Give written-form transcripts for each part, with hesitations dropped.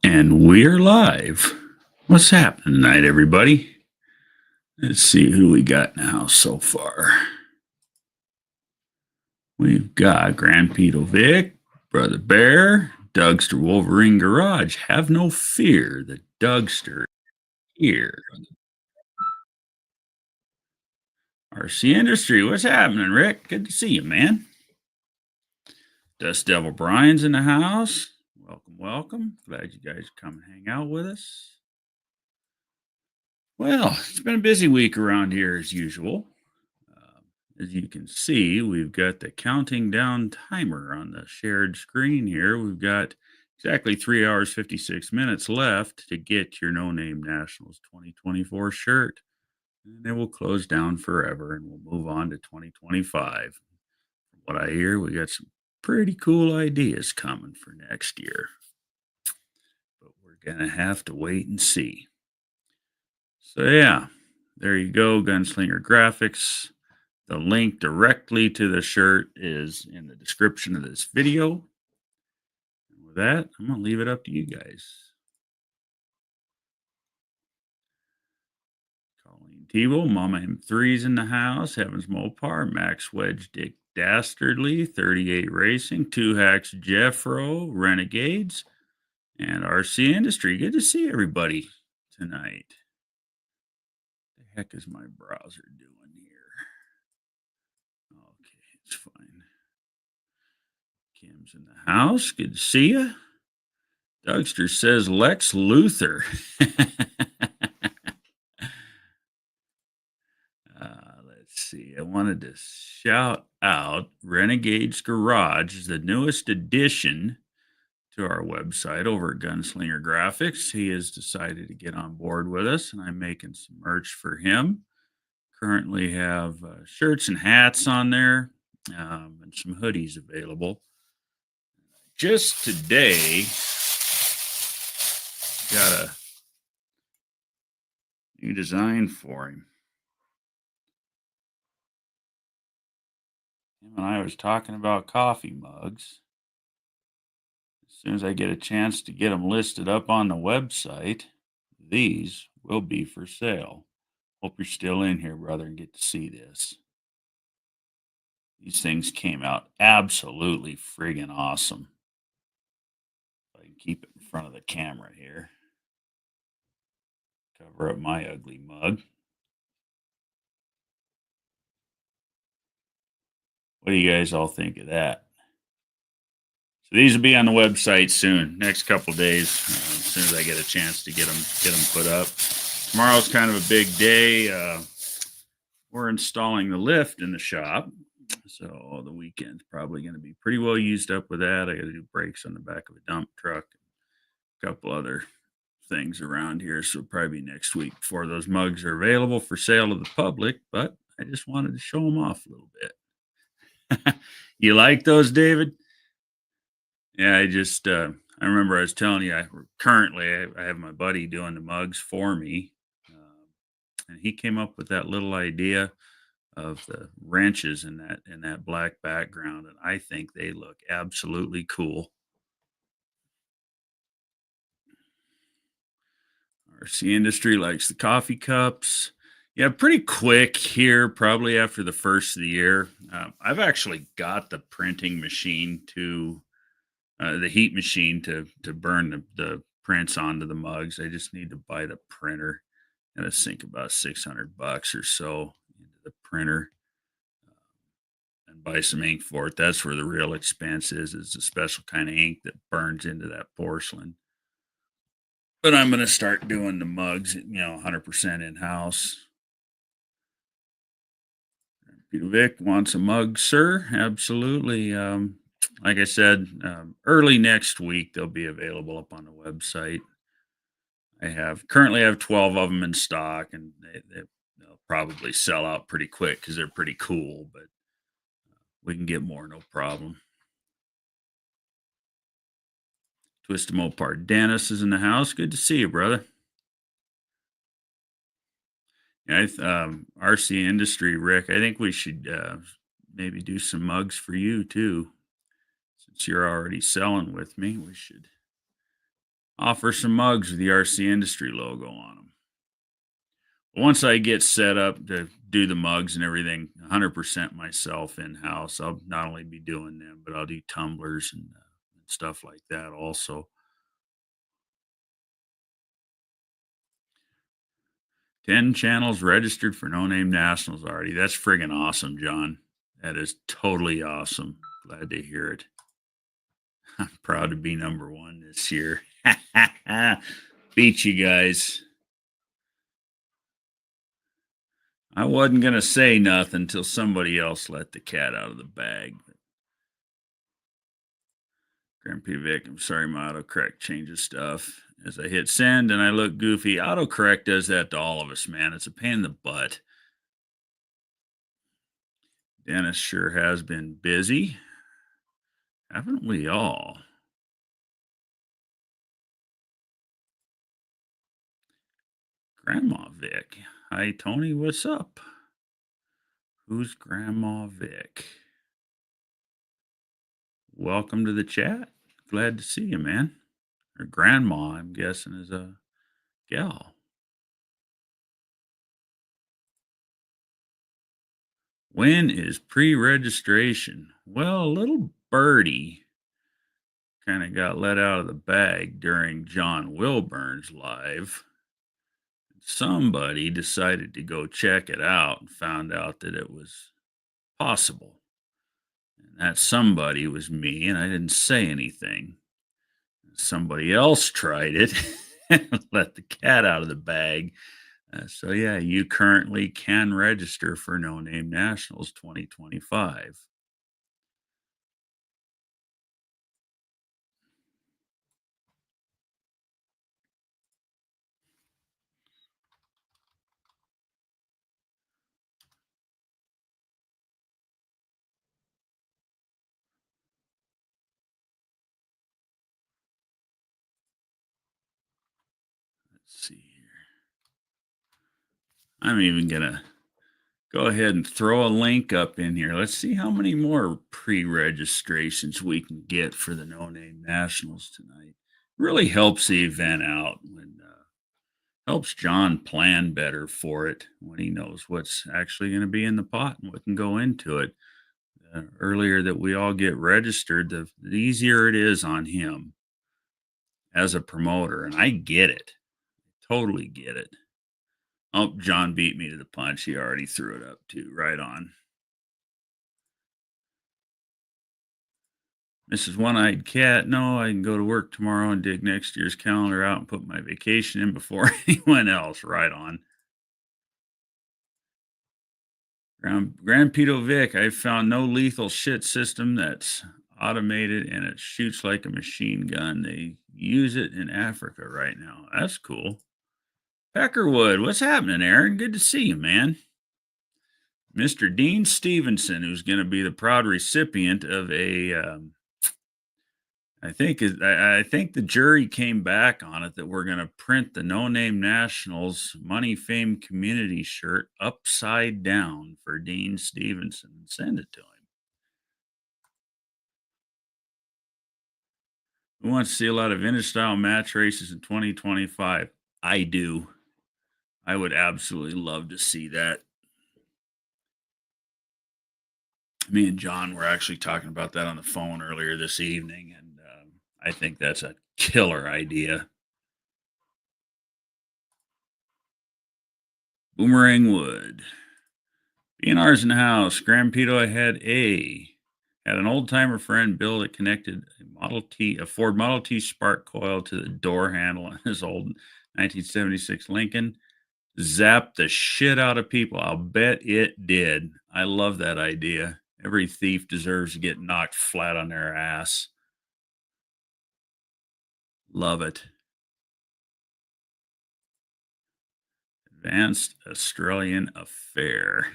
And we're live. What's happening tonight, everybody? Let's see who we got in the house so far. We've got Grand Pedo Vic, Brother Bear, Dougster Wolverine Garage. Have no fear, the Dougster here. RC Industry, what's happening, Rick? Good to see you, man. Dust Devil Brian's in the house. Welcome, welcome. Glad you guys come and hang out with us. Well, it's been a busy week around here as usual. As you can see, we've got the counting down timer on the shared screen here. We've got exactly 3 hours, 56 minutes left to get your No Name Nationals 2024 shirt. And then we'll close down forever and we'll move on to 2025. From what I hear, we got some pretty cool ideas coming for next year. But we're going to have to wait and see. So, yeah, there you go, Gunslinger Graphics. The link directly to the shirt is in the description of this video. And with that, I'm going to leave it up to you guys. Colleen Tebow, Mama M3's in the house. Heavens Mopar, Max Wedge, Dick Dastardly, 38 Racing, Two Hacks Jeffro, Renegades, and RC Industry. Good to see everybody tonight. What the heck is my browser doing here? Okay, it's fine. Kim's in the house. Good to see you. Dougster says Lex Luthor. Let's see. I wanted to shout out Renegade's Garage, the newest addition to our website over at Gunslinger Graphics. He has decided to get on board with us, and I'm making some merch for him. Currently have shirts and hats on there, and some hoodies available. Just today, got a new design for him. Him and I was talking about coffee mugs. As soon as I get a chance to get them listed up on the website, these will be for sale. Hope you're still in here, brother, and get to see this. These things came out absolutely friggin' awesome. If I can keep it in front of the camera here. Cover up my ugly mug. What do you guys all think of that? So these will be on the website soon, next couple days, as soon as I get a chance to get them put up. Tomorrow's kind of a big day. We're installing the lift in the shop, so the weekend's probably going to be pretty well used up with that. I got to do brakes on the back of a dump truck, a couple other things around here, so probably next week before those mugs are available for sale to the public. But I just wanted to show them off a little bit. You like those, David? Yeah, I remember I was telling you, I have my buddy doing the mugs for me. And he came up with that little idea of the wrenches in that black background. And I think they look absolutely cool. RC Industry likes the coffee cups. Yeah, pretty quick here, probably after the first of the year. I've actually got the printing machine to the heat machine to burn the prints onto the mugs. I just need to buy the printer, and I think about $600 or so into the printer, and buy some ink for it. That's where the real expense is. It's a special kind of ink that burns into that porcelain. But I'm going to start doing the mugs, 100% in house. Peter Vic wants a mug, sir. Absolutely. Like I said, early next week they'll be available up on the website. Currently have 12 of them in stock, and they'll probably sell out pretty quick because they're pretty cool. But we can get more, no problem. Twist 'em apart. Dennis is in the house. Good to see you, brother. Yeah, RC Industry, Rick. I think we should maybe do some mugs for you too. Since you're already selling with me, we should Offer some mugs with the RC Industry logo on them. Once I get set up to do the mugs and everything 100% myself in house, I'll not only be doing them, but I'll do tumblers and stuff like that also. 10 channels registered for No Name Nationals already. That's friggin' awesome, John. That is totally awesome. Glad to hear it. I'm proud to be number one this year. Beat you guys. I wasn't going to say nothing until somebody else let the cat out of the bag. Grandpa Vic, I'm sorry, my autocorrect changes stuff. As I hit send and I look goofy, autocorrect does that to all of us, man. It's a pain in the butt. Dennis sure has been busy. Haven't we all? Grandma Vic. Hi, Tony. What's up? Who's Grandma Vic? Welcome to the chat. Glad to see you, man. Her grandma, I'm guessing, is a gal. When is pre-registration? Well, a little birdie kind of got let out of the bag during John Wilburn's live. Somebody decided to go check it out and found out that it was possible. And that somebody was me, and I didn't say anything. Somebody else tried it and let the cat out of the bag. So, yeah, you currently can register for No Name Nationals 2025. Let's see here. I'm even going to go ahead and throw a link up in here. Let's see how many more pre-registrations we can get for the No Name Nationals tonight. Really helps the event out when helps John plan better for it when he knows what's actually going to be in the pot and what can go into it. Earlier that we all get registered, the easier it is on him as a promoter. And I get it. Totally get it. Oh, John beat me to the punch. He already threw it up too. Right on. Mrs. One-Eyed Cat, no, I can go to work tomorrow and dig next year's calendar out and put my vacation in before anyone else. Right on. Grand Pedo Vic, I found no lethal shit system that's automated and it shoots like a machine gun. They use it in Africa right now. That's cool. Peckerwood, what's happening, Aaron? Good to see you, man. Mr. Dean Stevenson, who's going to be the proud recipient of I think the jury came back on it that we're going to print the No Name Nationals Money Fame Community shirt upside down for Dean Stevenson and send it to him. We want to see a lot of vintage style match races in 2025. I do. I would absolutely love to see that. Me and John were actually talking about that on the phone earlier this evening, and I think that's a killer idea. Boomerang Wood. B&R's in the house. Grand Pedo, I had an old timer friend Bill that connected a Ford Model T spark coil to the door handle on his old 1976 Lincoln. Zapped the shit out of people. I'll bet it did. I love that idea. Every thief deserves to get knocked flat on their ass. Love it. Advanced Australian Affair.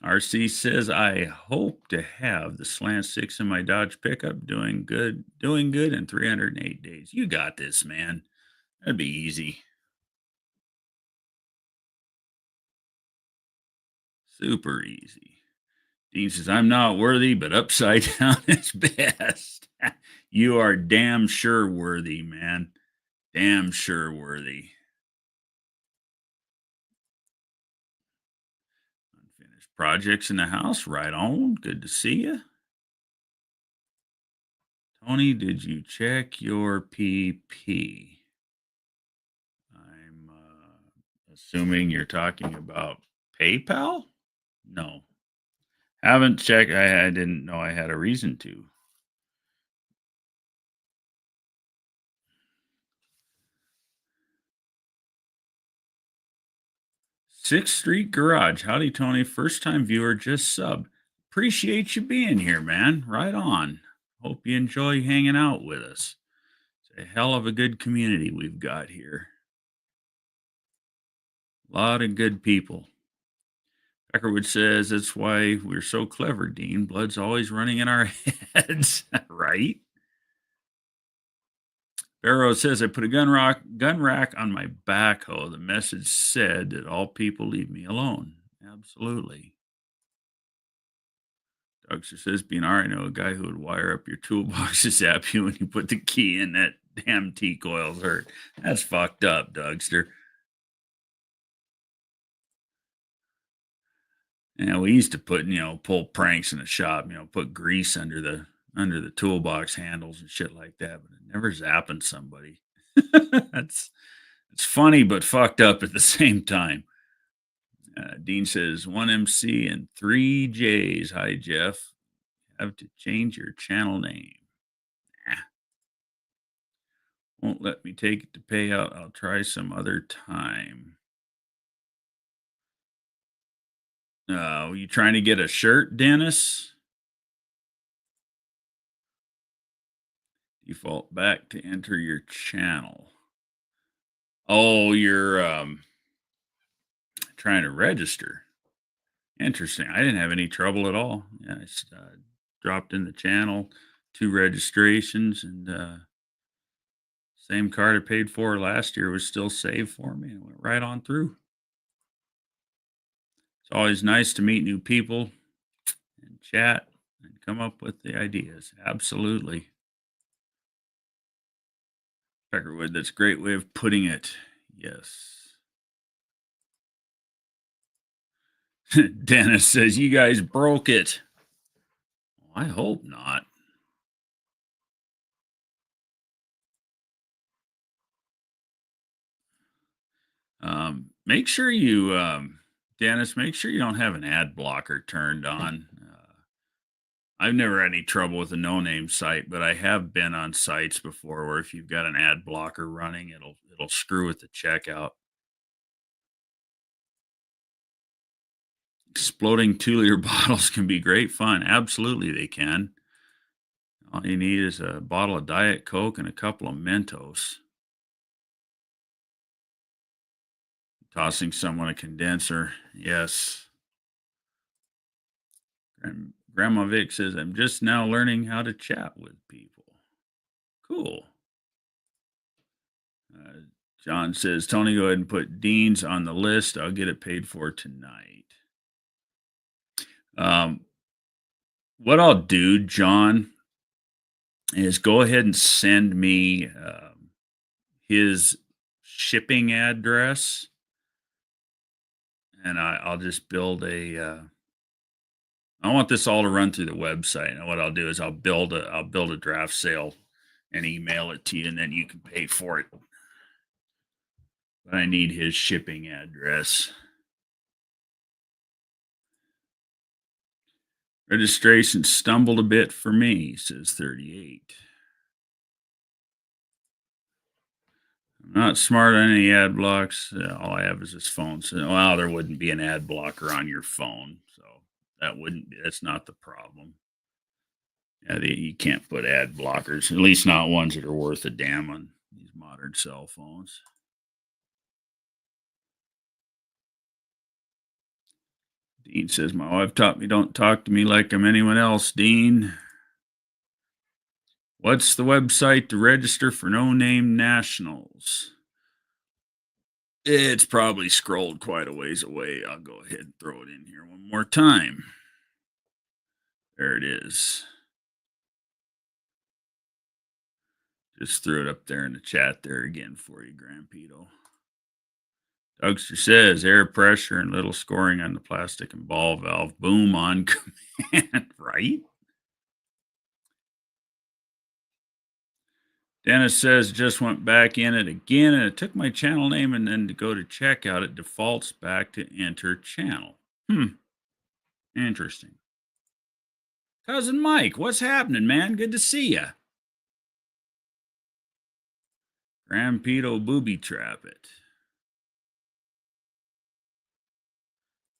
RC says, I hope to have the slant six in my Dodge pickup doing good in 308 days. You got this, man. That'd be easy. Super easy. Dean says, I'm not worthy, but upside down is best. You are damn sure worthy, man. Damn sure worthy. Unfinished projects in the house. Right on. Good to see you. Tony, did you check your PP? I'm assuming you're talking about PayPal? No. Haven't checked. I didn't know I had a reason to. 6th Street Garage. Howdy, Tony. First time viewer, just subbed. Appreciate you being here, man. Right on. Hope you enjoy hanging out with us. It's a hell of a good community we've got here. A lot of good people. Peckerwood says that's why we're so clever, Dean. Blood's always running in our heads, right? Barrow says I put a gun rack on my backhoe. The message said that all people leave me alone. Absolutely. Dougster says, I know a guy who would wire up your toolbox to zap you when you put the key in. That damn T coil's hurt. That's fucked up, Dougster. Yeah, we used to pull pranks in the shop, put grease under the toolbox handles and shit like that, but it never zapping somebody. That's it's funny but fucked up at the same time. Dean says 1MC and 3 J's. Hi, Jeff. Have to change your channel name. Won't let me take it to payout. I'll try some other time. You trying to get a shirt, Dennis? Default back to enter your channel. Oh, you're trying to register. Interesting. I didn't have any trouble at all. Yeah, I dropped in the channel, 2 registrations, and same card I paid for last year was still saved for me and went right on through. It's always nice to meet new people and chat and come up with the ideas. Absolutely. Peckerwood, that's a great way of putting it. Yes. Dennis says, you guys broke it. Well, I hope not. Make sure you, Dennis, make sure you don't have an ad blocker turned on. I've never had any trouble with a no-name site, but I have been on sites before where if you've got an ad blocker running, it'll screw with the checkout. Exploding 2-liter bottles can be great fun. Absolutely, they can. All you need is a bottle of Diet Coke and a couple of Mentos. Tossing someone a condenser. Yes. Grandma Vic says, I'm just now learning how to chat with people. Cool. John says, Tony, go ahead and put Dean's on the list. I'll get it paid for tonight. What I'll do, John, is go ahead and send me his shipping address, and I'll just build a. I want this all to run through the website, and what I'll do is I'll build a draft sale and email it to you, and then you can pay for it. But I need his shipping address. Registration stumbled a bit for me, says 38. I'm not smart on any ad blocks. All I have is this phone. So, well, there wouldn't be an ad blocker on your phone. So that's not the problem. Yeah, you can't put ad blockers, at least not ones that are worth a damn on these modern cell phones. Dean says, my wife taught me don't talk to me like I'm anyone else, Dean. What's the website to register for No Name Nationals? It's probably scrolled quite a ways away. I'll go ahead and throw it in here one more time. There it is. Just threw it up there in the chat there again for you, Grampito. Dougster says air pressure and little scoring on the plastic and ball valve. Boom on command, right? Dennis says just went back in it again and it took my channel name and then to go to checkout, it defaults back to enter channel. Interesting. Cousin Mike, what's happening, man? Good to see ya. Grampito booby trap it.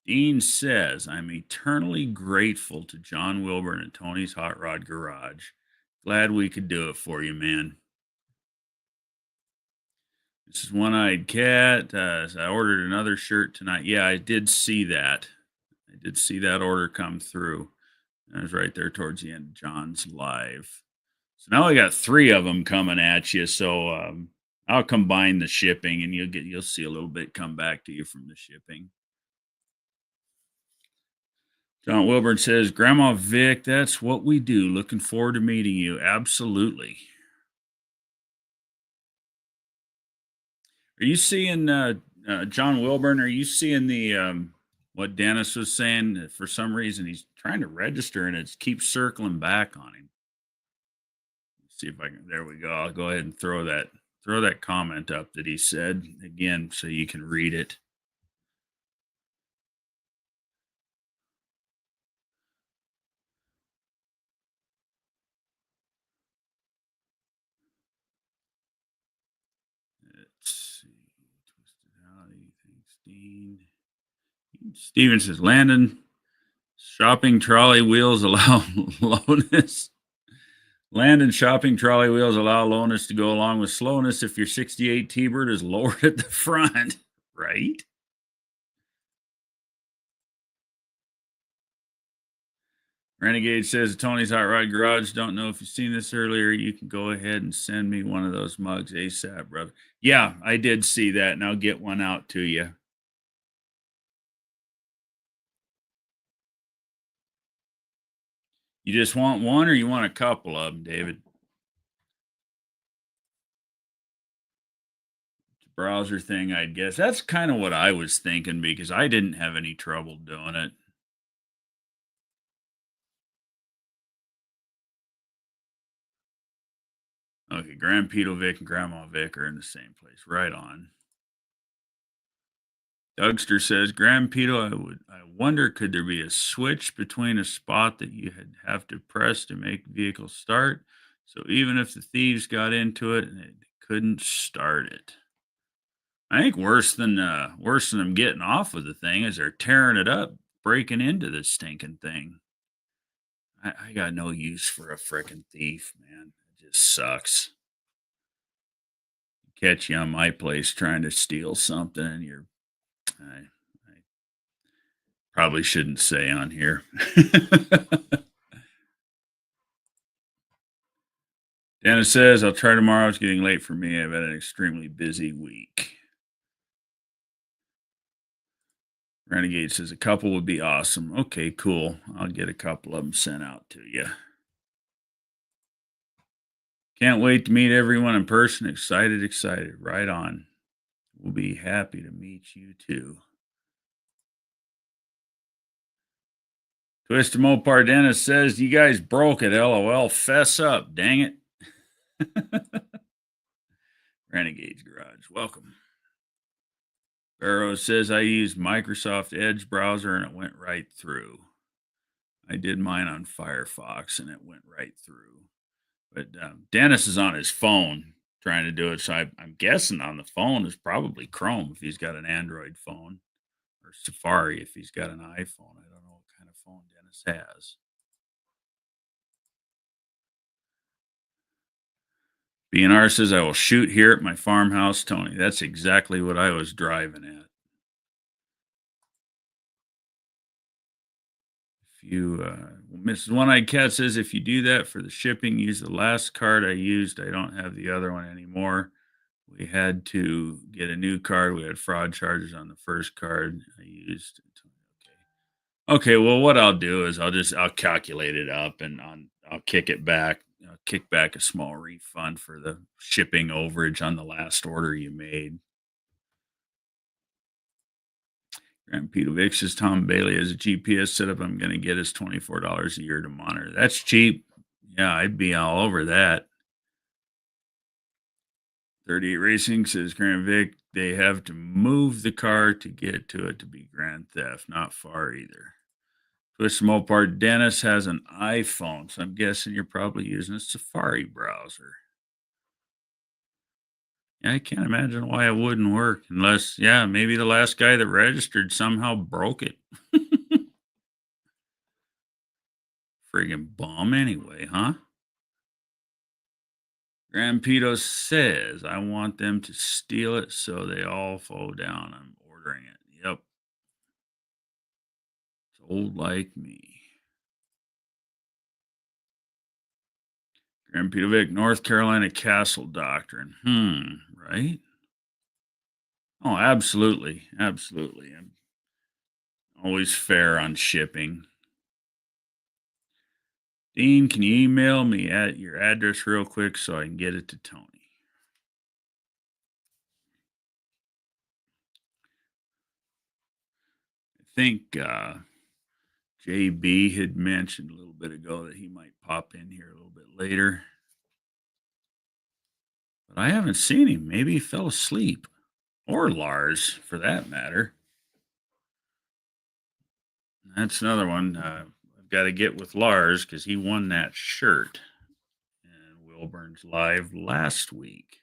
Dean says, I'm eternally grateful to John Wilburn and Tony's Hot Rod Garage. Glad we could do it for you, man. This is One Eyed Cat. I ordered another shirt tonight. Yeah, I did see that. I did see that order come through. It was right there towards the end of John's live. So now I got 3 of them coming at you. So I'll combine the shipping, and you'll see a little bit come back to you from the shipping. John Wilburn says, Grandma Vic, that's what we do. Looking forward to meeting you. Absolutely. Are you seeing John Wilburn? Are you seeing the what Dennis was saying? For some reason, he's trying to register and it keeps circling back on him. Let's see if I can. There we go. I'll go ahead and throw that comment up that he said again, so you can read it. Let's see. Twisted Howdy. Thanks, Dean. Steven says, Landon, shopping trolley wheels allow lowness. Landon shopping trolley wheels allow lowness to go along with slowness if your 68 T-Bird is lowered at the front, right? Renegade says, Tony's Hot Rod Garage. Don't know if you've seen this earlier. You can go ahead and send me one of those mugs ASAP, brother. Yeah, I did see that, and I'll get one out to you. You just want one, or you want a couple of them, David? Browser thing, I'd guess. That's kind of what I was thinking because I didn't have any trouble doing it. Okay, Grandpa Vic and Grandma Vic are in the same place. Right on. Dougster says, Grandpa, I wonder, could there be a switch between a spot that you have to press to make the vehicle start? So even if the thieves got into it and they couldn't start it. I think worse than them getting off of the thing is they're tearing it up, breaking into this stinking thing. I got no use for a frickin' thief, man. It just sucks. Catch you on my place trying to steal something, and I probably shouldn't say on here. Dennis says, I'll try tomorrow. It's getting late for me. I've had an extremely busy week. Renegade says, a couple would be awesome. Okay, cool. I'll get a couple of them sent out to you. Can't wait to meet everyone in person. Excited. Right on. We'll be happy to meet you too. Twisted Mopar Dennis says, you guys broke it. LOL. Fess up. Dang it. Renegade's Garage. Welcome. Barrow says, I used Microsoft Edge browser and it went right through. I did mine on Firefox and it went right through. But Dennis is on his phone trying to do it. So I'm guessing on the phone is probably Chrome if he's got an Android phone, or Safari if he's got an iPhone. I don't know what kind of phone Dennis has. BNR says, I will shoot here at my farmhouse, Tony. That's exactly what I was driving at. If you, Mrs. One-Eyed Cat says, if you do that for the shipping, use the last card I used. I don't have the other one anymore. We had to get a new card. We had fraud charges on the first card I used. Okay. Okay, well, what I'll do is I'll calculate it up and I'll kick it back. Kick back a small refund for the shipping overage on the last order you made. Grand Pedovic says Tom Bailey has a GPS setup. I'm going to get his $24 a year to monitor. That's cheap. Yeah, I'd be all over that. 38 Racing says Grand Vic, they have to move the car to get to it to be grand theft. Not far either. Twist Mopar Dennis has an iPhone, so I'm guessing you're probably using a Safari browser. Yeah, I can't imagine why it wouldn't work unless, yeah, maybe the last guy that registered somehow broke it. Friggin' bum anyway, huh? Grand Pedo says, I want them to steal it so they all fall down. I'm ordering it. Yep. It's old like me. Grand Pedovic, North Carolina Castle Doctrine. Right? Oh, absolutely. Absolutely. I'm always fair on shipping. Dean, can you email me at your address real quick so I can get it to Tony? I think JB had mentioned a little bit ago that he might pop in here a little bit later, but I haven't seen him. Maybe he fell asleep, or Lars for that matter. That's another one. I've got to get with Lars because he won that shirt in Wilburn's Live last week.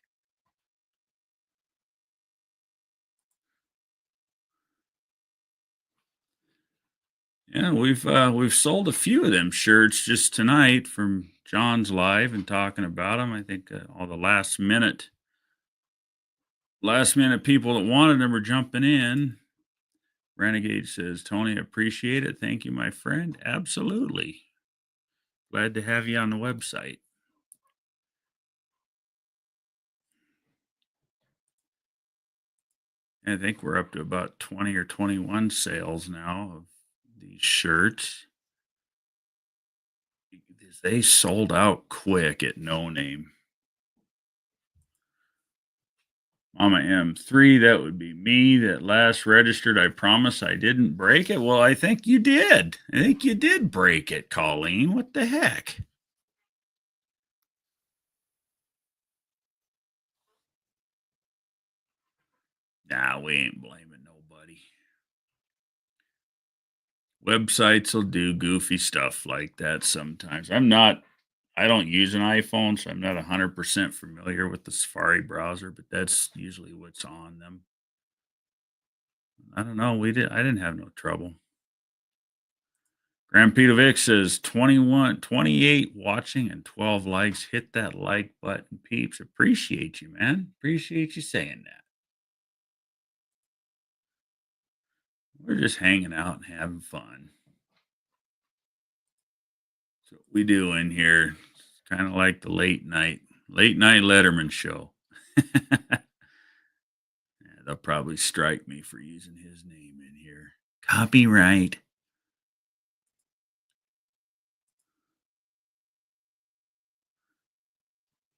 Yeah, we've sold a few of them shirts just tonight from John's Live and talking about them. I think all the last minute people that wanted them are jumping in. Renegade says, Tony, appreciate it. Thank you, my friend. Absolutely. Glad to have you on the website. I think we're up to about 20 or 21 sales now of these shirts. They sold out quick at No Name. Mama M3, that would be me that last registered. I promise I didn't break it. Well, I think you did. I think you did break it, Colleen. What the heck? Nah, we ain't blaming nobody. Websites will do goofy stuff like that sometimes. I don't use an iPhone, so I'm not 100% familiar with the Safari browser, but that's usually what's on them. I don't know. I didn't have no trouble. Grand Pedovic says 21, 28 watching and 12 likes. Hit that like button, peeps. Appreciate you, man. Appreciate you saying that. We're just hanging out and having fun. That's what we do in here. It's kind of like the late night Letterman show. Yeah, they'll probably strike me for using his name in here. Copyright.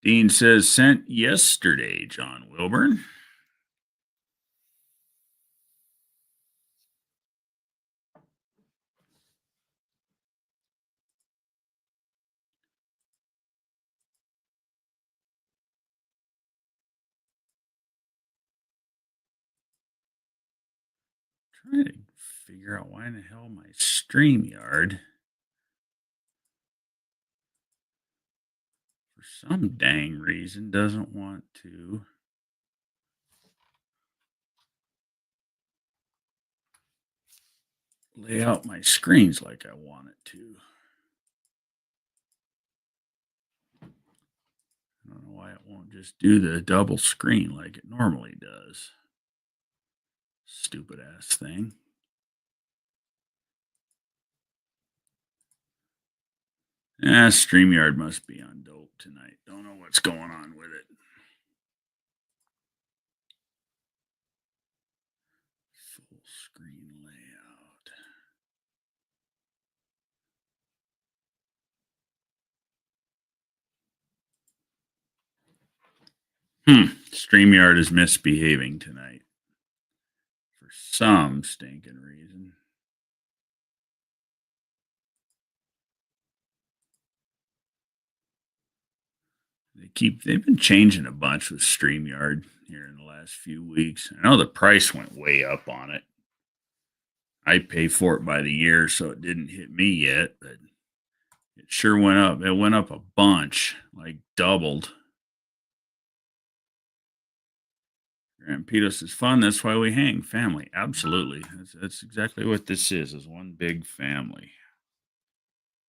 Dean says sent yesterday, John Wilburn. Trying to figure out why in the hell my StreamYard, for some dang reason, doesn't want to lay out my screens like I want it to. I don't know why it won't just do the double screen like it normally does. Stupid ass thing. StreamYard must be on dope tonight. Don't know what's going on with it. Full screen layout. StreamYard is misbehaving tonight for some stinking reason. They've been changing a bunch with StreamYard here in the last few weeks. I know the price went way up on it. I pay for it by the year, so it didn't hit me yet, but it sure went up. It went up a bunch, like doubled. And Peter says, fun. That's why we hang. Family. Absolutely. That's exactly what this is one big family.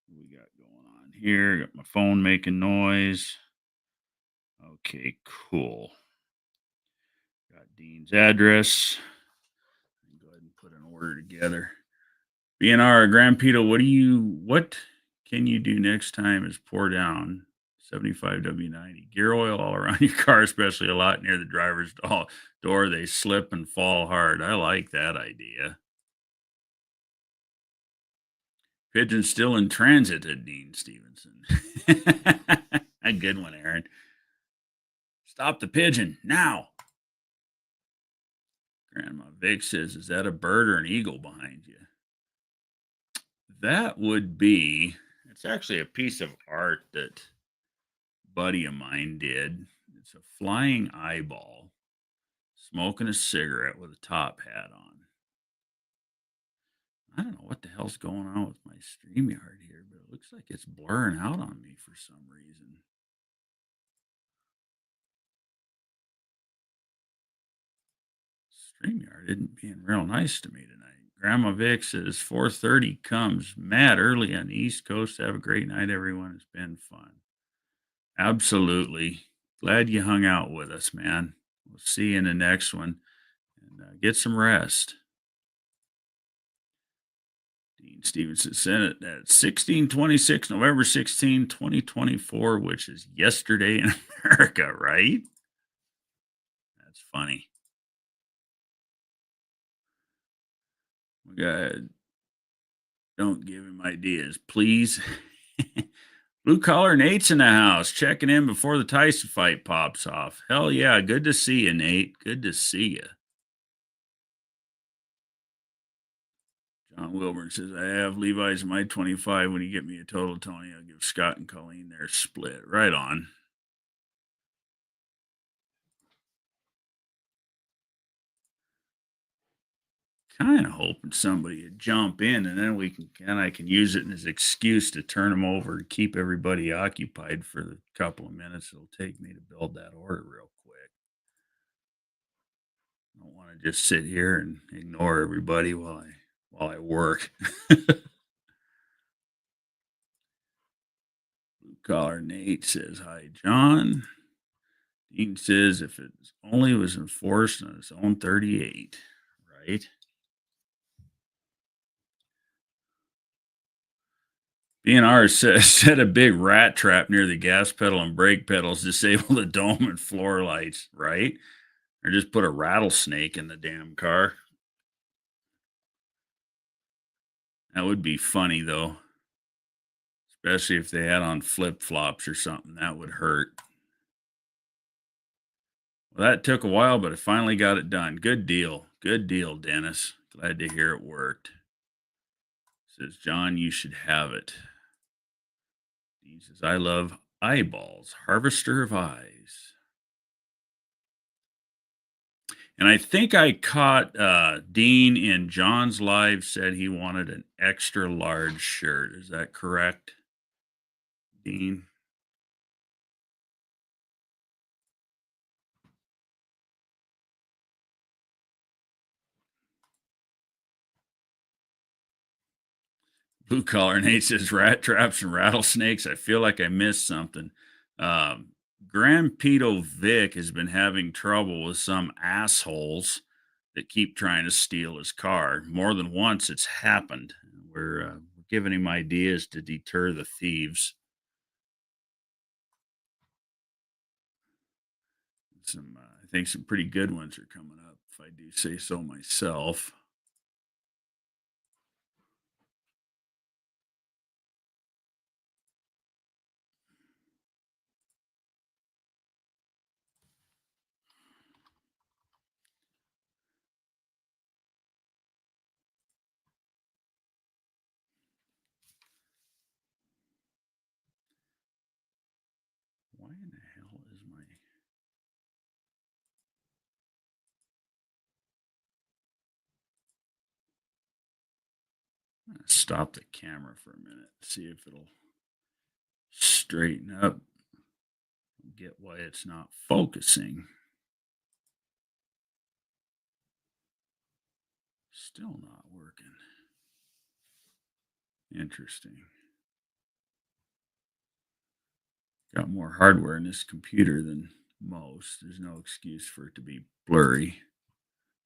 What we got going on here? Got my phone making noise. Okay, cool. Got Dean's address. Go ahead and put an order together. BNR Grand Pito, what can you do next time is pour down 75 W90 gear oil all around your car, especially a lot near the driver's door. They slip and fall hard. I like that idea. Pigeon still in transit at Dean Stevenson. A good one, Aaron. Stop the pigeon now. Grandma Vic says, is that a bird or an eagle behind you? That would be, it's actually a piece of art that a buddy of mine did. It's a flying eyeball smoking a cigarette with a top hat on. I don't know what the hell's going on with my StreamYard here, but it looks like it's blurring out on me for some reason. StreamYard isn't being real nice to me tonight. Grandma Vic says 4:30 comes. Matt, early on the East Coast. Have a great night, everyone. It's been fun. Absolutely. Glad you hung out with us, man. We'll see you in the next one. And get some rest. Dean Stevenson Senate at 1626, November 16, 2024, which is yesterday in America, right? That's funny. We got, don't give him ideas, please. Blue Collar Nate's in the house, checking in before the Tyson fight pops off. Hell yeah, good to see you, Nate. Good to see you. John Wilburn says, I have Levi's in my 25. When you get me a total, Tony, I'll give Scott and Colleen their split. Right on. Kind of hoping somebody would jump in and then I can use it as an excuse to turn them over and keep everybody occupied for the couple of minutes it'll take me to build that order real quick. I don't want to just sit here and ignore everybody while I work. Blue Collar Nate says, hi, John. Dean says if it only was enforced on its own 38, right? BNR set a big rat trap near the gas pedal and brake pedals, disable the dome and floor lights, right? Or just put a rattlesnake in the damn car. That would be funny, though. Especially if they had on flip flops or something. That would hurt. Well, that took a while, but I finally got it done. Good deal. Good deal, Dennis. Glad to hear it worked. Says, John, you should have it. He says, I love eyeballs, harvester of eyes. And I think I caught Dean in John's live said he wanted an extra large shirt. Is that correct, Dean? Blue Collar Nate says rat traps and rattlesnakes. I feel like I missed something. Grand Pito Vic has been having trouble with some assholes that keep trying to steal his car. More than once it's happened. We're giving him ideas to deter the thieves. I think some pretty good ones are coming up, if I do say so myself. Stop the camera for a minute, see if it'll straighten up, get why it's not focusing. Still not working. Interesting. Got more hardware in this computer than most. There's no excuse for it to be blurry.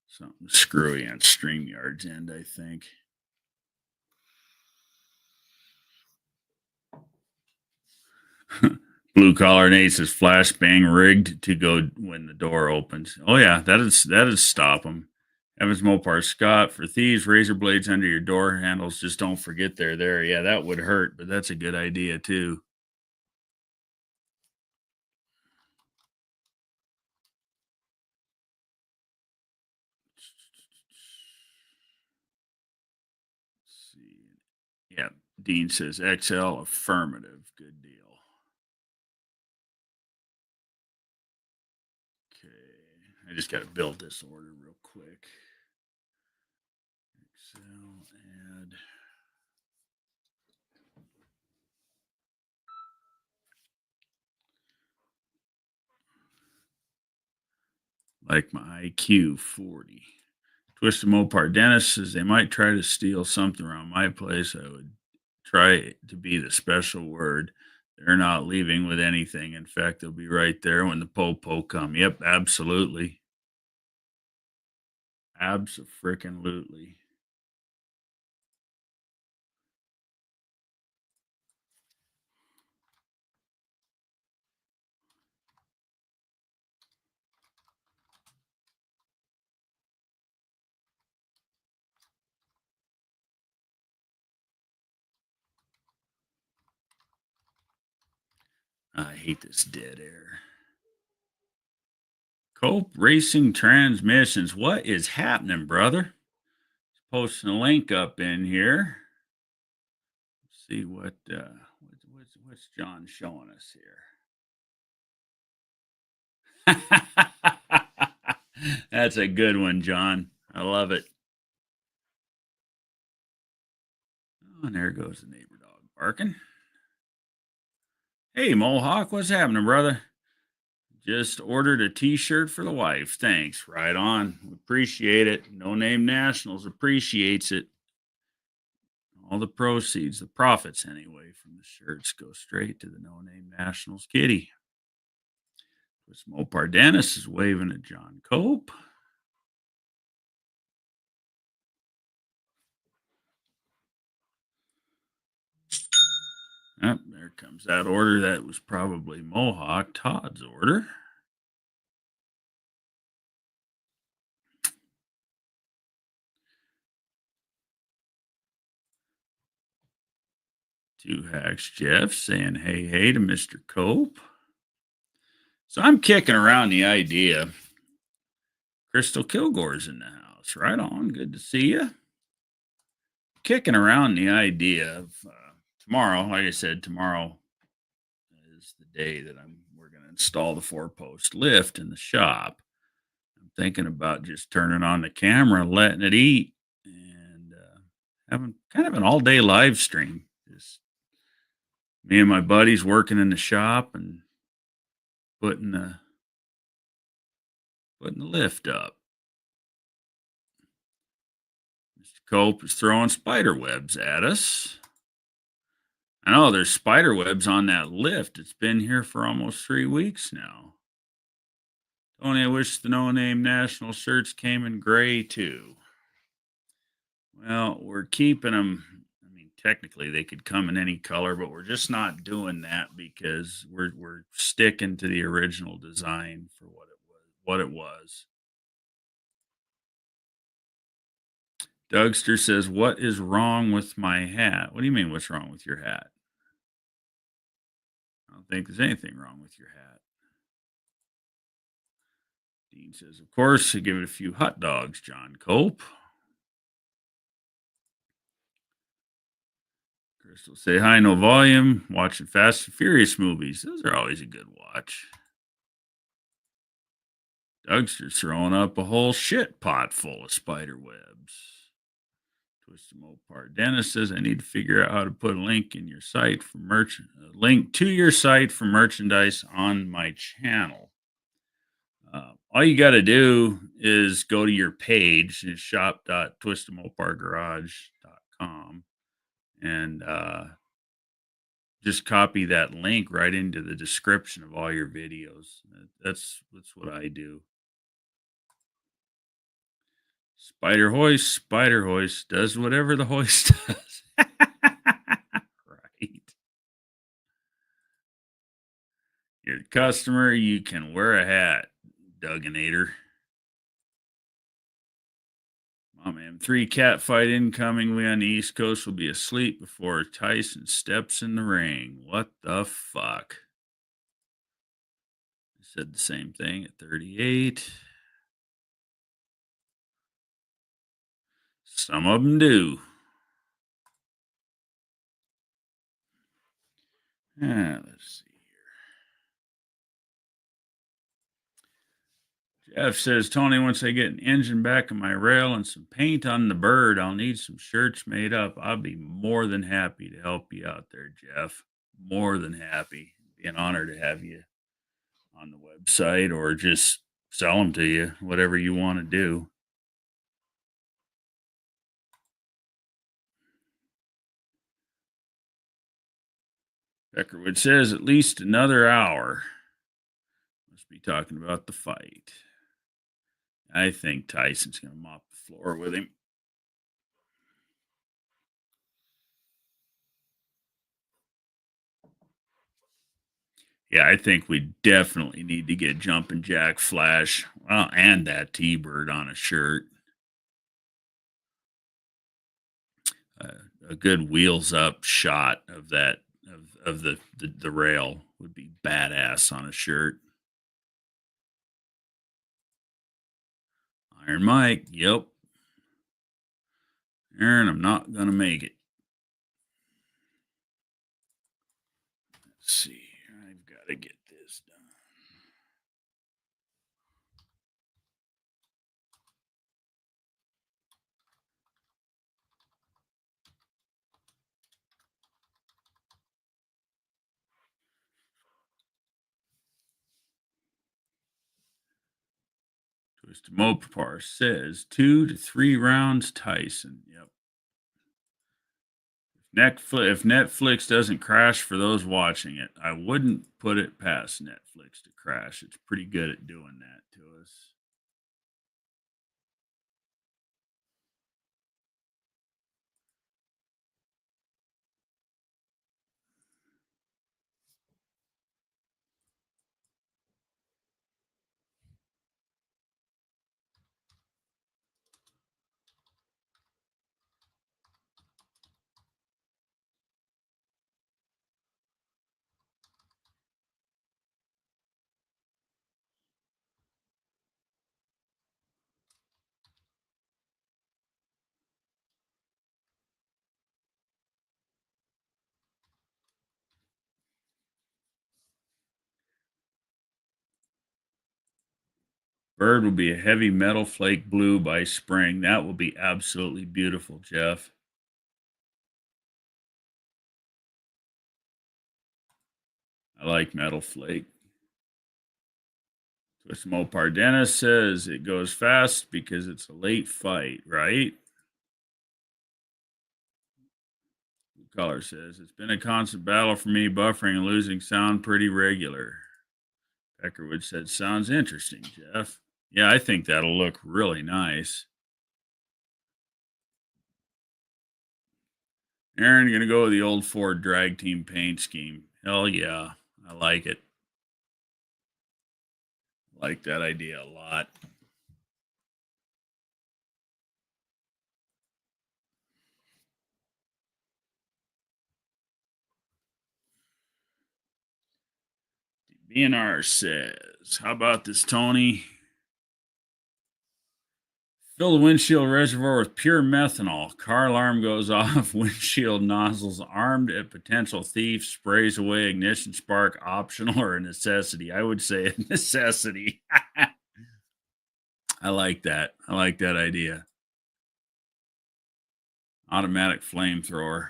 Something screwy on StreamYard's end, I think. Blue Collar Nate says flashbang rigged to go when the door opens. Oh yeah, that is stop them. Evans Mopar Scott for thieves, razor blades under your door handles. Just don't forget they're there. Yeah, that would hurt, but that's a good idea too. Let's see. Yeah, Dean says XL affirmative. Good deal. Okay, I just got to build this order real quick. Excel add. Like my IQ 40. Twisted Mopar Dennis says they might try to steal something around my place. I would try to be the special word. They're not leaving with anything. In fact, they'll be right there when the po-po come. Yep, absolutely. Abso-freaking-lutely. I hate this dead air. Cope Racing Transmissions. What is happening, brother? Posting a link up in here. Let's see what's John showing us here. That's a good one, John. I love it. Oh, and there goes the neighbor dog barking. Hey, Mohawk, what's happening, brother? Just ordered a t-shirt for the wife. Thanks. Right on. Appreciate it. No Name Nationals appreciates it. All the proceeds, the profits anyway, from the shirts go straight to the No Name Nationals kitty. Mopar Dennis is waving at John Cope. Yep, there comes that order. That was probably Mohawk Todd's order. Two Hacks Jeff saying hey to Mr. Cope. So I'm kicking around the idea. Crystal Kilgore's in the house. Right on. Good to see you. Kicking around the idea of tomorrow. Like I said, tomorrow is the day that we're going to install the 4-post lift in the shop. I'm thinking about just turning on the camera, letting it eat, and having kind of an all-day live stream. Just me and my buddies working in the shop and putting the lift up. Mr. Cope is throwing spider webs at us. I know there's spider webs on that lift. It's been here for almost 3 weeks now. Tony, I wish the No Name National shirts came in gray too. Well, we're keeping them. I mean, technically they could come in any color, but we're just not doing that because we're sticking to the original design for what it was. Dougster says, "What is wrong with my hat?" What do you mean, what's wrong with your hat? I don't think there's anything wrong with your hat. Dean says, "Of course, I give it a few hot dogs, John Cope." Crystal say hi, no volume. Watching Fast and Furious movies. Those are always a good watch. Dougster's throwing up a whole shit pot full of spider webs. Twisted Mopar. Dennis says I need to figure out how to put a link in your site for link to your site for merchandise on my channel. All you got to do is go to your page, shop.twistedmopargarage.com, and just copy that link right into the description of all your videos. That's what I do. Spider hoist does whatever the hoist does. Right. You're the customer, you can wear a hat, Dugginator. Mom M3 cat fight incoming. We on the East Coast will be asleep before Tyson steps in the ring. What the fuck? I said the same thing at 38. Some of them do. Let's see here. Jeff says, Tony, once I get an engine back in my rail and some paint on the bird, I'll need some shirts made up. I'll be more than happy to help you out there, Jeff. More than happy. It'd be an honor to have you on the website or just sell them to you, whatever you want to do. Beckerwood says at least another hour. Must be talking about the fight. I think Tyson's going to mop the floor with him. Yeah, I think we definitely need to get Jumpin' Jack Flash, well, and that T-Bird on a shirt. A good wheels up shot of that of the rail would be badass on a shirt. Iron Mike, yep. Aaron, I'm not gonna make it. Let's see. I've got to get this done. Twisted Mopar says 2 to 3 rounds Tyson. Yep. If Netflix doesn't crash for those watching it, I wouldn't put it past Netflix to crash. It's pretty good at doing that to us. Bird will be a heavy metal flake blue by spring. That will be absolutely beautiful, Jeff. I like metal flake. Twist Mopar Dennis says it goes fast because it's a late fight, right? Blue Collar says it's been a constant battle for me, buffering and losing sound pretty regular. Peckerwood said, sounds interesting, Jeff. Yeah, I think that'll look really nice. Aaron, going to go with the old Ford drag team paint scheme. Hell yeah. I like it. Like that idea a lot. BNR says, how about this, Tony? Fill the windshield reservoir with pure methanol. Car alarm goes off. Windshield nozzles armed at potential thief. Sprays away ignition spark. Optional or a necessity? I would say a necessity. I like that. I like that idea. Automatic flamethrower.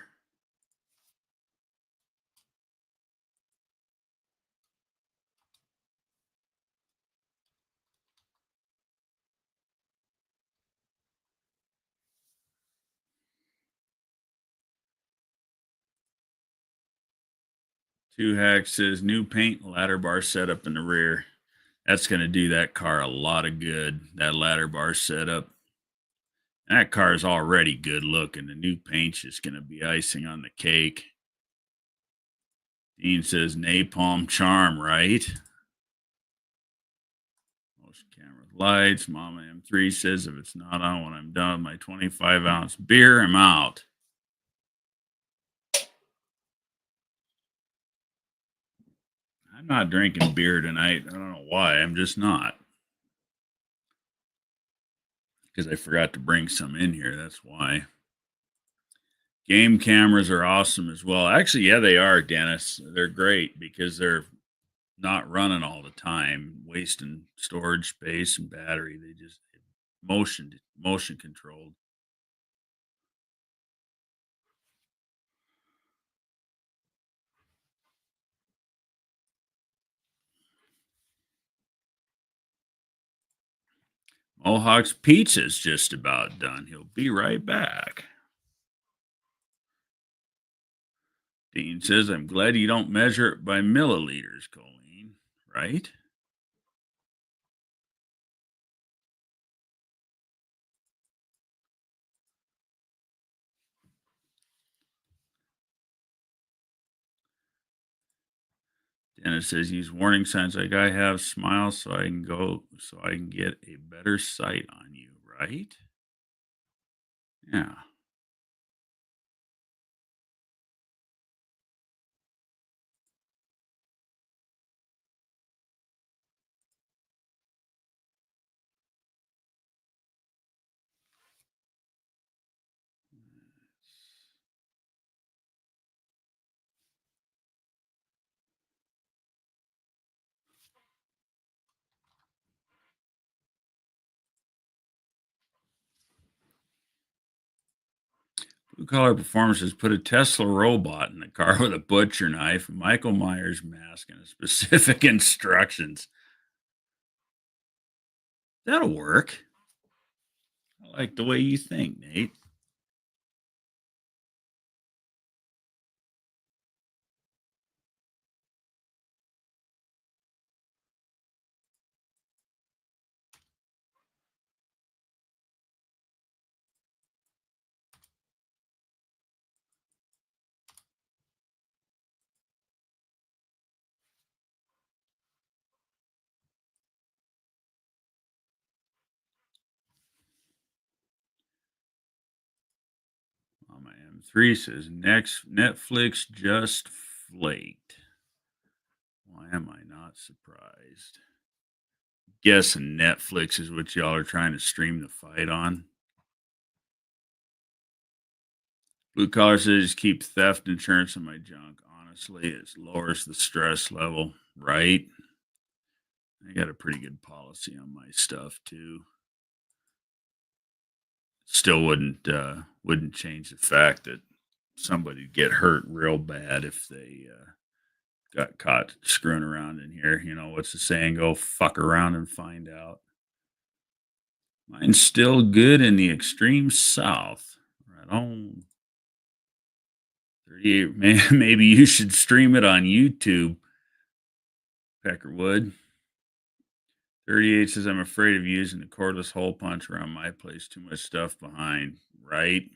Two Hack says new paint ladder bar setup in the rear. That's going to do that car a lot of good. That ladder bar setup. And that car is already good looking. The new paint's just going to be icing on the cake. Dean says napalm charm, right? Motion camera lights. Mama M3 says if it's not on when I'm done with my 25-ounce beer, I'm out. I'm not drinking beer tonight. I don't know why. I'm just not. Because I forgot to bring some in here. That's why. Game cameras are awesome as well. Actually, yeah, they are, Dennis. They're great because they're not running all the time, wasting storage space and battery. They just motion controlled. Mohawk's pizza's just about done. He'll be right back. Dean says, I'm glad you don't measure it by milliliters, Colleen. Right? Dennis says, use warning signs like I have. Smile so I can get a better sight on you. Right? Yeah. Blue Collar Performance has put a Tesla robot in the car with a butcher knife, a Michael Myers mask, and specific instructions. That'll work. I like the way you think, Nate. Mama M3 says next Netflix just flaked. Why am I not surprised? Guessing Netflix is what y'all are trying to stream the fight on. Blue Collar says keep theft insurance in my junk. Honestly, it lowers the stress level, right? I got a pretty good policy on my stuff too. Still wouldn't change the fact that somebody'd get hurt real bad if they got caught screwing around in here. You know, what's the saying? Go fuck around and find out. Mine's still good in the extreme south. Right on. 38. Maybe you should stream it on YouTube, Peckerwood. 38 says, I'm afraid of using the cordless hole punch around my place. Too much stuff behind. Right?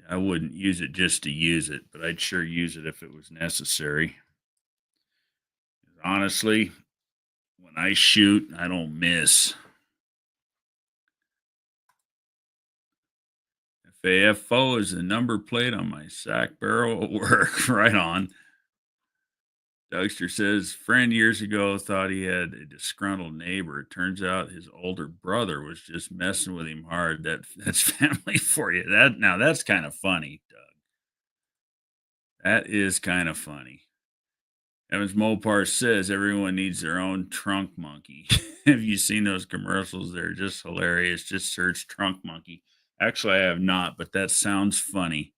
I wouldn't use it just to use it, but I'd sure use it if it was necessary. Honestly, when I shoot, I don't miss. FAFO is the number plate on my sack barrel at work. Right on. Dougster says, friend years ago thought he had a disgruntled neighbor. It turns out his older brother was just messing with him hard. That's family for you. That's kind of funny, Doug. That is kind of funny. Evans Mopar says everyone needs their own trunk monkey. Have you seen those commercials? They're just hilarious. Just search trunk monkey. Actually, I have not, but that sounds funny.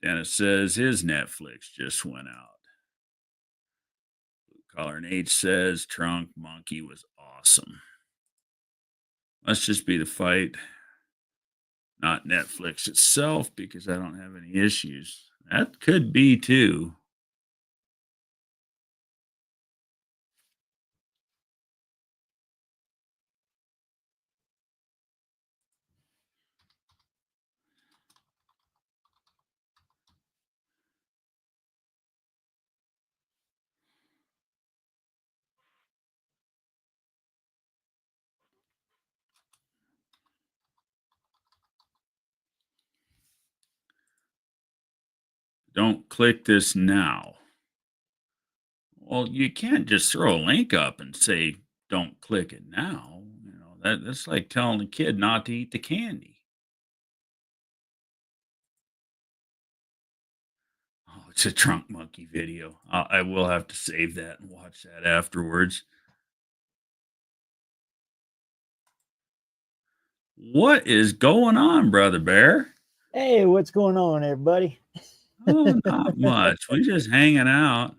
Dennis says his Netflix just went out. Caller Nate says trunk monkey was awesome. Must just be the fight, not Netflix itself, because I don't have any issues. That could be too. Don't click this now. Well, you can't just throw a link up and say, don't click it now. That's like telling a kid not to eat the candy. Oh, it's a trunk monkey video. I will have to save that and watch that afterwards. What is going on, Brother Bear? Hey, what's going on, everybody? Oh, not much. We just hanging out.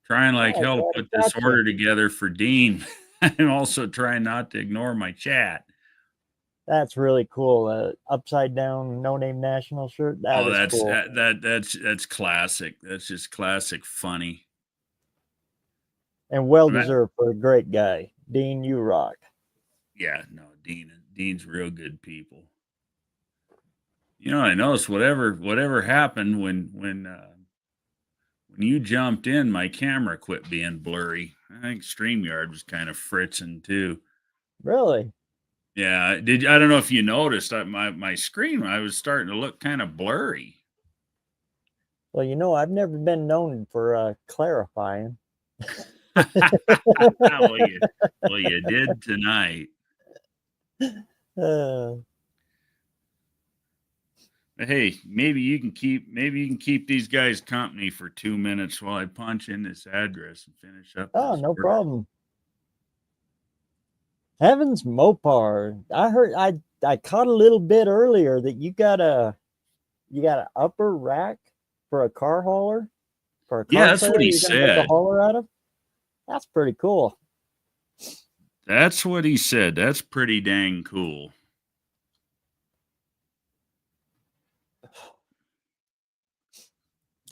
Trying like hell to put this order together for Dean. I'm also trying not to ignore my chat. That's really cool. Upside down No Name National shirt. That's cool. That's classic. That's just classic funny. And well deserved for a great guy. Dean, you rock. Yeah, no, Dean's real good people. I noticed whatever happened when you jumped in, my camera quit being blurry. I think StreamYard was kind of fritzing too. Really? Yeah, I don't know if you noticed my screen. I was starting to look kind of blurry. Well, I've never been known for clarifying. well, you did tonight. Hey, maybe you can keep these guys company for 2 minutes while I punch in this address and finish up. Oh, no problem. Evans Mopar. I heard I caught a little bit earlier that you got an upper rack for a car hauler, for a car. Yeah, that's what he said. Make a hauler out of. That's pretty cool. That's what he said. That's pretty dang cool.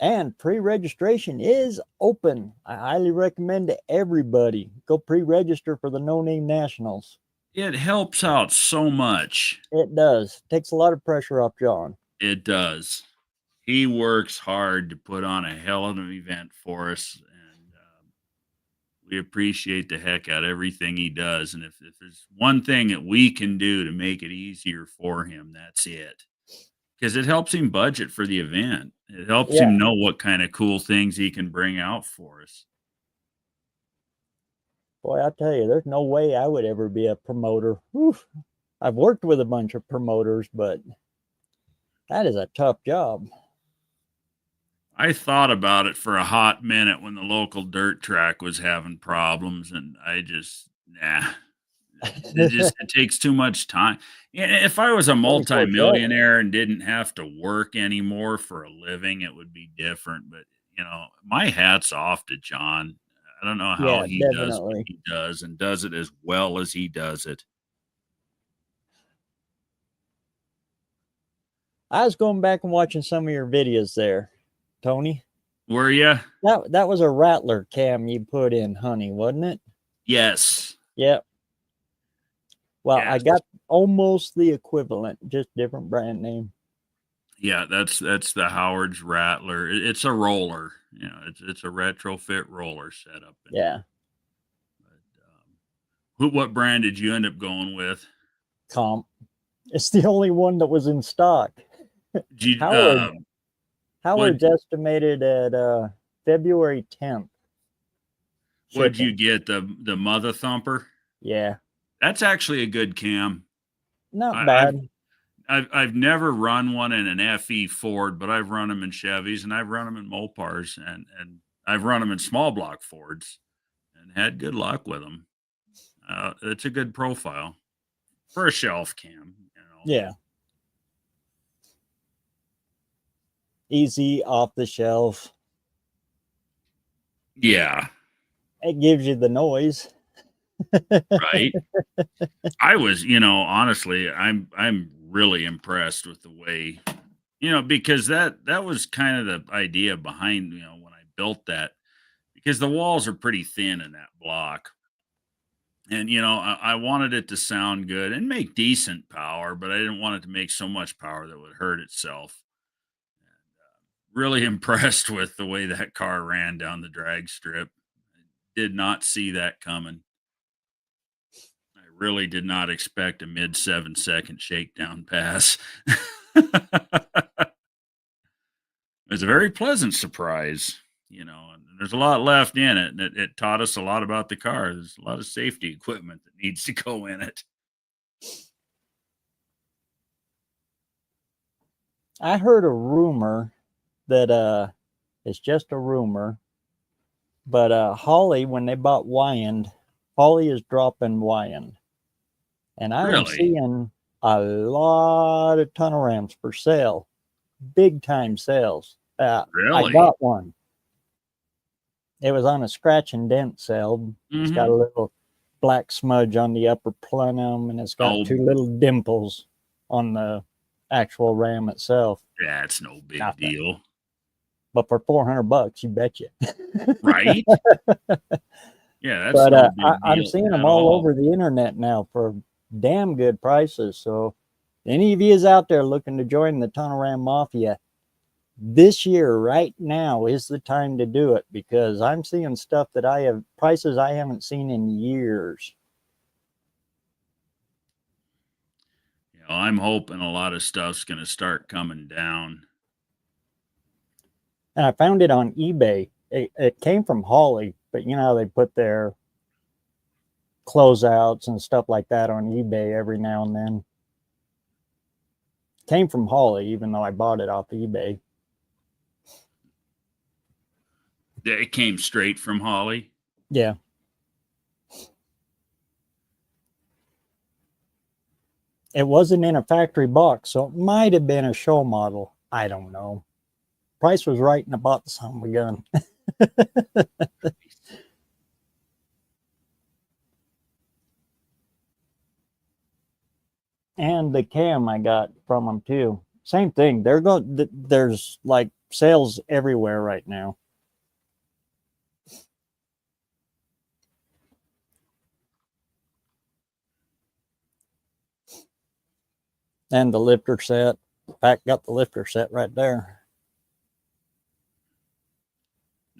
And pre-registration is open. I highly recommend to everybody go pre-register for the No Name Nationals. It helps out so much. It does. Takes a lot of pressure off John. It does. He works hard to put on a hell of an event for us, and we appreciate the heck out of everything he does. And if there's one thing that we can do to make it easier for him, that's it. Because it helps him budget for the event. It helps him know what kind of cool things he can bring out for us. Boy, I tell you, there's no way I would ever be a promoter. Oof. I've worked with a bunch of promoters, but that is a tough job. I thought about it for a hot minute when the local dirt track was having problems, and I just, it takes too much time. If I was a multimillionaire and didn't have to work anymore for a living, it would be different. But, my hat's off to John. I don't know how he does what he does and does it as well as he does it. I was going back and watching some of your videos there, Tony. Were you? That was a Rattler cam you put in, honey, wasn't it? Yes. Yep. Well, yes. I got almost the equivalent, just different brand name. Yeah, that's the Howard's Rattler. It's a roller. It's a retrofit roller setup. Yeah. But, what brand did you end up going with? Comp. It's the only one that was in stock. Howard's estimated at February 10th. What'd you get? The Mother Thumper? Yeah. That's actually a good cam. Not bad. I've never run one in an FE Ford, but I've run them in Chevys and I've run them in Mopars and I've run them in small block Fords and had good luck with them. It's a good profile for a shelf cam, you know. Yeah. Easy, off the shelf. Yeah, It gives you the noise. right. I was, you know, honestly, I'm really impressed with the way, you know, because that was kind of the idea behind, you know, when I built that, because the walls are pretty thin in that block. And you know, I wanted it to sound good and make decent power, but I didn't want it to make so much power that would hurt itself. Really impressed with the way that car ran down the drag strip. Did not see that coming. I really did not expect a mid 7-second shakedown pass. It was a very pleasant surprise, you know, and there's a lot left in it. And it taught us a lot about the car. There's a lot of safety equipment that needs to go in it. I heard a rumor that it's just a rumor, but Holly, when they bought Wyand, Holly is dropping Wyand. And I am Really? seeing a lot of tunnel ramps for sale, big time sales. I Really? got one. It was on a scratch and dent sale. It's got a Mhm. little black smudge on the upper plenum, and it's got Oh, two little dimples on the actual ram itself. that's no big Nothing. deal. But for $400, you betcha. Right? Yeah, that's But no big I'm deal seeing them at all all. over the internet now for damn good prices. So, any of you is out there looking to join the Tunnel Ram Mafia, this year, right now, is the time to do it because I'm seeing stuff that I have prices I haven't seen in years. You know, I'm hoping a lot of stuff's gonna start coming down. And I found it on eBay. It came from Holly, but you know how they put their closeouts and stuff like that on eBay every now and then. Came from Holly, even though I bought it off eBay. Yeah, it came straight from Holly. Yeah. It wasn't in a factory box, so it might have been a show model. I don't know. Price was right and I bought the son of a gun. And the cam I got from them too. Same thing. There's like sales everywhere right now. And the lifter set. In fact, got the lifter set right there.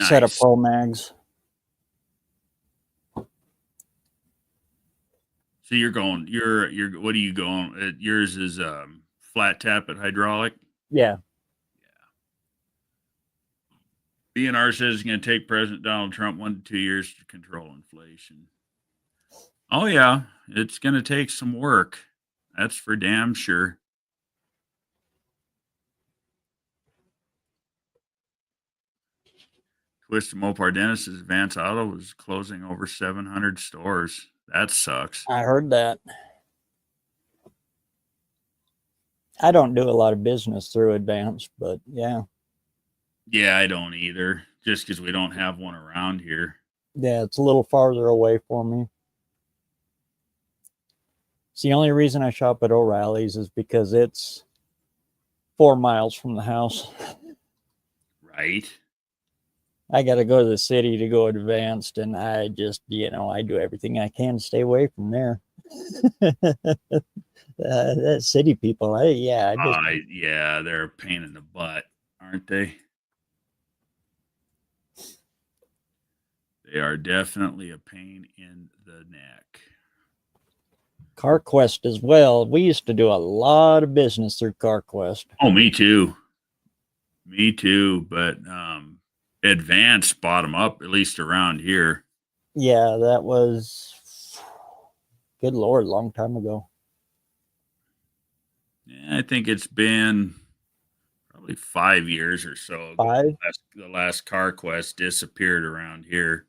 Set of Nice. Pro Mags. So you're what are you going? Yours is flat tap at hydraulic. Yeah. BNR says it's going to take President Donald Trump 1 to 2 years to control inflation. Oh yeah, it's going to take some work. That's for damn sure. Twisted Mopar Dennis's Advance Auto was closing over 700 stores. That sucks. I heard that. I don't do a lot of business through Advance, but yeah. Yeah, I don't either. Just because we don't have one around here. Yeah, it's a little farther away for me. It's the only reason I shop at O'Reilly's is because it's 4 miles from the house. Right. I got to go to the city to go advanced, and I just, I do everything I can to stay away from there. That city people, I just Yeah, they're a pain in the butt, aren't they? They are definitely a pain in the neck. CarQuest as well. We used to do a lot of business through CarQuest. Oh, me too. Me too. But Advance bottom up, at least around here. Yeah, that was good lord, long time ago. I think it's been probably 5 years or so ago. 5? The last CarQuest disappeared around here.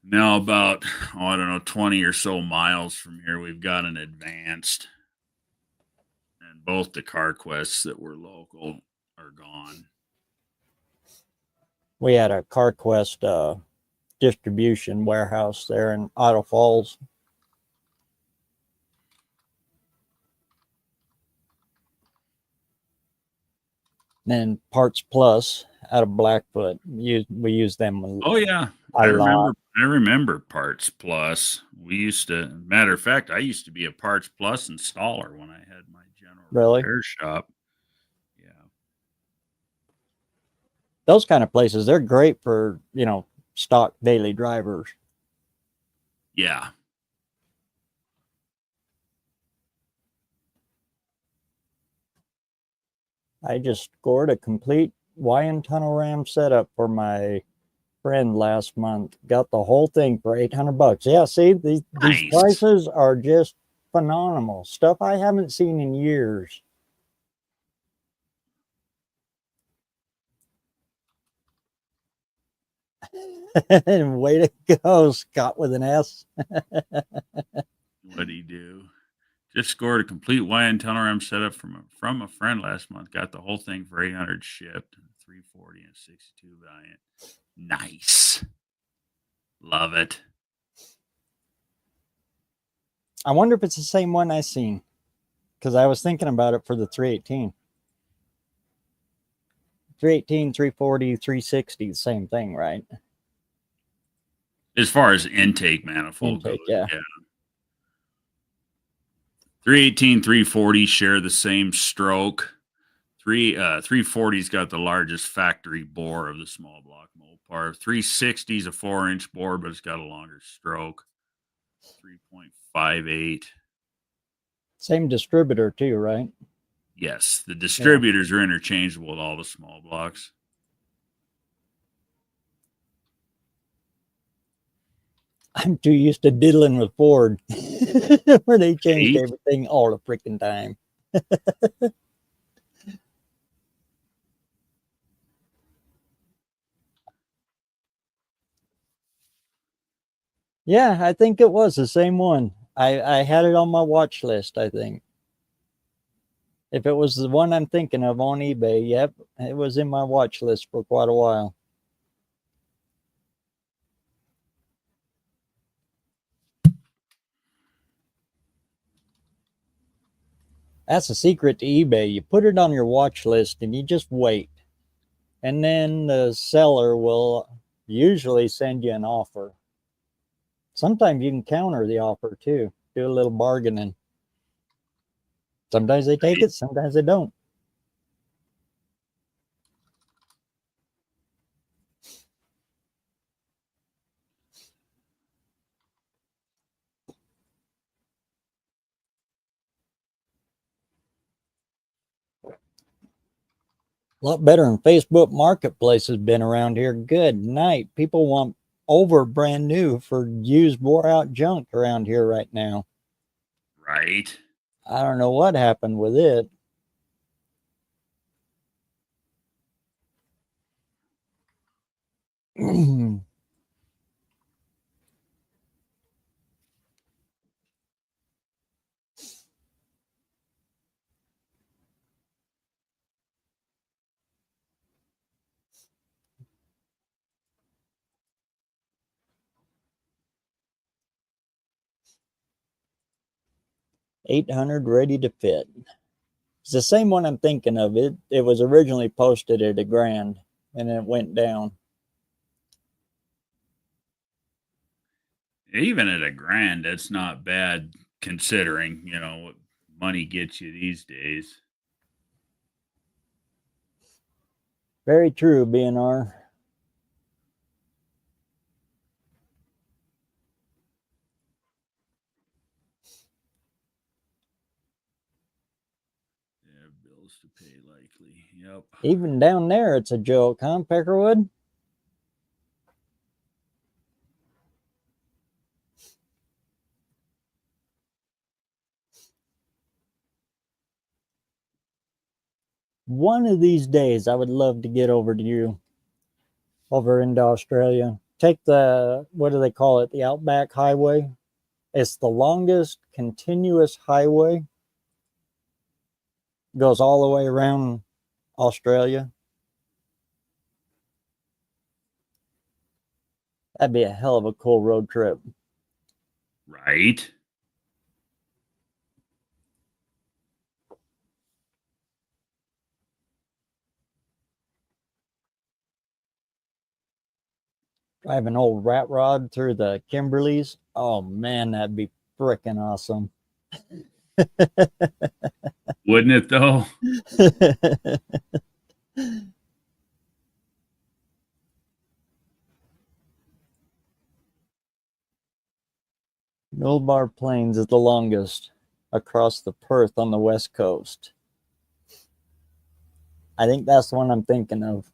Now about, I don't know, 20 or so miles from here, we've got an Advanced, and both the CarQuests that were local are gone. We had a CarQuest distribution warehouse there in Otto Falls. And Parts Plus out of Blackfoot. We use them Oh yeah, a lot. I remember Parts Plus. We used to, matter of fact, I used to be a Parts Plus installer when I had my general Really? repair shop. Yeah. Those kind of places, they're great for, stock daily drivers. Yeah. I just scored a complete Wyand tunnel ram setup for my friend last month. Got the whole thing for $800. Yeah, see, these Nice. prices are just phenomenal. Stuff I haven't seen in years. And way to go, Scott with an S. What'd he do? Just scored a complete YN tunnel ram setup from a friend last month. Got the whole thing for 800 shipped, 340 and 62 Valiant. Nice. Love it. I wonder if it's the same one I seen, because I was thinking about it for the 318. 318, 340, 360, the same thing, right? As far as intake manifold Intake, goes, yeah. 318, 340 share the same stroke. 340's got the largest factory bore of the small block Mopar. 360 is a 4-inch bore, but it's got a longer stroke. 3.58. Same distributor too, right? Yes, the distributors are interchangeable with all the small blocks. I'm too used to diddling with Ford, where they changed Eight? everything all the freaking time. Yeah, I think it was the same one. I had it on my watch list, I think. If it was the one I'm thinking of on eBay, yep, it was in my watch list for quite a while. That's the secret to eBay. You put it on your watch list and you just wait. And then the seller will usually send you an offer. Sometimes you can counter the offer too, do a little bargaining. Sometimes they take it, sometimes they don't. A lot better than Facebook Marketplace has been around here. Good night. People want over brand new for used, wore out junk around here right now. Right. I don't know what happened with it. $800 ready to fit. It's the same one I'm thinking of. It was originally posted at $1,000 and it went down. Even at $1,000, that's not bad considering, what money gets you these days. Very true, BNR. Yeah, bills to pay likely. Yep. Even down there, it's a joke, huh, Peckerwood? One of these days, I would love to get over to you, over into Australia. Take the, what do they call it? The Outback Highway. It's the longest continuous highway. Goes all the way around Australia. That'd be a hell of a cool road trip. Right. Drive an old rat rod through the Kimberleys. Oh man, that'd be freaking awesome. Wouldn't it though? Nullarbor Plains is the longest across the Perth on the west coast. I think that's the one I'm thinking of.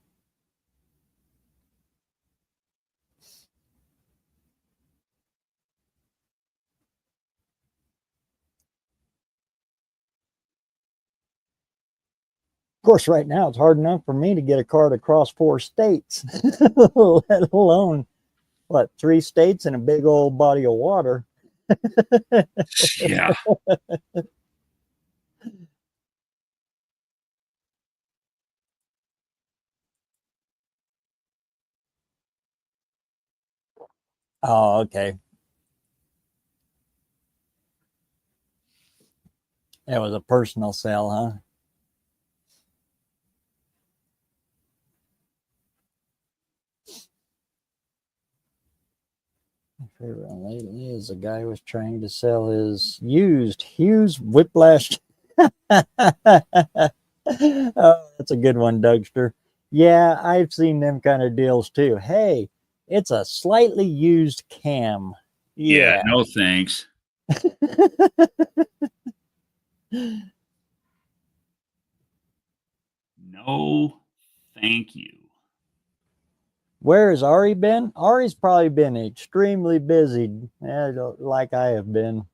Of course, right now it's hard enough for me to get a car to cross 4 states, let alone, what, 3 states and a big old body of water. Yeah. Oh, okay. It was a personal sale, huh? My favorite one lately is a guy who was trying to sell his used Hughes Whiplash. Oh, that's a good one, Dougster. Yeah, I've seen them kind of deals too. Hey, it's a slightly used cam. Yeah. Yeah. No thanks. No, thank you. Where has Ari been? Ari's probably been extremely busy, like I have been.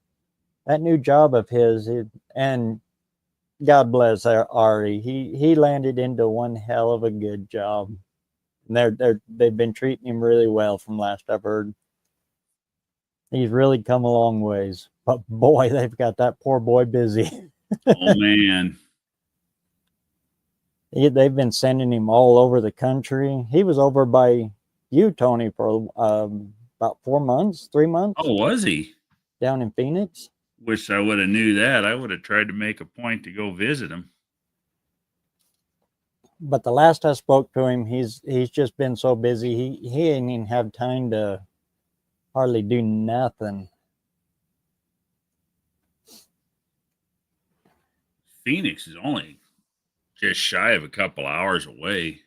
That new job of his, and God bless Ari. He landed into one hell of a good job. And they've been treating him really well from last I've heard. He's really come a long ways. But boy, they've got that poor boy busy. Oh man. They've been sending him all over the country. He was over by you, Tony, for about 4 months, 3 months Oh, was he? down in Phoenix. Wish I would have knew that. I would have tried to make a point to go visit him. But the last I spoke to him, he's just been so busy. He ain't even have time to hardly do nothing. Phoenix is only just shy of a couple hours away.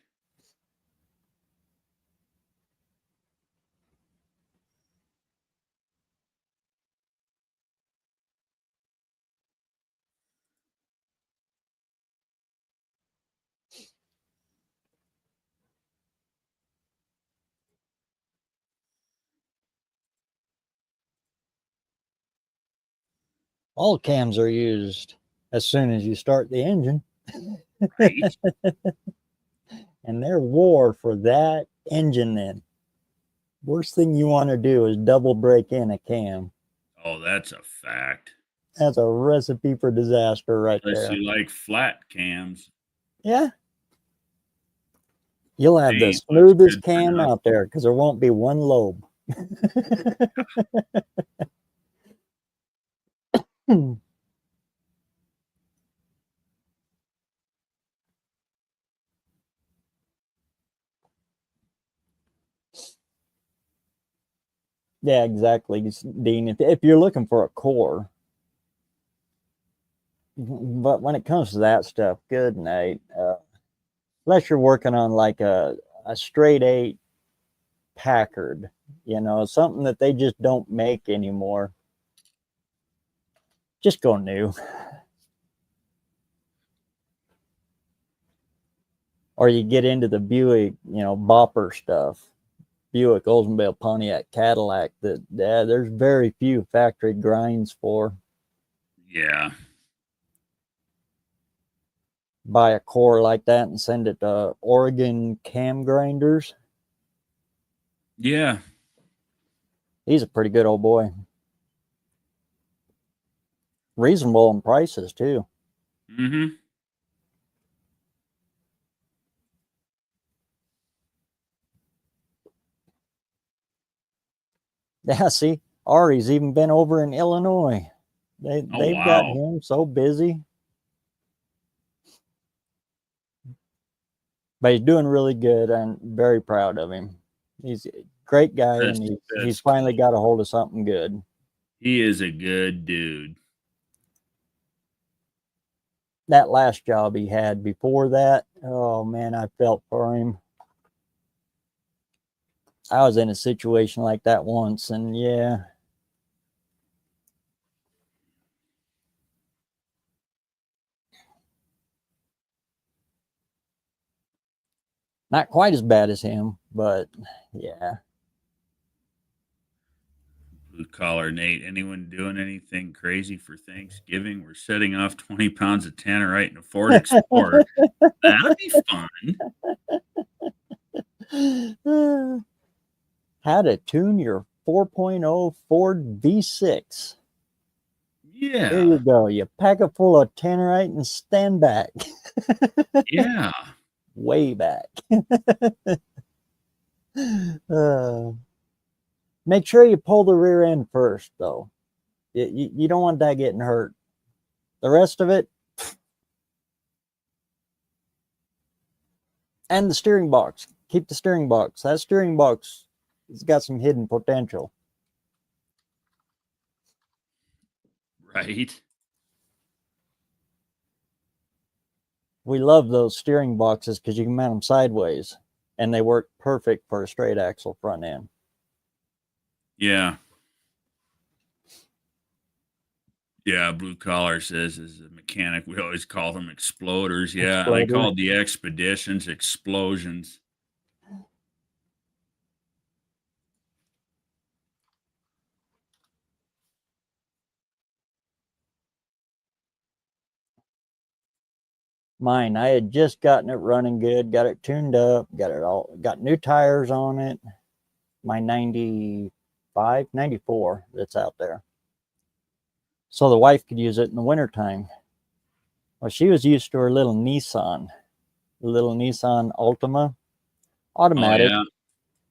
All cams are used as soon as you start the engine, Right? and they're war for that engine. Then worst thing you want to do is double break in a cam. Oh, that's a fact. That's a recipe for disaster right Unless there. you like flat cams. Yeah, you'll have They the ain't what's smoothest good for cam nothing. out there because there won't be one lobe. Yeah, exactly, Dean. If you're looking for a core, but when it comes to that stuff, good night. Unless you're working on like a straight eight Packard, something that they just don't make anymore. Just go new. Or you get into the Buick, bopper stuff. Buick, Oldsmobile, Pontiac, Cadillac that there's very few factory grinds for. Yeah. buy a core like that and send it to Oregon Cam Grinders. Yeah. He's a pretty good old boy. Reasonable in prices too. Mm-hmm. Yeah, see, Ari's even been over in Illinois. Oh, They've got wow. him so busy, but he's doing really good. And very proud of him. He's a great guy, and he's That's finally cool. got a hold of something good. He is a good dude. That last job he had before that, oh man, I felt for him. I was in a situation like that once, and yeah, not quite as bad as him, but yeah. Blue collar Nate. Anyone doing anything crazy for Thanksgiving? We're setting off 20 pounds of tannerite in a Ford Explorer. That'll be fun. How to tune your 4.0 Ford V6. Here Yeah. you go. You pack it full of tannerite and stand back. Yeah. Way back. uh, make sure you pull the rear end first, though. You don't want that getting hurt. The rest of it, and the steering box. Keep the steering box. That steering box has got some hidden potential. Right. We love those steering boxes because you can mount them sideways, and they work perfect for a straight axle front end. Yeah. Yeah. Blue collar says as a mechanic, we always call them exploders. Yeah. They Exploder. called the expeditions explosions. Mine, I had just gotten it running good, got it tuned up, got new tires on it. My 95, 94 that's out there. So the wife could use it in the wintertime. Well, she was used to her little Nissan Altima Oh, automatic, yeah.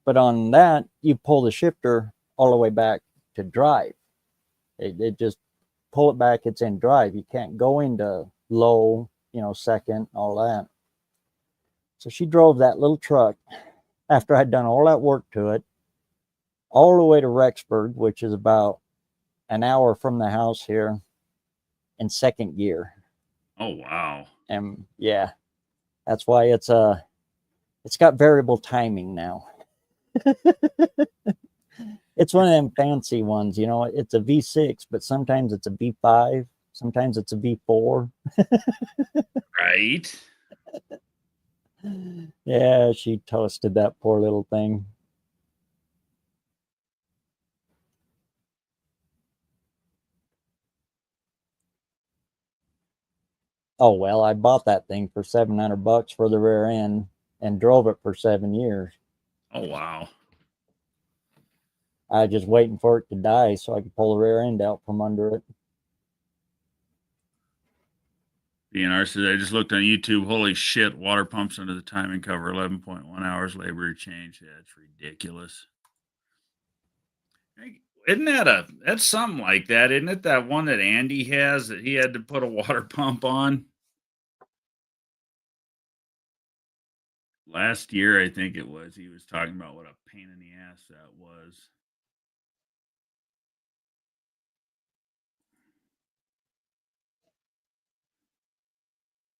but on that, you pull the shifter all the way back to drive. It just pull it back, it's in drive. You can't go into low, second, all that. So she drove that little truck after I'd done all that work to it, all the way to Rexburg, which is about an hour from the house here, in second gear. Oh, wow. And yeah, that's why it's got variable timing now. It's one of them fancy ones, it's a V6, but sometimes it's a V5, sometimes it's a V4. Right. Yeah, she toasted that poor little thing. Oh well, I bought that thing for $700 for the rear end and drove it for 7 years. Oh, wow. I was just waiting for it to die so I could pull the rear end out from under it. DNR says, I just looked on YouTube. Holy shit, water pumps under the timing cover, 11.1 hours labor change. Yeah, it's ridiculous. Hey, that's something like that, isn't it? That one that Andy has that he had to put a water pump on last year, I think it was. He was talking about what a pain in the ass that was.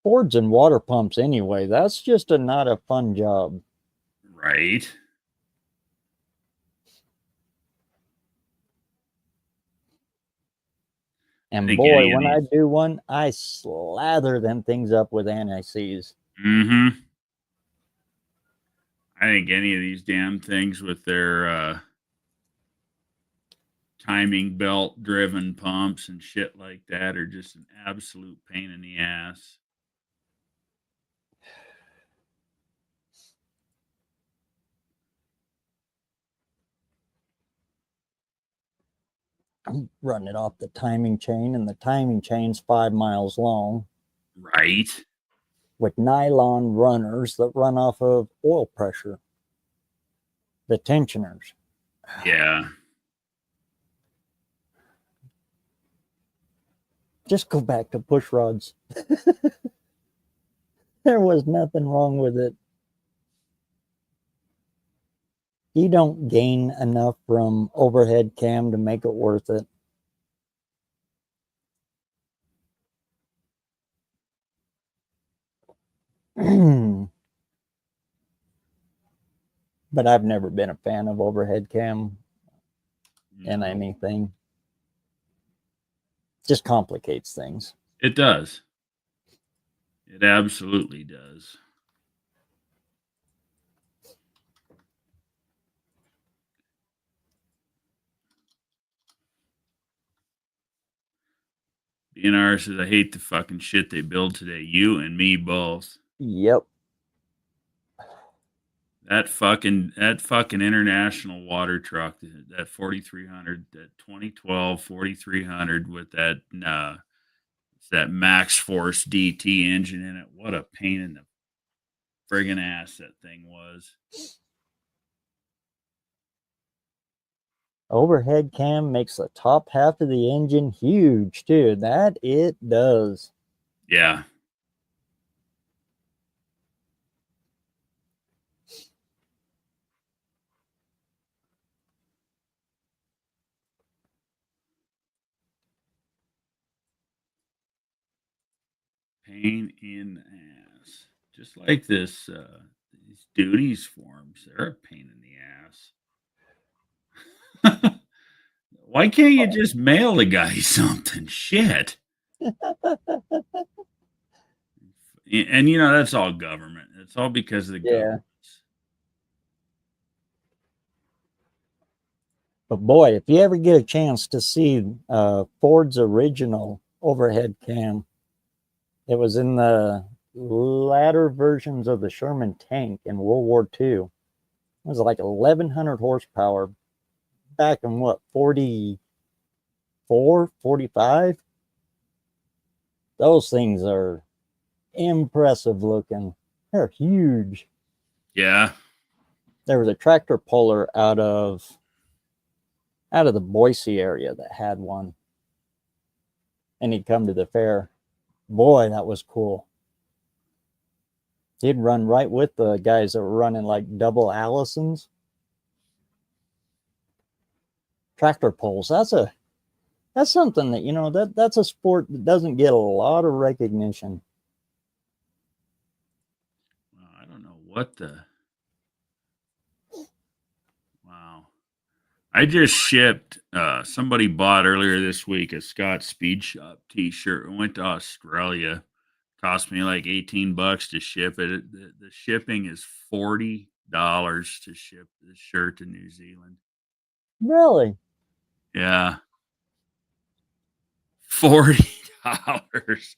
Fords and water pumps anyway, that's just not a fun job. Right. I And think boy, any of when I these. do one, I slather them things up with anti-seize. Mm-hmm. I think any of these damn things with their timing belt driven pumps and shit like that are just an absolute pain in the ass. I'm running it off the timing chain, and the timing chain's 5 miles long Right. with nylon runners that run off of oil pressure, the tensioners. Yeah. Just go back to push rods. There was nothing wrong with it. You don't gain enough from overhead cam to make it worth it. But I've never been a fan of overhead cam in No. anything. Just complicates things. It does. It absolutely does. BNR says, I hate the fucking shit they build today. You and me both. Yep. That fucking international water truck, that 4300, that 2012 4300 with that that Max Force DT engine in it. What a pain in the friggin' ass that thing was. Overhead cam makes the top half of the engine huge too. That it does. Yeah. Pain in the ass. Just like this, these duties forms, they're a pain in the ass. Why can't you just mail the guy something? Shit. And you know, that's all government. It's all because of the government. But boy, if you ever get a chance to see Ford's original overhead cam, it was in the latter versions of the Sherman tank in World War II. It was like 1,100 horsepower back in what, 44, 45? Those things are impressive looking. They're huge. Yeah. There was a tractor puller out of the Boise area that had one, and he'd come to the fair. Boy, that was cool. He'd run right with the guys that were running like double Allisons. Tractor pulls. That's something that, you know, that's a sport that doesn't get a lot of recognition. Well, I don't know what the. Wow. I just shipped. Somebody bought earlier this week a Scott Speed Shop T-shirt. I went to Australia. Cost me like $18 to ship it. The shipping is $40 to ship this shirt to New Zealand. Really? Yeah, $40,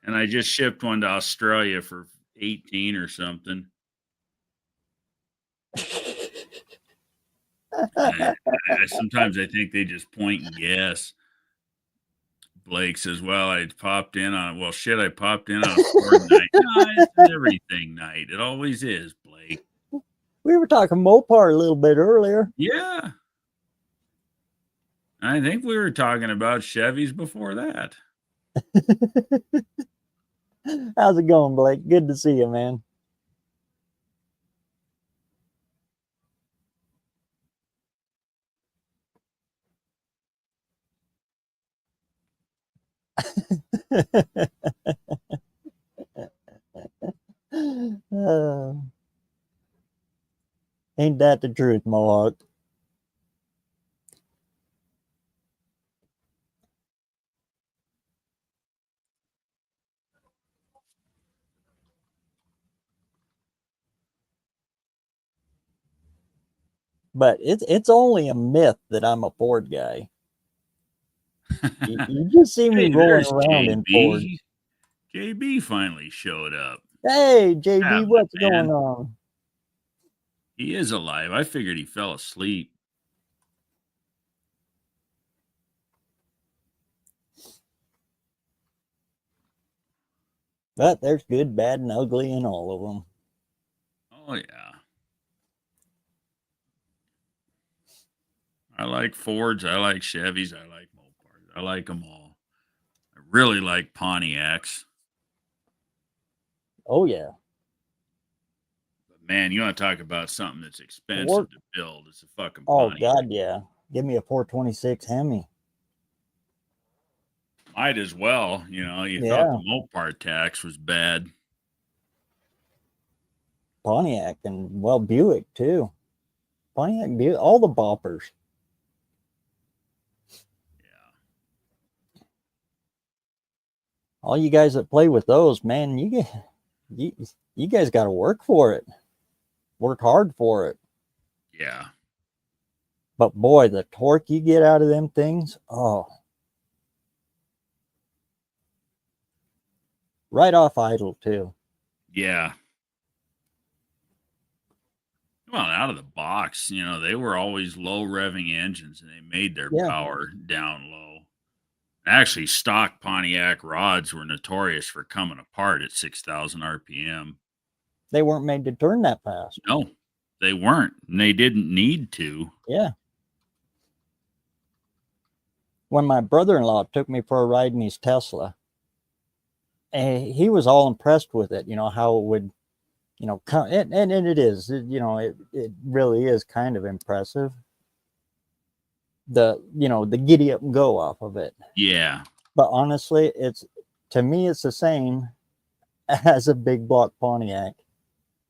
and I just shipped one to Australia for 18 or something. Sometimes I think they just point and guess. Blake says, well, I popped in on, well, shit, I popped in on a Ford night. No, it's an everything night. It always is, Blake. We were talking Mopar a little bit earlier. Yeah. I think we were talking about Chevys before that. How's it going, Blake? Good to see you, man. uh, ain't that the truth, Mohawk? But it's only a myth that I'm a Ford guy. You just see me Hey, rolling there's around in Ford. JB. JB finally showed up. Hey, JB, Happening, what's man. going on? He is alive. I figured he fell asleep. But there's good, bad, and ugly in all of them. Oh yeah. I like Fords. I like Chevys. I like Mopars. I like them all. I really like Pontiacs. Oh yeah. But man, you want to talk about something that's Ford. expensive to build? It's a fucking Oh Pontiac. God, yeah. Give me a 426 Hemi. Might as well. You know, you thought Yeah, the Mopar tax was bad. Pontiac and well Buick too. Pontiac, Buick, all the boppers. Yeah. All you guys that play with those, man, you, you guys got to work for it. Work hard for it. Yeah. But boy, the torque you get out of them things, oh, right off idle too. Yeah. Well, out of the box, you know, they were always low revving engines and they made their Yeah, power down low. Actually, stock Pontiac rods were notorious for coming apart at 6,000 RPM. they weren't made to turn that fast. No, they weren't. And they didn't need to. Yeah. When my brother-in-law took me for a ride in his Tesla, and he was all impressed with it. You know how it would, come, and it is. It really is kind of impressive. The giddy up and go off of it. Yeah. But honestly, to me it's the same as a big block Pontiac.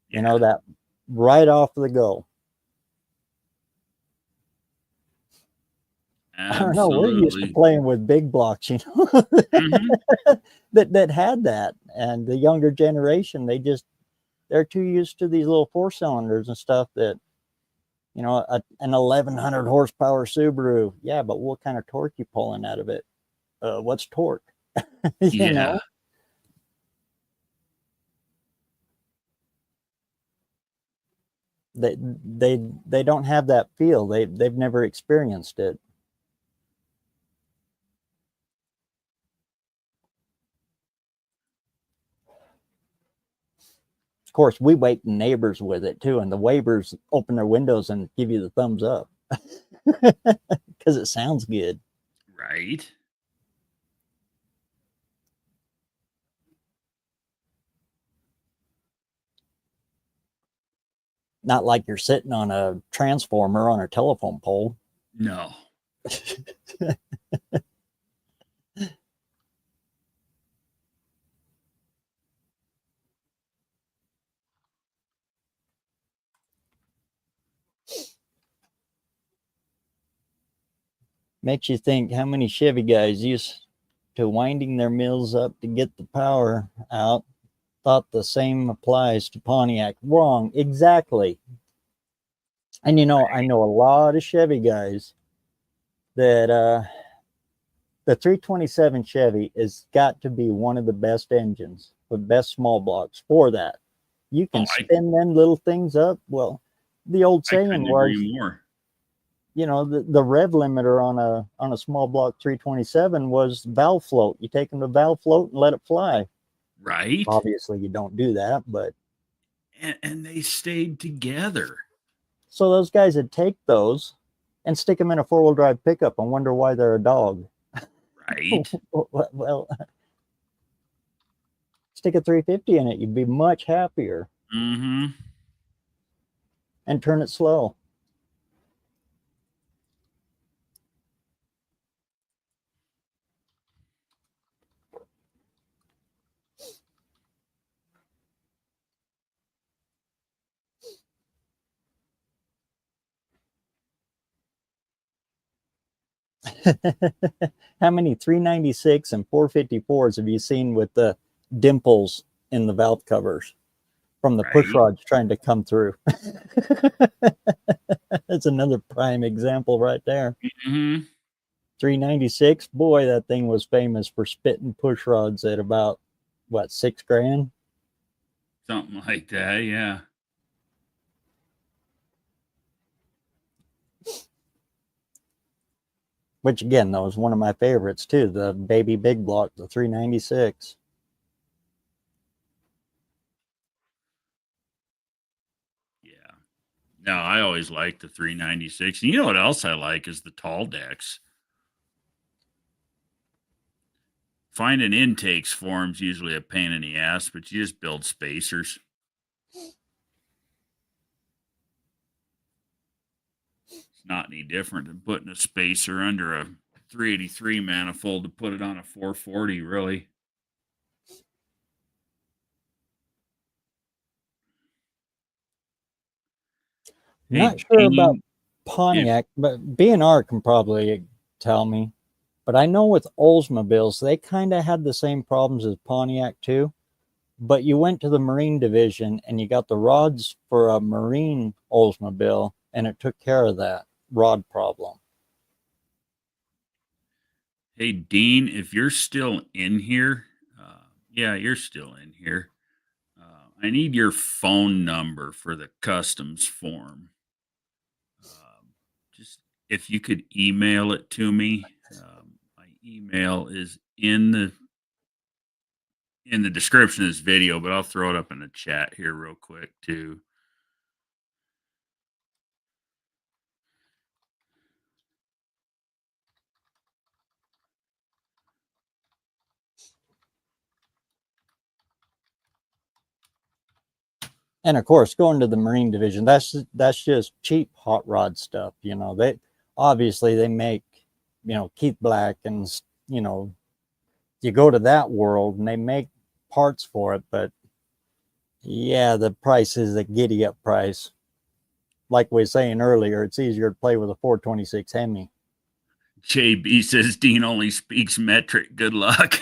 Yeah. That right off the go. I don't know. We're used to Absolutely. playing with big blocks, Hmm. that had that, and the younger generation they're too used to these little four cylinders and stuff that an 1100 horsepower Subaru. Yeah, but what kind of torque you pulling out of it? What's torque? you Yeah. know, they don't have that feel. They've never experienced it. Of course, we wake the neighbors with it too, and the neighbors open their windows and give you the thumbs up because it sounds good. Right. Not like you're sitting on a transformer on a telephone pole. No. Makes you think how many Chevy guys used to winding their mills up to get the power out. Thought the same applies to Pontiac. Wrong, exactly. And I know a lot of Chevy guys that the 327 Chevy has got to be one of the best engines, the best small blocks for that. You Oh, can spin them little things up. Well, the old I saying couldn't agree was, more. the rev limiter on a small block 327 was valve float. You take them to valve float and let it fly. Right. Obviously, you don't do that, but And they stayed together. so those guys would take those and stick them in a four-wheel drive pickup and wonder why they're a dog. Right. Well, stick a 350 in it, you'd be much happier, Hmm. and turn it slow. How many 396 and 454s have you seen with the dimples in the valve covers from the push Right. rods trying to come through? That's another prime example right there. Hmm. 396, boy, that thing was famous for spitting push rods at about what, 6 grand. Something like that. Yeah. Which again, though, is one of my favorites too. The baby big block, the 396. No, I always like the 396. And you know what else I like is the tall decks. Finding intakes for them's usually a pain in the ass, but you just build spacers. It's not any different than putting a spacer under a 383 manifold to put it on a 440, really. Hey, Not sure about Dean, if Pontiac, but B&R can probably tell me. But I know with Oldsmobiles, they kind of had the same problems as Pontiac too. But you went to the Marine division and you got the rods for a Marine Oldsmobile, and it took care of that rod problem. Hey, Dean, if you're still in here, yeah, you're still in here. I need your phone number for the customs form. Just if you could email it to me. My email is in the description of this video, but I'll throw it up in the chat here real quick too. And of course, going to the Marine division, that's just cheap hot rod stuff. They obviously they make, Keith Black, and you go to that world and they make parts for it, but yeah, the price is a giddy up price. Like we were saying earlier, it's easier to play with a 426 Hemi. JB says Dean only speaks metric. Good luck.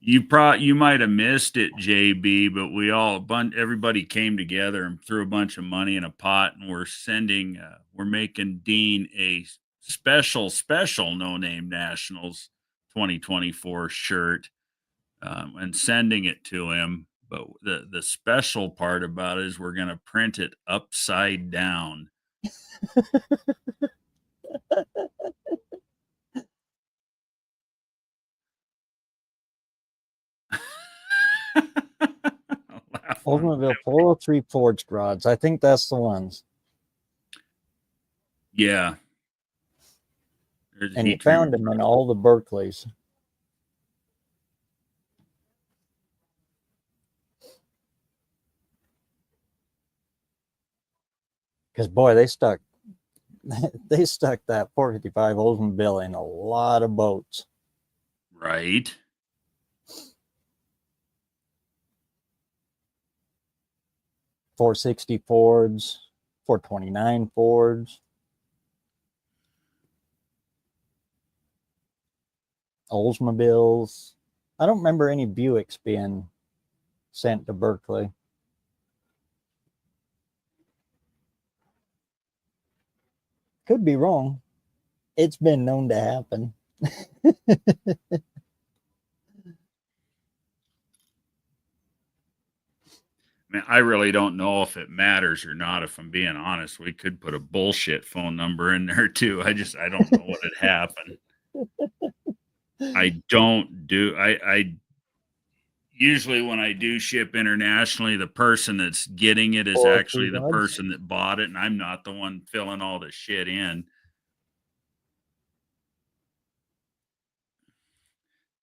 You might have missed it, JB, but everybody came together and threw a bunch of money in a pot, and we're making Dean a special No Name Nationals 2024 shirt, and sending it to him. But the special part about it is we're going to print it upside down. Oldsmobile 403 forged rods. I think that's the ones. Yeah. And you found them in all the Berkeleys. Because boy, they stuck that 455 Oldsmobile in a lot of boats. Right. .460 Fords, .429 Fords, Oldsmobiles. I don't remember any Buicks being sent to Berkeley. Could be wrong. It's been known to happen. Man, I really don't know if it matters or not. If I'm being honest, we could put a bullshit phone number in there too. I don't know what had happened. I usually when I do ship internationally, the person that's getting it is actually the person that bought it, and I'm not the one filling all the shit in.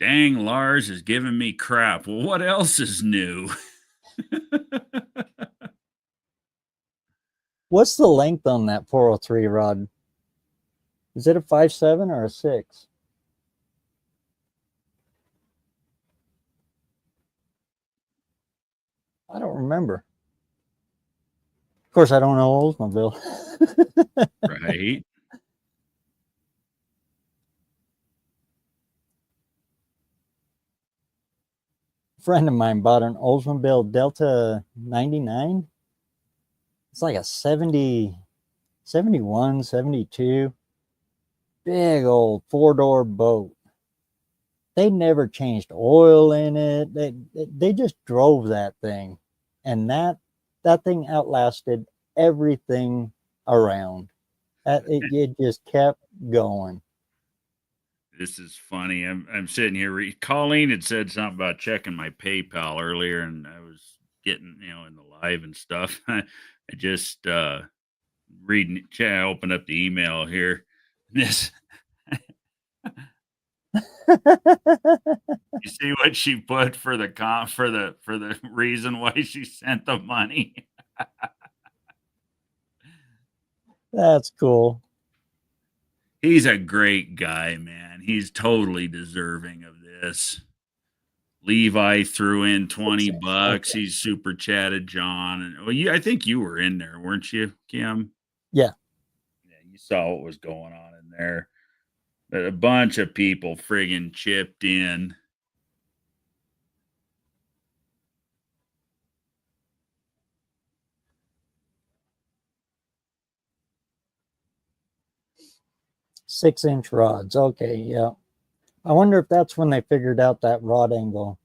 Dang, Lars is giving me crap. Well, what else is new? What's the length on that 403 rod? Is it a 5.7 or a 6? I don't remember. Of course, I don't know Oldsmobile. Right. A friend of mine bought an Oldsmobile Delta 99. It's like a 70, 71, 72. Big old four-door boat. They never changed oil in it. They just drove that thing. And that thing outlasted everything around. It just kept going. This is funny. I'm sitting here. Colleen had said something about checking my PayPal earlier, and I was getting, in the live and stuff. I just reading. I opened up the email here. This, you see what she put for the for the reason why she sent the money. That's cool. He's a great guy, man. He's totally deserving of this. Levi threw in $20. Okay. He's super chatted John, and I think you were in there, weren't you, Kim? Yeah. Yeah, you saw what was going on in there. But a bunch of people friggin' chipped in. Six-inch rods. Okay, yeah. I wonder if that's when they figured out that rod angle.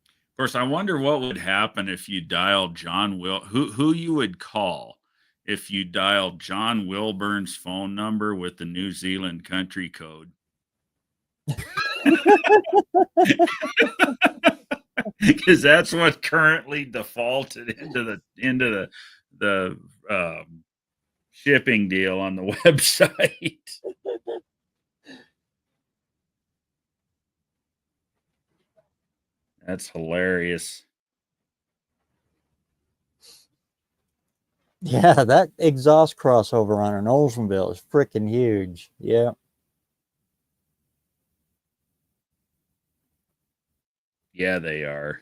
Of course, I wonder what would happen if you dialed John who you would call if you dialed John Wilburn's phone number with the New Zealand country code. Because that's what currently defaulted into the shipping deal on the website. That's hilarious. Yeah, that exhaust crossover on an Oldsmobile is freaking huge. Yeah. Yeah, they are.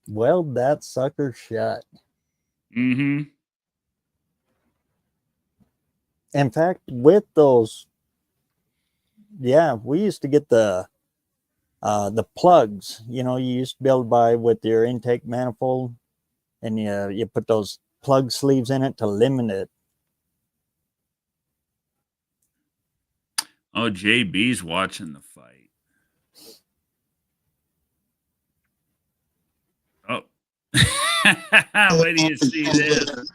Weld that sucker shut. Mm-hmm. In fact, with those, yeah, we used to get the plugs. You used to be able to buy with your intake manifold, and you put those plug sleeves in it to limit it. Oh, JB's watching the fight. Oh. Wait till you see this.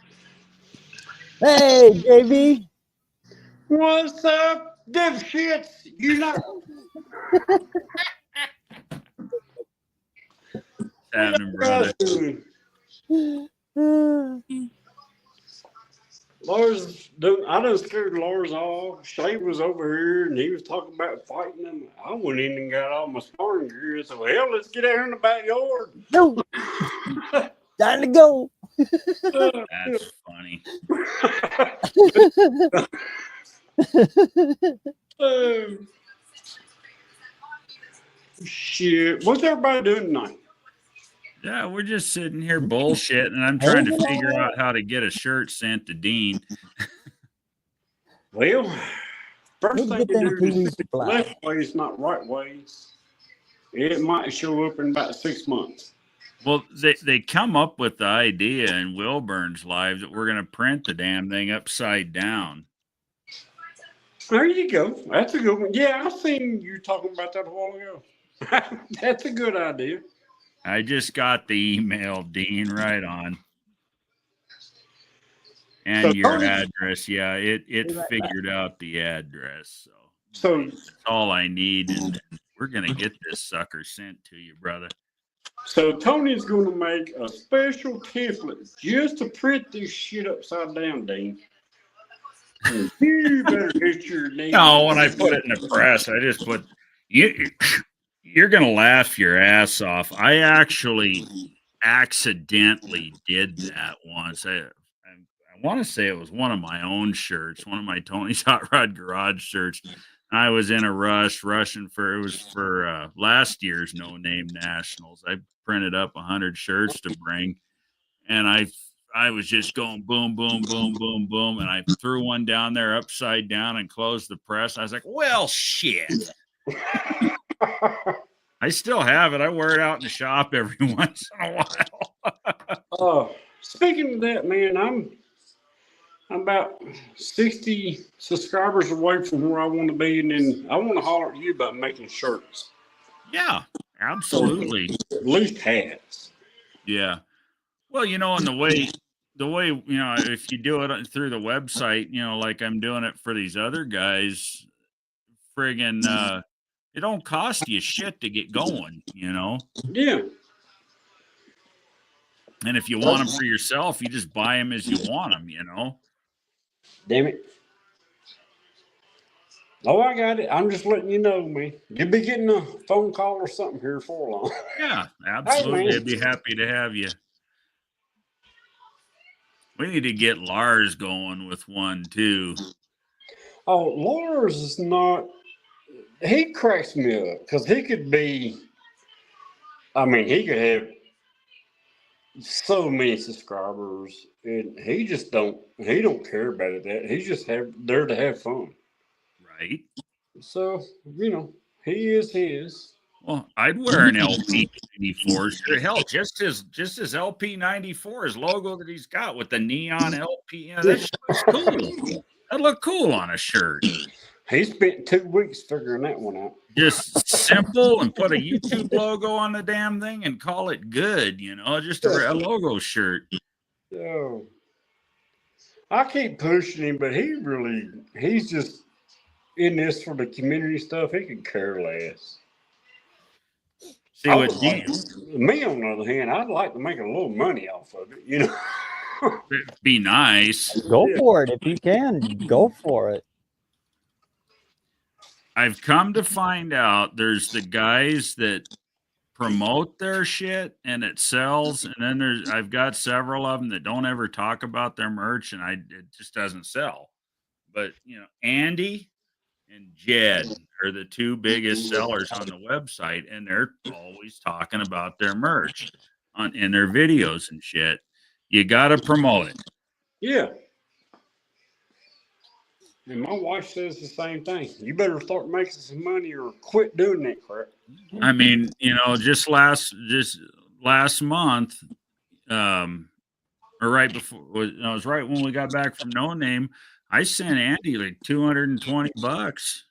Hey, JB. What's up, dipshits? You know. What's happening, brother? Lars, I done scared Lars off. Shay was over here and he was talking about fighting them. I went in and got all my sparring gear. So, hell, let's get out here in the backyard. No. Time to go. That's funny. Shit. What's everybody doing tonight? Yeah, we're just sitting here bullshitting, and I'm trying to figure out how to get a shirt sent to Dean. Well, first We'll thing get them you do 2 weeks is supply. left ways, not right ways. It might show up in about 6 months. Well, they come up with the idea in Wilburn's live that we're going to print the damn thing upside down. There you go. That's a good one. Yeah, I seen you talking about that a while ago. That's a good idea. I just got the email, Dean, right on. And So your Tony- address. Yeah, it right figured out the address. So That's all I need. And we're going to get this sucker sent to you, brother. So Tony's going to make a special template just to print this shit upside down, Dean. And you better get your name. No, when I put it in the press, I just put you're gonna laugh your ass off. I actually accidentally did that once. I want to say it was one of my own shirts, one of my Tony's Hot Rod Garage shirts. I was in a rushing for last year's No Name Nationals. I printed up 100 shirts to bring, and I was just going boom, boom, boom, boom, boom, and I threw one down there upside down and closed the press. I was like, well, shit. I still have it. I wear it out in the shop every once in a while. Speaking of that, man, I'm about 60 subscribers away from where I want to be, and then I want to holler at you about making shirts. Yeah, absolutely. At least hats. Yeah. Well, and the way, if you do it through the website, like I'm doing it for these other guys, friggin', it don't cost you shit to get going, you know. Yeah. And if you want them for yourself, you just buy them as you want them, you know. Damn it. Oh, I got it. I'm just letting you know, man. You'll be getting a phone call or something here for long. Yeah, absolutely. man. I'd be happy to have you. We need to get Lars going with one too. Oh, Lars is not. He cracks me up because he could be. I mean, he could have so many subscribers, and he just don't. He don't care about that. He's just there to have fun. Right. So he is his. Well, I'd wear an LP94 shirt. Hell, just his LP94, his logo that he's got with the neon LP. Yeah, that shit looks cool. That'd look cool on a shirt. He spent 2 weeks figuring that one out. Just simple, and put a YouTube logo on the damn thing and call it good, you know, just a logo shirt. So I keep pushing him, but he's just in this for the community stuff. He could care less. See what me on the other hand, I'd like to make a little money off of it, you know. it'd be nice. Go for it if you can. Go for it. I've come to find out there's the guys that promote their shit and it sells, and then I've got several of them that don't ever talk about their merch, and it just doesn't sell. But Andy and Jed are the two biggest sellers on the website, and they're always talking about their merch in their videos and shit. You got to promote it. Yeah. And my wife says the same thing. You better start making some money or quit doing that crap. I mean, just last month, or right before, it was right when we got back from No Name, I sent Andy like $220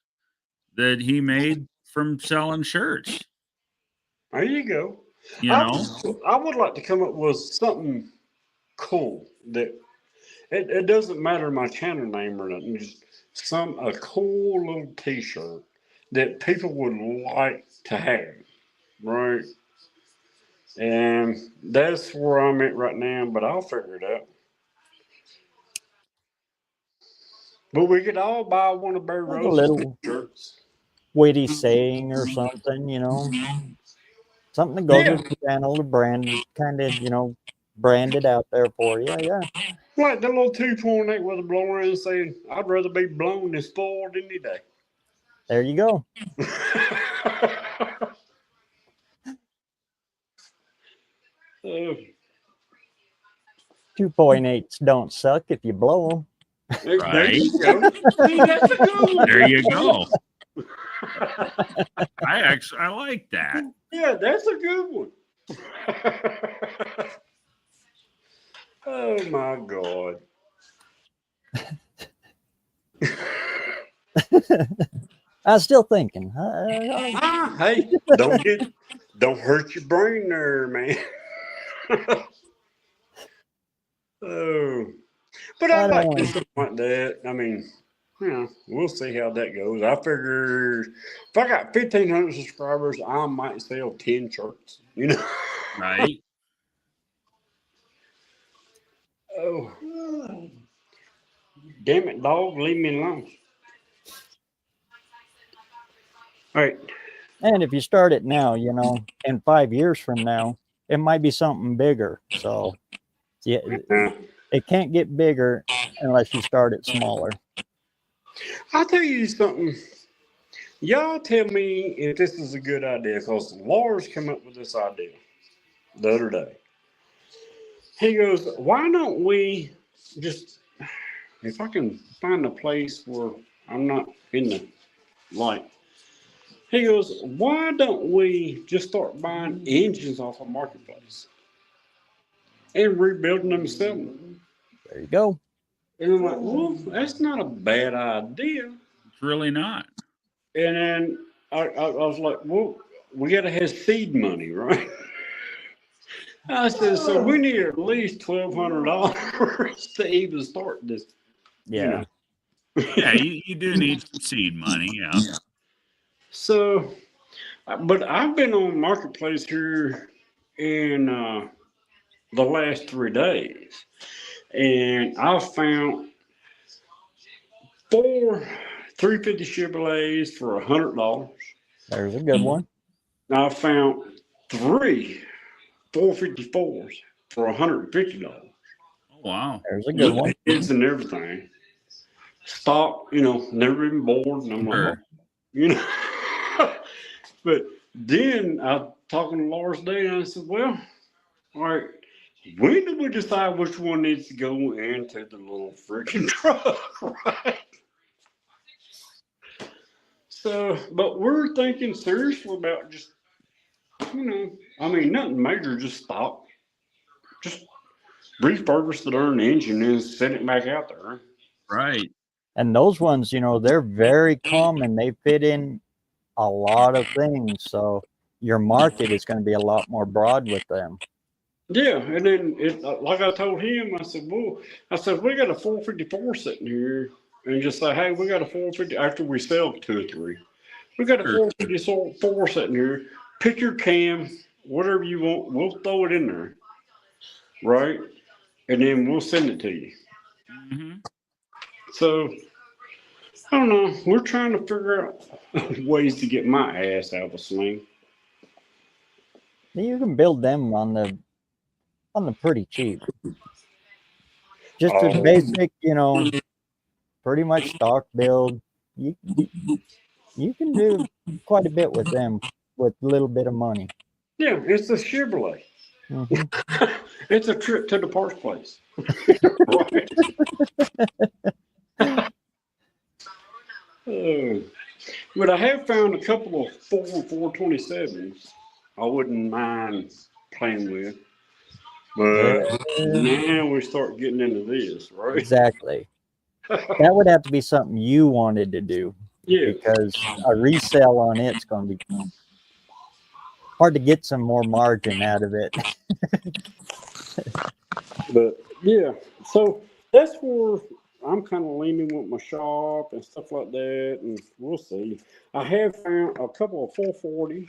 that he made from selling shirts. There you go. I would like to come up with something cool that it doesn't matter my channel name or nothing. Just a cool little T-shirt that people would like to have, right? And that's where I'm at right now. But I'll figure it out. But we could all buy one of Barry Like Rose's a little shirts. witty saying or something, something that goes with the channel, the brand, kind of, branded out there for you. Yeah. Like the little 2.8 with a blower and saying, I'd rather be blown than spoiled any day. There you go. 2.8s don't suck if you blow them. There you go. That's a good one. There you go. I like that. Yeah, that's a good one. Oh my God. I was still thinking. Hey, don't hurt your brain there, man. Oh, but I like to do something like that. I mean, we'll see how that goes. I figure if I got 1,500 subscribers, I might sell 10 shirts. Right. Oh, damn it, dog! Leave me alone. All right. And if you start it now, in 5 years from now, it might be something bigger. So, yeah, it can't get bigger unless you start it smaller. I'll tell you something. Y'all tell me if this is a good idea, because Lars came up with this idea the other day. He goes, why don't we just, if I can find a place where I'm not in the light. He goes, why don't we just start buying engines off of Marketplace and rebuilding them and selling them? There you go. And I'm like, well, that's not a bad idea. It's really not. And then I was like, well, we got to have seed money, right? I said, so we need at least $1,200 to even start this. Yeah. Yeah, you do need seed money, yeah. So, but I've been on Marketplace here in the last 3 days, and I found four 350 Chevrolets for $100. There's a good one. I found three 454s for $150. Oh, wow. There's a good With one. heads and everything. Stock, never even bored. And I'm like, Sure. you know. But then I talking to Lars Day, and I said, well, all right, when do we decide which one needs to go into the little freaking truck, right? So, but we're thinking seriously about just, I mean, nothing major, just stop, just refurbish the darn engine and send it back out there. Right. And those ones, they're very common. They fit in a lot of things. So your market is going to be a lot more broad with them. Yeah, and then like I told him, I said, well, we got a 454 sitting here, and just say, hey, we got a 450 after we sell two or three. We got a Sure. 454 sitting here. Pick your cam, whatever you want. We'll throw it in there, right? And then we'll send it to you. Hmm. So I don't know. We're trying to figure out ways to get my ass out of a sling. You can build them on the pretty cheap. Just a Oh, basic, pretty much stock build. You can do quite a bit with them with a little bit of money. yeah, it's a Chevrolet. Hmm. It's a trip to the parts place. Right. But I have found a couple of 427s I wouldn't mind playing with. But now we start getting into this, right? Exactly. That would have to be something you wanted to do Yeah. because a resale on it's going to be hard to get some more margin out of it. But yeah, so that's where I'm kind of leaning with my shop and stuff like that, and we'll see. I have found a couple of 440s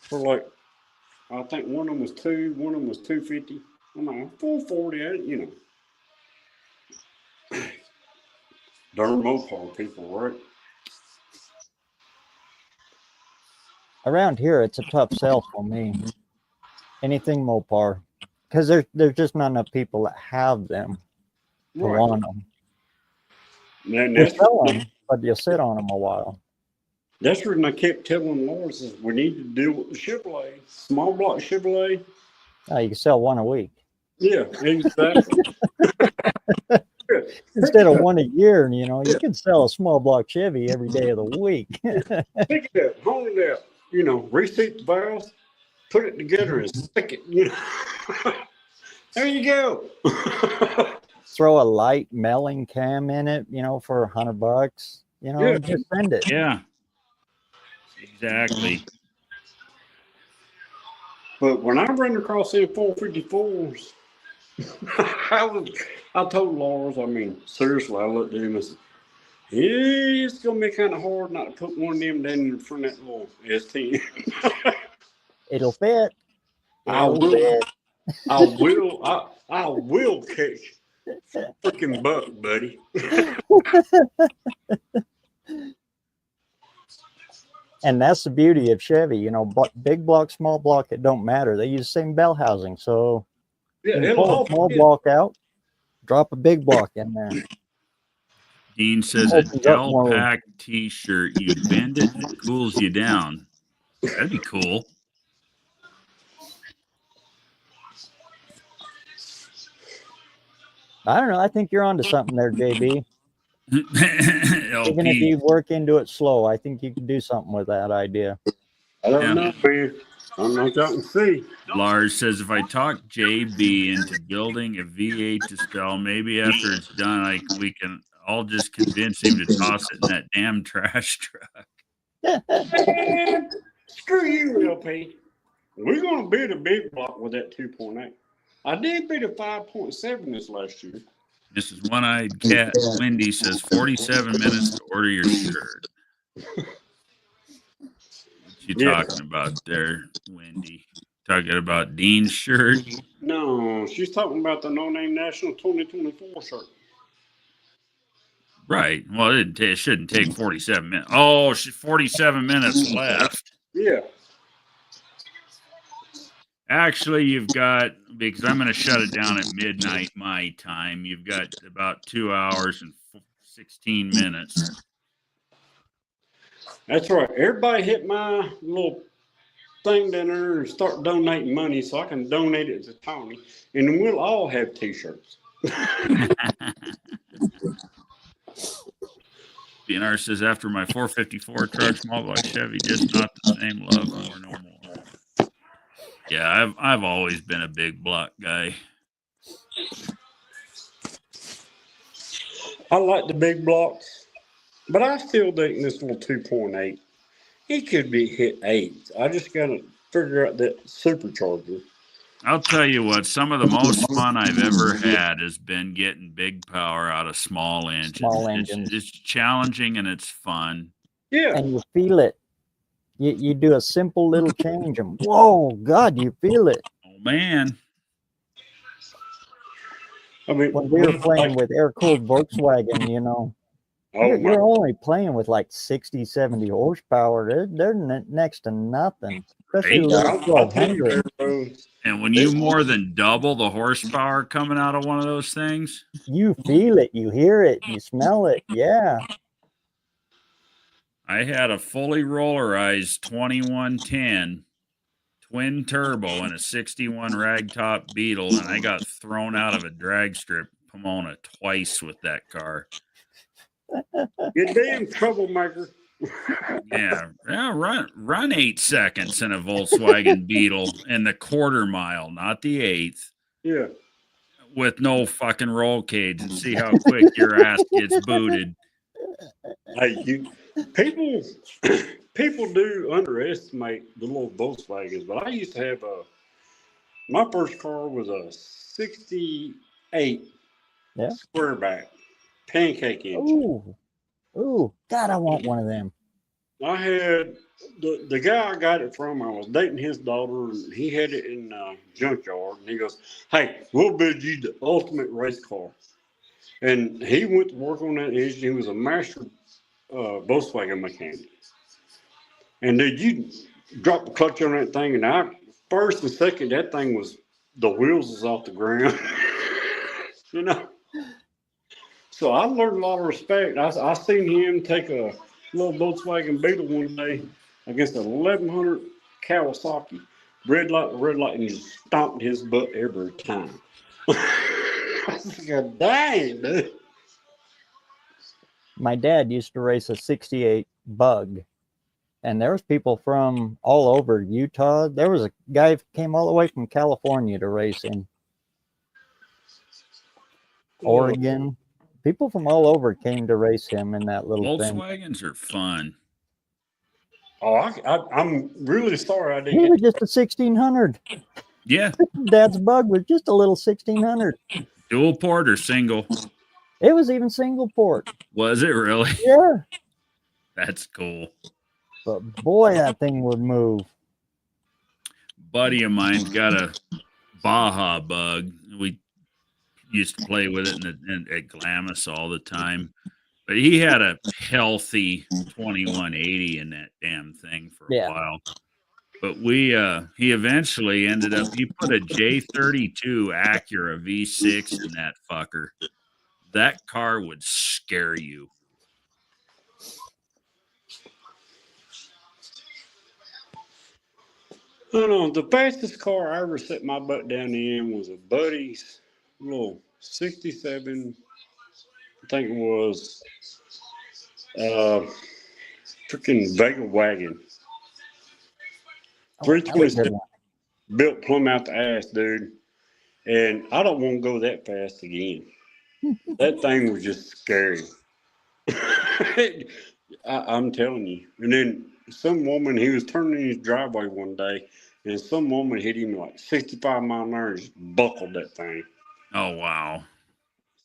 for like, I think one of them was one of them was 250. I'm like 440, darn Mopar people, right? Around here, it's a tough sell for me. Anything Mopar, because there's just not enough people that have them to Right. want them. And You sell them, but you sit on them a while. that's the reason I kept telling Lawrence is we need to deal with the Chevrolet, small block Chevrolet. You can sell one a week. Yeah, exactly. Instead of one a year, you can sell a small block Chevy every day of the week. Pick it up, hold it out, reseat the valves, put it together and stick it, There you go. Throw a light melling cam in it, for $100. Yeah. Just send it. Yeah. Exactly. But when I ran across them 454s, I told Lars, seriously, I looked at him and said, it's going to be kind of hard not to put one of them down in front of that little S10. It'll fit. I will catch freaking buck, buddy. And that's the beauty of Chevy, big block, small block, it don't matter. They use the same bell housing. So Yeah, you can pull a small block out, drop a big block in there. Dean says a gel pack t-shirt, you bend it, it cools you down. That'd be cool. I don't know. I think you're onto something there, JB. Even if you work into it slow, I think you can do something with that idea. I don't know, man. I don't know if y'all can see. Lars says if I talk JB into building a V8 to sell, maybe after it's done, we can all just convince him to toss it in that damn trash truck. Man, screw you, LP. We're going to bid a big block with that 2.8. I did bid a 5.7 this last year. This is One-Eyed Cat. Wendy says 47 minutes to order your shirt. you Yeah. talking about there, Wendy? Talking about Dean's shirt? No, she's talking about the No Name National 2024 shirt. Right. Well, it shouldn't take 47 minutes. Oh, 47 minutes left. Yeah. Actually, you've got, because I'm going to shut it down at midnight my time, you've got about 2 hours and 16 minutes. That's right. Everybody hit my little thing down there and start donating money so I can donate it to Tony, and then we'll all have T-shirts. BNR says, after my 454 truck, small block Chevy, just not the same love, more, no more. Yeah, I've always been a big block guy. I like the big blocks, but I still think this little 2.8, it could be hit 8. I just got to figure out that supercharger. I'll tell you what, some of the most fun I've ever had has been getting big power out of small engines. Small engines. It's challenging and it's fun. Yeah. And you feel it. You do a simple little change and whoa, God, you feel it. Oh, man. I mean, When we were playing with air-cooled Volkswagen, you know, you're only playing with like 60, 70 horsepower. They're next to nothing. Especially Right? little I'll tell you, 1200. And when you more than double the horsepower coming out of one of those things, You feel it, you hear it, you smell it. Yeah. I had a fully rollerized 2110 twin turbo and a 61 ragtop Beetle, and I got thrown out of a drag strip Pomona twice with that car. You damn troublemaker. Yeah, run 8 seconds in a Volkswagen Beetle in the quarter mile, not the eighth. Yeah. With no fucking roll cage, and see how quick your ass gets booted. Hey, people do underestimate the little Volkswagens, but I used to have my first car was a 68 squareback pancake engine. Ooh, God, I want one of them. I had the guy I got it from. I was dating his daughter, and he had it in junkyard. And he goes, "Hey, we'll build you the ultimate race car." And he went to work on that engine. He was a master Volkswagen mechanic. And dude, you drop the clutch on that thing, and first and second, that thing was the wheels was off the ground. You know. So I learned a lot of respect. I seen him take a little Volkswagen Beetle one day against an 1100 Kawasaki. Red light, and he just stomped his butt every time. I was like, dang, dude. My dad used to race a 68 Bug. And there was people from all over Utah. There was a guy who came all the way from California to race in Oregon. People from all over came to race him in that little thing. Volkswagens are fun. Oh, I'm really sorry I didn't. He was just a 1600. Yeah. Dad's Bug was just a little 1600. Dual port or single? It was even single port. Was it really? Yeah. That's cool. But boy, that thing would move. Buddy of mine's got a Baja Bug. We used to play with it at Glamis all the time. But he had a healthy 2180 in that damn thing for a while. But he eventually ended up, he put a J32 Acura V6 in that fucker. That car would scare you. I don't know. The fastest car I ever set my butt down in was a buddy's little 67. I think it was freaking Vega wagon. 327 built plumb out the ass, dude. And I don't want to go that fast again. That thing was just scary. I'm telling you. And then some woman, he was turning in his driveway one day, and some woman hit him like 65 mile an hour and just buckled that thing. Oh, wow.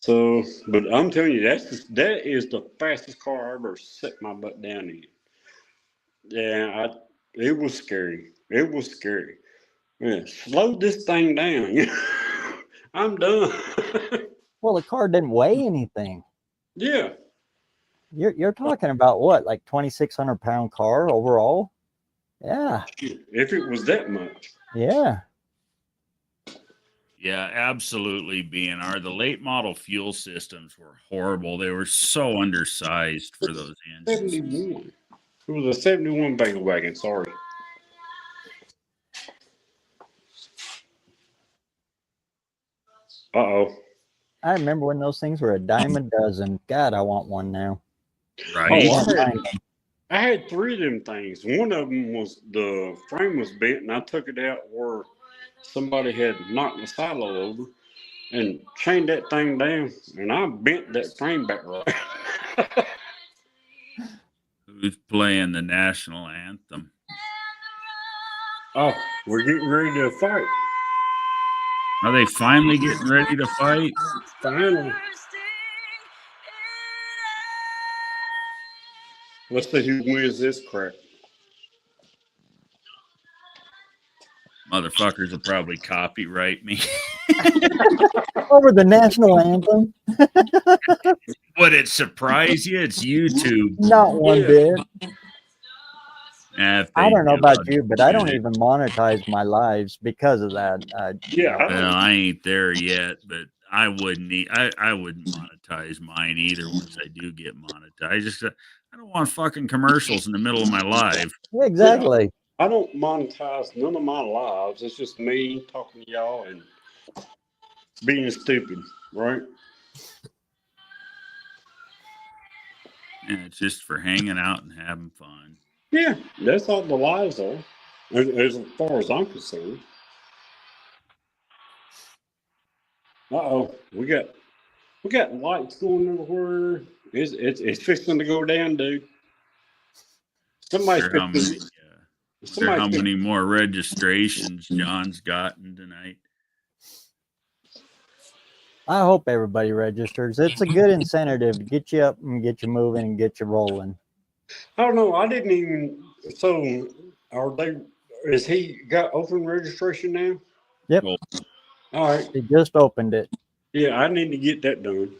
So, but I'm telling you, that is the fastest car I ever set my butt down in. Yeah, It was scary. It was scary. Man, slow this thing down. I'm done. Well, the car didn't weigh anything. Yeah. You're talking about what, like 2,600-pound car overall? Yeah, If it was that much. yeah. Yeah, absolutely. BNR. The late model fuel systems were horrible. They were so undersized for those engines. 71. It was a 71 bagel wagon. Sorry. Uh-oh. I remember when those things were a dime a dozen. God, I want one now. Right? Oh, Can't find them. I had three of them things. One of them was the frame was bent, and I took it out where somebody had knocked the silo over and chained that thing down, and I bent that frame back right. Who's playing the national anthem? Oh, we're getting ready to fight. Are they finally getting ready to fight? Finally. Let's see who wins this crap. Motherfuckers will probably copyright me. Over the national anthem? Would it surprise you? It's YouTube. Not one bit. If I they don't know do, about I'll you, but I do don't it. even monetize my lives because of that. Yeah, Well, I ain't there yet, but I wouldn't. I wouldn't monetize mine either. Once I do get monetized, I don't want fucking commercials in the middle of my live. Yeah, exactly. I don't monetize none of my lives. It's just me talking to y'all and being stupid, right? And it's just for hanging out and having fun. Yeah, that's all the lives are, as far as I'm concerned. Uh-oh, we got lights going everywhere. It's fixing to go down, dude. Somebody's Wonder how many. fixing. Wonder how Somebody's many more registrations John's gotten tonight. I hope everybody registers. It's a good incentive to get you up and get you moving and get you rolling. I don't know. I didn't even. So, are they? Is he got open registration now? Yep. Well, All right. They just opened it. Yeah, I need to get that done.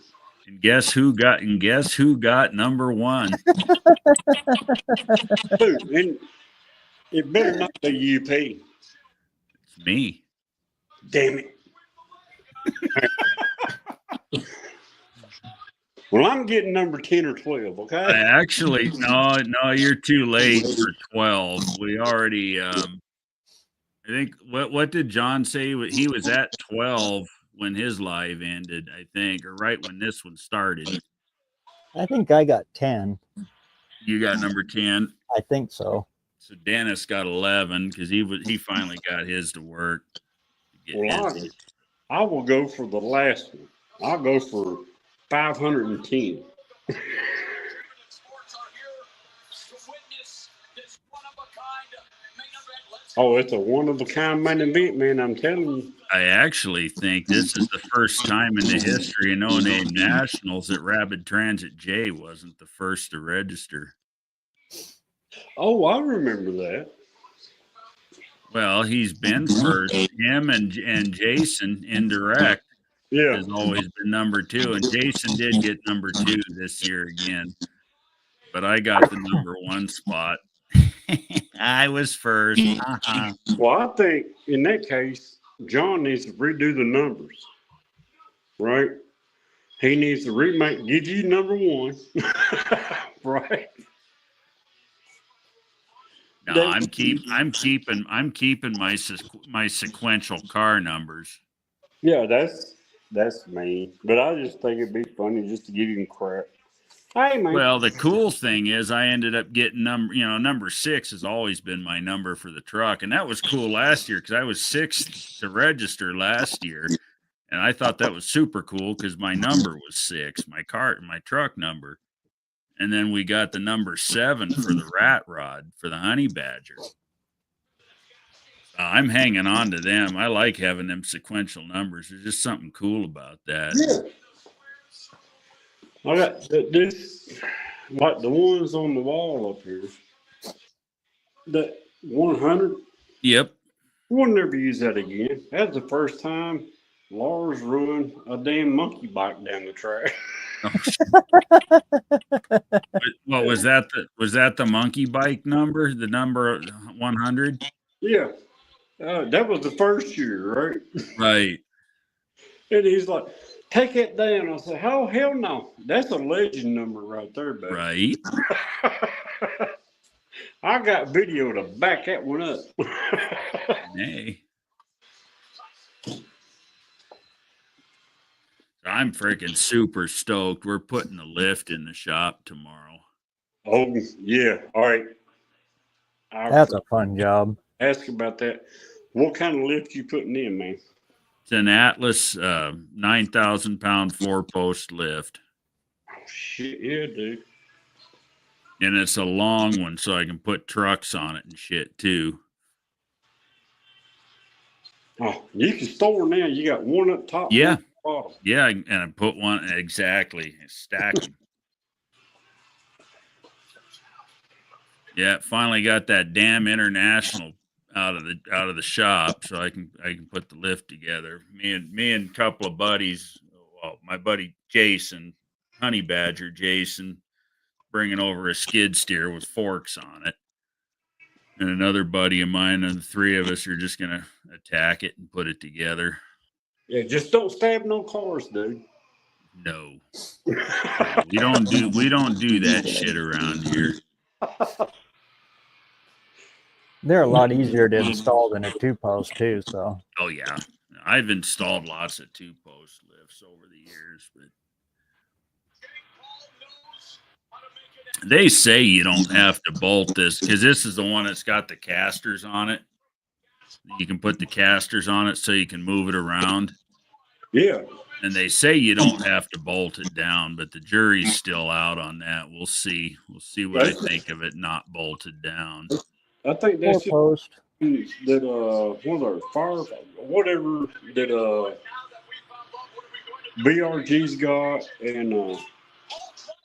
and guess who got number one? Dude, and it better not be UP. It's me. Damn it. Well, I'm getting number 10 or 12, I okay? actually no, you're too late for 12. We already I think what did John say? He was at 12 when his live ended, I think, or right when this one started. I think I got 10. You got number 10. I think so. So Dennis got 11 because he finally got his to work. To get Well, his. I will go for the last one. I'll go for 510. Oh, it's a one of a kind main event, man. I'm telling you. I actually think this is the first time in the history of No Name Nationals that Rapid Transit J wasn't the first to register. Oh, I remember that. Well, he's been first. Him and Jason indirect Yeah. has always been number 2, and Jason did get number 2 this year again. But I got the number 1 spot. I was first. Uh-huh. Well, I think in that case, John needs to redo the numbers, right? He needs to remake, give you number 1, right? No, I'm keeping my sequential car numbers. Yeah, that's me. But I just think it'd be funny just to give him crap. Hey, man. Well, the cool thing is I ended up getting number 6 has always been my number for the truck. And that was cool last year because I was 6th to register last year. And I thought that was super cool because my number was 6, my truck number. And then we got the number 7 for the rat rod for the honey badger. I'm hanging on to them. I like having them sequential numbers. There's just something cool about that. Yeah. I got this, like the ones on the wall up here. 100. Yep. We'll never use that again. That's the first time Lars ruined a damn monkey bike down the track. Oh, shit. What was that? Was that the monkey bike number? The number 100? Yeah, that was the first year, right? Right. And he's like, take it down. I said, oh, hell no. That's a legend number right there, baby. Right. I got video to back that one up. Hey. I'm freaking super stoked. We're putting the lift in the shop tomorrow. Oh, yeah. All right. That's a fun job. Ask about that. What kind of lift you putting in, man? It's an Atlas 9,000 pound 4-post lift. Oh, shit. Yeah, dude. And it's a long one, so I can put trucks on it and shit too. Oh, you can store now. You got one up top, Yeah. one up bottom. Yeah, and I put one exactly. Stack them. Yeah, finally got that damn international out of the shop, so I can put the lift together. Me and a couple of buddies. Well, my buddy Jason, Honey Badger Jason, bringing over a skid steer with forks on it, and another buddy of mine, and the three of us are just gonna attack it and put it together. Yeah, just don't stab no cars, dude. No, we don't do that shit around here. They're a lot easier to install than a 2-post too. So. Oh yeah, I've installed lots of 2-post lifts over the years, but they say you don't have to bolt this because this is the one that's got the casters on it. You can put the casters on it so you can move it around. Yeah. And they say you don't have to bolt it down, but the jury's still out on that. We'll see. We'll see what I think of it not bolted down. I think that's 4-post. That one of our fire, whatever that BRG's got, and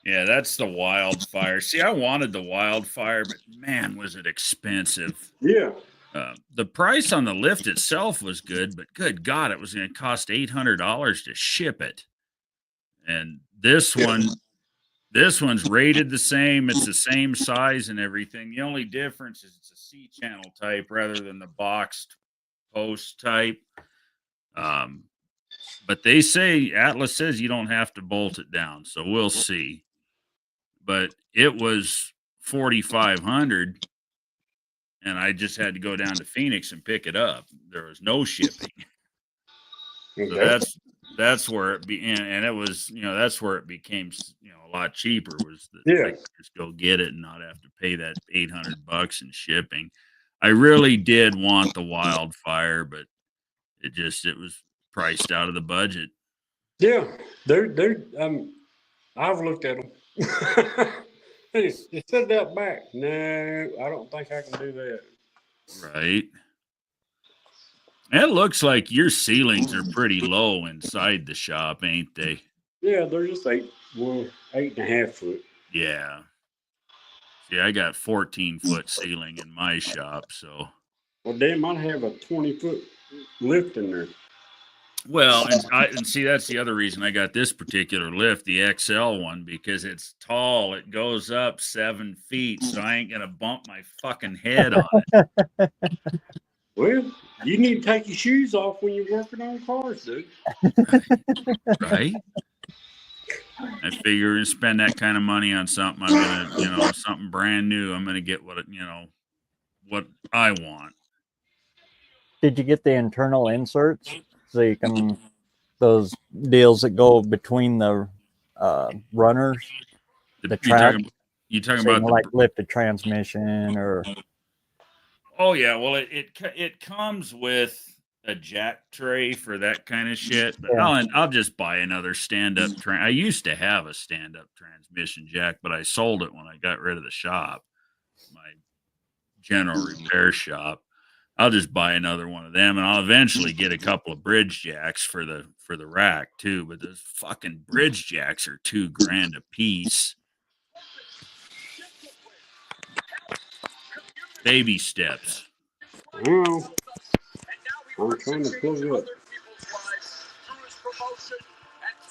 yeah, that's the wildfire. See, I wanted the wildfire, but man, was it expensive. Yeah. The price on the lift itself was good, but good God, it was going to cost $800 to ship it. And this one's rated the same. It's the same size and everything. The only difference is it's a C-channel type rather than the boxed post type. But they say, Atlas says you don't have to bolt it down, so we'll see. But it was $4,500. And I just had to go down to Phoenix and pick it up. There was no shipping. So that's where it and it was, that's where it became, a lot cheaper was that I could just go get it and not have to pay that $800 in shipping. I really did want the wildfire, but it was priced out of the budget. Yeah, they're I've looked at them. They said that back. No, I don't think I can do that. Right. It looks like your ceilings are pretty low inside the shop, ain't they? Yeah, they're just 8.5 foot. Yeah. See, I got 14-foot ceiling in my shop, so. Well, they might have a 20-foot lift in there. Well, and see, that's the other reason I got this particular lift, the XL one, because it's tall. It goes up 7 feet, so I ain't gonna bump my fucking head on it. Well, you need to take your shoes off when you're working on cars, dude. Right? I figure to spend that kind of money on something, I'm gonna, something brand new. I'm gonna get what I want. Did you get the internal inserts so you can those deals that go between the runners, the track? You talking so about like lift a transmission or? Oh yeah, well it comes with a jack tray for that kind of shit. But yeah. I'll just buy another stand-up. I used to have a stand-up transmission jack, but I sold it when I got rid of the shop, my general repair shop. I'll just buy another one of them, and I'll eventually get a couple of bridge jacks for the rack too. But those fucking bridge jacks are $2,000 a piece. Baby steps. Well, I'm trying to plug it up.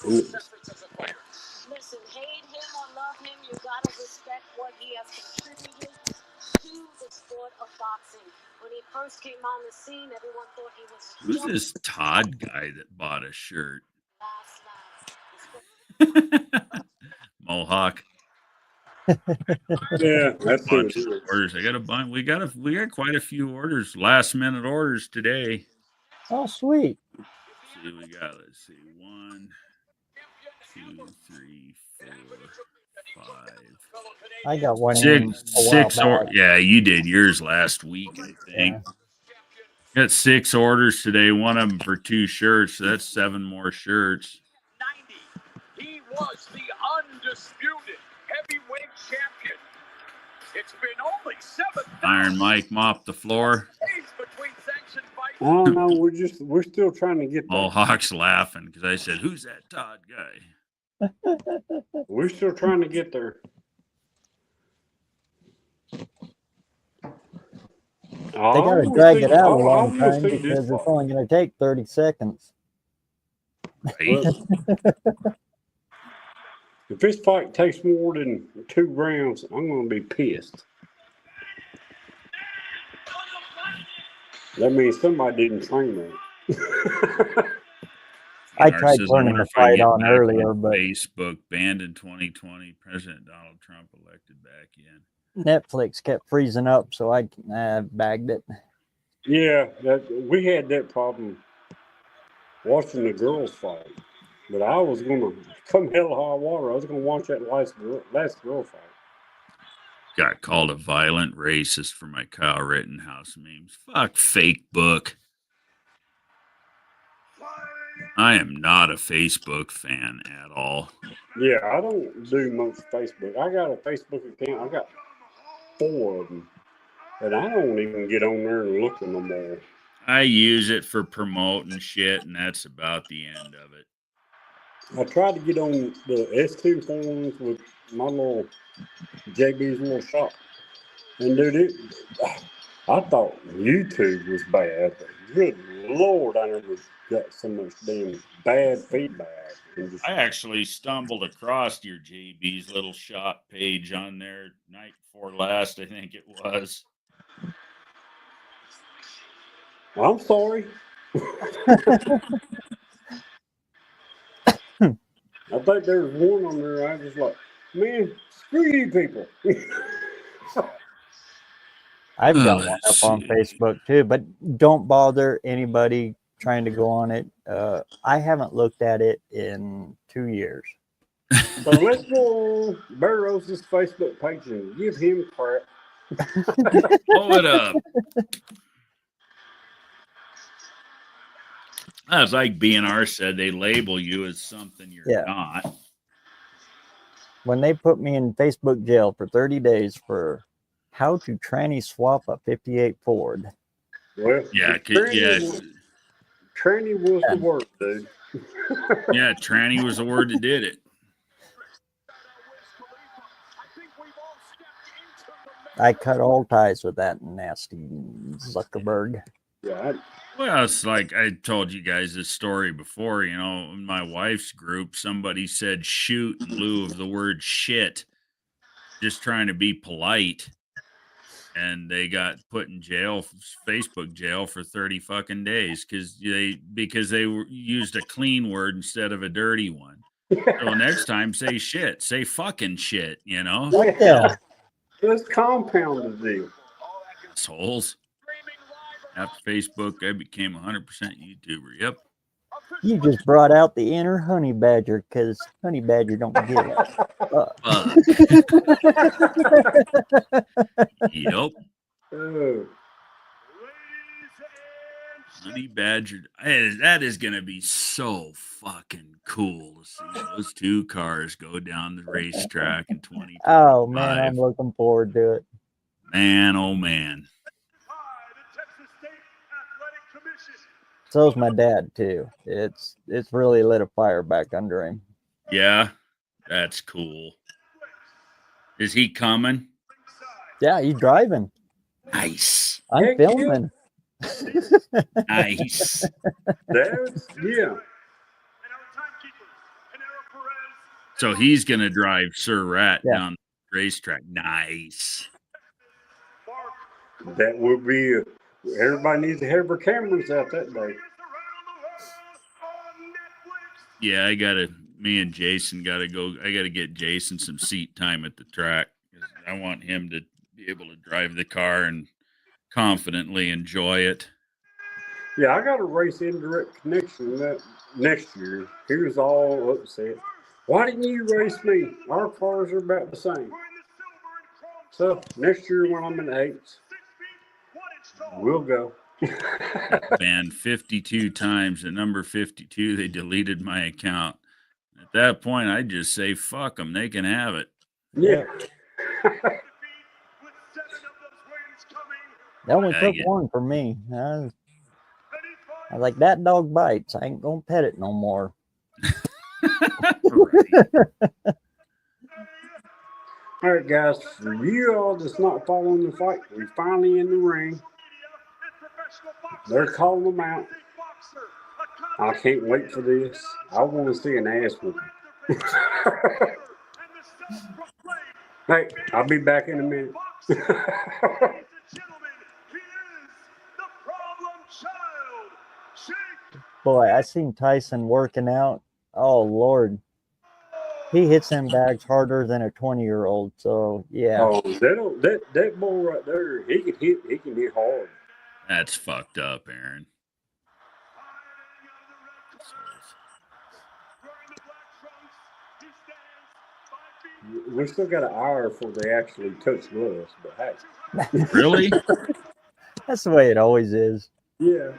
Listen, hate him or love him, you gotta respect what he has contributed to the sport of boxing. When he first came on the scene, everyone thought he was Who's just this Todd guy that bought a shirt? last Mohawk. Yeah, that's who Bunch it of is. orders. I got a bunch. We got quite a few orders. Last minute orders today. Oh, sweet. Let's see, we got. Let's see. 1, 2, 3, 4, 5. I got one in Six, a while six or back. yeah, you did yours last week, I think. Got 6 orders today. One of them for 2 shirts. So that's 7 more shirts. 90. He was the undisputed heavyweight champion. It's been only 7 Iron Mike mopped the floor. days between sanctioned fights. I don't know. We're still trying to get there. Mohawk's laughing because I said, "Who's that Todd guy?" We're still trying to get there. They got to drag it out a long time because it's Well, only going to take 30 seconds. Right? if this fight takes more than 2 rounds, I'm going to be pissed. That means somebody didn't train me. I Bernard tried says, turning wonder the if I fight get on back earlier, but Facebook banned in 2020. President Donald Trump elected back in. Netflix kept freezing up, so I bagged it. Yeah, we had that problem watching the girls fight. But I was going to, come hell or high water, I was going to watch that last girl fight. Got called a violent racist for my Kyle Rittenhouse memes. Fuck fake book. I am not a Facebook fan at all. Yeah, I don't do much Facebook. I got a Facebook account. I got 4 of them. And I don't even get on there and look at them more. I use it for promoting shit, and that's about the end of it. I tried to get on the S2 forums with my little JB's little shop. And dude, I thought YouTube was bad. But good Lord, I never got so much damn bad feedback. I actually stumbled across your JB's little shop page on there night before last, I think it was. I'm sorry. I think there's one on there. I was like, man, screw you people. I've got one up on Facebook too, but don't bother anybody trying to go on it. I haven't looked at it in 2 years. So let's go on Barrow's Facebook page and give him crap. Blow it up. That's like BNR said, they label you as something you're not. When they put me in Facebook jail for 30 days for how to tranny swap a 58 Ford. Well, yeah, tranny was the word, dude. Yeah, tranny was the word that did it. I cut all ties with that nasty Zuckerberg. Yeah. Well, it's like I told you guys this story before. You know, in my wife's group, somebody said shoot in lieu of the word shit, just trying to be polite. And they got put in jail, Facebook jail, for 30 fucking days because they used a clean word instead of a dirty one. So next time, say shit, say fucking shit. You know, what the hell? Let's compound the deal. Assholes. After Facebook, I became 100% YouTuber. Yep. You just brought out the inner honey badger because honey badger don't give it. Yep. Oh. Honey badger. That is going to be so fucking cool to see those 2 cars go down the racetrack in 2025. Oh, man, I'm looking forward to it. Man, oh, man. So's my dad, too. It's really lit a fire back under him. Yeah, that's cool. Is he coming? Yeah, he's driving. Nice. I'm Heck yeah. filming. Nice. That's yeah. So he's going to drive Sir Rat Yeah. down the racetrack. Nice. That would be. Everybody needs to have their cameras out that day. Yeah, me and Jason got to go. I got to get Jason some seat time at the track. I want him to be able to drive the car and confidently enjoy it. Yeah, I got a race indirect connection that next year. He was all upset. Why didn't you race me? Our cars are about the same. So next year when I'm in the eights, we'll go. Banned 52 times. At number 52, they deleted my account. At that point, I'd just say, fuck them. They can have it. Yeah. That only Dang took it. one for me. I was like, that dog bites. I ain't gonna pet it no more. All right, guys. For you all that's not following the fight, we're finally in the ring. They're calling them out. I can't wait for this. I want to see an ass whooping. Hey, I'll be back in a minute. Boy, I seen Tyson working out. Oh Lord, he hits them bags harder than a 20-year-old. So yeah. Oh, that boy right there, he can hit hard. That's fucked up, Aaron. We still got an hour before they actually touch gloves, but hey. Really? That's the way it always is. Yeah.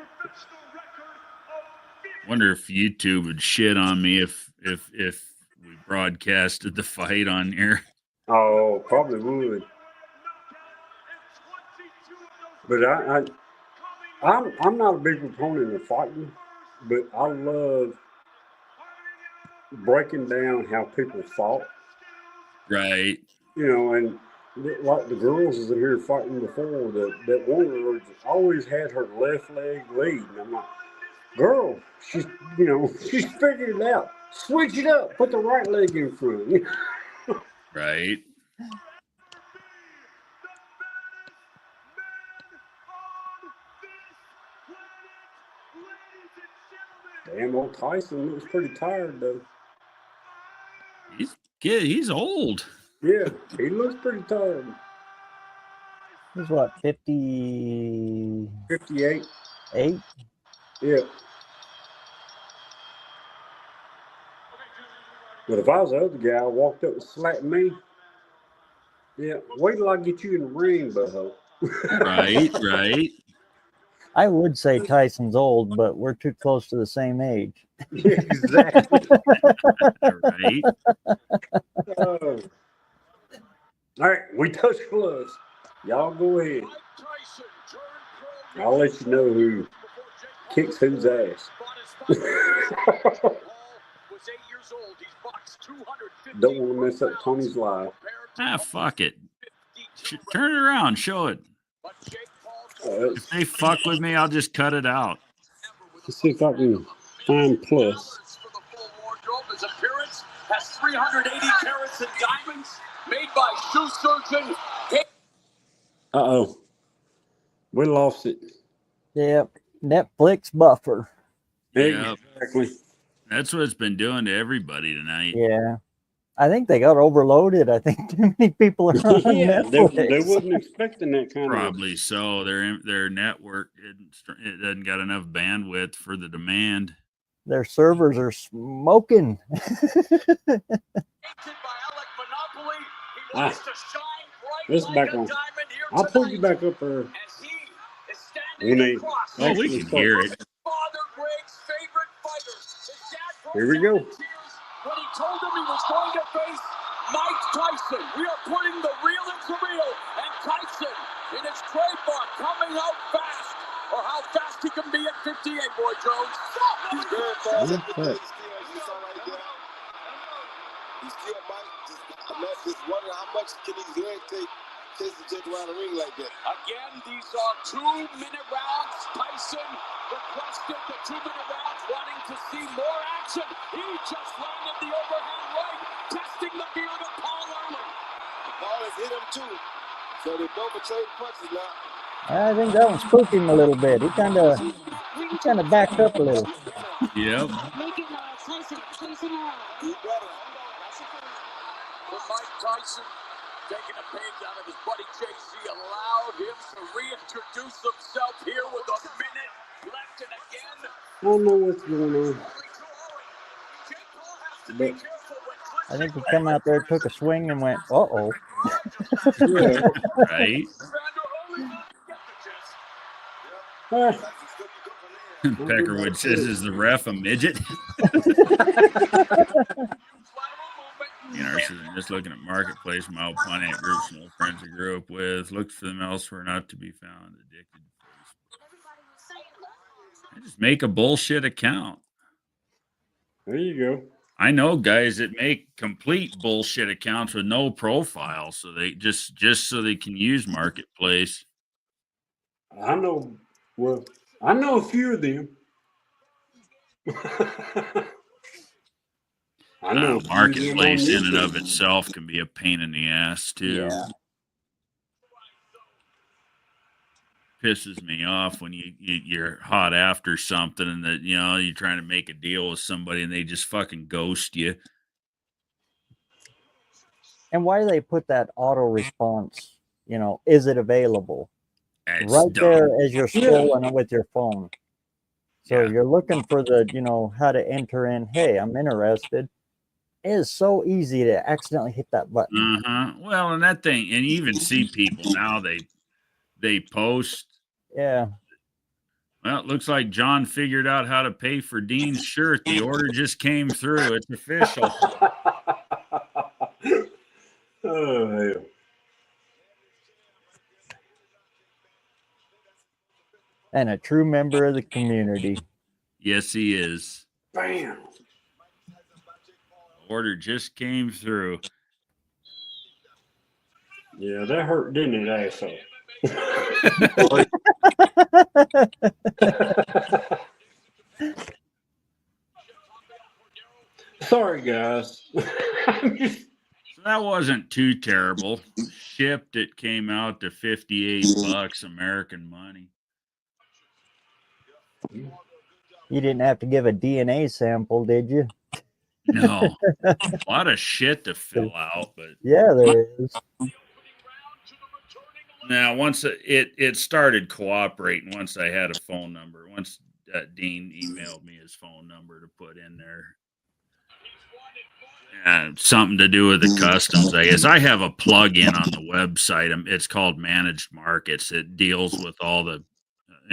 Wonder if YouTube would shit on me if we broadcasted the fight on here. Oh, probably would. But I'm not a big proponent of fighting, but I love breaking down how people fought. Right. You know, and like the girls is in here fighting before, that one girl always had her left leg lead. And I'm like, girl, she's figured it out. Switch it up. Put the right leg in front. Right. Damn, old Tyson looks pretty tired though. He's old. Yeah, he looks pretty tired. He's what, 50? 58. 8? Yeah. But if I was the other guy, I walked up and slapped me. Yeah, wait till I get you in the ring, butthole. Right. I would say Tyson's old, but we're too close to the same age. Yeah, exactly. Right. All right, we touch gloves. Y'all go ahead. I'll let you know who kicks whose ass. Don't want to mess up Tony's life. Fuck it. Turn it around. Show it. If they fuck with me, I'll just cut it out. Let's see if I can find plus. His appearance has 380 carats in diamonds made by shoe surgeon. Uh-oh. We lost it. Yep. Netflix buffer. Yep. Exactly. That's what it's been doing to everybody tonight. Yeah. I think they got overloaded. I think too many people are on Yeah, Netflix. they wasn't expecting that kind Probably so. Their network it doesn't got enough bandwidth for the demand. Their servers are smoking. This back on. I'll pull you back up there. We can hear it. Here we go. When he told him he was going to face Mike Tyson, we are putting the real into real, and Tyson in his trademark coming out fast, or how fast he can be at 58, Boy Jones. He's very fast. Okay. He still might just wondering how much can his leg take chasing Chit around the ring like that. Again, these are 2-minute rounds. Tyson requested the 2-minute rounds, wanting to see more action. He just landed the overhand right, testing the beard of Paul early. Paul has hit him too, so they both are trading punches now. I think that one spooked him a little bit. He kind of backed up a little. Yep. Making Tyson around. He better. For Mike Tyson, taking a page out of his buddy JC, allowed him to reintroduce himself here with a minute left, and again. I don't know what's going on. But I think he come out there, took a swing, and went, "Uh-oh." yeah. Right. Peckerwood says, "Is the ref a midget?" You know, says, "I'm just looking at marketplace from out plenty of groups and old friends I grew up with. Looked for them elsewhere, not to be found. Addicted to Facebook. I just make a bullshit account. There you go. I know guys that make complete bullshit accounts with no profile, so they just so they can use marketplace. I know. Well, I know a few of them. I know a few of them Marketplace on in and YouTube. of itself can be a pain in the ass too. Yeah. Pisses me off when you're hot after something and that you're trying to make a deal with somebody and they just fucking ghost you. And why do they put that auto response? Is it available? It's Right dumb. there as you're scrolling with your phone. So Yeah. you're looking for the, how to enter in, hey, I'm interested. It is so easy to accidentally hit that button. Well, and that thing, and you even see people now they post. Yeah. Well, it looks like John figured out how to pay for Dean's shirt. The order just came through. It's official. Oh, hell. And a true member of the community. Yes, he is. Bam. Order just came through. Yeah, that hurt, didn't it, asshole? Sorry, guys. So that wasn't too terrible. Shipped, it came out to $58 American money. You didn't have to give a DNA sample, did you? No. A lot of shit to fill out, but Yeah, there is. now once it started cooperating, once I had a phone number, once Dean emailed me his phone number to put in there. Something to do with the customs, I guess. I have a plug-in on the website. It's called Managed Markets. It deals with all the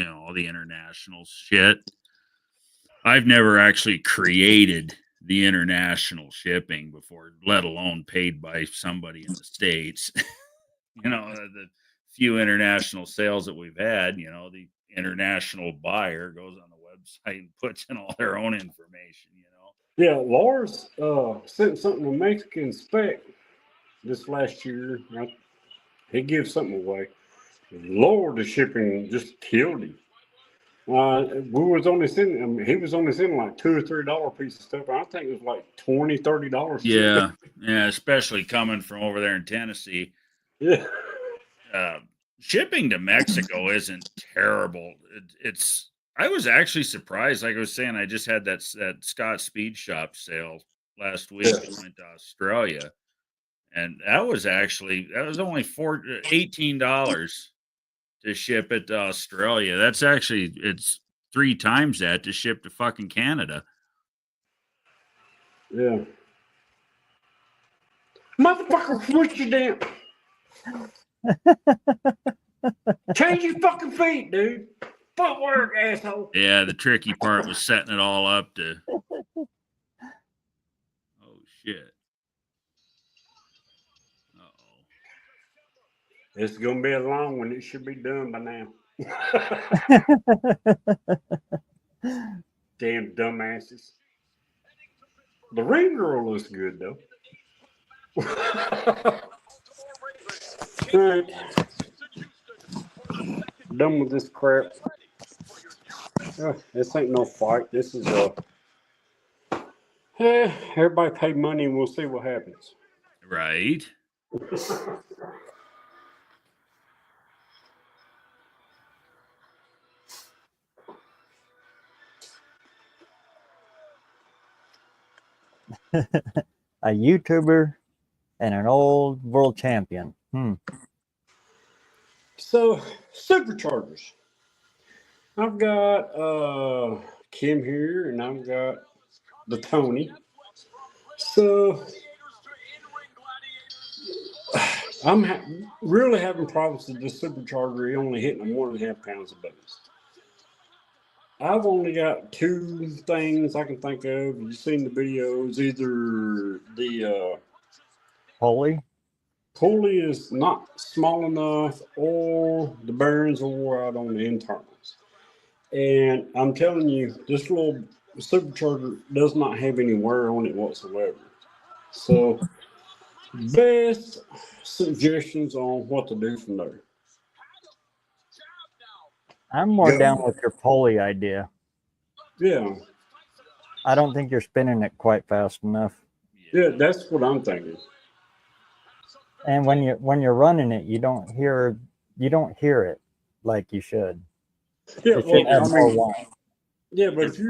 all the international shit. I've never actually created the international shipping before, let alone paid by somebody in the States. The few international sales that we've had, the international buyer goes on the website and puts in all their own information, Yeah, Lars sent something to Mexican Spec this last year. He gives something away. Lord, the shipping just killed him. He was only sending like $2 or $3 piece of stuff. I think it was like $20, $30. Yeah, especially coming from over there in Tennessee. Yeah. Shipping to Mexico isn't terrible. I was actually surprised. Like I was saying, I just had that Scott Speed Shop sale last week. Yeah. I went to Australia, and that was only $18 to ship it to Australia. It's 3 times that to ship to fucking Canada. Yeah. Motherfucker, switch you down. Change your fucking feet, dude. Footwork, asshole. Yeah, the tricky part was setting it all up to. Oh shit. Uh-oh. It's gonna be a long one. It should be done by now. Damn dumbasses. The ring girl looks good though. Alright. Done with this crap. This ain't no fight. This is everybody pay money and we'll see what happens. Right. A YouTuber and an old world champion. So, superchargers. I've got Kim here and I've got the Tony. So, I'm really having problems with this supercharger only hitting 1.5 pounds a base. I've only got two things I can think of. You've seen the videos. Either the Pulley. pulley is not small enough or the bearings are wore out on the internals. And I'm telling you, this little supercharger does not have any wear on it whatsoever. So, best suggestions on what to do from there. I'm more Go. down with your pulley idea. Yeah, I don't think you're spinning it quite fast enough. yeah, that's what I'm thinking. And when you're running it, you don't hear it like you should. Yeah, It should well, have I more mean, whine. yeah, but if you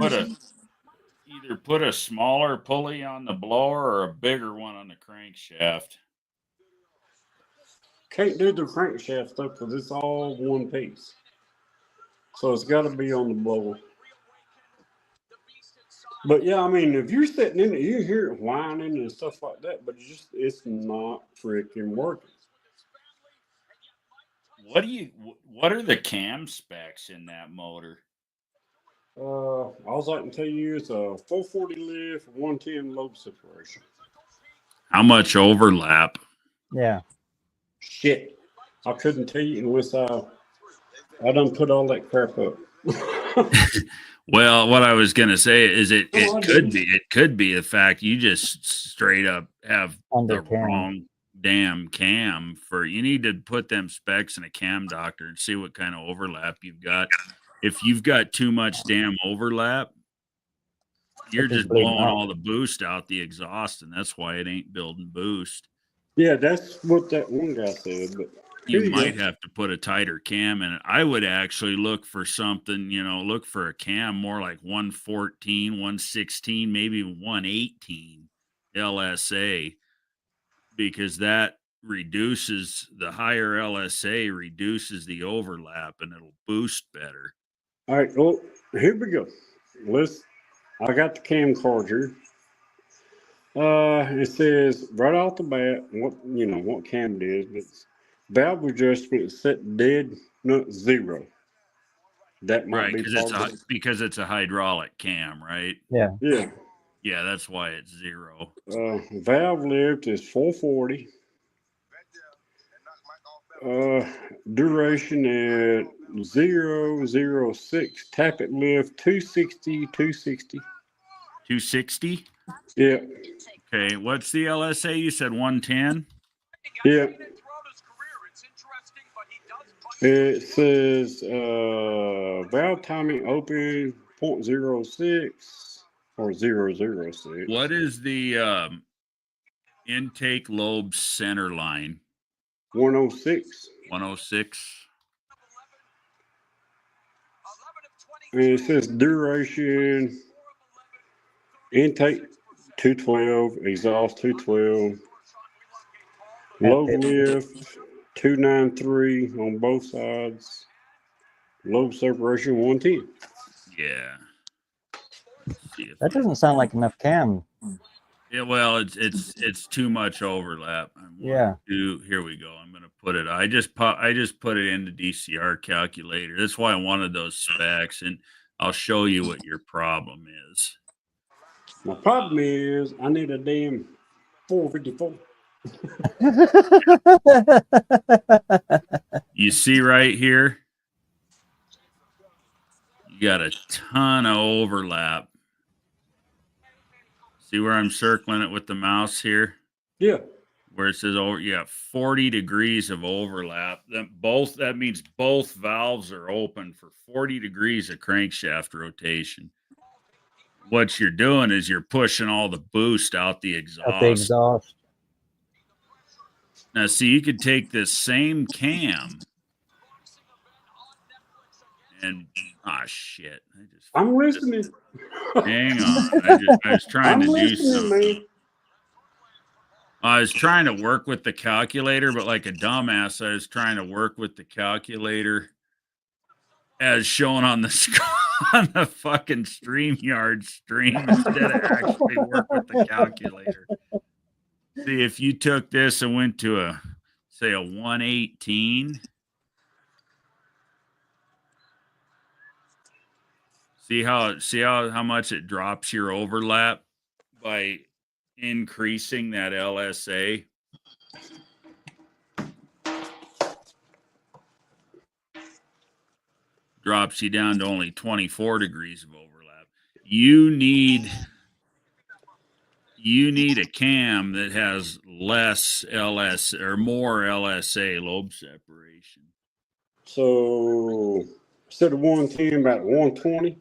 Either put a smaller pulley on the blower or a bigger one on the crankshaft. can't do the crankshaft stuff because it's all one piece, so it's got to be on the blower. But yeah, I mean, if you're sitting in it, you hear it whining and stuff like that, but it's not freaking working. What are the cam specs in that motor? All I can tell you is a 440 lift, 110 lobe separation. How much overlap? Yeah. Shit, I couldn't tell you unless I done put all that crap up. Well, what I was gonna say is I it could be the fact you just straight up have Under the cam. wrong damn cam. You need to put them specs in a cam doctor and see what kind of overlap you've got. If you've got too much damn overlap, you're It's just bleeding blowing out. all the boost out the exhaust, and that's why it ain't building boost. Yeah, that's what that one guy said. But You here might go. have to put a tighter cam in it. I would actually look for something, look for a cam more like 114, 116, maybe 118 LSA, because that reduces the higher LSA, reduces the overlap, and it'll boost better. All right, well, here we go. I got the cam card here. It says right off the bat what cam it is, but valve adjustment is set dead nut 0. That might Right, be part of it. because it's a hydraulic cam, right? Yeah. Yeah. Yeah, that's why it's 0. Valve lift is 440. Duration at 006. Tappet lift 260, 260. 260. Yeah. Okay, what's the LSA? You said 110. Yeah. It says valve timing open 0.06 or 006. What is the intake lobe center line? 106. 106. And it says duration intake 212, exhaust 212, lobe lift 293 on both sides, lobe separation 110. Yeah. See if That doesn't sound like enough cam. Yeah, well, it's too much overlap. Yeah. Here we go. I'm gonna put it. I just put it into DCR calculator. That's why I wanted those specs, and I'll show you what your problem is. My problem is I need a damn 454. You see right here, you got a ton of overlap. See where I'm circling it with the mouse here? Yeah. where it says, oh, yeah, 40 degrees of overlap. That means both valves are open for 40 degrees of crankshaft rotation. What you're doing is you're pushing all the boost out the Out the exhaust. exhaust. Now, see, you could take this same cam and shit. I'm listening. Hang on. I was trying to I'm do listening, something. man. I was trying to work with the calculator, but like a dumbass, I was trying to work with the calculator as shown on the on the fucking StreamYard stream instead of actually work with the calculator. See, if you took this and went to a 118, see how much it drops your overlap by increasing that LSA. Drops you down to only 24 degrees of overlap. You need a cam that has less LS or more LSA lobe separation. So instead of 110, about 120.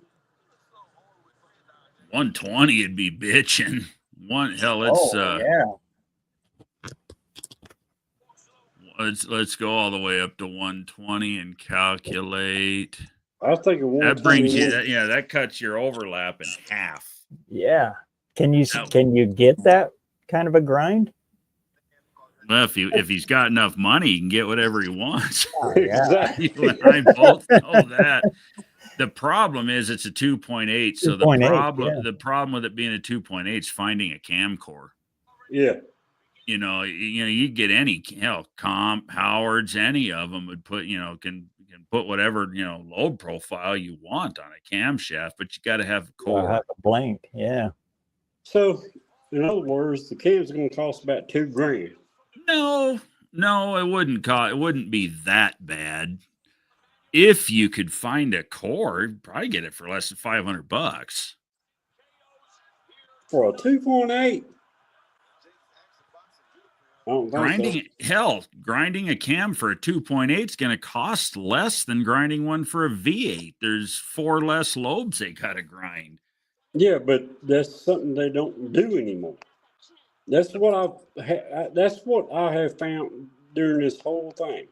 120 would be bitching. Let's go all the way up to 120 and calculate. I was thinking 120. That brings you that cuts your overlap in half. Yeah. Can you get that kind of a grind? Well, if he's got enough money, he can get whatever he wants. Oh, yeah. Exactly. You and I both know that. The problem is it's a 2.8. So the problem with it being a 2.8 is finding a cam core. Yeah. You get any Howard's, any of them would put, can put whatever, load profile you want on a camshaft, but you got to have a core. Have a blank. Yeah. So in other words, the cam's going to cost about $2,000. No, it wouldn't cost. It wouldn't be that bad. If you could find a core, you'd probably get it for less than $500 for a 2.8. Grinding a cam for a 2.8 is going to cost less than grinding one for a V8. There's 4 less lobes they got to grind. Yeah, but that's something they don't do anymore. That's what I have found during this whole thing.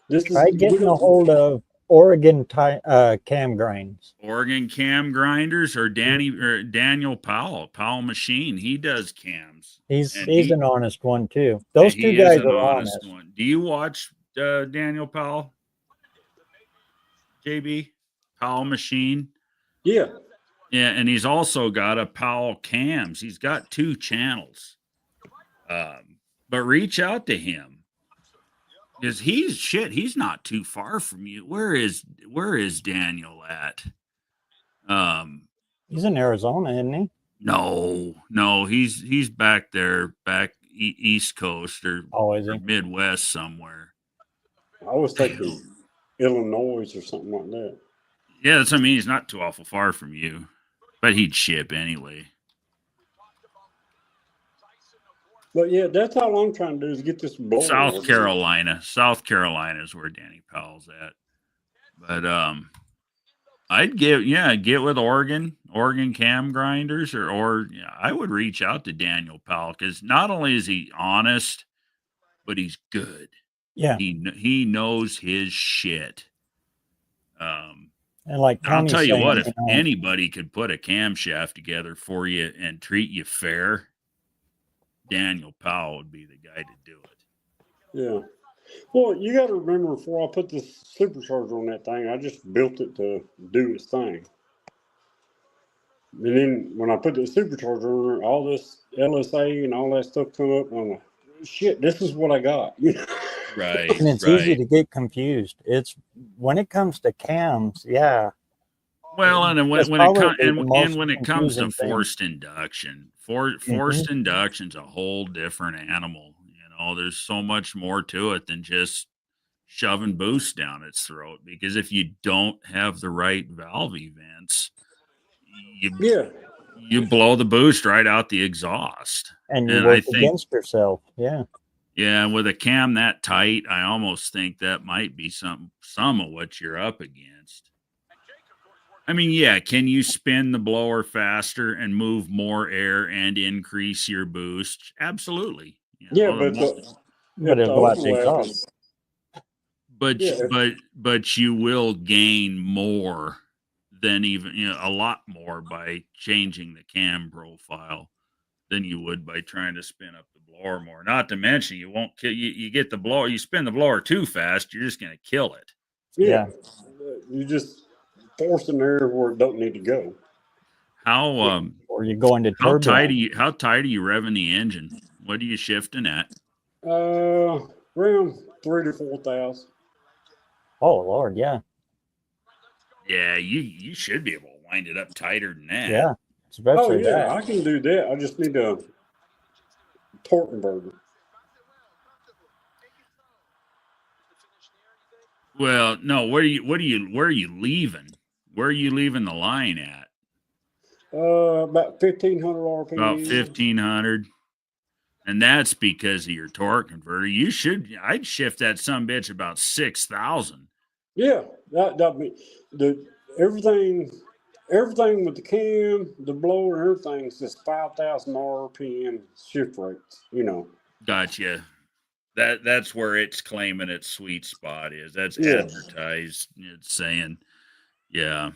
Try getting a hold of Oregon cam grinds. Oregon cam grinders or Daniel Powell Machine. He does cams. He's an honest one too. Those two guys are honest. Do you watch Daniel Powell? JB Powell Machine. Yeah. Yeah, and he's also got a Powell Cams. He's got 2 channels. But reach out to him. Because he's not too far from you. Where is Daniel at? He's in Arizona, isn't he? No, he's back there, East Coast or Midwest somewhere. I was thinking Illinois or something like that. Yeah, that's what I mean. He's not too awful far from you, but he'd ship anyway. But yeah, that's all I'm trying to do is get this ball. South Carolina is where Danny Powell's at. But I'd get with Oregon cam grinders, or I would reach out to Daniel Powell because not only is he honest, but he's good. Yeah, he knows his shit. And like I'll tell you what, if anybody could put a camshaft together for you and treat you fair, Daniel Powell would be the guy to do it. Yeah. Well, you got to remember, before I put this supercharger on that thing, I just built it to do its thing. And then when I put the supercharger on there, all this LSA and all that stuff come up, and I'm like, shit, this is what I got. Right. And it's easy to get confused. It's when it comes to cams, yeah. Well, and when it comes to forced induction, forced induction's a whole different animal. There's so much more to it than just shoving boost down its throat. Because if you don't have the right valve events, you blow the boost right out the exhaust. And you work against yourself. Yeah. Yeah, with a cam that tight, I almost think that might be some of what you're up against. I mean, yeah, can you spin the blower faster and move more air and increase your boost? Absolutely. You Yeah, know, but But if the it'll go out the overlap exhaust. is but yeah, but you will gain more than even a lot more by changing the cam profile than you would by trying to spin up the blower more. Not to mention, you won't kill you get the blower, you spin the blower too fast, you're just going to kill it. yeah. Yeah. You just forcing air where it don't need to go. How Or you go into how tight are turbulence. you revving the engine? What are you shifting at? Around 3 to 4,000. Oh Lord, yeah. Yeah, you should be able to wind it up tighter than that. Yeah. Oh Especially yeah, that. I can do that. I just need a torque converter. Well, no, where are you leaving? Where are you leaving the line at? About 1,500 About RPM. 1,500. And that's because of your torque converter. I'd shift that sumbitch about 6,000. Yeah, that be the everything with the cam, the blower, everything's just 5,000 RPM shift rates. Gotcha. That's where it's claiming its sweet spot is. That's Yeah, advertised. It's saying, yeah.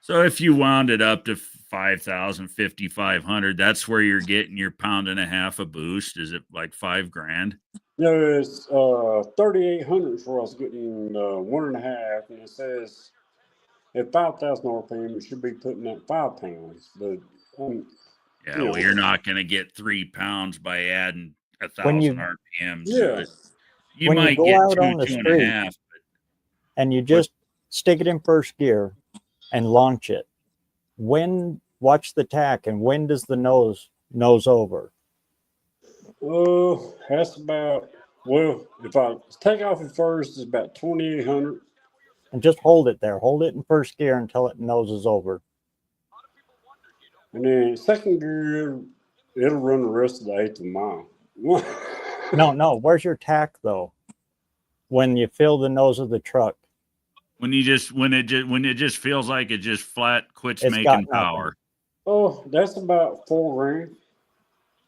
So if you wound it up to 5,000, 5,500, that's where you're getting your pound and a half a boost. Is it like $5,000? no, it's 3,800 for us getting 1.5, and it says at 5,000 RPM it should be putting at 5 pounds. But Yeah, you well, know, you're not going to get 3 pounds by adding When 1,000 you RPM to yeah, it. You when you might go get out on the two and a street half. and you But just stick it in first gear and launch it, watch the tack and when does the nose over? that's about if I take off at first, it's about 2,800. And just hold it there. Hold it in first gear until it noses over. And then second gear, it'll run the rest of the eighth of a mile. No. Where's your tack though? When you fill the nose of the truck, when it just feels like it just flat quits it's got making nothing. power. Oh, that's about $4,000.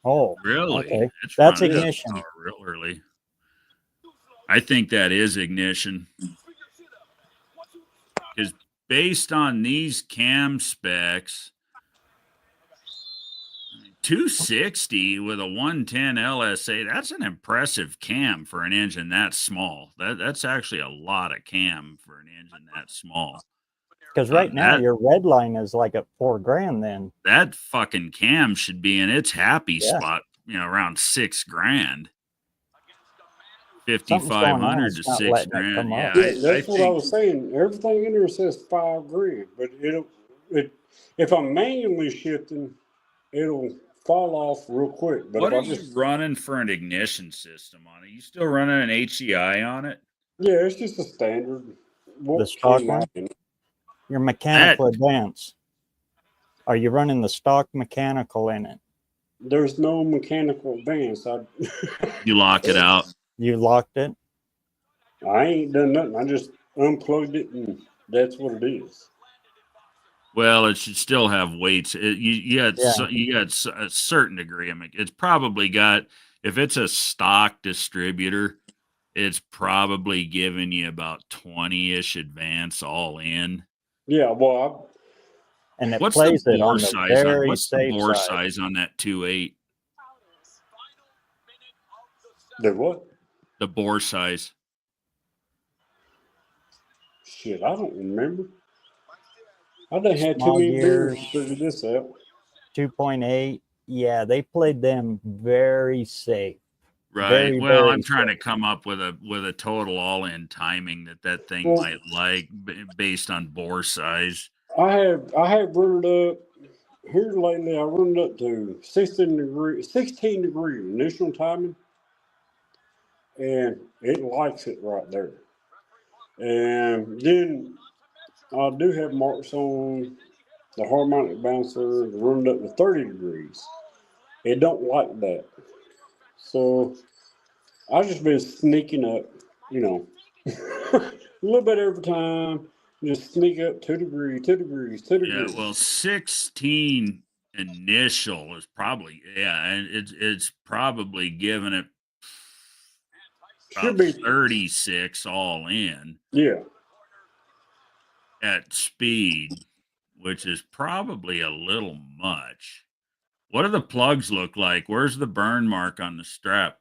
Oh, Really? okay. It's That's running ignition. power real early. I think that is ignition. Because based on these cam specs, 260 with a 110 LSA, that's an impressive cam for an engine that small. That's actually a lot of cam for an engine that small. Because right now That your red line is like at $4,000 then. that fucking cam should be in its happy Yeah. spot, around $6,000. Something's going on. 5,500 to It's not letting it $6,000. come Yeah, up. Yeah, I that's what I think. was saying. Everything in there says $5,000, but if I'm manually shifting, it'll fall off real quick. But What if are I you just running for an ignition system on it? You still running an HEI on it? yeah, it's just a standard. The stock came one? out in. Your That mechanical advance. Are you running the stock mechanical in it? There's no mechanical advance. you lock it out. You locked it? I ain't done nothing. I just unplugged it, and that's what it is. Well, it should still have weights. You got Yeah. a certain degree of it's probably got, if it's a stock distributor, it's probably giving you about 20-ish advance all in. Yeah, well, And it What's the plays it bore on the size on very what's the safe bore side. size on that 2.8? the what? The bore size. Shit, I don't remember. I done had too Small many beers gears, to figure this out. 2.8. Yeah, they played them very safe. Right. Very, Well, very I'm trying to safe. come up with a total all-in timing that thing Well, might like based on bore size. I have run it up here lately. I run it up to 16 degree initial timing, and it likes it right there. And then I do have marks on the harmonic bouncer run it up to 30 degrees. It don't like that. So I've just been sneaking up, you know, a little bit every time. Just sneak up 2 degrees, 2 degrees, two Yeah, degrees. well, 16 initial is probably, yeah, and it's probably giving it Should about be, 36 all in yeah. at speed, which is probably a little much. What do the plugs look like? Where's the burn mark on the strap?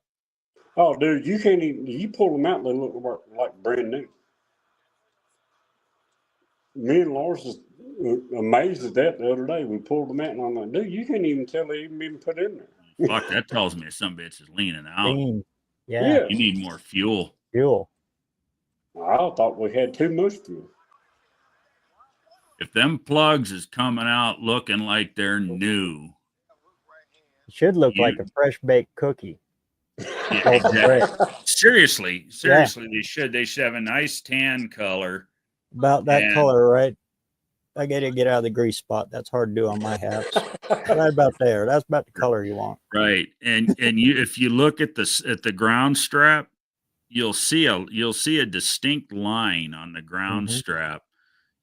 Oh, dude, you can't even, you pull them out, they look like brand new. Me and Lars was amazed at that the other day. We pulled them out, and I'm like, dude, you can't even tell they even been put in there. Fuck, that tells me some bitch is leaning out. Steam. Yeah. Yeah. You need more fuel. Fuel. I thought we had too much fuel. If them plugs is coming out looking like they're new, It should look You- like a fresh baked cookie. yeah, Over exactly. bread. Seriously, they should. They should have a nice tan color. About that And- color, right? I gotta get out of the grease spot. That's hard to do on my hats. Right about there. That's about the color you want. Right, and you, if you look at the ground strap, you'll see a distinct line on the ground Mhm. strap,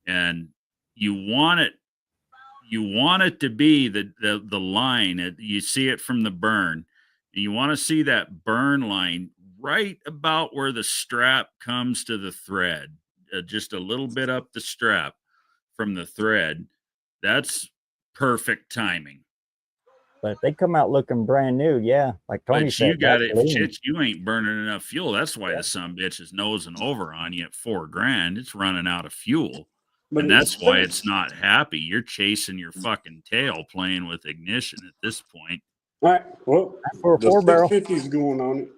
and you want it to be the line. You see it from the burn. You want to see that burn line right about where the strap comes to the thread, just a little bit up the strap from the thread. That's perfect timing. But if they come out looking brand new, yeah, like Tony But said, you got that's it, lean. Chit, you ain't burning enough fuel. That's why the sumbitch is nosing over on you at $4,000. It's running out of fuel. But And that's why it's not happy. You're chasing your fucking tail playing with ignition at this point. All right. Well, For a the 4-barrel. 650 is going on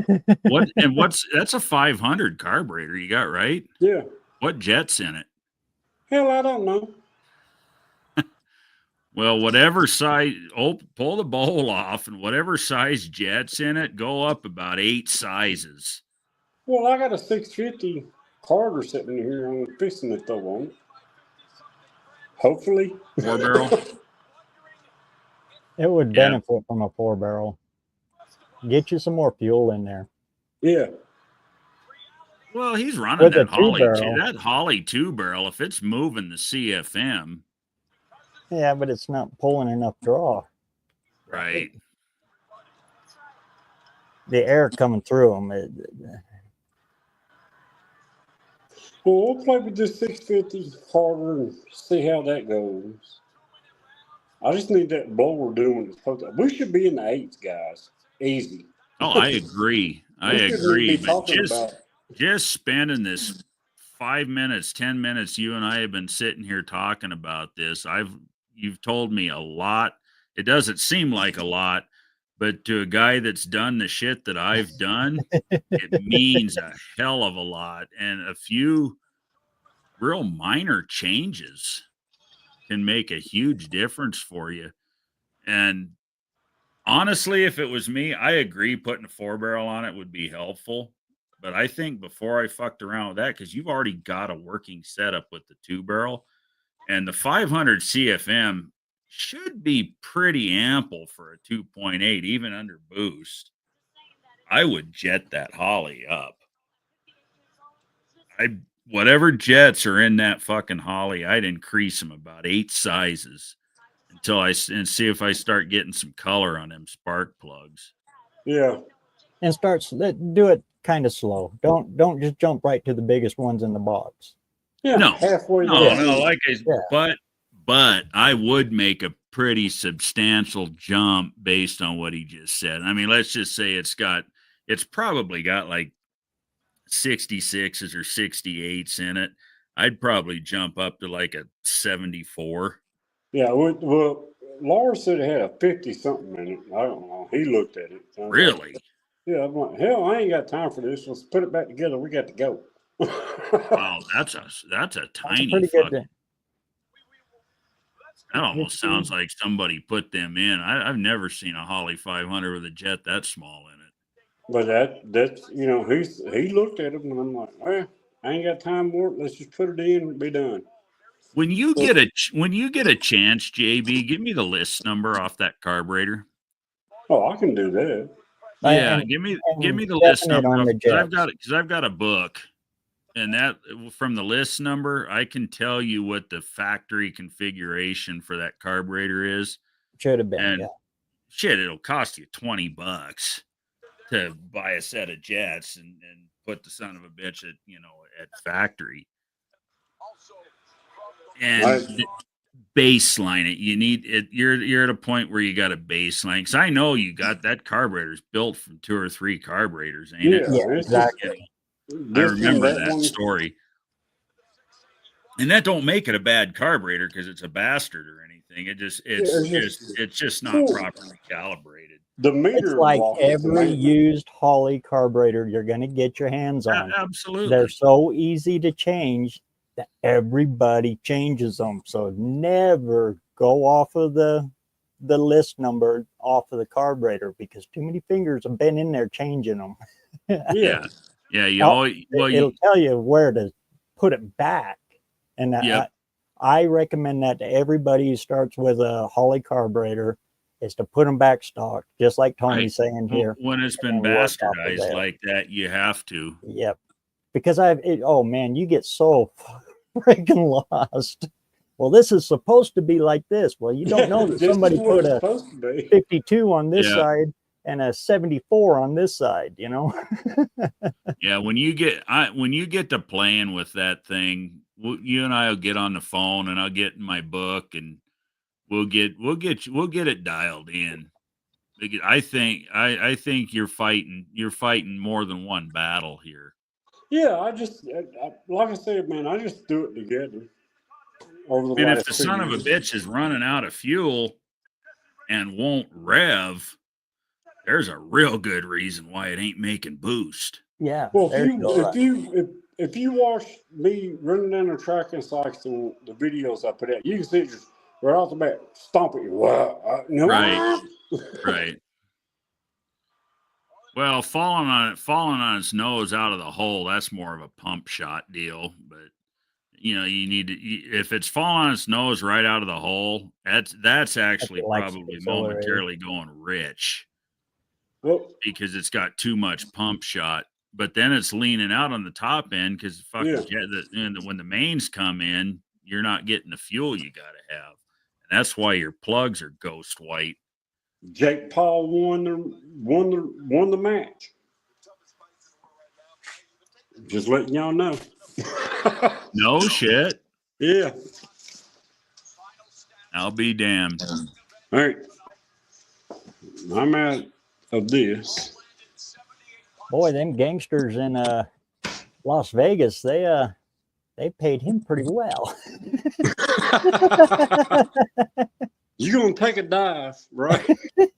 it. That's a 500 carburetor you got, right? Yeah. What jet's in it? Hell, I don't know. Well, whatever size, pull the bowl off, and whatever size jet's in it, go up about 8 sizes. Well, I got a 650 Carter sitting here. I'm fixing to throw on it. Hopefully. 4-barrel. It would Yeah. benefit from a 4-barrel. Get you some more fuel in there. Yeah. Well, he's running With a that Holly 2-barrel. that Holly 2-barrel. If it's moving the CFM, Yeah, but it's not pulling enough draw. right? The air coming through them. Well, we'll play with this 650 Carter and see how that goes. I just need that blower doing what it's supposed to. We should be in the 8s, guys. Easy. Oh, I agree. I We shouldn't agree. be But talking about. just spending this 5 minutes, 10 minutes, you and I have been sitting here talking about this. You've told me a lot. It doesn't seem like a lot, but to a guy that's done the shit that I've done, it means a hell of a lot. And a few real minor changes can make a huge difference for you. And honestly, if it was me, I agree putting a 4-barrel on it would be helpful. But I think before I fucked around with that, because you've already got a working setup with the 2-barrel, and the 500 CFM should be pretty ample for a 2.8, even under boost. I would jet that Holly up. Whatever jets are in that fucking Holly, I'd increase them about 8 sizes until and see if I start getting some color on them spark plugs. Yeah. And do it kind of slow. Don't just jump right to the biggest ones in the box. Yeah. No, Halfway no, there. but I would make a pretty substantial jump based on what he just said. I mean, let's just say it's probably got like 66s or 68s in it. I'd probably jump up to like a 74. Yeah. Well, Lars said it had a 50 something in it. I don't know. He looked at it. Really? Yeah. I'm like, hell, I ain't got time for this. Let's put it back together. We got to go. Wow, that's a tiny pretty fuck. good. That almost sounds like somebody put them in. I've never seen a Holly 500 with a jet that small in it. But that's he looked at it and I'm like, well, I ain't got time for it. Let's just put it in and be done. When you get a chance, JB, give me the list number off that carburetor. Oh, I can do that. Yeah, And- give me and the list definite number on the because jets. I've got a book, and that from the list number, I can tell you what the factory configuration for that carburetor is. Should have been, And yeah. shit, it'll cost you $20 to buy a set of jets and put the son of a bitch at at factory. And Right. baseline it. You need it. You're at a point where you got a baseline because I know you got that carburetor's built from 2 or 3 carburetors, ain't it? Yeah, It's just exactly. I this one, remember that that one. story. And that don't make it a bad carburetor because it's a bastard or anything. It's just not Well, properly calibrated. the It's meter like block. every used Holly carburetor you're going to get your hands on. Absolutely. They're so easy to change that everybody changes them. So never go off of the list number off of the carburetor because too many fingers have been in there changing them. Yeah. Yeah. It'll tell you where to put it back. And Yep. I recommend that to everybody who starts with a Holly carburetor is to put them back stock, just like Tony's saying here. When it's been and work off of bastardized there. like that, you have to. Yep. Because oh man, you get so freaking lost. Well, this is supposed to be like this. Well, you don't know that This is somebody what put it's a supposed to be. 52 on this Yeah. side and a 74 on this side, you know? Yeah, when you get to playing with that thing, you and I will get on the phone, and I'll get in my book, and we'll get it dialed in. Because I think you're fighting more than one battle here. Yeah, like I said, man, I just do it together. Over the And if last the 2 son of a years. bitch is running out of fuel and won't rev, there's a real good reason why it ain't making boost. Yeah. Well, there you go. if you watch me running down the track and cycling the videos I put out, you can see it just right off the bat, stomp it. Wow, no, Right. Right. Well, falling on its nose out of the hole, that's more of a pump shot deal. But you need to, if it's falling on its nose right out of the hole, that's actually it likes to probably accelerate. momentarily going rich Well, because it's got too much pump shot. But then it's leaning out on the top end because fucking when the mains come in, you're not getting the fuel you got to have, and that's why your plugs are ghost white. Jake Paul won the match. Just letting y'all know. No shit. Yeah. I'll be damned. All right. I'm out of this. Boy, them gangsters in Las Vegas, they paid him pretty well. You're gonna take a dive, right?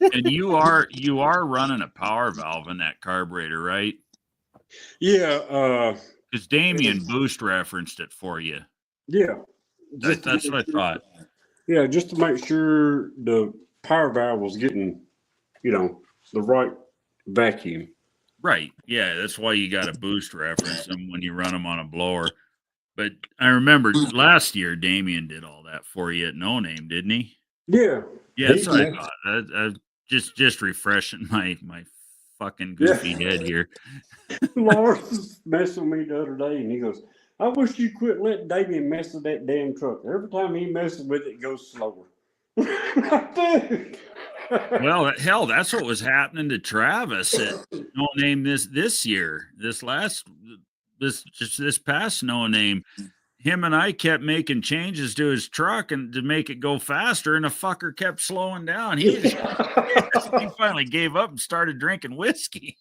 And you are running a power valve in that carburetor, right? Yeah. Because Damien Boost referenced it for you. Yeah. That's what I thought. Yeah, just to make sure the power valve was getting, the right vacuum. Right. Yeah, that's why you got to boost reference them when you run them on a blower. But I remember last year Damien did all that for you at No Name, didn't he? Yeah. Yeah, that's what I thought. Just refreshing my fucking goofy head here. Lars was messing with me the other day, and he goes, "I wish you quit letting Damien mess with that damn truck. Every time he messes with it, it goes slower." Dude. Well, hell, that's what was happening to Travis at No Name this year. This past No Name. Him and I kept making changes to his truck and to make it go faster, and the fucker kept slowing down. He finally gave up and started drinking whiskey.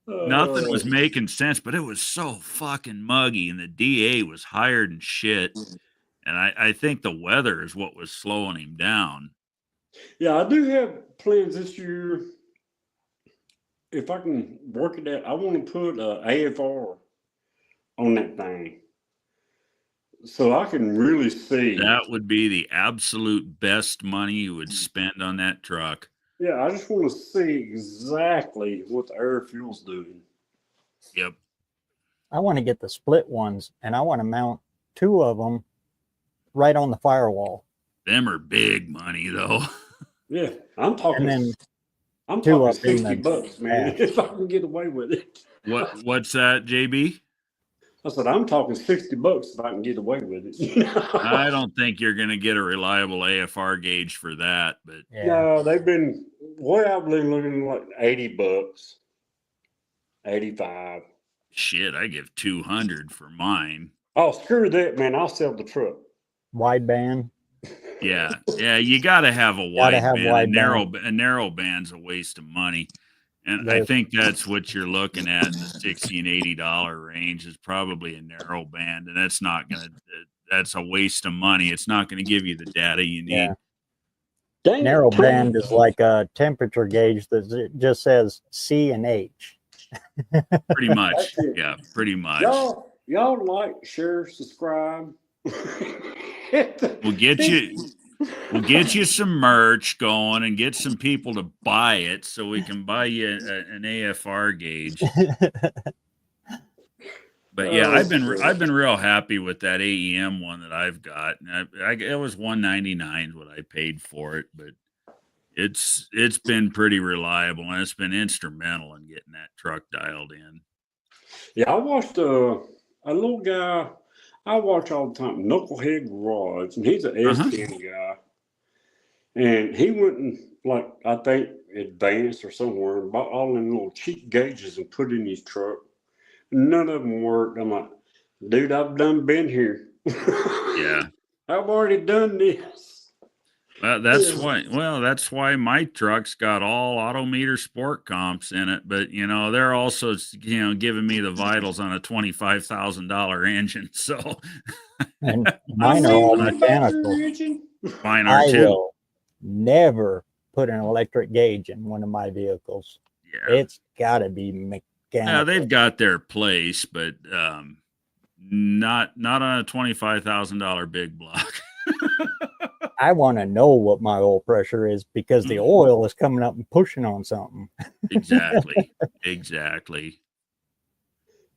Nothing was making sense, but it was so fucking muggy, and the DA was higher than shit. And I think the weather is what was slowing him down. Yeah, I do have plans this year. If I can work it out, I want to put AFR on that thing, so I can really see. That would be the absolute best money you would spend on that truck. Yeah, I just want to see exactly what the air fuel's doing. Yep. I want to get the split ones, and I want to mount 2 of them right on the firewall. Them are big money, though. Yeah, I'm And talking. then I'm two talking up in the $60, man. dash. If I can get away with it. What's that, JB? I said I'm talking $60 if I can get away with it. You I know? don't think you're going to get a reliable AFR gauge for that, but Yeah. No, they've been I've been looking like $80, 85. shit, I give 200 for mine. Oh, screw that, man! I'll sell the truck. Wideband. Yeah, you got to have a Gotta wide have band. wideband. A narrow band's a waste of money, and I There's- think that's what you're looking at in the $60 and $80 range is probably a narrow band, and that's not gonna. That's a waste of money. It's not going to give you the data you Yeah. need. Dang Narrow it, band is like a temperature gauge that just says C and H. Pretty much, That's it. yeah, pretty much. Y'all like, share, subscribe. We'll get you some merch going and get some people to buy it so we can buy you an AFR gauge. But yeah, I've been real happy with that AEM one that I've got. It was $199 what I paid for it, but it's been pretty reliable and it's been instrumental in getting that truck dialed in. Yeah, I watched a little guy I watch all the time, Knucklehead Garage, and he's an S10 guy. And he went and, like, I think Advanced or somewhere, and bought all them little cheap gauges and put in his truck. None of them worked. I'm like, dude, I've done been here. Yeah. I've already done this. Well, that's why my truck's got all Autometer sport comps in it. But they're also giving me the vitals on a $25,000 engine. So And mine are all mechanical. Mine are too. I will never put an electric gauge in one of my vehicles. Yeah, it's got to be mechanical. Yeah, they've got their place, but not on a $25,000 big block. I want to know what my oil pressure is because the oil is coming up and pushing on something. Exactly.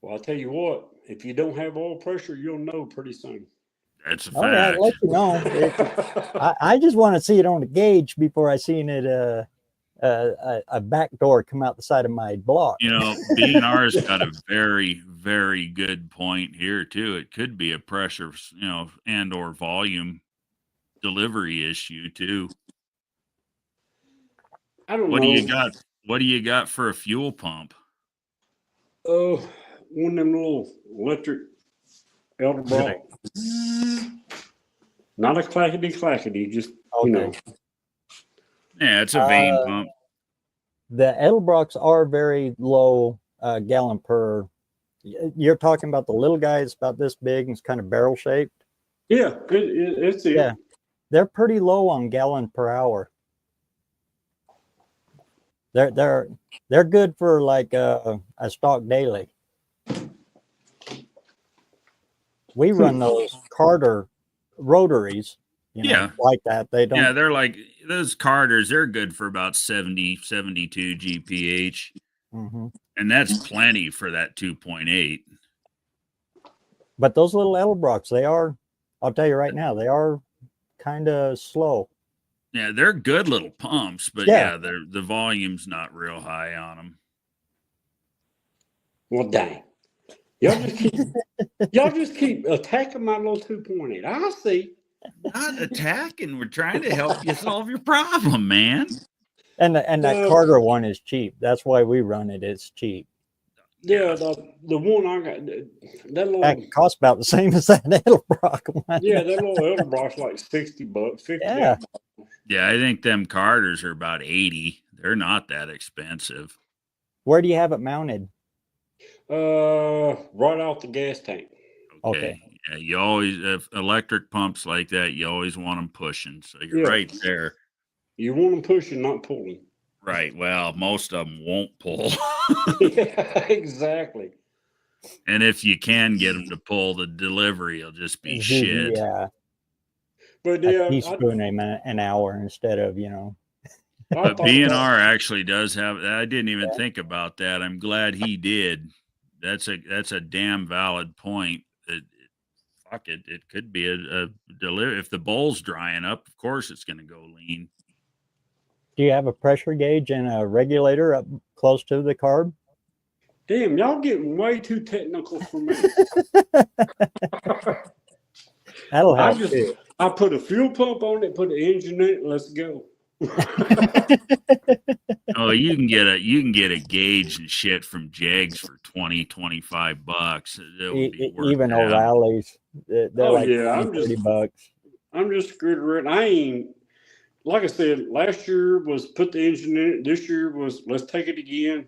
Well, I'll tell you what, if you don't have oil pressure, you'll know pretty soon. That's a fact. Oh, yeah, I'll let you know. I just want to see it on the gauge before I seen it a back door come out the side of my block. B&R's got a very, very good point here too. It could be a pressure, and or volume delivery issue too. I don't know. What do you got for a fuel pump? Oh, one of them little electric Edelbrock. Not a clackety, just Okay. Yeah, it's a vane pump. The Edelbrocks are very low gallon per. You're talking about the little guy. It's about this big and it's kind of barrel shaped. Yeah, it's it. Yeah, they're pretty low on gallon per hour. They're good for like a stock daily. We run those Carter rotaries, like that. They don't. Yeah, they're like those Carters. They're good for about 70, 72 GPH, and that's plenty for that 2.8. But those little Edelbrocks, they are. I'll tell you right now, they are kind of slow. Yeah, they're good little pumps, but the volume's not real high on them. Well, dang. Y'all just keep attacking my little 2.8. I see. Not attacking. We're trying to help you solve your problem, man. And that Carter one is cheap. That's why we run it. It's cheap. Yeah, the one I got, that little. That costs about the same as that Edelbrock one. Yeah, that little Edelbrock's like $60, 50. Yeah. Yeah, I think them Carters are about 80. They're not that expensive. Where do you have it mounted? Right off the gas tank. Okay. Yeah, you always if electric pumps like that, you always want them pushing. So you're right there. You want them pushing, not pulling. Right. Well, most of them won't pull. Yeah, exactly. And if you can get them to pull, the delivery will just be shit. Yeah. But he's screwing him an hour instead of, But B&R actually does have. I didn't even think about that. I'm glad he did. That's a damn valid point. It could be a delivery. If the bowl's drying up, of course it's going to go lean. Do you have a pressure gauge and a regulator up close to the carb? Damn, y'all getting way too technical for me. That'll help too. I put a fuel pump on it, put the engine in it, let's go. Oh, you can get a gauge and shit from Jegs for $20-$25. That would be worth Even having. O'Reilly's, they're like yeah, $30. I'm just screwed around. I ain't, like I said, last year was put the engine in it. This year was let's take it again.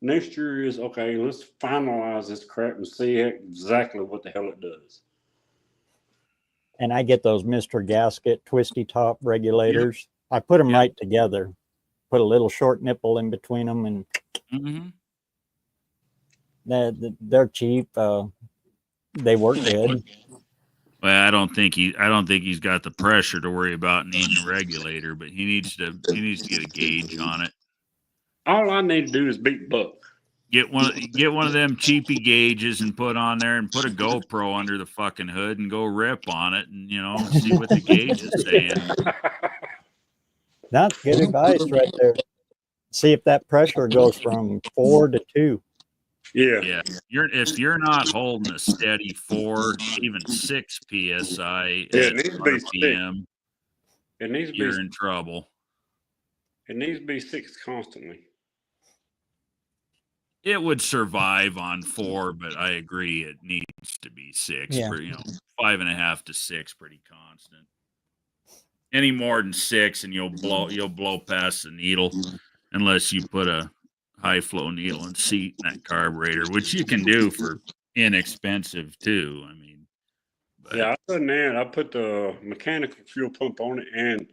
Next year is okay, let's finalize this crap and see exactly what the hell it does. And I get those Mr. Gasket twisty top regulators. I put them right together. Put a little short nipple in between them, and they're cheap. They work good. Well, I don't think he's got the pressure to worry about needing a regulator, but he needs to get a gauge on it. All I need to do is beat Buck. Get one of them cheapy gauges and put on there, and put a GoPro under the fucking hood and go rip on it, and see what the gauge is saying. That's good advice right there. See if that pressure goes from 4 to 2. Yeah. If you're not holding a steady 4, even 6 psi Yeah, at it needs to be RPM, it needs to you're in trouble. It needs to be 6 constantly. It would survive on 4, but I agree it needs to be 6. Yeah. 5.5 to 6, pretty constant. Any more than 6, and you'll blow past the needle, unless you put a high flow needle and seat in that carburetor, which you can do for inexpensive too. I mean, yeah, other than that, I put the mechanical fuel pump on it and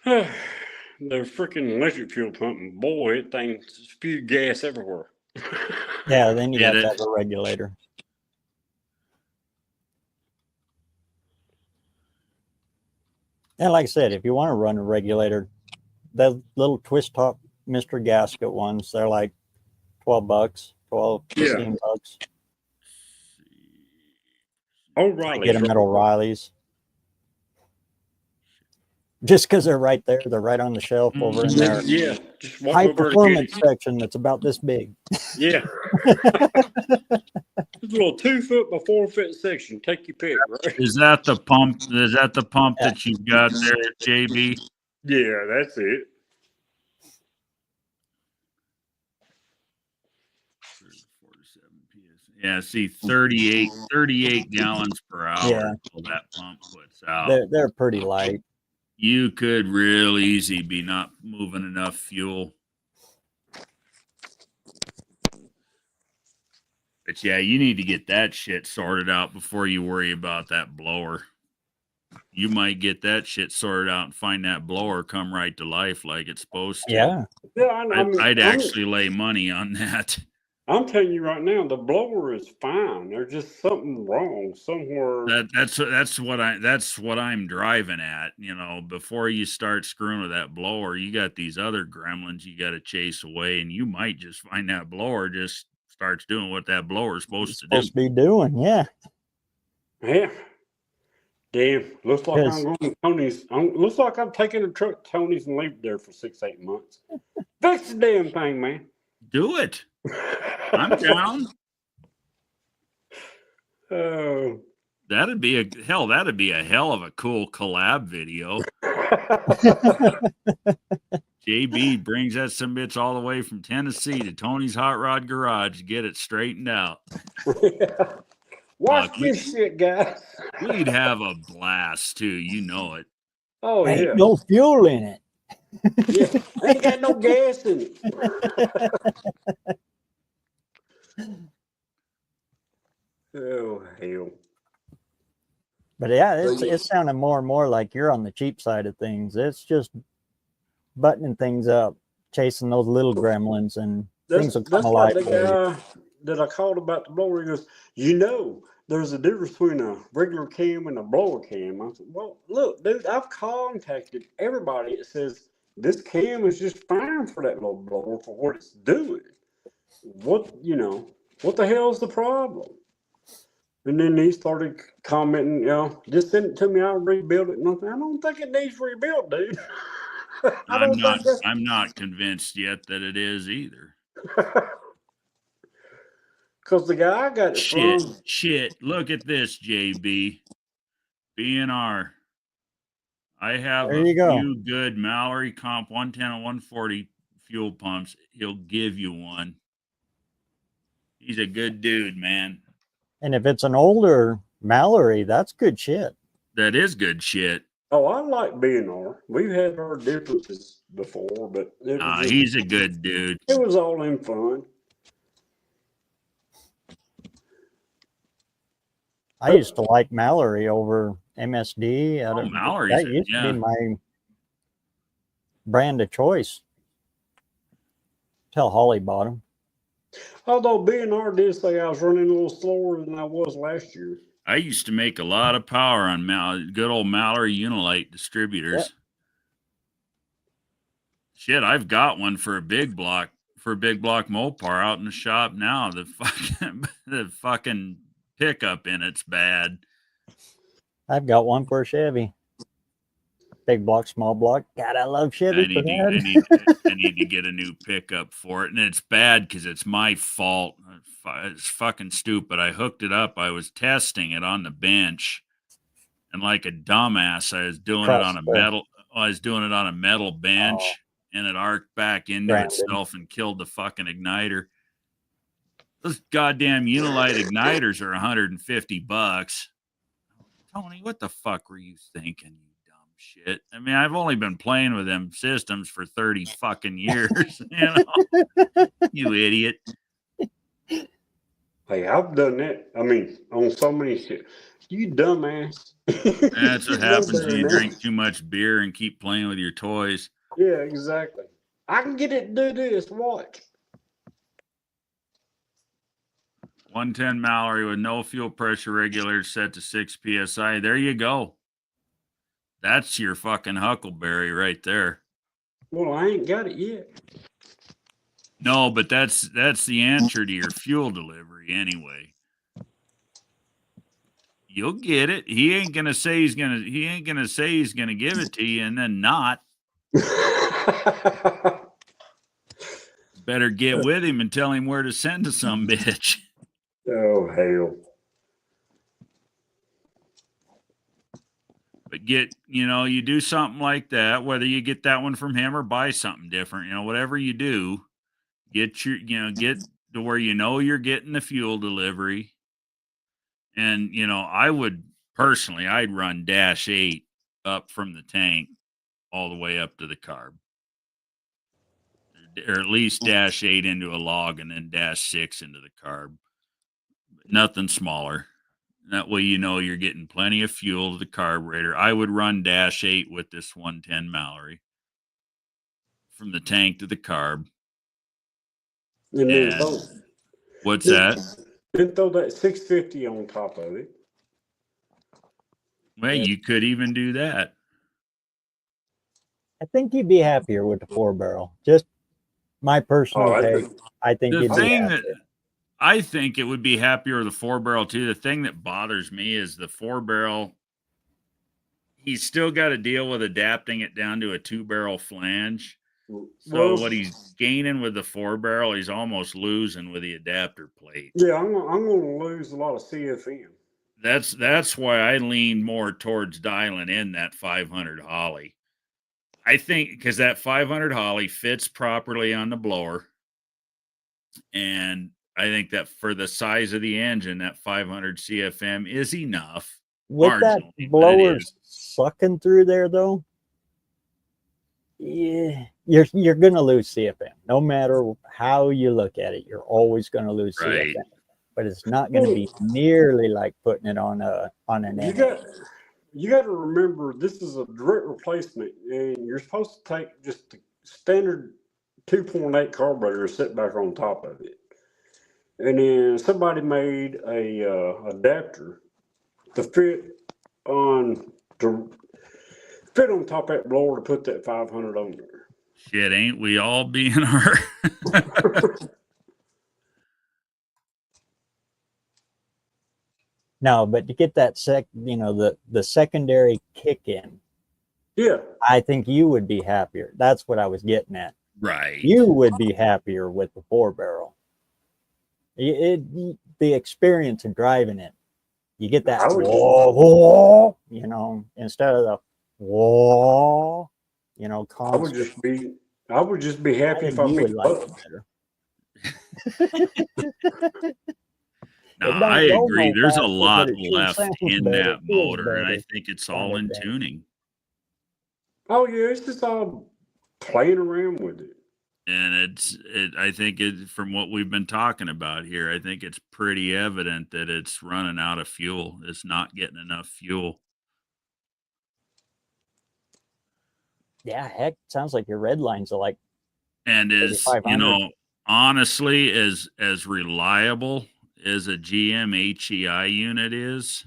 the freaking electric fuel pump, and boy, it thing spewed gas everywhere. Yeah, then you got to have a regulator. And like I said, if you want to run a regulator, the little twist top Mr. Gasket ones, they're like $12, 15 bucks. O'Reilly's. Get them at O'Reilly's. Just because they're right there, they're right on the shelf over in there. Yeah, just walk high over performance section that's about this big. Yeah. It's a little 2 foot by 4 foot section. Take your pick, right? Is that the pump? Is that the pump that you've got there, JB? Yeah, that's it. Yeah, see, 38 gallons per hour. Yeah. That pump puts out. They're pretty light. You could real easy be not moving enough fuel. But yeah, you need to get that shit sorted out before you worry about that blower. You might get that shit sorted out and find that blower come right to life like it's supposed to. Yeah. I'd actually lay money on that. I'm telling you right now, the blower is fine. There's just something wrong somewhere. That's what I'm driving at. Before you start screwing with that blower, you got these other gremlins you got to chase away, and you might just find that blower just starts doing what that blower is supposed to be doing. Yeah. Yeah. Damn. Looks like I'm going to Tony's. Looks like I'm taking a truck to Tony's and leave it there for 6-8 months. Fix the damn thing, man. Do it. I'm down. Oh. That'd be a hell of a cool collab video. JB brings that some bitch all the way from Tennessee to Tony's Hot Rod Garage to get it straightened out. Watch this shit, guys. We'd have a blast too, you know it. Oh, yeah. Ain't no fuel in it. Yeah, ain't got no gas in it. Oh, hell. But yeah, it's sounding more and more like you're on the cheap side of things. It's just buttoning things up, chasing those little gremlins, and things will come alive. That's like the guy that I called about the blower. He goes, there's a difference between a regular cam and a blower cam. I said, well, look, dude, I've contacted everybody that says this cam is just fine for that little blower for what it's doing. What the hell is the problem? And then he started commenting, just send it to me, I'll rebuild it. And I don't think it needs rebuilt, dude. I don't think that's I'm not convinced yet that it is either. because the guy I got it from. Shit. Look at this, JB. BNR. I have There a you go. few good Mallory Comp 110 and 140 fuel pumps. He'll give you one. He's a good dude, man. And if it's an older Mallory, that's good shit. That is good shit. Oh, I like BNR. We've had our differences before, but He's a good dude. it was all in fun. I used to like Mallory over MSD. Mallory's That used to be my brand of choice. Till Holly bought them. Although BNR did say I was running a little slower than I was last year. I used to make a lot of power on good old Mallory Unilite distributors. Yep. Shit, I've got one for a big block Mopar out in the shop now. The fucking pickup in it's bad. I've got one for a Chevy. Big block, small block. God, I love Chevy. I need to get a new pickup for it, and it's bad because it's my fault. It's fucking stupid. I hooked it up. I was testing it on the bench, and like a dumbass, I was doing it on a metal. I was doing it on a metal bench, and it arced back into itself and killed the fucking igniter. Those goddamn Unilite igniters are $150. Tony, what the fuck were you thinking? Shit. I mean, I've only been playing with them systems for 30 fucking years, you know. You idiot. Hey, I've done that. I mean, on so many shit. You dumbass. That's what happens when you drink too much beer and keep playing with your toys. Yeah, exactly. I can get it to do this. Watch. 110 Mallory with no fuel pressure regulator set to 6 psi. There you go. That's your fucking Huckleberry right there. Well, I ain't got it yet. No, but that's the answer to your fuel delivery anyway. You'll get it. He ain't gonna say he's gonna give it to you and then not. Better get with him and tell him where to send to some bitch. Oh hell. But you do something like that, whether you get that one from him or buy something different, whatever you do, get to where you're getting the fuel delivery. And, I would personally, I'd run -8 up from the tank all the way up to the carb. Or at least -8 into a log and then -6 into the carb. Nothing smaller. That way, you're getting plenty of fuel to the carburetor. I would run -8 with this 110 Mallory from the tank to the carb. And what's that? Then throw that 650 on top of it. Well, you could even do that. I think you'd be happier with the 4-barrel. Just my personal take. I think the you'd thing be happier. that I think it would be happier with the 4-barrel too. The thing that bothers me is the 4-barrel. He's still got to deal with adapting it down to a 2-barrel flange. So what he's gaining with the 4-barrel, he's almost losing with the adapter plate. Yeah, I'm going to lose a lot of CFM. That's why I lean more towards dialing in that 500 Holly. I think because that 500 Holly fits properly on the blower, and I think that for the size of the engine, that 500 CFM is enough. With that blower sucking through there, though, yeah, you're going to lose CFM. No matter how you look at it, you're always going to lose CFM. But it's not going to be nearly like putting it on an NA. You got to remember, this is a direct replacement, and you're supposed to take just the standard 2.8 carburetor and sit back on top of it. And then somebody made a adapter to fit on top of that blower to put that 500 on there. Shit, ain't we all being our... No, but to get that the secondary kick in, Yeah. I think you would be happier. That's what I was getting at. Right. You would be happier with the 4-barrel. The experience of driving it. You get that I would- whoa, instead of the whoa, I would constant. just be I happy think if I you beat would like it Buck. better. No, It I don't go agree. no There's a faster, lot but it sure left sounds in better. that It feels motor, and I better. think it's Kind all of in thing. tuning. Oh yeah, it's just all playing around with it. And I think from what we've been talking about here, I think it's pretty evident that it's running out of fuel. It's not getting enough fuel. Yeah, heck, sounds like your red lines are like And as 3,500. honestly, as reliable as a GM HEI unit is,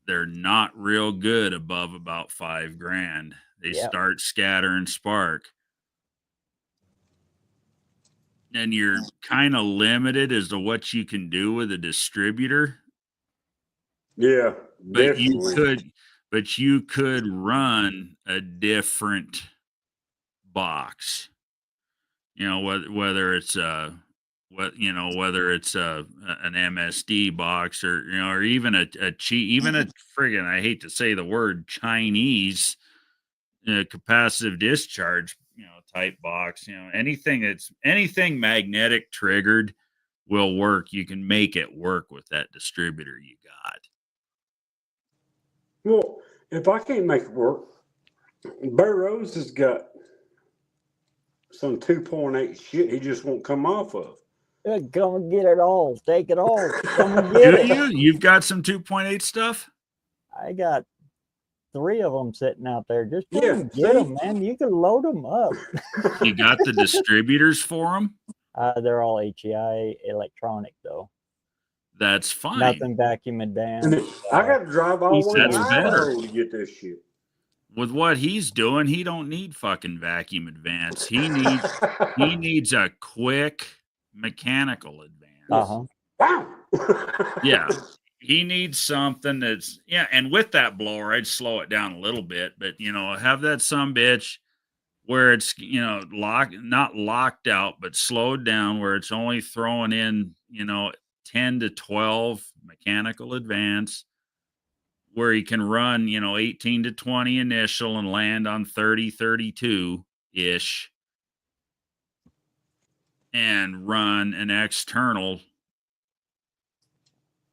they're not real good above about $5,000. They Yeah. start scattering spark. And you're kind of limited as to what you can do with a distributor. Yeah, But definitely. you could run a different box. Whether it's an MSD box or even a friggin', I hate to say the word, Chinese capacitive discharge type box. Anything magnetic triggered will work. You can make it work with that distributor you got. Well, if I can't make it work, Bear Rose has got some 2.8 shit he just won't come off of. Come and get it all. Take it all. Come and get Do it. you? You've got some 2.8 stuff? I got 3 of them sitting out there. Just come Yeah, and get see? them, man. You can load them up. You got the distributors for them? They're all HEI electronic, though. That's fine. Nothing vacuum advanced. And I got to drive all the way to That's better. Idaho to get this shit. With what he's doing, he don't need fucking vacuum advance. He needs a quick mechanical advance. Uh-huh. Wow. Yeah. He needs something that's and with that blower, I'd slow it down a little bit, but have that sumbitch where it's not locked out, but slowed down where it's only throwing in 10 to 12 mechanical advance, where he can run 18 to 20 initial and land on 30, 32 ish, and run an external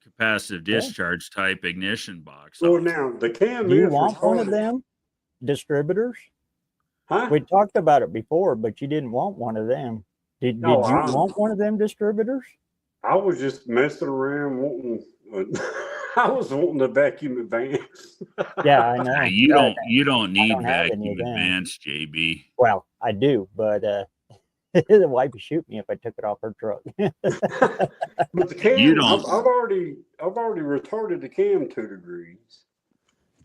capacitive discharge type ignition box. Well, now the cam Do you is want one of retarded. them distributors? Huh? We talked about it before, but you didn't want one of them. Did you No, want one of them distributors? I was just messing around wanting. I was wanting the vacuum advance. Yeah, I know. You don't need don't have any vacuum of them. advance, JB. Well, I do, but the wife would shoot me if I took it off her truck. But the cam, You don't- I've already retarded the cam 2 degrees,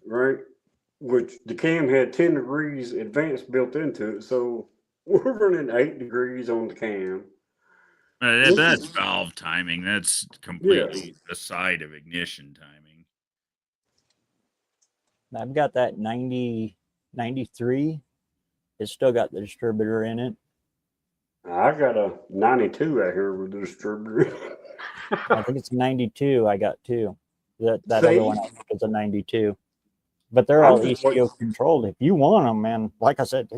right? Which the cam had 10 degrees advance built into it, so we're running 8 degrees on the cam. That's valve timing. That's completely aside of ignition timing. I've got that 93. It's still got the distributor in it. I got a 92 out here with the distributor. I think it's 92. I got 2. That See? other one I think is a 92. But they're all ECO controlled. If you want them, man, like I said,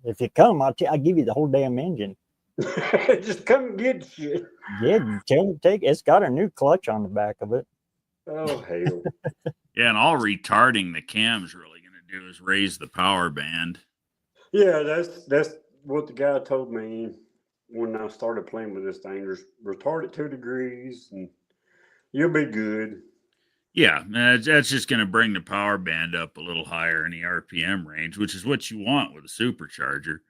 if you come, I'll give you the whole damn engine. Just come and get shit. Yeah, take. It's got a new clutch on the back of it. Oh hell. Yeah, and all retarding the cam's really going to do is raise the power band. Yeah, that's what the guy told me when I started playing with this thing. Just retard it 2 degrees and you'll be good. Yeah, that's just going to bring the power band up a little higher in the RPM range, which is what you want with a supercharger.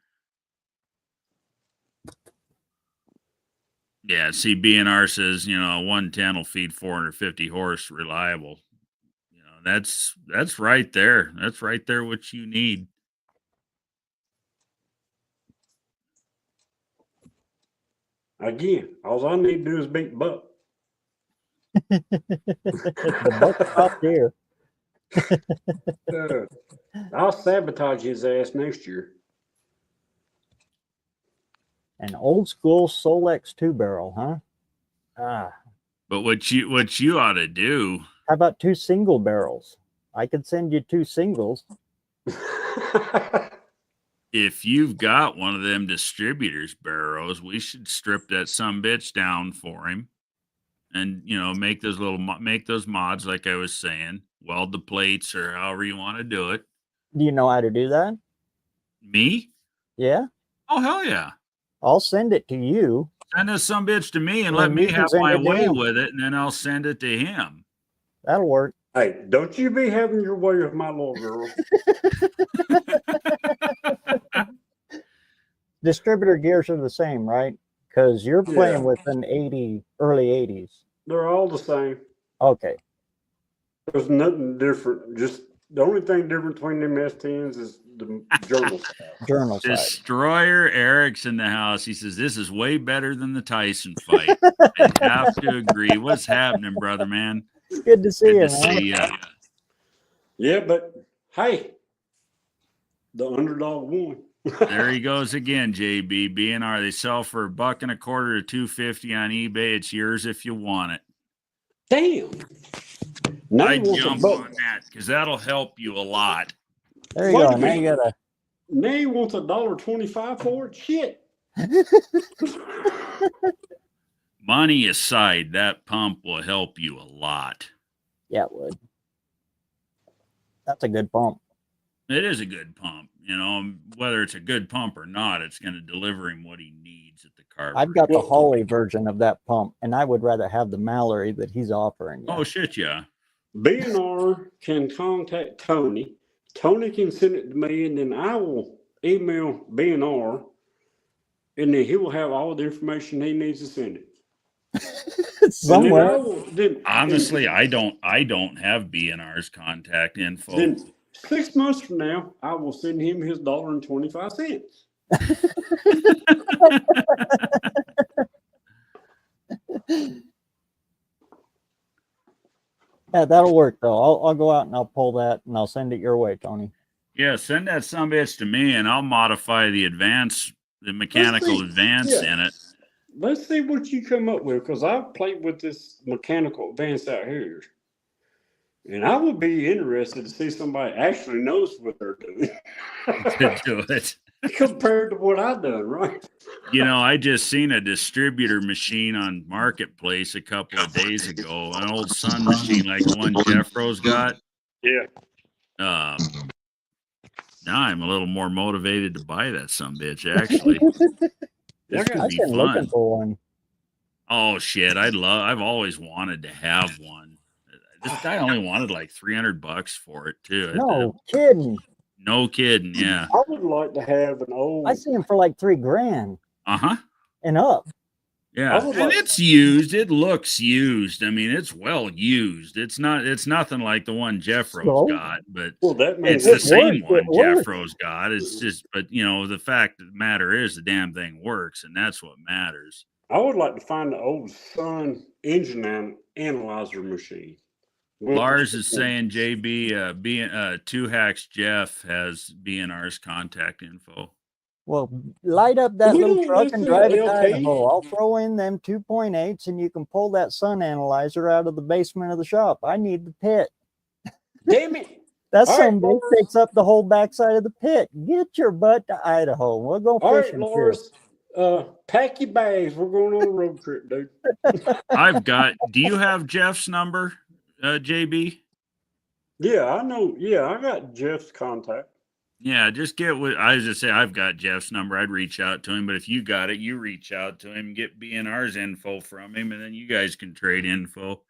Yeah, see, BNR says, 110 will feed 450 horse reliable. That's right there. That's right there what you need. Again, all I need to do is beat Buck. The buck stopped here. I'll sabotage his ass next year. An old school Solex 2-barrel, huh? Ah, But what you ought to do, how about 2 single barrels? I could send you 2 singles. if you've got one of them distributors barrows, we should strip that sumbitch down for him, and make those mods like I was saying, weld the plates or however you want to do it. Do you know how to do that? Me? Yeah, Oh hell yeah! I'll send it to you. Send this sumbitch to me and And let then me you can have send my it to way him. with it, and then I'll send it to him. That'll work. Hey, don't you be having your way with my little girl. Distributor gears are the same, right? Because you're playing Yeah. with an early 80s. They're all the same. Okay. There's nothing different. Just the only thing different between them S10s is the journal size. Journal side. Destroyer Eric's in the house. He says this is way better than the Tyson fight. I have to agree. What's happening, brother, man? Good to see Good you, to man. see ya. Yeah, but hey, the underdog won. There he goes again, JB. B&R. They sell for $1.25 to $2.50 on eBay. It's yours if you want it. Damn. Now I he wants a jump buck. on that because that'll help you a lot. There you Wait go. a Now you minute. got Now he wants $1.25 for it? Shit. Money aside, that pump will help you a lot. Yeah, it would. That's a good pump. It is a good pump. Whether it's a good pump or not, it's going to deliver him what he needs at the carburetor. I've got the Holly version of that pump, and I would rather have the Mallory that he's offering you. Oh, shit, yeah. B&R can contact Tony. Tony can send it to me, and then I will email B&R, and then he will have all the information he needs to send it. Somewhere. Honestly, I don't have B&R's contact info. Then 6 months from now, I will send him his $1.25. Yeah, that'll work though. I'll go out and I'll pull that and I'll send it your way, Tony. Yeah, send that sumbitch to me and I'll modify the mechanical advance in it. Let's see what you come up with, because I've played with this mechanical advance out here. And I would be interested to see somebody actually knows what they're doing. To do it. Compared to what I've done, right? I just seen a distributor machine on Marketplace a couple of days ago, an old Sun machine like the one Jeffro's got. Yeah. Now I'm a little more motivated to buy that sumbitch, actually. This could I've be been fun. looking for one. Oh shit! I've always wanted to have one. This guy only wanted like $300 for it too. No kidding. No kidding. Yeah. I would like to have an old. I see him for like $3,000 and up. Yeah, and it's used. It looks used. I mean, it's well used. It's nothing like the one Jeffro's got, but that means it's the same one works. Jeffro's got. It's just, but the fact of the matter is the damn thing works, and that's what matters. I would like to find the old Sun engine analyzer machine. Lars is saying JB, Two Hacks Jeff has B&R's contact info. Well, light up that little truck and drive it to Idaho. I'll throw in them 2.8s and you can pull that Sun analyzer out of the basement of the shop. I need the pit. Damn it. That some bitch takes up the whole backside of the pit. Get your butt to Idaho. We'll go fishing. All right, Lars, pack your bags. We're going on a road trip, dude. Do you have Jeff's number, JB? Yeah, I know. Yeah, I got Jeff's contact. Yeah, just I was just say I've got Jeff's number. I'd reach out to him, but if you got it, you reach out to him, get B&R's info from him, and then you guys can trade info.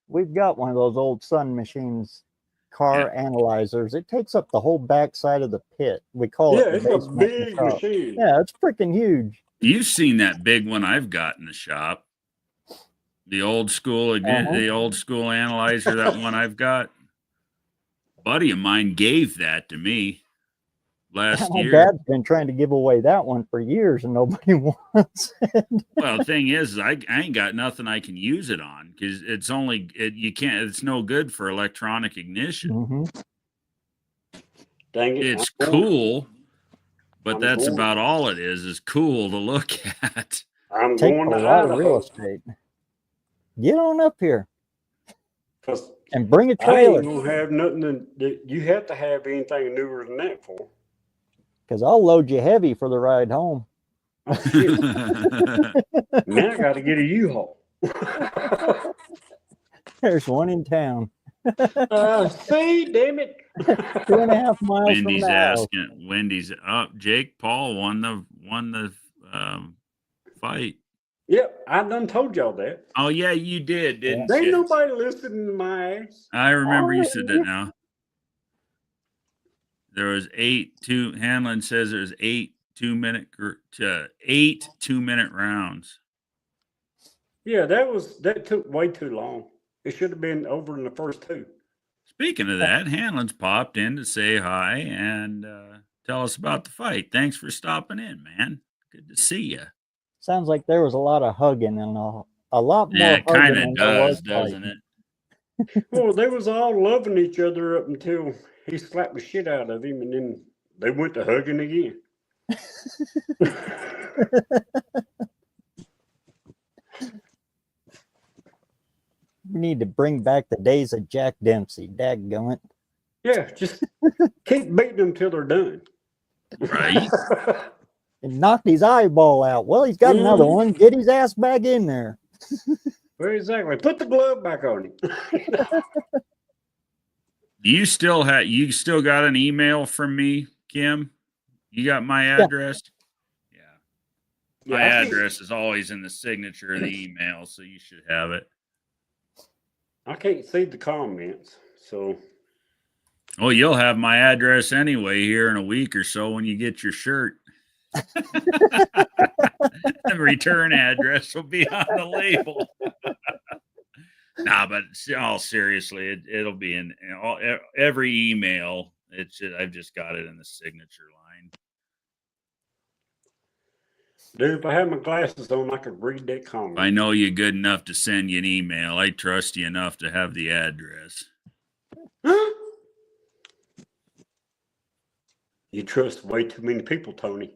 We've got one of those old Sun machines, analyzers. It takes up the whole backside of the pit. We call it. Yeah, it's a big machine. Yeah, it's freaking huge. You've seen that big one I've got in the shop. The old school analyzer, that one I've got. A buddy of mine gave that to me last year. My dad's been trying to give away that one for years and nobody wants it. Well, the thing is, I ain't got nothing I can use it on because it's no good for electronic ignition. Dang it. It's I'm going- cool, but I'm that's going- about all it is cool to look at. I'm Take going a to lot of real Idaho. estate. Get on up here 'Cause and bring a I trailer, ain't gonna have nothing that you have to have anything newer than that for. because I'll load you heavy for the ride home. Oh shit! Man, I got to get a U-Haul. There's one in town, See, damn it! 2.5 miles from Wendy's the house. asking. Wendy's up. Jake Paul won the fight. Yep, I done told y'all that. Oh yeah, you did, didn't There ain't you? nobody listening to my ass. I remember you said that now. There was 8 Hanlon says there's 8 2-minute 8 2-minute rounds. Yeah, that took way too long. It should have been over in the first two. Speaking of that, Hanlon's popped in to say hi and tell us about the fight. Thanks for stopping in, man. Good to see you. Sounds like there was a lot of hugging and a lot more Yeah, it hugging kind than of there was does, doesn't fighting. it? Well, they was all loving each other up until he slapped the shit out of him, and then they went to hugging again. We need to bring back the days of Jack Dempsey. Dadgummit. Yeah, just keep beating them till they're done. Right? And knocked his eyeball out. Well, he's got another Mhm. one. Get his ass back in there. Well, exactly. Put the glove back on him. You still got an email from me, Kim? You got my address? Yeah. Yeah, My I can't- address is always in the signature of the email, so you should have it. I can't see the comments, so Well, you'll have my address anyway here in a week or so when you get your shirt. The return address will be on the label. Nah, but all seriously, it'll be in every email. I've just got it in the signature line. dude, if I had my glasses on, I could read that comment. I know you good enough to send you an email. I trust you enough to have the address. Huh? You trust way too many people, Tony.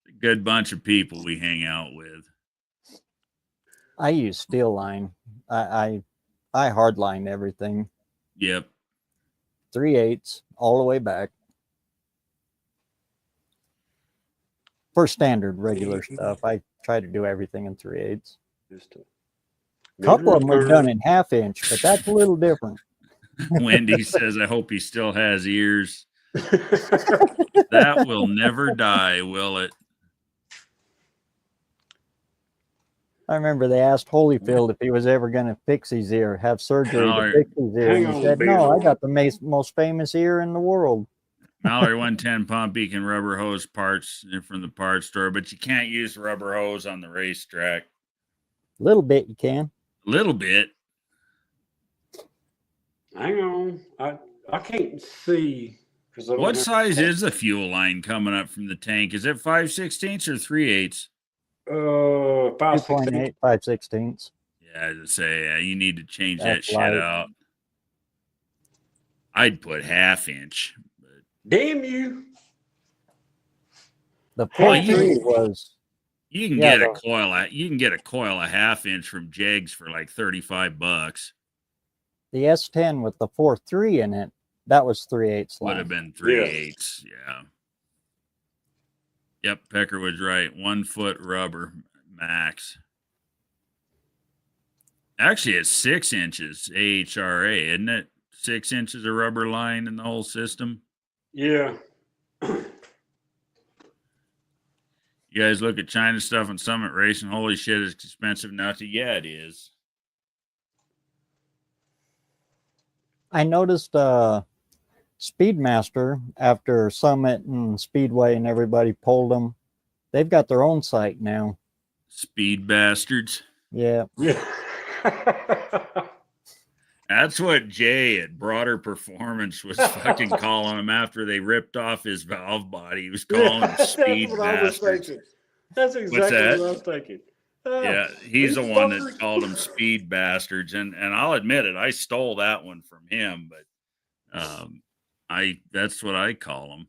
A good bunch of people we hang out with. I use steel line. I hardline everything. Yep. 3/8 all the way back. For standard regular stuff, I try to do everything in 3/8. Just a Couple of them we've done in 1/2 inch, but that's a little different. Wendy says, I hope he still has ears. That will never die, will it? I remember they asked Holyfield if he was ever going to fix his ear, have surgery to Mallory, fix his ear. hang And he on, said, Bear. no, I got the most famous ear in the world. Mallory 110 pump beacon rubber hose parts from the parts store, but you can't use rubber hose on the racetrack. A little bit you can. A little bit. Hang on. I can't see. What size is the fuel line coming up from the tank? Is it 5/16 or 3/8? 5/16. 2.8, 5/16. Yeah, I'd say you need to change that That's shit light. out. I'd put 1/2 inch. But Damn you. The Well, 4.3 was, you can Yeah, get a coil. You can get a coil 1/2 inch from Jegs for like $35. the S10 with the 4.3 in it. That was 3/8 Would line. have been 3/8. Yeah. Yep, Pecker was right. 1 foot rubber max. Actually, it's 6 inches AHRA, isn't it? 6 inches of rubber line in the whole system. Yeah. You guys look at China stuff on Summit Racing. Holy shit, it's expensive now. Yeah, it is. I noticed Speedmaster, after Summit and Speedway and everybody pulled them, they've got their own site now. Speed bastards. Yeah. Yeah. That's what Jay at Broader Performance was fucking calling him after they ripped off his valve body. He was calling them speed That's what I was bastards. thinking. That's exactly that? what I was thinking. Yeah, he's the one that called them speed bastards. And I'll admit it, I stole that one from him, but That's what I call them.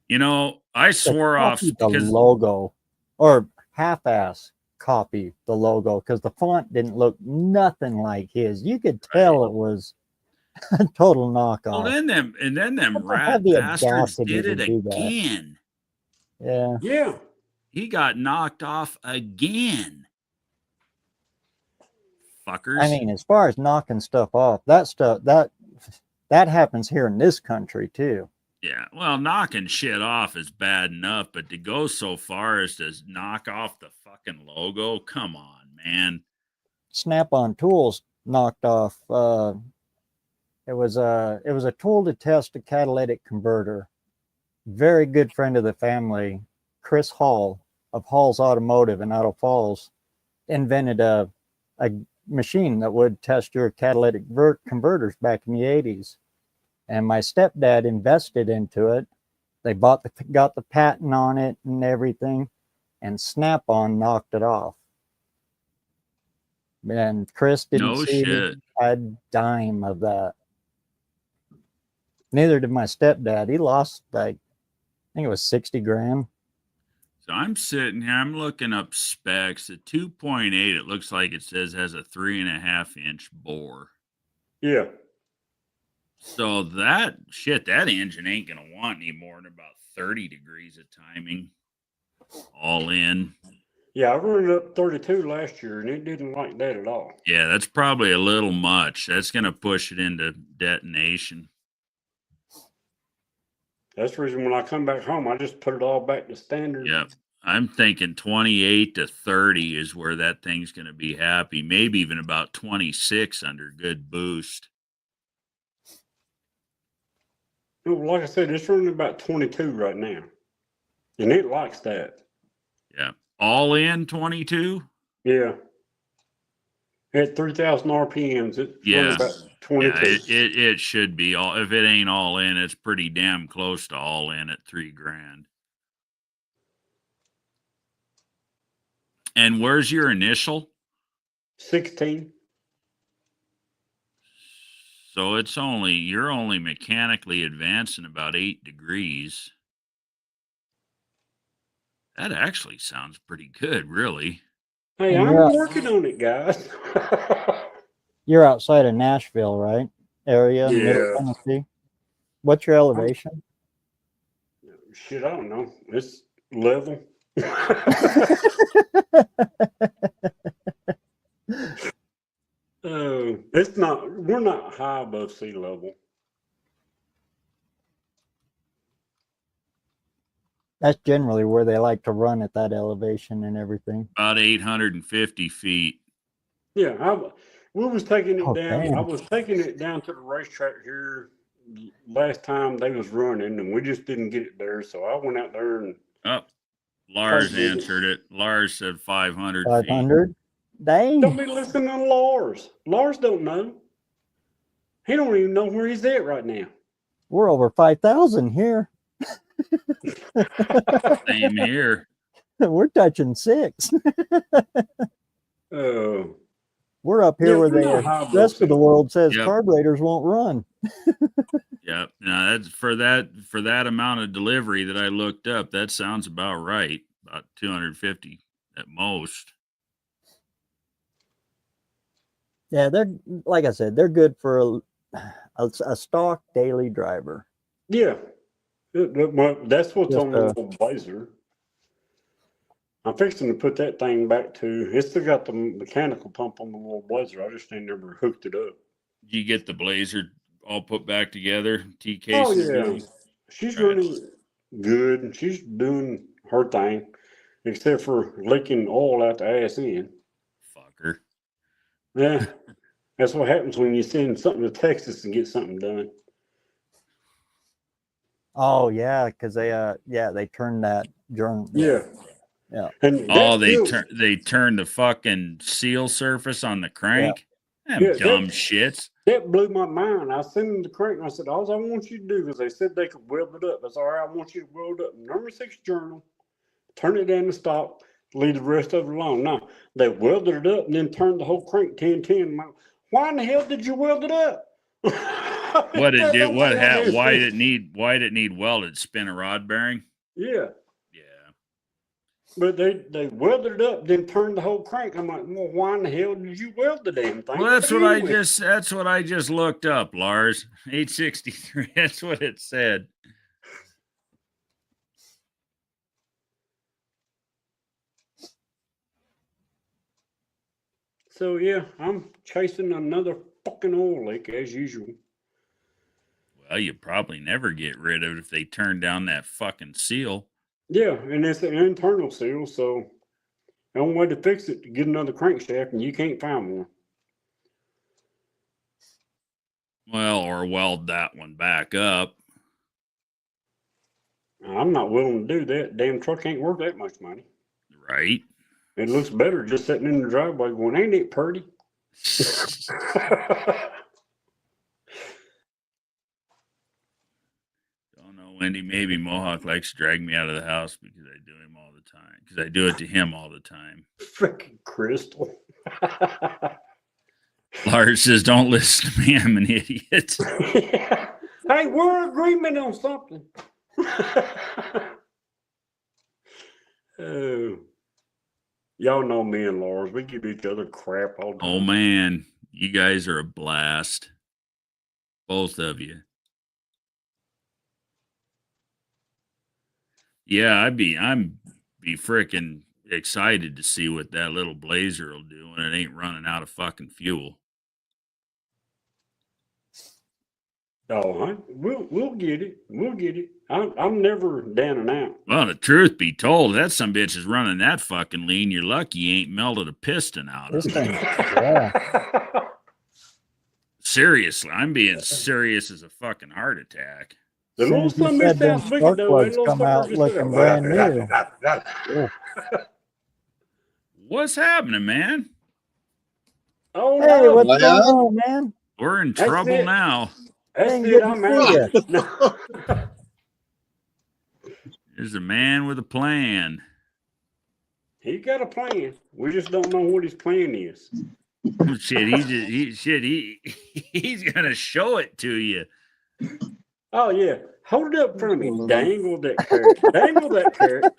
You know, I swore off Copy the because logo, or half-ass copy the logo, because the font didn't look nothing like his. You could tell it was a total knockoff. well, them But they rat had the bastards audacity did to it do that. again. Yeah. Yeah. He got knocked off again. Fuckers. I mean, as far as knocking stuff off, that happens here in this country too. Yeah, well, knocking shit off is bad enough, but to go so far as to knock off the fucking logo, come on, man. Snap-on Tools knocked off. It was a tool to test a catalytic converter. Very good friend of the family, Chris Hall of Hall's Automotive in Auto Falls, invented a machine that would test your catalytic converters back in the 80s. And my stepdad invested into it. They got the patent on it and everything, and Snap-on knocked it off. And Chris didn't No see shit. a dime of that. Neither did my stepdad. He lost, like, I think it was 60 grand. So I'm sitting here, I'm looking up specs. The 2.8, it looks like it says has a 3.5-inch bore. Yeah. So that engine ain't gonna want any more than about 30 degrees of timing, all in. Yeah, I run it up 32 last year, and it didn't like that at all. Yeah, that's probably a little much. That's gonna push it into detonation. That's the reason when I come back home, I just put it all back to standard. Yep. I'm thinking 28 to 30 is where that thing's gonna be happy. Maybe even about 26 under good boost. No, like I said, it's running about 22 right now, and it likes that. Yeah. All in 22? Yeah. At 3,000 RPMs, it's running about 22. Yeah, it should be all. If it ain't all in, it's pretty damn close to all in at $3,000. And where's your initial? 16. So you're only mechanically advancing about 8 degrees. That actually sounds pretty good, really. Hey, And I'm working on it, guys. You're outside of Nashville, right? Area, Yeah. Middle Tennessee. What's your elevation? Shit, I don't know. It's level. We're not high above sea level. That's generally where they like to run at that elevation and everything. About 850 feet. Yeah, we was taking it down. damn. I was taking it down to the racetrack here last time they was running, and we just didn't get it there. So I went out there and Lars answered it. Lars said 500 feet. 500? Dang. Don't be listening to Lars. Lars don't know. He don't even know where he's at right now. We're over 5,000 here. Same here. We're touching 6. We're up here where the rest of the world says carburetors won't run. Yep. Now that's for that amount of delivery that I looked up. That sounds about right. About 250 at most. Yeah, they're, like I said, they're good for a stock daily driver. Yeah. Well, that's what's on the little Blazer. I'm fixing to put that thing back to. It's still got the mechanical pump on the little Blazer. I just ain't never hooked it up. Did you get the Blazer all put back together? TK. Oh yeah, she's running good. She's doing her thing, except for leaking oil out the ass end. Fucker. Yeah, that's what happens when you send something to Texas and get something done. Oh yeah, because they turned that journal. Yeah. Yeah. And they turned the fucking seal surface on the crank. Yeah. Them dumb shits. That blew my mind. I sent them the crank and I said, all I want you to do, because they said they could weld it up. That's all right. I want you to weld up number 6 journal, turn it down to stop, leave the rest of it alone. No, they welded it up and then turned the whole crank 10-10. Why in the hell did you weld it up? What it do? What That's why did it need? Why did it need welded? Spin a rod bearing? Yeah. Yeah. But they welded it up, then turned the whole crank. I'm like, well, why in the hell did you weld the damn thing? Well, that's But what I anyway. just. That's what I just looked up, Lars. 863. That's what it said. So yeah, I'm chasing another fucking oil leak as usual. Well, you probably never get rid of it if they turn down that fucking seal. Yeah, and it's an internal seal, so the only way to fix it to get another crankshaft, and you can't find one. Well, or weld that one back up. I'm not willing to do that. Damn truck ain't worth that much money. Right. It looks better just sitting in the driveway going, ain't it pretty? Don't know, Wendy. Maybe Mohawk likes to drag me out of the house because I do him all the time. Because I do it to him all the time. Freaking Crystal. Lars says, "Don't listen to me. I'm an idiot." Hey, we're in agreement on something. Oh. Y'all know me and Lars. We give each other crap all the time. Oh man, you guys are a blast. Both of you. Yeah, I'm be freaking excited to see what that little Blazer will do when it ain't running out of fucking fuel. Oh, we'll get it. We'll get it. I'm never down and out. Well, the truth be told, that some bitch is running that fucking lean. You're lucky you ain't melted a piston out of This it. thing, yeah. Seriously, I'm being serious as a fucking heart attack. The As little soon as son you said missed them out big spark though. plugs Little come out suckers looking just brand new. Oh. What's happening, man? Oh Hey, no. what's Yeah. going on, man? We're in That's trouble it. now. That's Dang, it. good to I'm see out. No. There's a man with a plan. He got a plan. We just don't know what his plan is. Oh, shit, he's gonna show it to you. Oh yeah. Hold it up in front of me. Dangle that carrot. Dangle that carrot.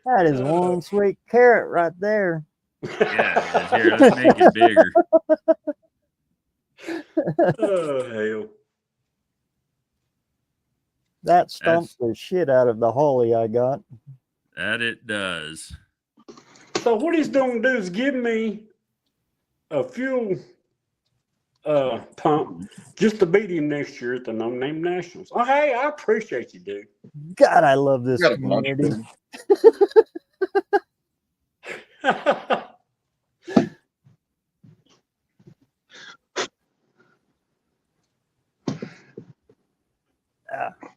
That is one sweet carrot right there. Yeah, it is. Here, let's make it bigger. Oh hell. That stomps the shit out of the holly I got. That it does. So what he's gonna do is give me a fuel pump just to beat him next year at the No Name Nationals. Oh hey, I appreciate you, dude. God, I love this Got a bunch, community. man.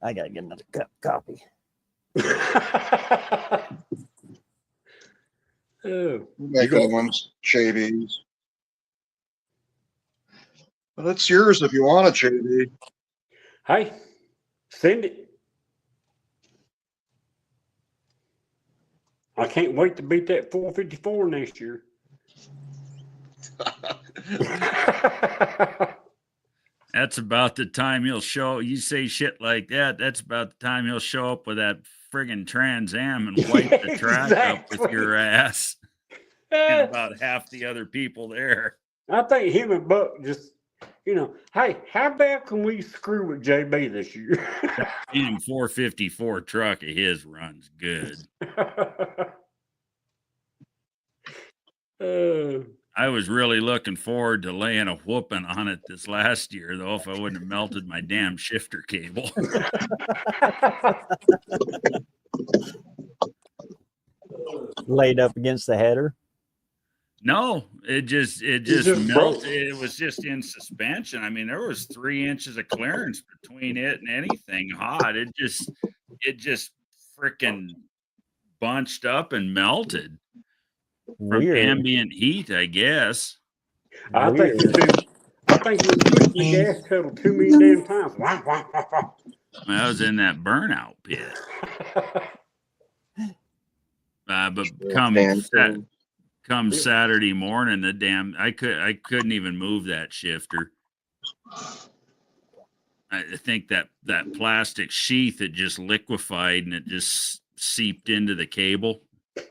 I gotta get another cup of coffee. Oh, Make go- other ones, JVs. Well, it's yours if you want it, JV. hey, send it. I can't wait to beat that 454 next year. That's about the time he'll show. You say shit like that. That's about the time he'll show up with that friggin' Trans Am and wipe the track up with Exactly. your ass and about half the other people there. I think him and Buck just, hey, how bad can we screw with JB this year? Damn 454 truck of his runs good. I was really looking forward to laying a whooping on it this last year, though, if I wouldn't have melted my damn shifter cable. Laid up against the header. No, it just just melted. broke. It was just in suspension. I mean, there was 3 inches of clearance between it and anything hot. It just freaking bunched up and melted from Weird. ambient heat, I guess. I think Weird. he was pushing the gas pedal too many damn times. Wah, wah, wah, wah. I was in that burnout pit. But come Man, Sat- come Yeah. Saturday morning, I couldn't even move that shifter. I think that plastic sheath had just liquefied and it just seeped into the cable and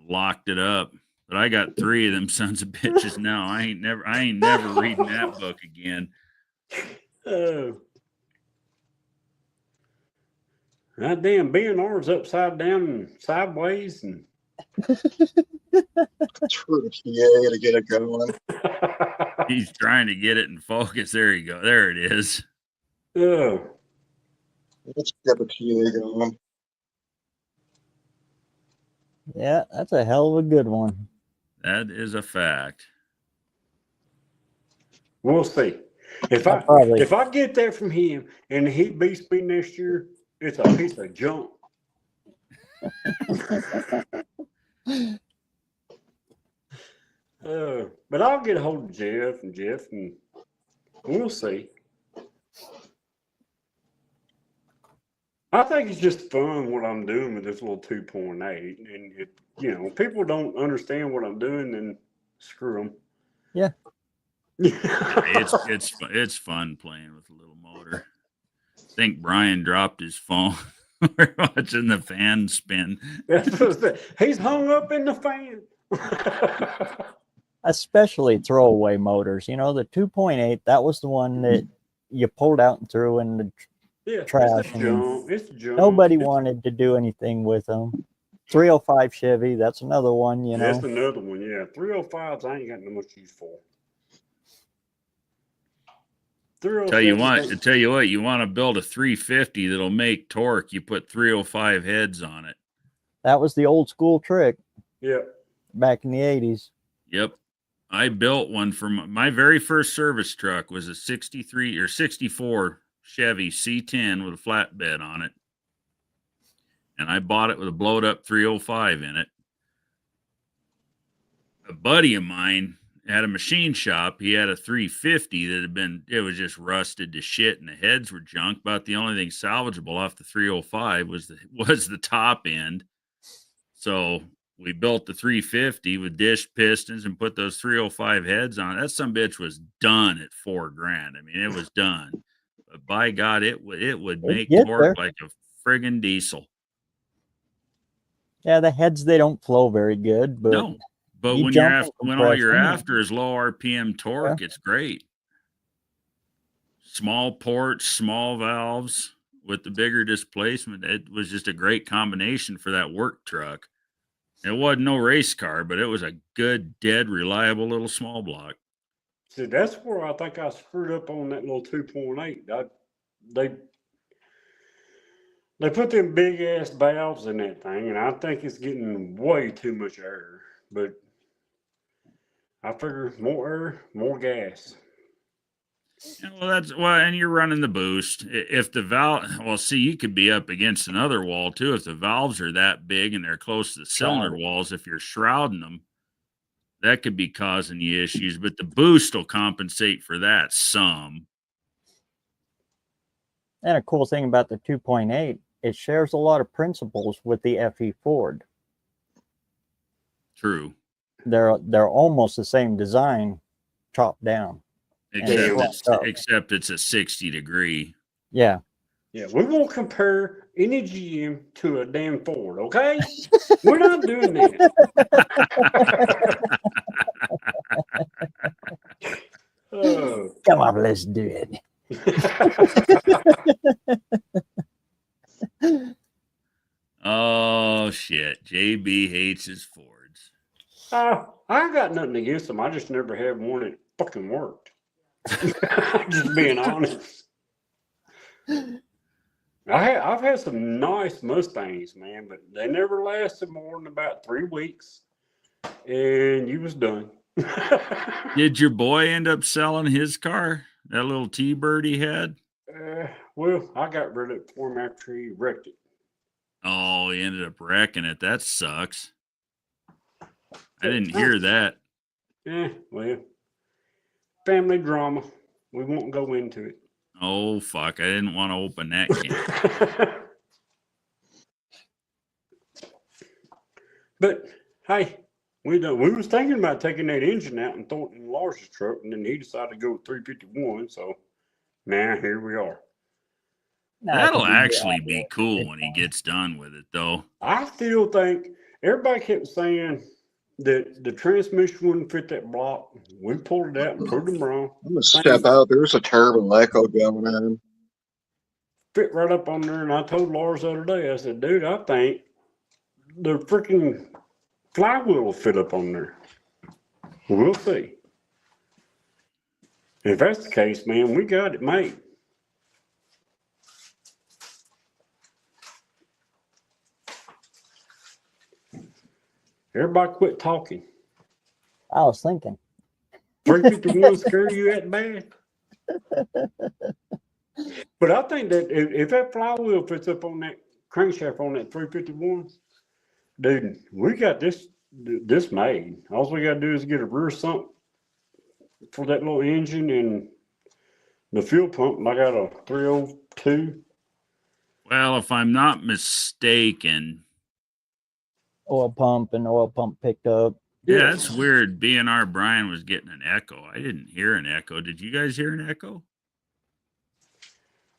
locked it up. But I got 3 of them sons of bitches now. I ain't never reading that book again. Oh. That damn B&R's upside down and sideways and Screw the PA to get it going. He's trying to get it in focus. There you go. There it is. Oh. Let's get the PA going. Yeah, that's a hell of a good one. That is a fact. We'll see. If I'll probably- I get that from him and he beats me next year, it's a piece of junk. But I'll get a hold of Jeff, and we'll see. I think it's just fun what I'm doing with this little 2.8, and if people don't understand what I'm doing, then screw them. Yeah. It's fun playing with a little motor. I think Brian dropped his phone. We're watching the fan spin. He's hung up in the fan. Especially throwaway motors. You know, the 2.8, that was the one that you pulled out and threw in the trash. It's junk. Nobody wanted to do anything with them. 305 Chevy, that's another one, you know. That's another one, yeah. 305s I ain't got no much use for. Tell you what, you want to build a 350 that'll make torque, you put 305 heads on it. That was the old school trick. Yep. Back in the 80s. Yep. I built one for my very first service truck was a 63 or 64 Chevy C10 with a flatbed on it. And I bought it with a blowed up 305 in it. A buddy of mine had a machine shop. He had a 350 that it was just rusted to shit and the heads were junk. About the only thing salvageable off the 305 was the top end. So we built the 350 with dish pistons and put those 305 heads on. That some bitch was done at $4,000. I mean, it was done. But by God, it would make torque like a friggin' diesel. Yeah, the heads, they don't flow very good, but no. But when all you're after is low RPM torque, it's great. Small ports, small valves with the bigger displacement. It was just a great combination for that work truck. It wasn't no race car, but it was a good, dead, reliable little small block. See, that's where I think I screwed up on that little 2.8. They put them big ass valves in that thing, and I think it's getting way too much air. But I figure more air, more gas. Well, and you're running the boost. If the valve, see, you could be up against another wall too. If the valves are that big and they're close to the cylinder walls, if you're shrouding them, that could be causing you issues. But the boost will compensate for that some. And a cool thing about the 2.8, it shares a lot of principles with the FE Ford. True. They're almost the same design, chopped down. Except it's a 60 degree. Yeah. Yeah, we won't compare any GM to a damn Ford, okay? We're not doing that. Come on, let's do it. Oh, shit. JB hates his Fords. I got nothing against them. I just never had one that fucking worked. Just being honest. I've had some nice Mustangs, man, but they never lasted more than about 3 weeks, and you was done. Did your boy end up selling his car? That little T-Bird he had? Well, I got rid of it for him after he wrecked it. Oh, he ended up wrecking it. That sucks. I didn't hear that. Well, family drama. We won't go into it. Oh, fuck. I didn't want to open that can. But, hey, We was thinking about taking that engine out and throwing it in Lars's truck, and then he decided to go with 351. So now here we are. That'll actually be cool when he gets done with it, though. I still think everybody kept saying that the transmission wouldn't fit that block. We pulled it out and proved them wrong. I'm gonna step out. There's a turbo echo going on. Fit right up on there, and I told Lars the other day, I said, dude, I think the freaking flywheel will fit up on there. We'll see. If that's the case, man, we got it made. Everybody quit talking. I was thinking. 351 scare you that bad? But I think that if that flywheel fits up on that crankshaft on that 351, dude, we got this made. All we got to do is get a rear sump for that little engine and the fuel pump. And I got a 302. Well, if I'm not mistaken, Oil pump and oil pump picked up. yeah, that's weird. BNR Brian was getting an echo. I didn't hear an echo. Did you guys hear an echo?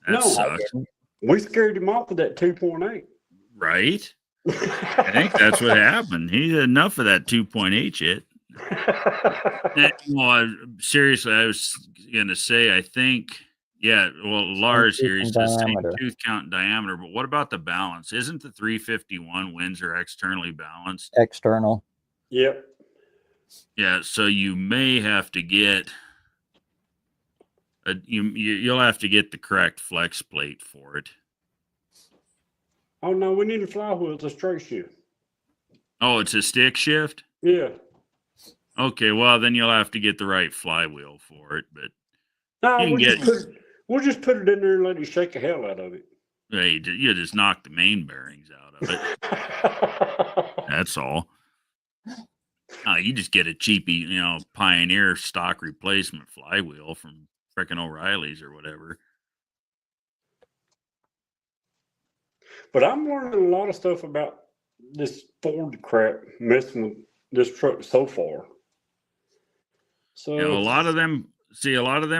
That No, sucks. We scared him off with that 2.8. Right? I think that's what happened. He had enough of that 2.8 shit. Well, seriously, I was going to say, I think, yeah, well, Lars here, he says same tooth count and diameter, but what about the balance? Isn't the 351 Windsor externally balanced? External. Yep. Yeah, so you may have to get you'll have to get the correct flex plate for it. Oh no, we need a flywheel. It's a straight shift. Oh, it's a stick shift? Yeah. Okay, well then you'll have to get the right flywheel for it, but No, you can we'll just put it in there and let it shake the hell out of it. Hey, you just knock the main bearings out of it. That's all. You just get a cheapy, Pioneer stock replacement flywheel from frickin' O'Reilly's or whatever. But I'm learning a lot of stuff about this Ford crap messing with this truck so far. So a lot of them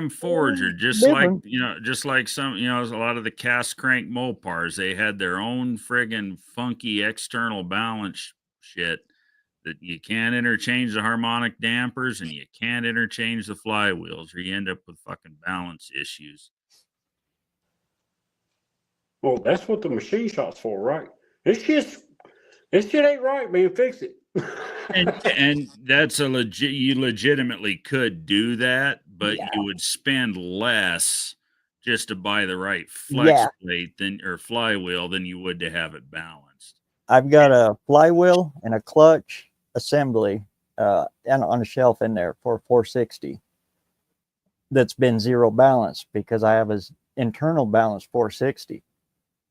Fords are just different. just like some, a lot of the cast crank Mopars. They had their own friggin' funky external balance shit that you can't interchange the harmonic dampers and you can't interchange the flywheels or you end up with fucking balance issues. Well, that's what the machine shop's for, right? This shit ain't right, man. Fix it. and that's you legitimately could do that, but you would spend less just to buy the right flex plate or flywheel than you would to have it balanced. I've got a flywheel and a clutch assembly and on a shelf in there for 460 that's been zero balance because I have an internal balance 460.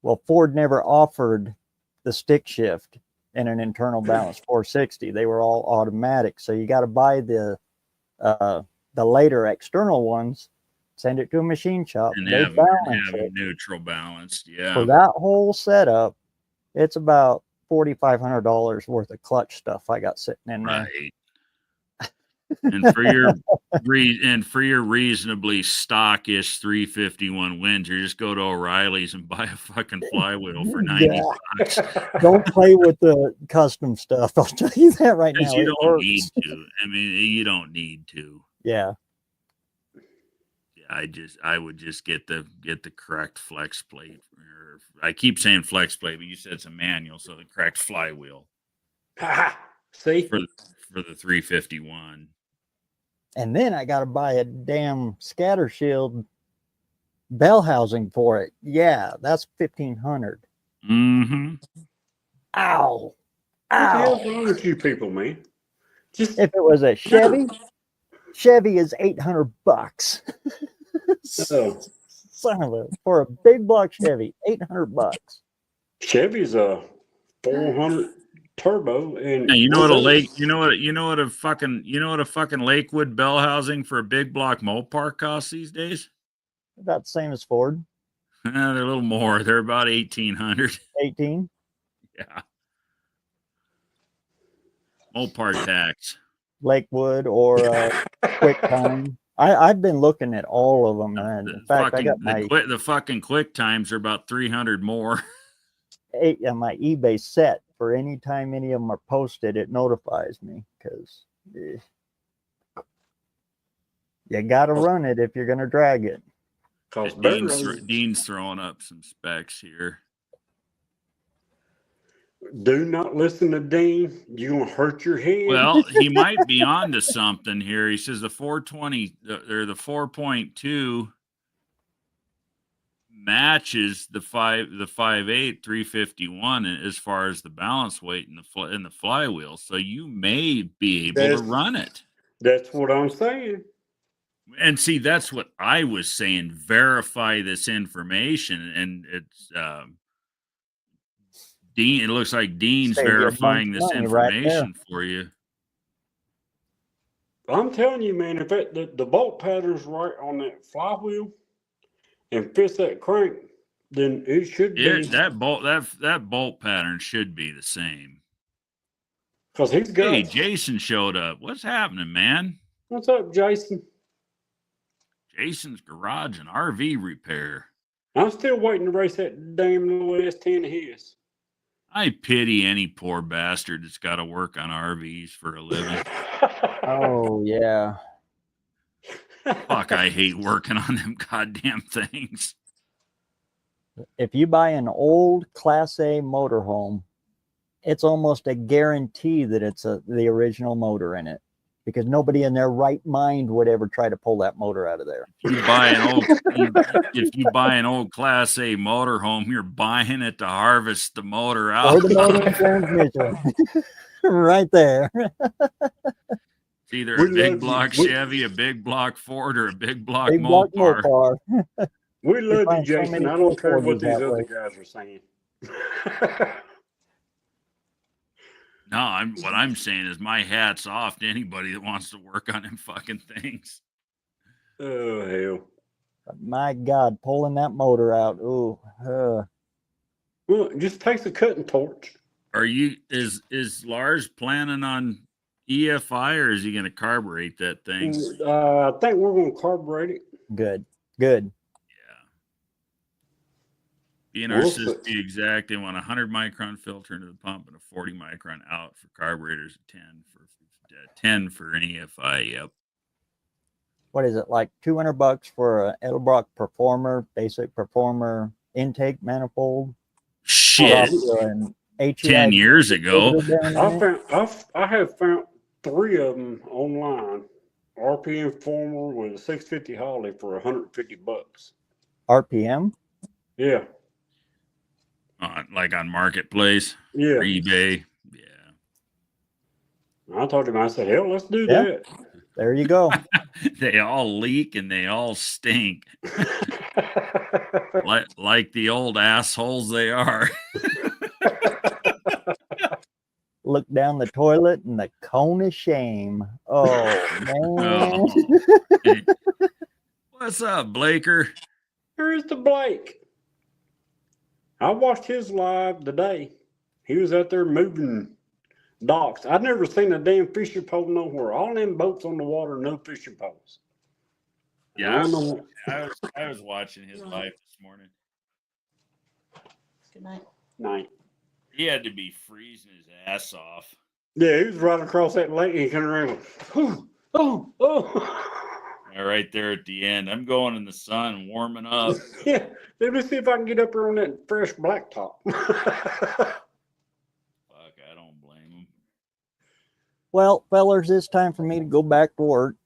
Well, Ford never offered the stick shift and an internal balance 460. They were all automatic. So you got to buy the later external ones, send it to a machine shop, and they have it neutral balanced. Yeah. For that whole setup, it's about $4,500 worth of clutch stuff I got sitting in there. Right. And for your reasonably stockish 351 Windsor, just go to O'Reilly's and buy a fucking flywheel for $90. Don't play with the custom stuff. I'll tell you that right now. You don't need to. I mean, you don't need to. Yeah. I would just get the correct flex plate. I keep saying flex plate, but you said it's a manual, so the correct flywheel. See? For the 351. And then I got to buy a damn scatter shield bell housing for it. Yeah, that's $1,500. Mm-hmm. Ow. What the hell's wrong with you people, man? If it was a Chevy is $800. Son of a, for a big block Chevy, $800. Chevy's a 400 turbo, and you know what a fucking Lakewood bell housing for a big block Mopar costs these days? About the same as Ford. They're a little more. They're about 1,800. 18. Yeah. Mopar tax. Lakewood or QuickTime. I've been looking at all of them, and in fact, I got The fucking quick times are about 300 more. my eBay set for any time any of them are posted, it notifies me because you got to run it if you're going to drag it. Dean's throwing up some specs here. Do not listen to Dean. You're going to hurt your head. Well, he might be onto something here. He says the 420 or the 4.2 matches the 5.8 351 as far as the balance weight in the flywheel. So you may be able to run it. That's what I'm saying. And see, that's what I was saying. Verify this information, and it's Dean. It looks like Dean's verifying this information for you. I'm telling you, man, if the bolt pattern's right on that flywheel and fits that crank, then it should be. That bolt pattern should be the same. Because he's got. Hey, Jason showed up. What's happening, man? What's up, Jason? Jason's Garage and RV Repair. I'm still waiting to race that damn little S10 of his. I pity any poor bastard that's got to work on RVs for a living. Oh, yeah. Fuck, I hate working on them goddamn things. If you buy an old Class A motorhome, it's almost a guarantee that it's the original motor in it, because nobody in their right mind would ever try to pull that motor out of there. If you buy an old Class A motorhome, you're buying it to harvest the motor out. Or the motor transmission. Right there. It's either a big block Chevy, a big block Ford, or a big block Mopar. We love you, Jason. I don't care what these other guys are saying. No, what I'm saying is my hat's off to anybody that wants to work on them fucking things. Oh, hell. But my God, pulling that motor out. Ooh. Well, it just takes a cutting torch. Is Lars planning on EFI, or is he going to carburate that thing? I think we're going to carburate it. Good. BNR be exact. They want a 100 micron filter into the pump and a 40 micron out for carburetors, 10 for an EFI. Yep. What is it, like $200 for an Edelbrock Performer, basic Performer intake manifold? Shit. 10 years ago. I have found 3 of them online. RPM Former with a 650 Holly for $150. RPM? Yeah. Like on Marketplace? Yeah. Or eBay? Yeah. I told him, I said, hell, let's do that. There you go. They all leak and they all stink. like the old assholes they are. Look down the toilet and the cone of shame. Oh, man. Oh. What's up, Blaker? Here's the Blake. I watched his live today. He was out there moving docks. I'd never seen a damn fishing pole nowhere. All them boats on the water, no fishing poles. Yeah, I was watching his live this morning. Good night. Night. He had to be freezing his ass off. Yeah, he was right across that lake and he came around. Oh. Right there at the end. I'm going in the sun, warming up. Yeah, let me see if I can get up here on that fresh blacktop. Fuck, I don't blame him. Well, fellers, it's time for me to go back to work.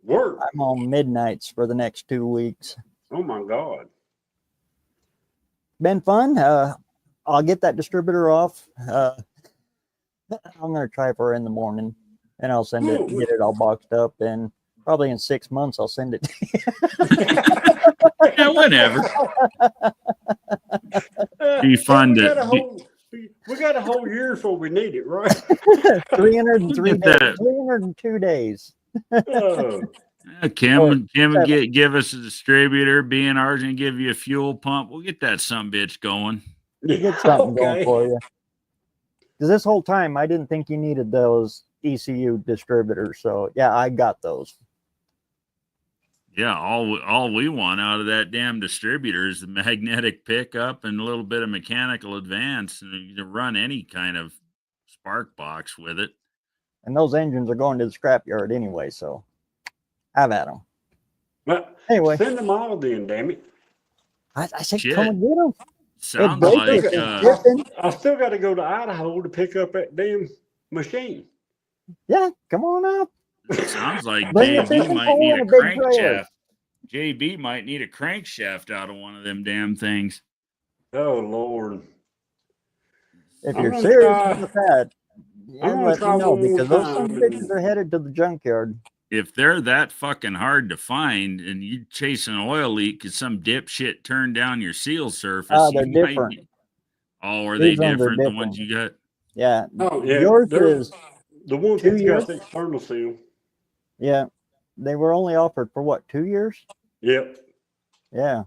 Work? I'm on midnights for the next 2 weeks. Oh, my God. Been fun. I'll get that distributor off. I'm going to try for in the morning, and I'll send it, get it all boxed up, and probably in 6 months, I'll send it to you. Yeah, whenever. Be fun we got a whole year before we need it, right? 303 days. 302 days. Oh. Kim give us a distributor. BNR's going to give you a fuel pump. We'll get that sumbitch going. We'll get something going for you. Because this whole time I didn't think you needed those ECU distributors. So yeah, I got those. Yeah, all we want out of that damn distributor is the magnetic pickup and a little bit of mechanical advance, and you can run any kind of spark box with it. And those engines are going to the scrapyard anyway, so have at them. Well, Anyway, send them all then, damn it. I said, Shit. come and get them. Sounds breaks like if it's shipping. I still got to go to Idaho to pick up that damn machine. Yeah, come on up. sounds like Bring the JB fishing might pole need and a a big trailer. crankshaft. JB might need a crankshaft out of one of them damn things. Oh Lord! If I'm you're gonna serious try- about that, yeah, I'm gonna let try me know one more because those time some and- bitches are headed to the junkyard. If they're that fucking hard to find and you chase an oil leak because some dipshit turned down your seal surface, They're you different. Oh, are These they ones are different? The different. ones you got? Yeah. Oh yeah, Yours they're is the ones 2 that's years? got the external seal. Yeah. They were only offered for what, 2 years? Yep. Yeah.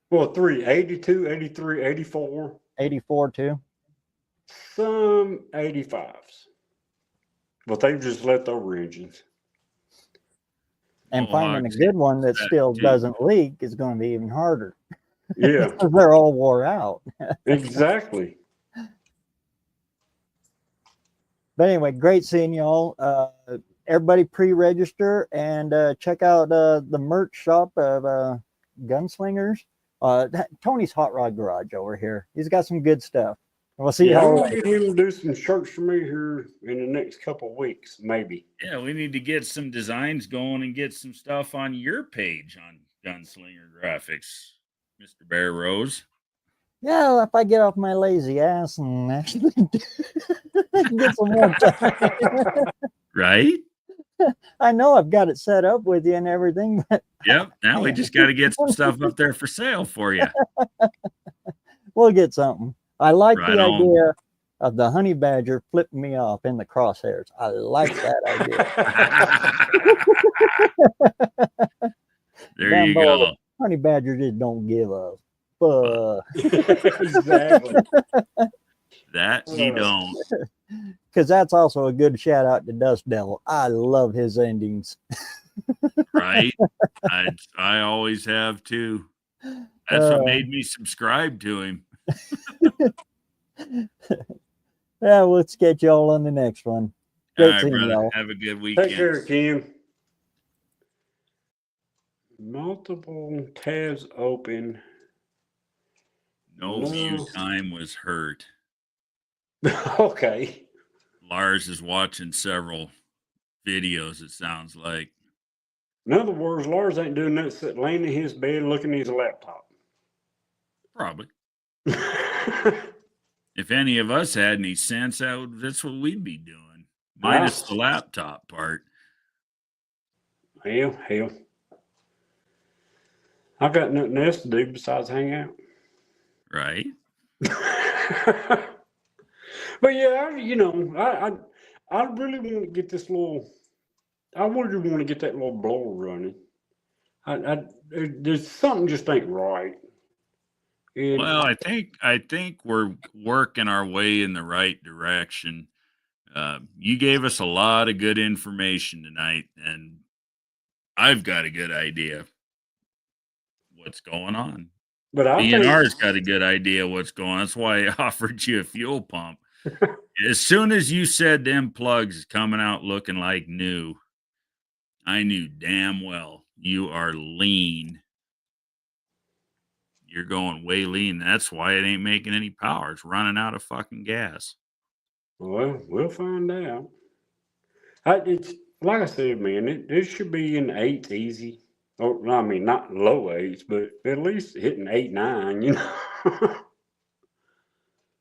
Well, 3, 82, 83, 84, 84 too. some 85s. But they've just left over engines. And Oh, finding a Hogsy, good one that that still too. doesn't leak is going to be even harder. Yeah, Because they're all wore out. exactly. But anyway, great seeing y'all. Everybody pre-register and check out the merch shop of Gunslingers. Tony's Hot Rod Garage over here. He's got some good stuff. We'll see Yeah, I'm y'all gonna later. get him to do some shirts for me here in the next couple of weeks, maybe. Yeah, we need to get some designs going and get some stuff on your page on Gunslinger Graphics, Mr. Bear Rose. Yeah, if I get off my lazy ass and actually get some more time. Right? I know I've got it set up with you and everything, but Yep. Now we just got to get some stuff up there for sale for you. we'll get something. I like Right the on. idea of the honey badger flipping me off in the crosshairs. I like that idea. There Damn you well, go. the honey badger just don't give a fuck. Exactly. That he don't. Because that's also a good shout out to Dust Devil. I love his endings. Right? I always have too. That's what made me subscribe to him. Yeah, let's get y'all on the next one. All Great right, seeing brother. y'all. Have a good weekend. Take care, Kim. Multiple tabs open. No view time was hurt. Okay. Lars is watching several videos, it sounds like. In other words, Lars ain't doing that, sitting laying in his bed looking at his laptop. Probably. If any of us had any sense, that's what we'd be doing. Minus the laptop part. Hell. I got nothing else to do besides hang out. Right? But yeah, I really want to get this little. I really want to get that little blower running. There's something just ain't right. And Well, I think we're working our way in the right direction. You gave us a lot of good information tonight, and I've got a good idea what's going on. but I think DNR's got a good idea what's going on. That's why I offered you a fuel pump. As soon as you said them plugs coming out looking like new, I knew damn well you are lean. You're going way lean. That's why it ain't making any power. It's running out of fucking gas. well, we'll find out. It's like I said, man. It should be in the eights easy. Or I mean, not low eights, but at least hitting 8, 9. You know.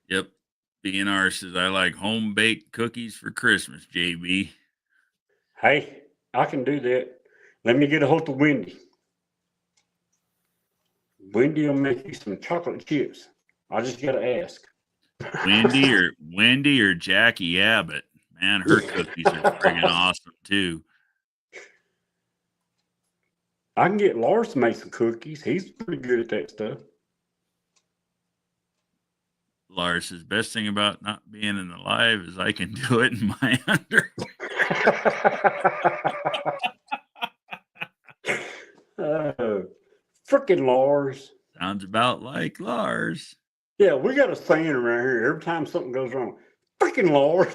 Yep. BNR says, I like home baked cookies for Christmas, JB. Hey, I can do that. Let me get a hold of Wendy. Wendy will make you some chocolate chips. I just gotta ask. Wendy or Jackie Abbott. Man, her cookies are friggin' awesome too. I can get Lars to make some cookies. He's pretty good at that stuff. Lars says, best thing about not being in the live is I can do it in my underwear. Freaking Lars. Sounds about like Lars. Yeah, we got a saying around here. Every time something goes wrong, freaking Lars.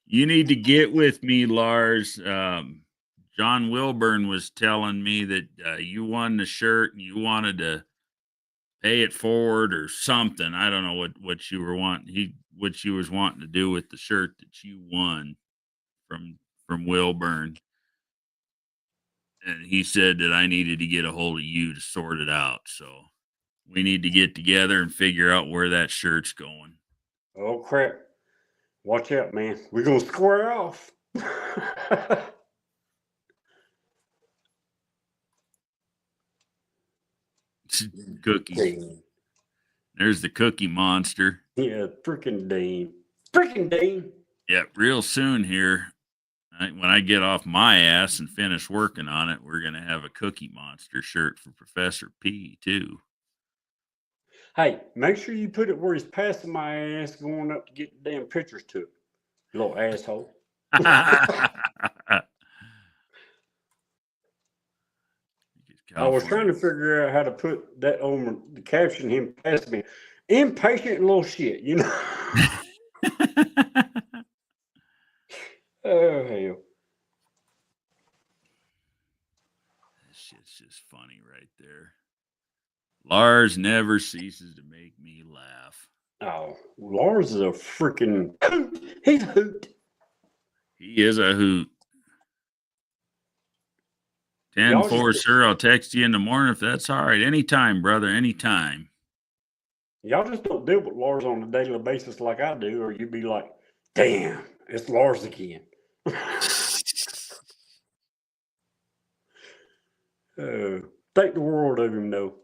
You need to get with me, Lars. John Wilburn was telling me that you won the shirt and you wanted to pay it forward or something. I don't know what you were wanting. What you was wanting to do with the shirt that you won from Wilburn. And he said that I needed to get a hold of you to sort it out. So we need to get together and figure out where that shirt's going. Oh crap. Watch out, man. We're gonna square off. Cookies. Dean. There's the cookie monster. Yeah, freaking Dean. Freaking Dean. Yeah, real soon here. When I get off my ass and finish working on it, we're going to have a Cookie Monster shirt for Professor P, too. Hey, make sure you put it where he's passing my ass going up to get the damn pictures to it. You little asshole. I was trying to figure out how to put that on the caption, him passing me. Impatient little shit, you know? Oh, hell. That shit's just funny right there. Lars never ceases to make me laugh. Oh, Lars is a freaking hoot. He's a hoot. He is a hoot. 10-4, sir. I'll text you in the morning if that's all right. Anytime, brother. Anytime. Y'all just don't deal with Lars on a daily basis like I do, or you'd be like, damn, it's Lars again. Think the world of him, though.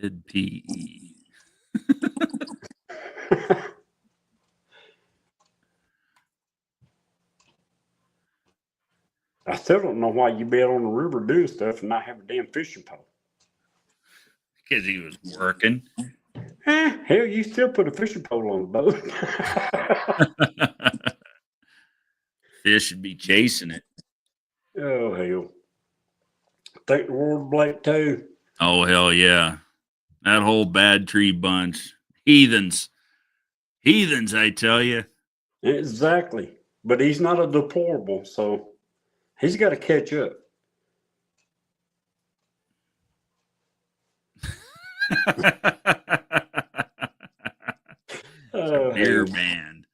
Head PE. I still don't know why you be out on the river doing stuff and not have a damn fishing pole. Because he was working. Hell, you still put a fishing pole on the boat. Fish should be chasing it. Oh, hell. Think the world of Blake, too. Oh, hell yeah. That whole bad tree bunch. Heathens. Heathens, I tell you. Exactly. But he's not a deplorable, so he's got to catch up. Beer band.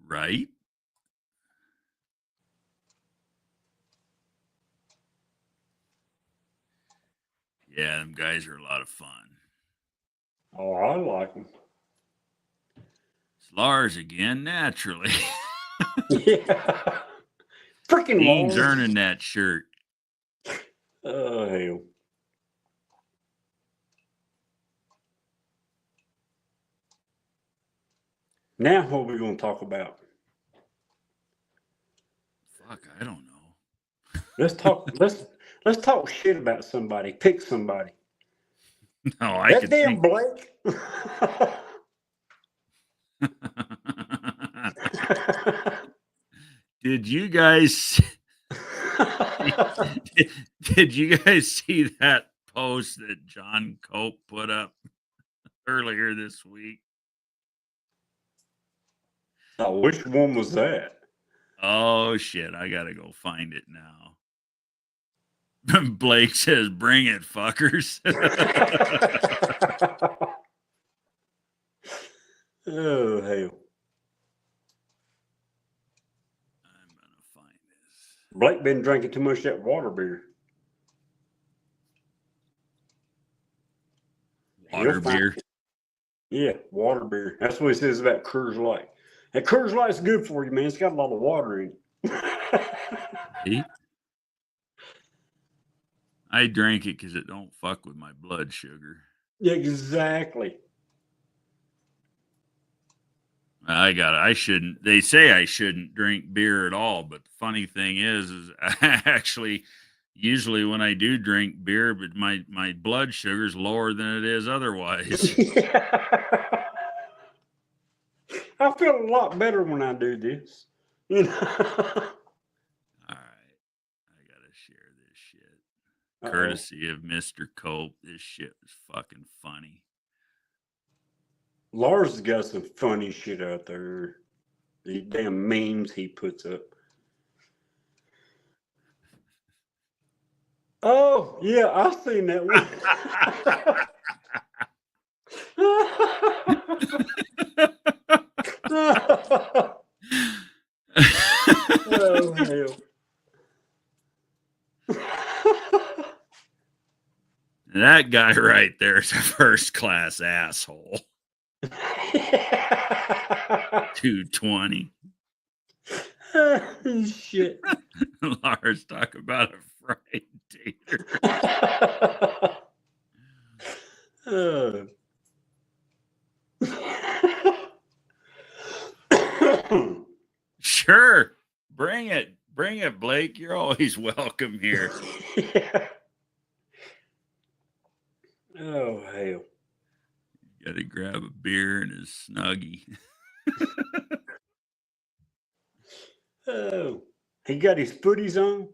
Right? Yeah, them guys are a lot of fun. Oh, I like him. It's Lars again, naturally. Yeah. Freaking Dean's Lars. earning that shirt. Oh, hell. Now what are we going to talk about? Fuck, I don't know. Let's talk shit about somebody. Pick somebody. No, I could damn think. Blake. Did you guys did you guys see that post that John Cope put up earlier this week? Oh, which one was that? Oh shit, I gotta go find it now. Blake says, bring it, fuckers. Oh, hell. I'm gonna find this. Blake been drinking too much of that water beer. Water beer. Yeah, water beer. That's what he says about Coors Light. And Coors Light's good for you, man. It's got a lot of water in it. See? I drank it because it don't fuck with my blood sugar. Exactly. I shouldn't. They say I shouldn't drink beer at all, but the funny thing is I actually usually when I do drink beer, but my blood sugar's lower than it is otherwise. I feel a lot better when I do this. You know? All right, I gotta share this shit. Uh-oh. Courtesy of Mr. Cope. This shit was fucking funny. Lars has got some funny shit out there. The damn memes he puts up. Oh, yeah, I've seen that one. Oh, hell. That guy right there is a first class asshole. 220. Shit. Lars, talk about a fried tater. Sure. Bring it. Bring it, Blake. You're always welcome here. Yeah. Oh, hell. Got to grab a beer and a Snuggie. Oh, he got his footies on?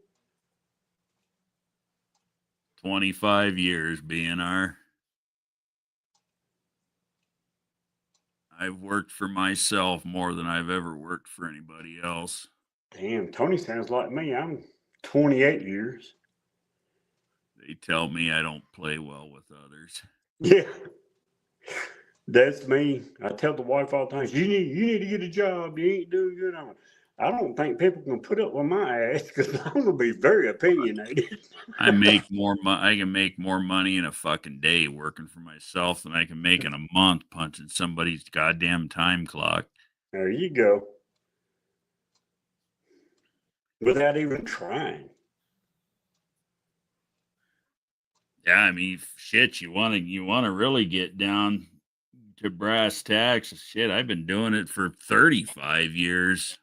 25 years, BNR. I've worked for myself more than I've ever worked for anybody else. Damn, Tony sounds like me. I'm 28 years. They tell me I don't play well with others. Yeah. That's me. I tell the wife all the time, you need to get a job. You ain't doing good. I don't think people can put up with my ass because I'm gonna be very opinionated. I can make more money in a fucking day working for myself than I can make in a month punching somebody's goddamn time clock. There you go. Without even trying. Yeah, I mean, shit, you want to really get down to brass tacks. Shit, I've been doing it for 35 years.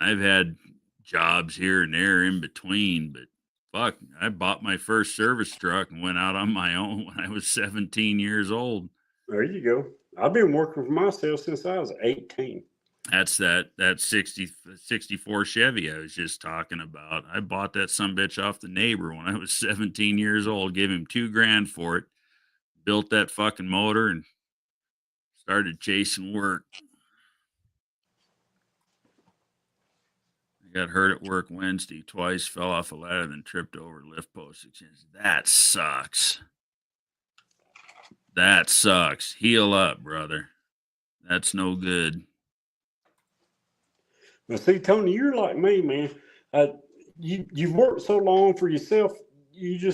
I've had jobs here and there in between, but fuck, I bought my first service truck and went out on my own when I was 17 years old. There you go. I've been working for myself since I was 18. That's that 64 Chevy I was just talking about. I bought that sumbitch off the neighbor when I was 17 years old, gave him $2,000 for it, built that fucking motor and started chasing work. I got hurt at work Wednesday twice, fell off a ladder, then tripped over lift post. That sucks. That sucks. Heal up, brother. That's no good. Now, see, Tony, you're like me, man. You've worked so long for yourself. You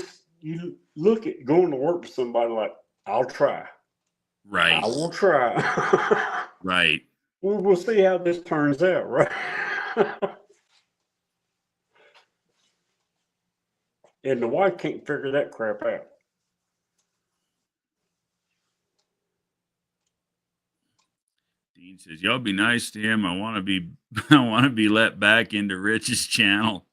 look at going to work for somebody like, I'll try. Right. I will try. Right. We'll see how this turns out, right? And the wife can't figure that crap out. Dean says, "Y'all be nice to him. I want to be let back into Rich's channel."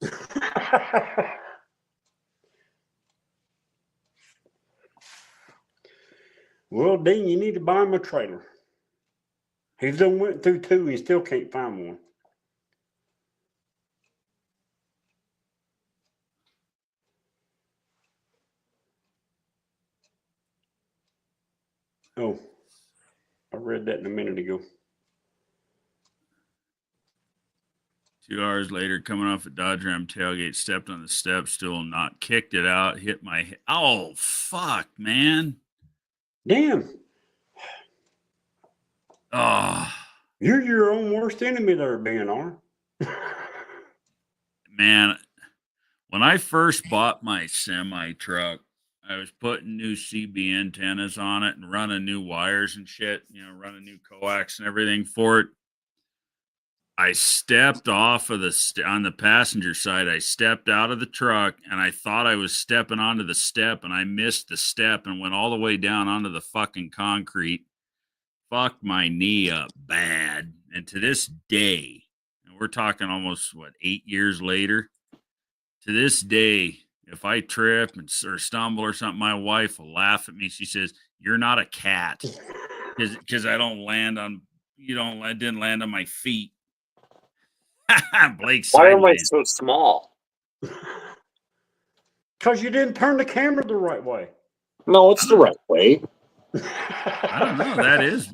Well, Dean, you need to buy him a trailer. He's done went through two. He still can't find one. Oh, I read that a minute ago. 2 hours later, coming off a Dodge Ram tailgate, stepped on the step stool, not kicked it out, hit my head. Oh, fuck, man. Damn. Oh. You're your own worst enemy there, BNR. Man, when I first bought my semi truck, I was putting new CB antennas on it and running new wires and shit, running new coax and everything for it. I stepped off of on the passenger side. I stepped out of the truck and I thought I was stepping onto the step and I missed the step and went all the way down onto the fucking concrete. fucked my knee up bad. And to this day, and we're talking almost, 8 years later, to this day, if I trip or stumble or something, my wife will laugh at me. She says, "You're not a cat," because I don't land on, I didn't land on my feet. Blake Why am I sideways. so small? Because you didn't turn the camera the right way. No, it's the right way. I don't know. That is.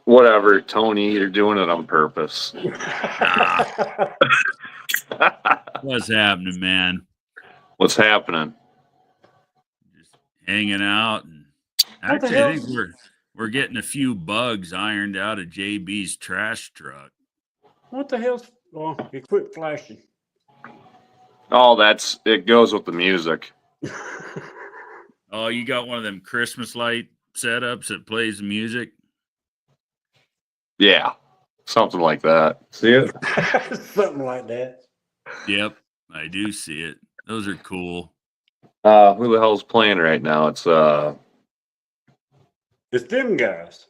Whatever, Tony, you're doing it on purpose. Nah. What's happening, man? What's happening? Just hanging out, and What the actually, I hell? think we're getting a few bugs ironed out of JB's trash truck. What the hell's... Oh, you quit flashing. Oh, it goes with the music. Oh, you got one of them Christmas light setups that plays music? Yeah, something like that. See it? Something like that. Yep, I do see it. Those are cool. Who the hell's playing right now? It's It's them guys.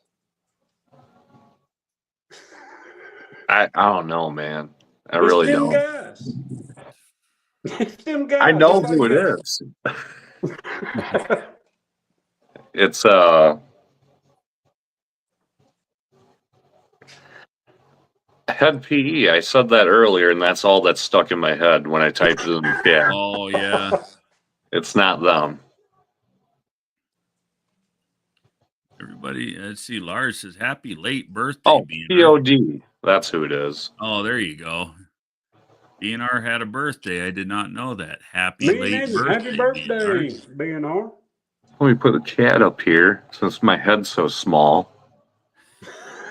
I don't know, man. I It's really them don't. guys. It's them guys. I know That's who all it you is. got. It's head PE. I said that earlier, and that's all that's stuck in my head when I typed it in the chat. Oh yeah. It's not them. Everybody, let's see. Lars says, "Happy late birthday, Oh, BNR." POD. That's who it is. Oh, there you go. BNR had a birthday. I did not know that. Happy Me late and birthday, happy birthday, BNR. Let me put the chat up here since my head's so small.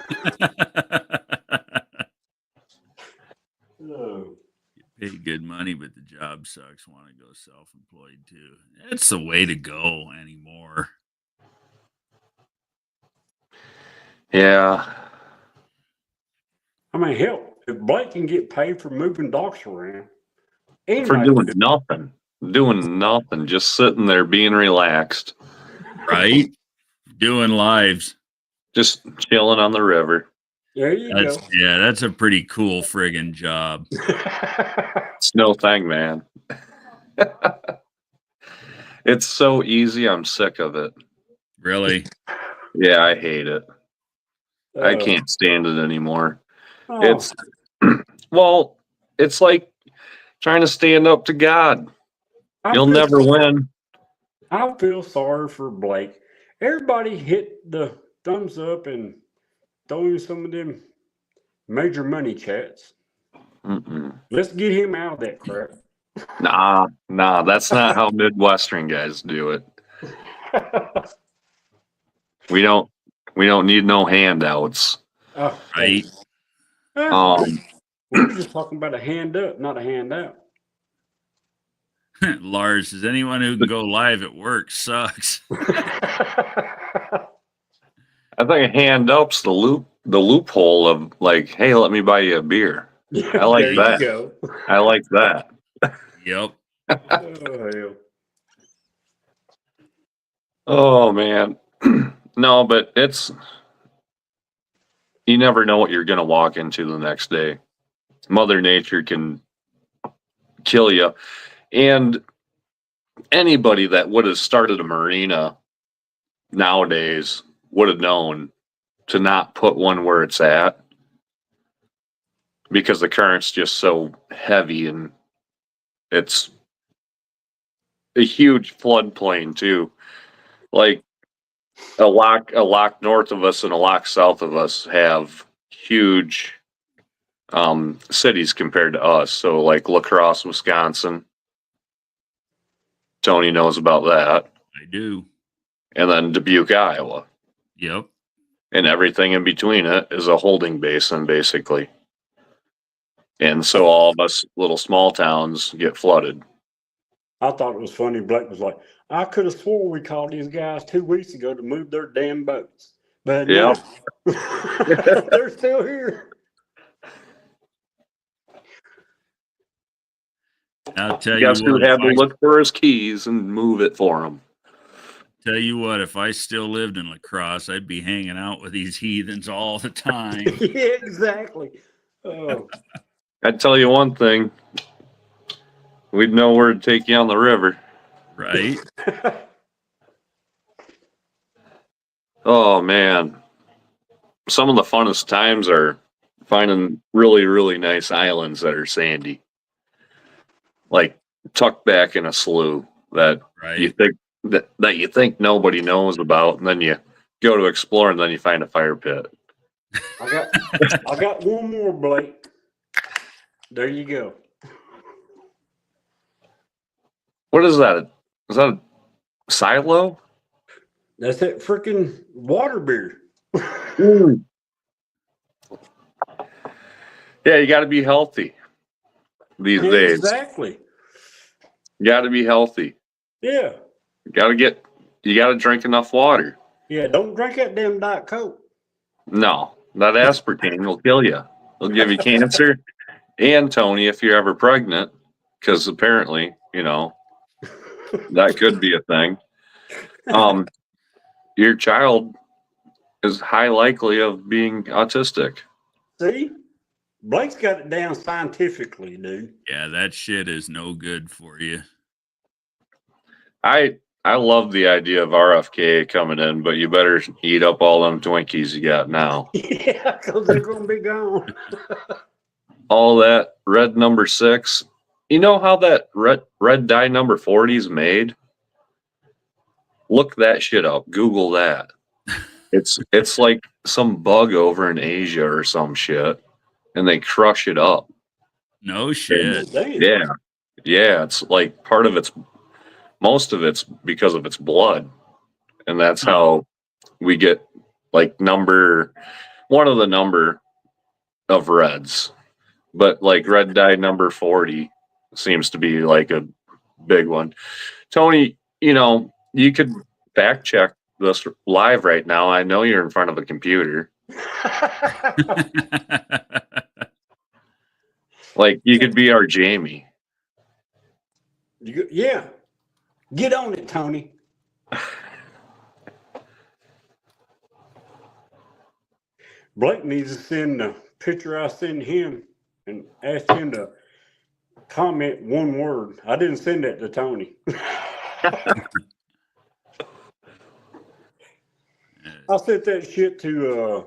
BNR. Oh. Pay good money, but the job sucks. Want to go self-employed too. It's the way to go anymore. Yeah. I mean, hell, if Blake can get paid for moving docks around, For anybody doing can. nothing. Doing nothing. Just sitting there being relaxed. Right? Doing lives. Just chilling on the river. There you go. That's a pretty cool friggin' job. It's no thing, man. It's so easy. I'm sick of it. Really? Yeah, I hate it. I can't stand it anymore. Oh, It's well, it's like trying to stand up to God. I You'll feel never sorry- win. I feel sorry for Blake. Everybody hit the thumbs up and throw him some of them major money chats. Mm-mm. Let's get him out of that crap. Nah, that's not how Midwestern guys do it. We don't need no handouts. Oh, Right? we were just talking about a hand up, not a handout. Lars says, anyone who can go live at work sucks. I think a hand up's the loophole of like, hey, let me buy you a beer. I like there that. You go. I like that. Yep. Oh, hell. Oh man. No, but you never know what you're gonna walk into the next day. Mother Nature can kill you. And anybody that would have started a marina nowadays would have known to not put one where it's at because the current's just so heavy and it's a huge floodplain too. Like a lock north of us and a lock south of us have huge cities compared to us. So like La Crosse, Wisconsin. Tony knows about that. I do. And then Dubuque, Iowa. Yep. And everything in between it is a holding basin, basically. And so all of us little small towns get flooded. I thought it was funny. Blake was like, I could have swore we called these guys 2 weeks ago to move their damn boats. But Yeah. no, they're still here. I'll tell Guess you who what. had to look for his keys and move it for him? Tell you what, if I still lived in La Crosse, I'd be hanging out with these heathens all the time. Yeah, exactly. Oh, I'd tell you one thing. We'd know where to take you on the river. Right? Oh, man. Some of the funnest times are finding really, really nice islands that are sandy. Like tucked back in a slough that you Right. think that you think nobody knows about, and then you go to explore and then you find a fire pit. I got one more, Blake. There you go. What is that? Is that a silo? That's that freaking water beer. Yeah, you got to be healthy these days. Exactly. You got to be healthy. Yeah. You got to drink enough water. Yeah. Don't drink that damn Diet Coke. No, that aspartame will kill you. It'll give you cancer. And Tony, if you're ever pregnant, because apparently, that could be a thing. Your child is high likely of being autistic. See? Blake's got it down scientifically, dude. Yeah, that shit is no good for you. I love the idea of RFK coming in, but you better eat up all them Twinkies you got now. Yeah, because they're going to be gone. All that red number 6. You know how that red dye number 40 is made? Look that shit up. Google that. It's like some bug over in Asia or some shit, and they crush it up. No shit. Damn. Yeah. It's like most of it's because of its blood, and that's how we get like one of the number of reds. But like red dye number 40 seems to be like a big one. Tony, you could fact check this live right now. I know you're in front of a computer. Like you could be our Jamie. Yeah. Get on it, Tony. Blake needs to send the picture I sent him and ask him to comment one word. I didn't send that to Tony. I sent that shit to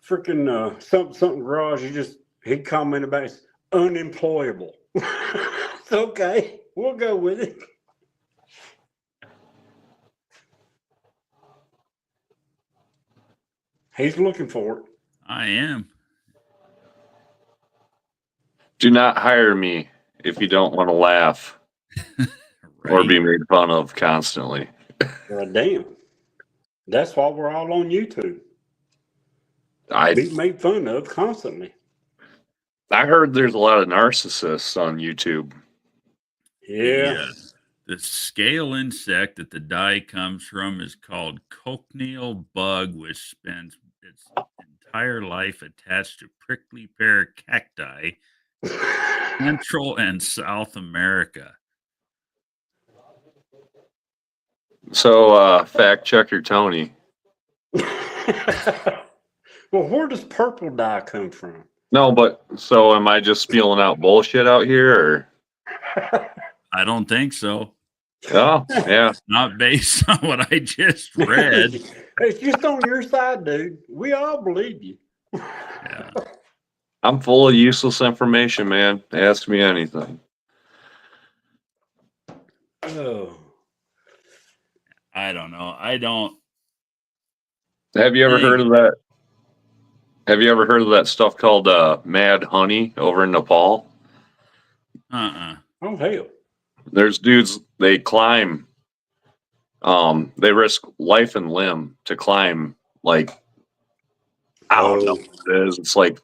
freaking something garage. He commented about it's unemployable. It's okay. We'll go with it. He's looking for it. I am. Do not hire me if you don't want to laugh or Right? be made fun of constantly. Damn. That's why we're all on YouTube. Be made fun of constantly. I heard there's a lot of narcissists on YouTube. Yeah. The scale insect that the dye comes from is called cochineal bug, which spends its entire life attached to prickly pear cacti, Central and South America. So, fact checker Tony. Well, where does purple dye come from? No, but so am I just spieling out bullshit out here, or? I don't think so. Oh, yeah. Not based on what I just read. It's just on your side, dude. We all believe you. Yeah. I'm full of useless information, man. Ask me anything. Oh. I don't know. I don't. Have you ever heard of that? Have you ever heard of that stuff called mad honey over in Nepal? Oh, hell. There's dudes, they climb. They risk life and limb to climb, like, I don't know what it is. It's like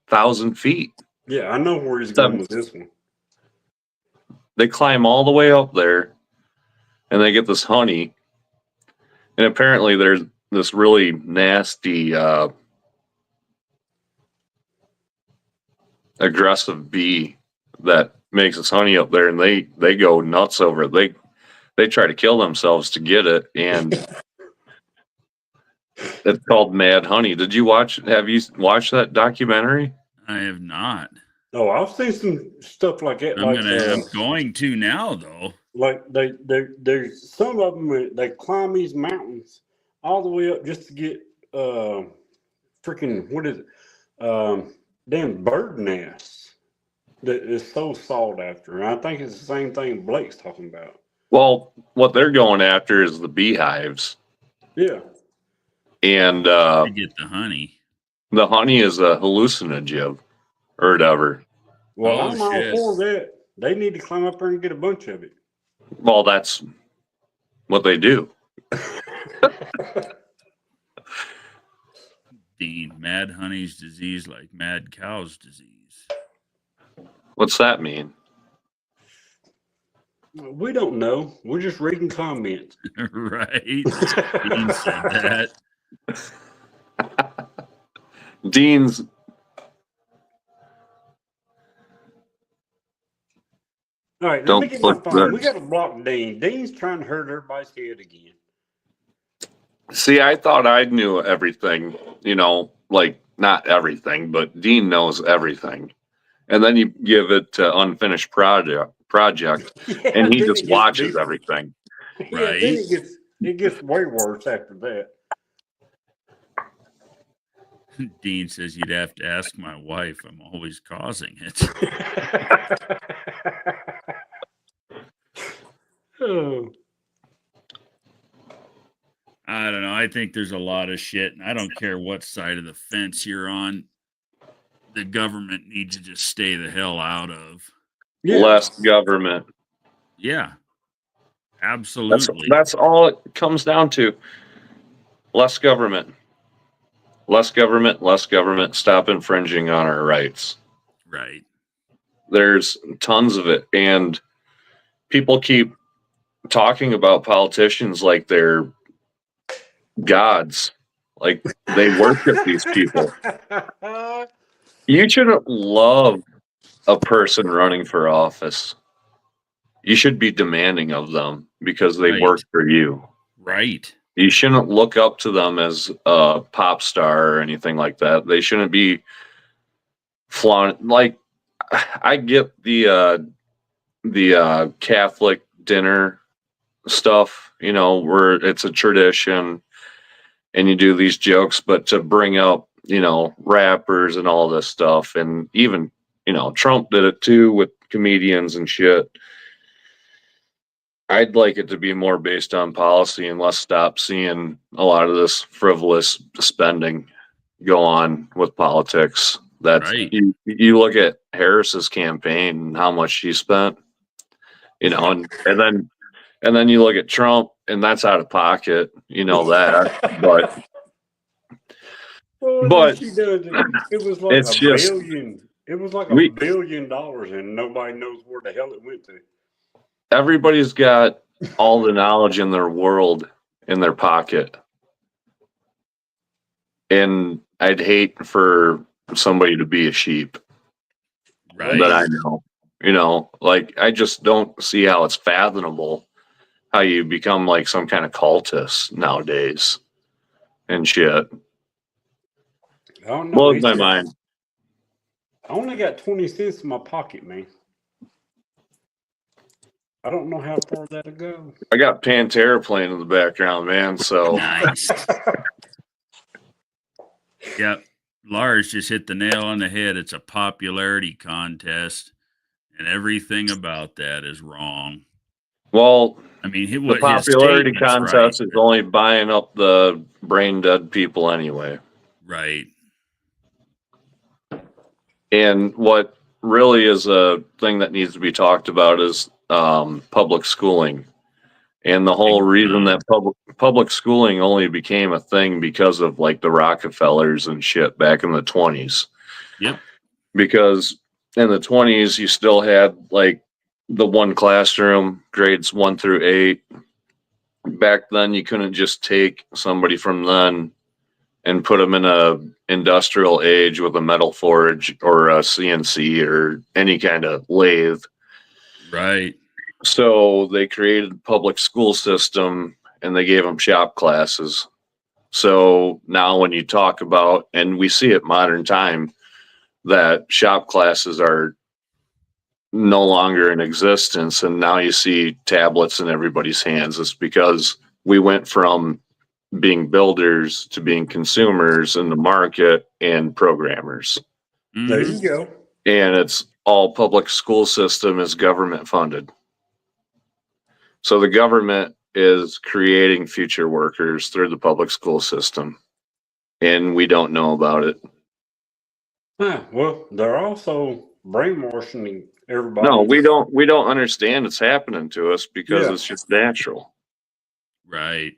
1,000 feet. Yeah, I know where he's going with this one. They climb all the way up there, and they get this honey. And apparently there's this really nasty, aggressive bee that makes its honey up there, and they go nuts over it. they try to kill themselves to get it, and it's called Mad Honey. Have you watched that documentary? I have not. Oh, I've seen some stuff like that. I'm going to now though. Like there's some of them they climb these mountains all the way up just to get freaking what is it? Damn bird nests that is so sought after. And I think it's the same thing Blake's talking about. Well, what they're going after is the beehives. Yeah. And To get the honey. the honey is a hallucinogen or whatever. Well, Oh, I'm all shit. for that. They need to climb up there and get a bunch of it. Well, that's what they do. Dean, mad honey's disease like mad cow's disease. What's that mean? We don't know. We're just reading comments. Right. Dean said that. Dean's. All right, let me get my phone. We got to block Dean. Dean's trying to hurt everybody's head again. See, I thought I knew everything, like not everything, but Dean knows everything. And then you give it to unfinished project Yeah, and he then just it gets watches decent. everything. Yeah, Right. then it gets way worse after that. Dean says you'd have to ask my wife. I'm always causing it. Oh. I don't know. I think there's a lot of shit, and I don't care what side of the fence you're on. The government needs to just stay the hell out of. Yeah. Less government. Yeah, absolutely. That's all it comes down to. Less government. Less government, less government. Stop infringing on our rights. Right. There's tons of it. And people keep talking about politicians like they're gods. Like they worship these people. You shouldn't love a person running for office. You should be demanding of them because they Right. work for you. Right. You shouldn't look up to them as a pop star or anything like that. They shouldn't be flaunting. Like, I get the Catholic dinner stuff, where it's a tradition and you do these jokes, but to bring up, rappers and all this stuff, and even, Trump did it too with comedians and shit. I'd like it to be more based on policy and let's stop seeing a lot of this frivolous spending go on with politics. That's Right. you look at Harris's campaign and how much she spent, and then you look at Trump and that's out of pocket, that. But Well, she does it was like it's a just billion. It was like $1 billion, and nobody knows where the hell it went to. everybody's got all the knowledge in their world in their pocket. And I'd hate for somebody to be a sheep Right. that I know. Like I just don't see how it's fathomable how you become like some kind of cultist nowadays and shit. I don't know. Blows my mind. I only got 20 cents in my pocket, man. I don't know how far that'll go. I got Pantera playing in the background, man. So Nice. Yep. Lars just hit the nail on the head. It's a popularity contest, and everything about that is wrong. well, I mean, the popularity contest right. is only buying up the brain dead people anyway. Right. And what really is a thing that needs to be talked about is public schooling. And the whole reason that public schooling only became a thing because of like the Rockefellers and shit back in the 20s. Yep. Because in the 20s, you still had like the one classroom, grades 1 through 8. Back then, you couldn't just take somebody from then and put them in a industrial age with a metal forge or a CNC or any kind of lathe. Right. So they created a public school system and they gave them shop classes. So now when you talk about, and we see it modern time, that shop classes are no longer in existence. And now you see tablets in everybody's hands. It's because we went from being builders to being consumers in the market and programmers. There Mhm. you go. And it's all public school system is government funded. So the government is creating future workers through the public school system, and we don't know about it. Huh, well, they're also brainwashing everybody. No, we don't. We don't understand it's happening to us because Yeah. it's just natural. Right.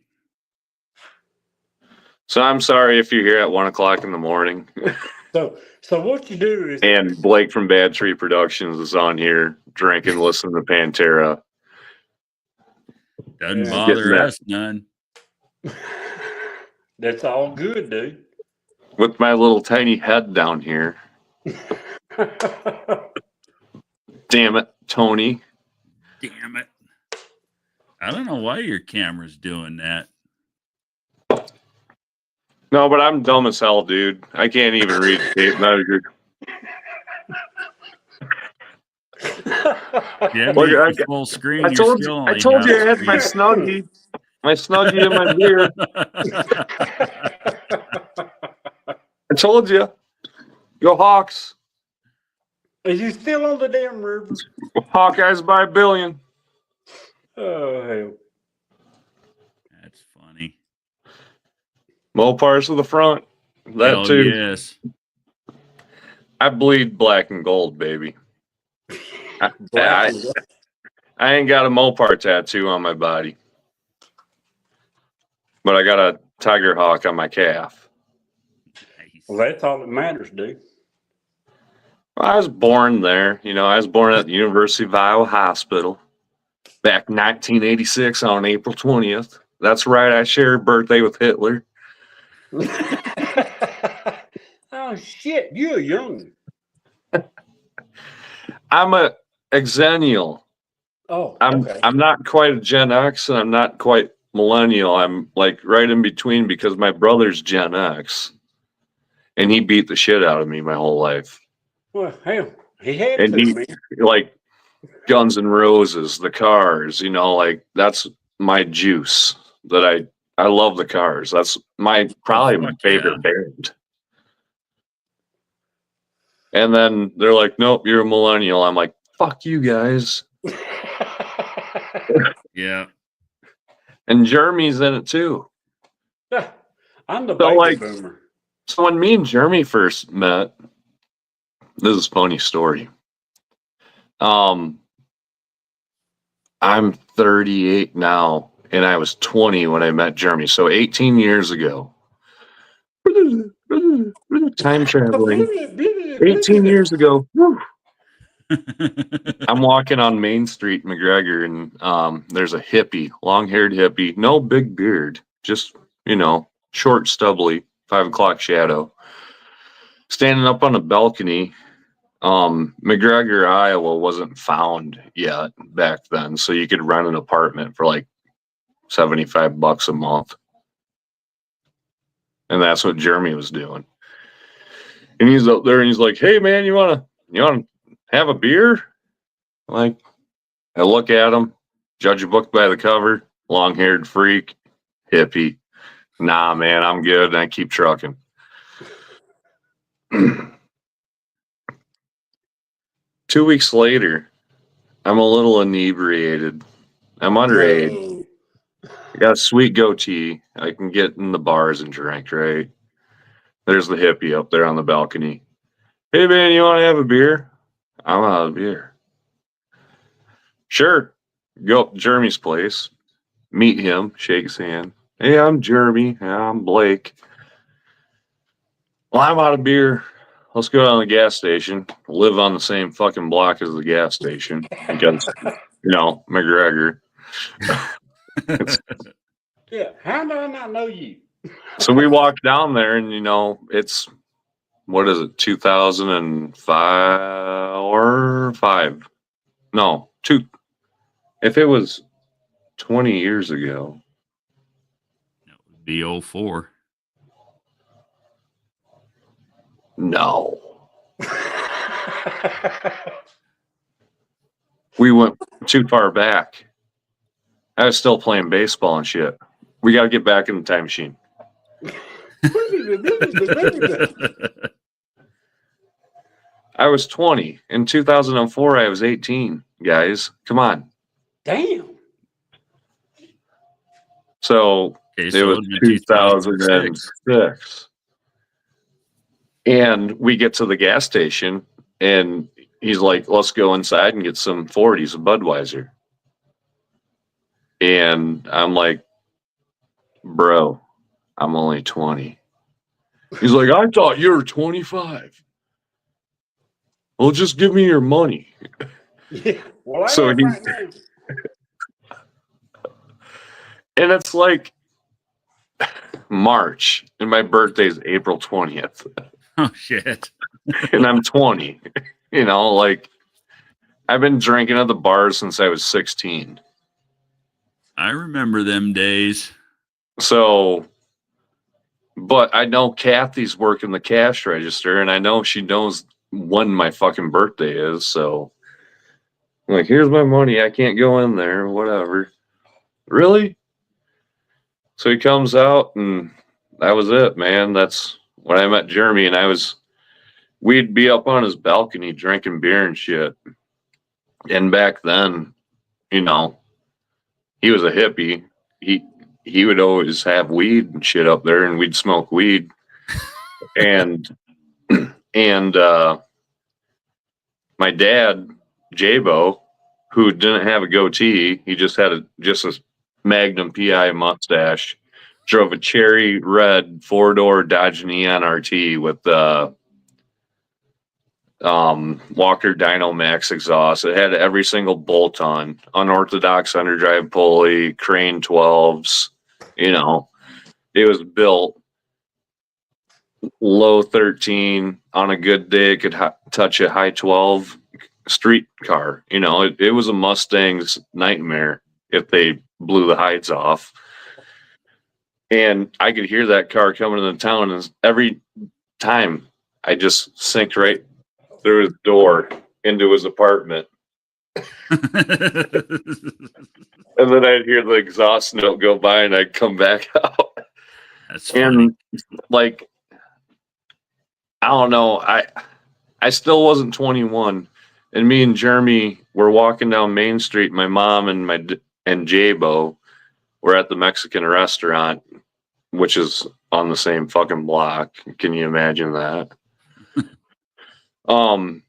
So I'm sorry if you're here at 1:00 in the morning, So what you do is and Blake from Bad Tree Productions is on here drinking, listening to Pantera, Doesn't Yeah. bother Getting that. us none. that's all good, dude. with my little tiny head down here. Damn it, Tony. Damn it. I don't know why your camera's doing that. No, but I'm dumb as hell, dude. I can't even read tape measure. Yeah, Look, make it full screen. I You're told still you. I only told you I half had my screen. snuggie. My snuggie in my beer. I told you. Go Hawks. Is he still on the damn river? Hawkeyes by a billion. Oh hell. That's funny. Mopars to the front. That Hell too. yes. I bleed black and gold, baby. Black I ain't got a Mopar tattoo on my body, but I got a tiger hawk on my calf. Nice. Well, that's all that matters, dude. I was born there. You know, I was born at the University of Iowa Hospital back in 1986 on April 20th. That's right. I shared a birthday with Hitler. Oh shit, you're young. I'm a exennial. Oh, I'm okay. I'm not quite a Gen X and I'm not quite millennial. I'm like right in between because my brother's Gen X and he beat the shit out of me my whole life. Well, hell, he had And to, he man. like Guns N' Roses, the Cars, you know, like that's my juice that I love the Cars. That's probably my fuck favorite yeah. band. And then they're like, nope, you're a millennial. I'm like, fuck you guys. Yeah. And Jeremy's in it too. I'm the So, baby like- boomer. So when me and Jeremy first met, this is a funny story. I'm 38 now, and I was 20 when I met Jeremy. So 18 years ago. Time traveling. 18 years ago. Whew. I'm walking on Main Street, McGregor, and there's a hippie, long-haired hippie, no big beard, just, you know, short, stubbly, 5 o'clock shadow, standing up on a balcony. McGregor, Iowa wasn't found yet back then, so you could rent an apartment for like $75 a month. And that's what Jeremy was doing. And he's up there and he's like, hey man, you wanna have a beer? I'm like, I look at him, judge a book by the cover, long-haired freak, hippie. Nah, man, I'm good, and I keep trucking. 2 weeks later, I'm a little inebriated. I'm underage. I got a sweet goatee. I can get in the bars and drink, right? There's the hippie up there on the balcony. Hey, man, you want to have a beer? I'm out of beer. Sure. Go up to Jeremy's place, meet him, shake his hand. Hey, I'm Jeremy. Yeah, I'm Blake. Well, I'm out of beer. Let's go down to the gas station. Live on the same fucking block as the gas station because, McGregor. Yeah, how do I not know you? So we walked down there, and it's what is it, 2005 or 5? No, If it was 20 years ago, That would be 04. no. We went too far back. I was still playing baseball and shit. We got to get back in the time machine. I was 20. In 2004, I was 18, guys. Come on. Damn. So Okay, it so was it would be 2006. 2006. And we get to the gas station, and he's like, let's go inside and get some 40s of Budweiser. And I'm like, bro, I'm only 20. He's like, I thought you were 25. Well, just give me your money. Yeah. Well, I So am he, right now. and it's like March, and my birthday's April 20th, Oh, shit. and I'm 20. You know, like, I've been drinking at the bars since I was 16. I remember them days. So, but I know Kathy's working the cash register, and I know she knows when my fucking birthday is. So, I'm like, here's my money. I can't go in there, whatever. Really? So he comes out, and that was it, man. That's when I met Jeremy, and we'd be up on his balcony drinking beer and shit. And back then, you know, he was a hippie. He would always have weed and shit up there, and we'd smoke weed. And my dad, Jabo, who didn't have a goatee, he just had just a Magnum PI mustache, drove a cherry red 4-door Dodge Neon RT with Walker Dyno Max exhaust. It had every single bolt on, unorthodox underdrive pulley, crane 12s. You know, it was built low 13. On a good day, it could touch a high 12 street car. You know, it was a Mustang's nightmare if they blew the hides off. And I could hear that car coming into town, and every time I just sink right through his door into his apartment. And then I'd hear the exhaust note go by, and I'd come back out. That's funny. And like, I don't know, I still wasn't 21, and me and Jeremy were walking down Main Street. My mom and Jabo were at the Mexican restaurant, which is on the same fucking block. Can you imagine that? And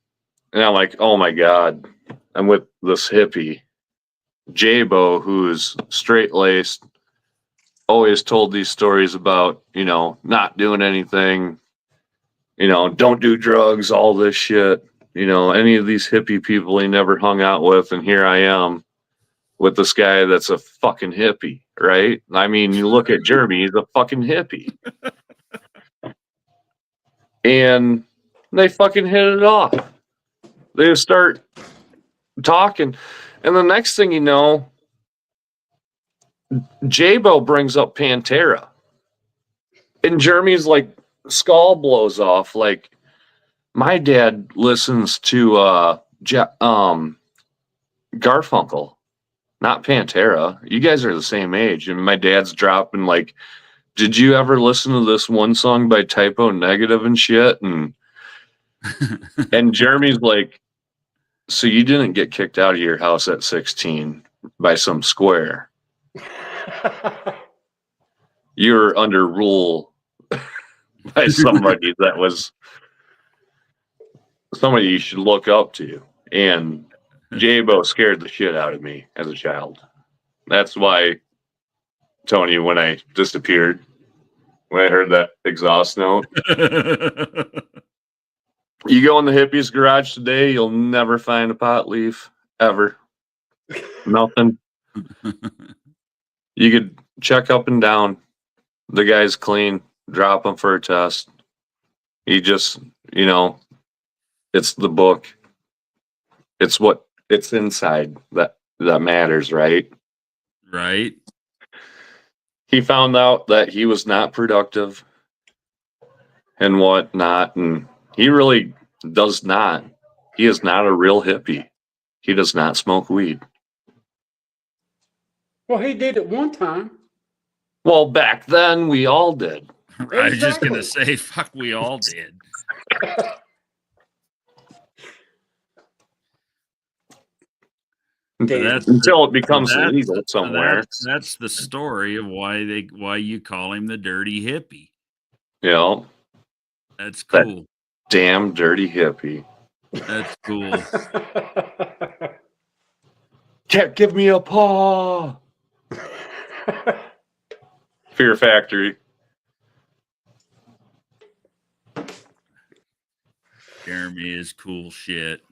I'm like, oh my God, I'm with this hippie, Jabo, who's straight laced, always told these stories about, you know, not doing anything, you know, don't do drugs, all this shit, you know, any of these hippie people he never hung out with. And here I am with this guy that's a fucking hippie, right? I mean, you look at Jeremy, he's a fucking hippie. And they fucking hit it off. They just start talking. And the next thing you know, Jabo brings up Pantera. And Jeremy's like, skull blows off. Like, my dad listens to Garfunkel, not Pantera. You guys are the same age. And my dad's dropping like, did you ever listen to this one song by Typo Negative and shit? And Jeremy's like, so you didn't get kicked out of your house at 16 by some square. You're under rule by somebody that was somebody you should look up to. And Jabo scared the shit out of me as a child. That's why, Tony, when I disappeared, when I heard that exhaust note, you go in the hippies garage today, you'll never find a pot leaf ever. Nothing. You could check up and down. The guy's clean. Drop him for a test. He just, you know, it's the book. It's what it's inside that that matters, right? Right. He found out that he was not productive and whatnot, and he really does not. He is not a real hippie. He does not smoke weed. Well, he did it one time. Well, back then we all did. I was just gonna Exactly. say, fuck, we all did. Damn. Until it becomes legal somewhere. That's the story of why you call him the dirty hippie. You know, That's that cool. damn dirty hippie. That's cool. Can't give me a paw. Fear Factory. Jeremy is cool shit.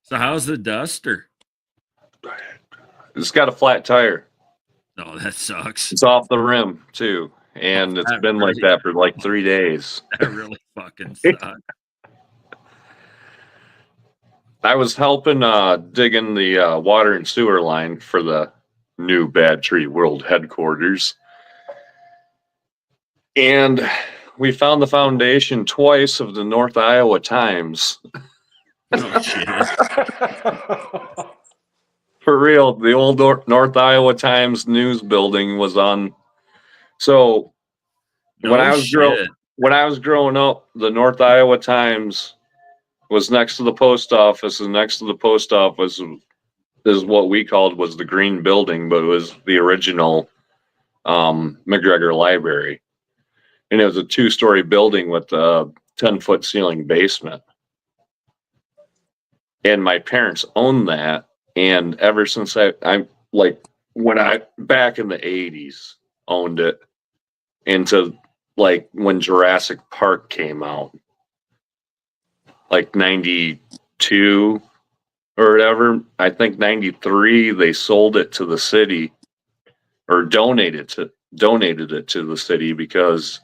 So how's the Duster? It's got a flat tire. Oh, that sucks. It's off the rim too, and it's that been like really- that for like 3 days. That really fucking sucks. I was helping digging the water and sewer line for the new Bad Tree World headquarters. And we found the foundation twice of the North Iowa Times. Oh shit. For real, the old North Iowa Times news building was on. So when I was growing up, the North Iowa Times was next to the post office, and next to the post office is what we called was the green building, but it was the original McGregor Library. And it was a 2-story building with a 10-foot ceiling basement. And my parents owned that. And ever since I'm like, when I back in the 80s owned it into like when Jurassic Park came out, like 92 or whatever. I think 93 they sold it to the city or donated it to the city because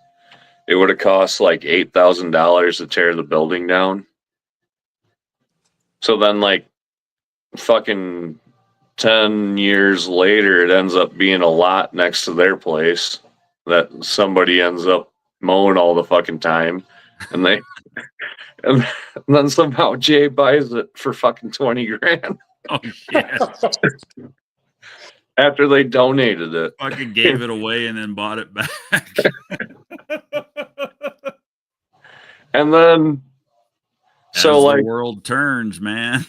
it would have cost like $8,000 to tear the building down. So then like fucking 10 years later it ends up being a lot next to their place that somebody ends up mowing all the fucking time, and they and then somehow Jay buys it for fucking 20 grand. Oh shit. After they donated it. Fucking gave it away and then bought it back. And then so As like the world turns, man.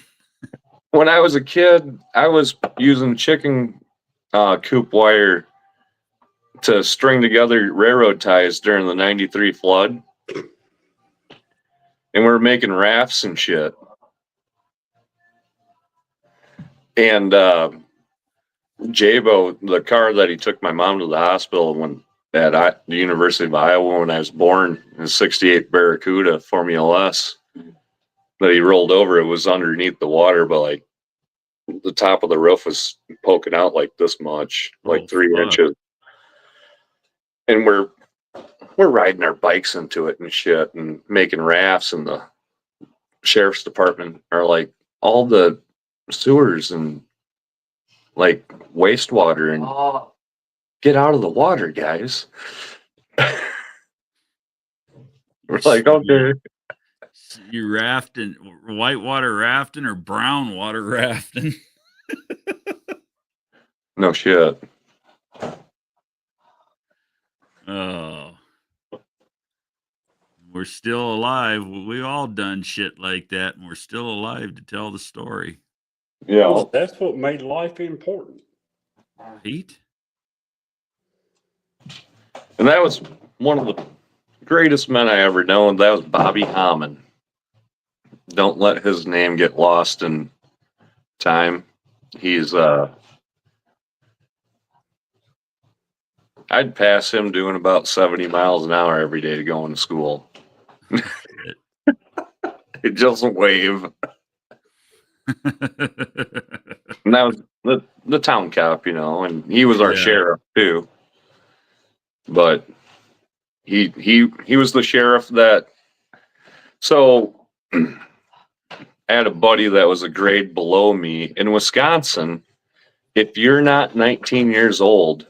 when I was a kid, I was using chicken coop wire to string together railroad ties during the 93 flood. And we were making rafts and shit. And Jabo, the car that he took my mom to the hospital when at the University of Iowa when I was born, a 68 Barracuda Formula S that he rolled over, it was underneath the water, but like the top of the roof was poking out like this much, like 3 inches. And we're riding our bikes into it and shit and making rafts, and the sheriff's department are like, all the sewers and like wastewater and get out of the water, guys. We're like, okay. You rafting, whitewater rafting or brown water rafting? No shit. Oh. We're still alive. We all done shit like that, and we're still alive to tell the story. Yeah. Well, that's what made life important. Right? And that was one of the greatest men I ever known. That was Bobby Hammond. Don't let his name get lost in time. He's I'd pass him doing about 70 miles an hour every day to going to school. It doesn't wave. And that was the town cop, you know, and he was our sheriff too. But he was the sheriff that So I had a buddy that was a grade below me in Wisconsin. If you're not 19 years old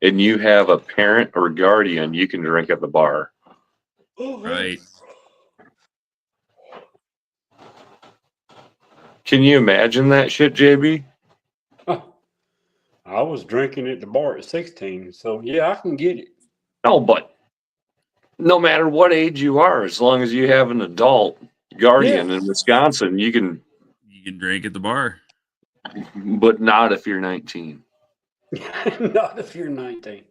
and you have a parent or guardian, you can drink at the bar. Right. Can you imagine that shit, JB? I was drinking at the bar at 16, so yeah, I can get it. No, but no matter what age you are, as long as you have an adult guardian in Wisconsin, you can drink at the bar. But not if you're 19. Not if you're 19.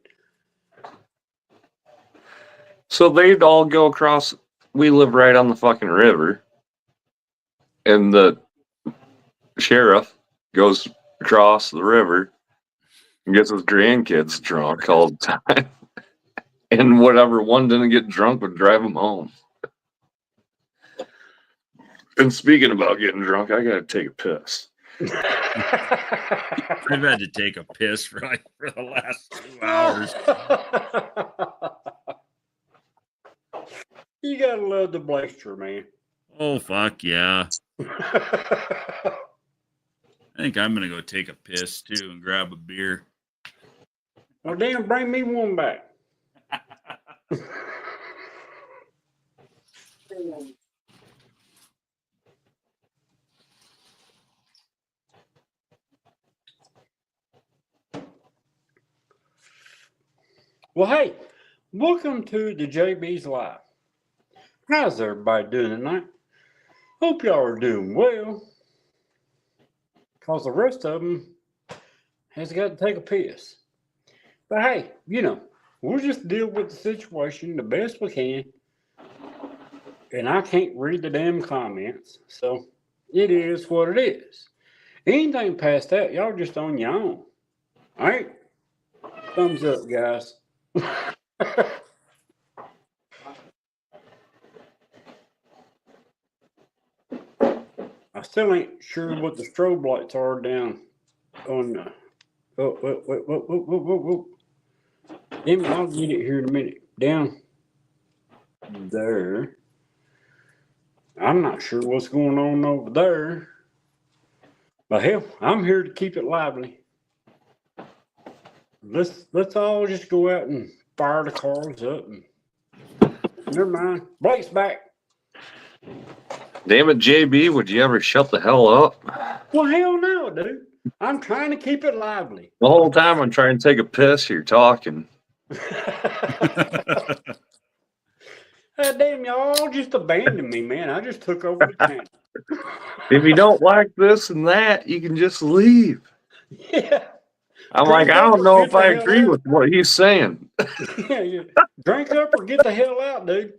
So they'd all go across. We live right on the fucking river. And the sheriff goes across the river and gets his grandkids drunk all the time. And whatever one didn't get drunk would drive him home. And speaking about getting drunk, I gotta take a piss. I've had to take a piss for the last 2 hours. You gotta love the Blaster, man. Oh, fuck yeah. I think I'm going to go take a piss, too, and grab a beer. Well, damn, bring me one back. Well, hey, welcome to the JB's Live. How's everybody doing tonight? Hope y'all are doing well. Because the rest of them has got to take a piss. But hey, we'll just deal with the situation the best we can. And I can't read the damn comments. So it is what it is. Anything past that, y'all just on your own. All right? Thumbs up, guys. I still ain't sure what the strobe lights are down on the. Whoa. Damn it, I'll get it here in a minute. Down there. I'm not sure what's going on over there. But hell, I'm here to keep it lively. Let's all just go out and fire the cars up. And never mind. Blake's back. Damn it, JB, would you ever shut the hell up? Well, hell no, dude. I'm trying to keep it lively. The whole time I'm trying to take a piss, you're talking. Damn, y'all just abandoned me, man. I just took over the channel. If you don't like this and that, you can just leave. Yeah. I'm Drink like, I up don't or know get if the I hell agree out. with what he's saying. Yeah. Drink up or get the hell out, dude.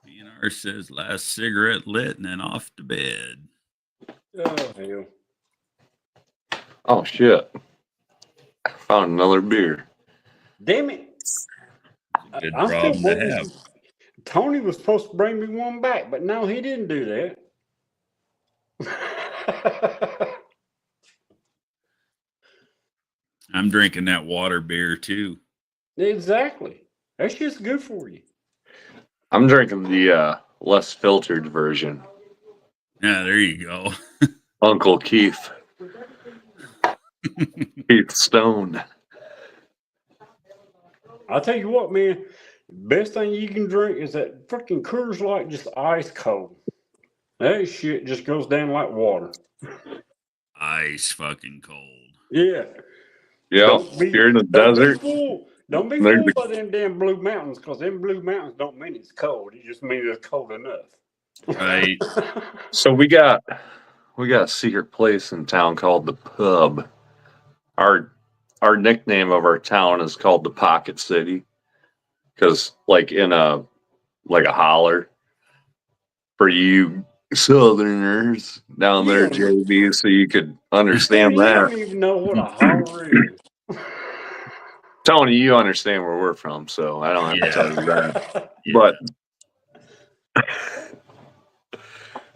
BNR says last cigarette lit and then off to bed. Oh, hell. Oh, shit. I found another beer. Damn it. Good I'm still problem to waiting. have. Tony was supposed to bring me one back, but no, he didn't do that. I'm drinking that water beer, too. Exactly. That's just good for you. I'm drinking the less filtered version. Yeah, there you go. Uncle Keith. Keith Stone. I'll tell you what, man. Best thing you can drink is that freaking Coors Light, just ice cold. That shit just goes down like water. Ice fucking cold. Yeah. Yeah, you're in the desert. Don't be fooled by them damn Blue Mountains, because them Blue Mountains don't mean it's cold. It just means it's cold enough. Right. So we got a secret place in town called the Pub. Our nickname of our town is called the Pocket City, because like a holler for you Southerners down there, JB, so you could understand You that. don't even know what a holler is. Tony, you understand where we're from, so I don't have to tell you that. Yeah. But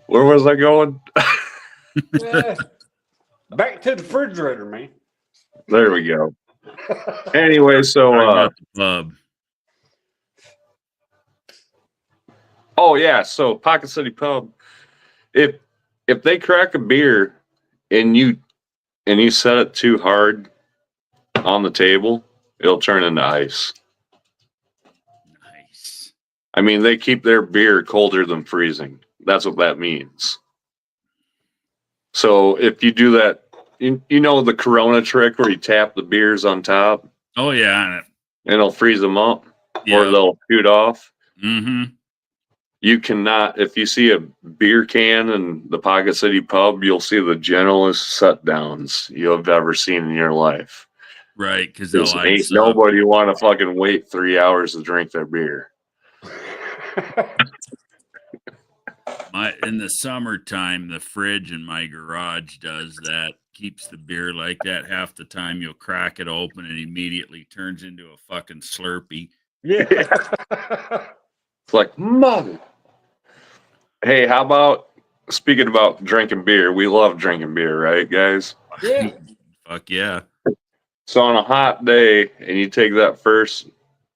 where was I going? Back to the refrigerator, man. There we go. Anyway, so Talking about the pub. Oh yeah, so Pocket City Pub. If they crack a beer and you set it too hard on the table, it'll turn into ice. Nice. I mean, they keep their beer colder than freezing. That's what that means. So if you do that, you know the Corona trick where you tap the beers on top Oh yeah. and it'll freeze them up or Yeah. they'll shoot off. Mm-hmm. You cannot, if you see a beer can in the Pocket City Pub, you'll see the gentlest set downs you have ever seen in your life. Right, because they'll Ain't ice up. nobody want to fucking wait 3 hours to drink their beer. In the summertime, the fridge in my garage does that. Keeps the beer like that. Half the time you'll crack it open and immediately turns into a fucking Slurpee. Yeah. It's like, mother. Hey, how about, speaking about drinking beer, we love drinking beer, right, guys? Yeah. Fuck yeah. So on a hot day and you take that first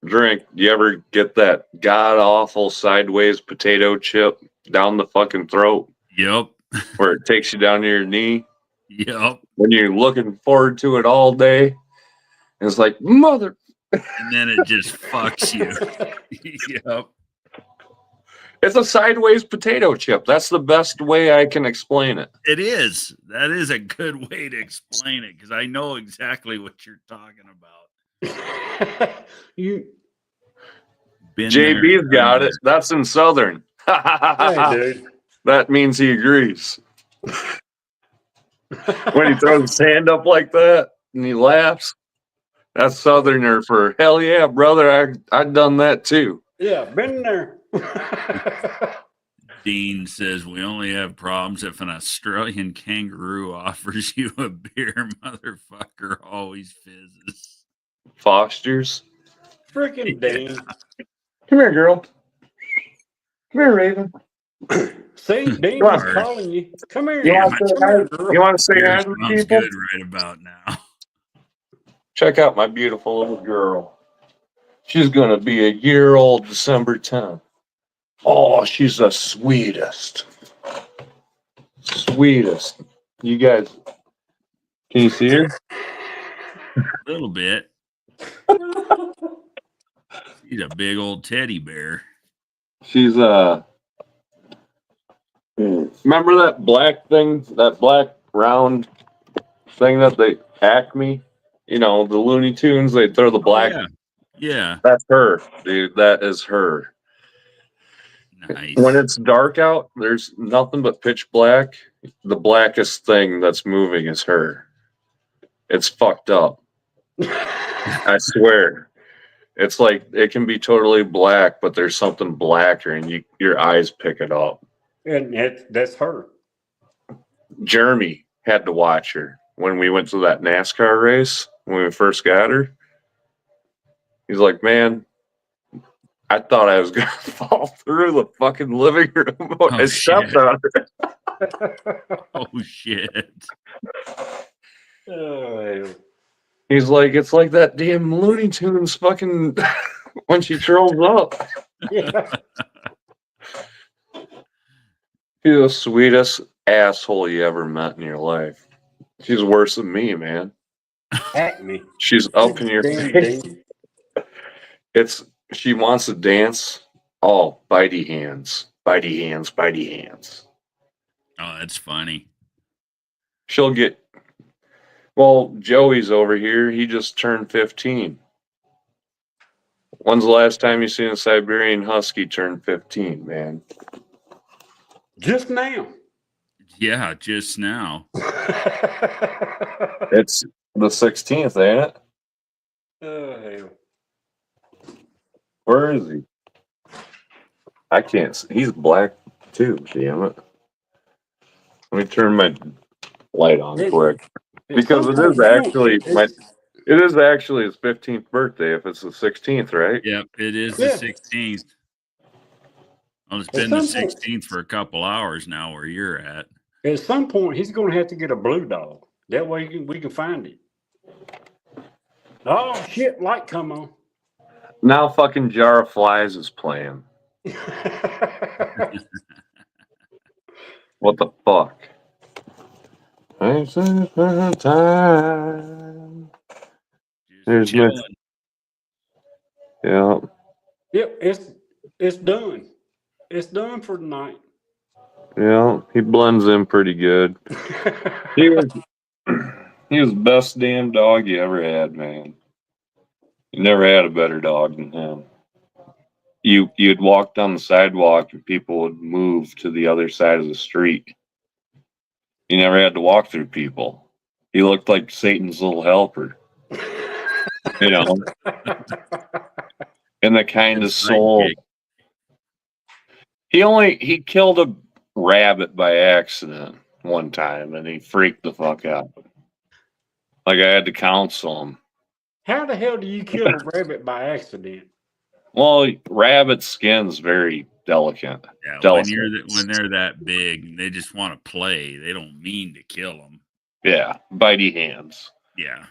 drink, you ever get that god awful sideways potato chip down the fucking throat Yep. where it takes you down to your knee Yep. when you're looking forward to it all day? And it's like, mother. And then it just fucks you. Yep. It's a sideways potato chip. That's the best way I can explain it. It is. That is a good way to explain it because I know exactly what you're talking about. You, Been JB's there, got done it. That's in Southern. hey, dude. That means he agrees. When he throws his hand up like that and he laughs, that's Southerner for hell yeah, brother. I've done that too. Yeah, been there. Dean says we only have problems if an Australian kangaroo offers you a beer. Motherfucker always fizzes. Foster's. Freaking Dean. Come here, girl. Come here, Raven. See, Dean Come on. was calling you. Come here. You Yeah, want to say hi? You want to say Beer hi to smells people? good right about now. Check out my beautiful little girl. She's gonna be a year old December 10th. Oh, she's the sweetest. Sweetest. You guys, can you see her? A little bit. She's a big old teddy bear. She's remember that black thing, that black round thing that they Acme, you know, the Looney Tunes, they throw the black. Oh, yeah. Yeah. That's her, dude. That is her. Nice. When it's dark out, there's nothing but pitch black. The blackest thing that's moving is her. It's fucked up. I swear. It's like it can be totally black, but there's something blacker, and your eyes pick it up. And that's her. Jeremy had to watch her when we went to that NASCAR race when we first got her. He's like, man, I thought I was gonna fall through the fucking living room when I stepped on her. Oh shit. Oh, He's like, it's like that damn Looney Tunes fucking when she trolls up. yeah. She's the sweetest asshole you ever met in your life. She's worse than me, man. At me. She's up in your Damn face. Dean. She wants to dance. Oh, bitey hands. Bitey hands, bitey hands. Oh, that's funny. She'll get. Well, Joey's over here. He just turned 15. When's the last time you seen a Siberian Husky turn 15, man? Just now. Yeah, just now. It's the 16th, ain't it? Oh, hell. Where is he? I can't see. He's black too, damn it. Let me turn my light on quick. Because it is actually his 15th birthday if it's the 16th, right? Yep, it is the 16th. Well, it's been the 16th for a couple hours now where you're at. At some point, he's going to have to get a blue dog. That way we can find it. Oh, shit, light come on. Now fucking Jar of Flies is playing. What the fuck? Time. Just There's my chilling. yeah. Yep, it's done. It's done for tonight. Yeah, he blends in pretty good. He was he was the best damn dog you ever had, man. You never had a better dog than him. You'd walk down the sidewalk and people would move to the other side of the street. You never had to walk through people. He looked like Satan's little helper, you know, and the kindest soul. Sidekick. He killed a rabbit by accident one time and he freaked the fuck out. Like I had to counsel him. How the hell do you kill a rabbit by accident? Well, rabbit skin's very delicate. Yeah, Delicate. when they're that big, they just want to play. They don't mean to kill them. Yeah, bitey hands. Yeah.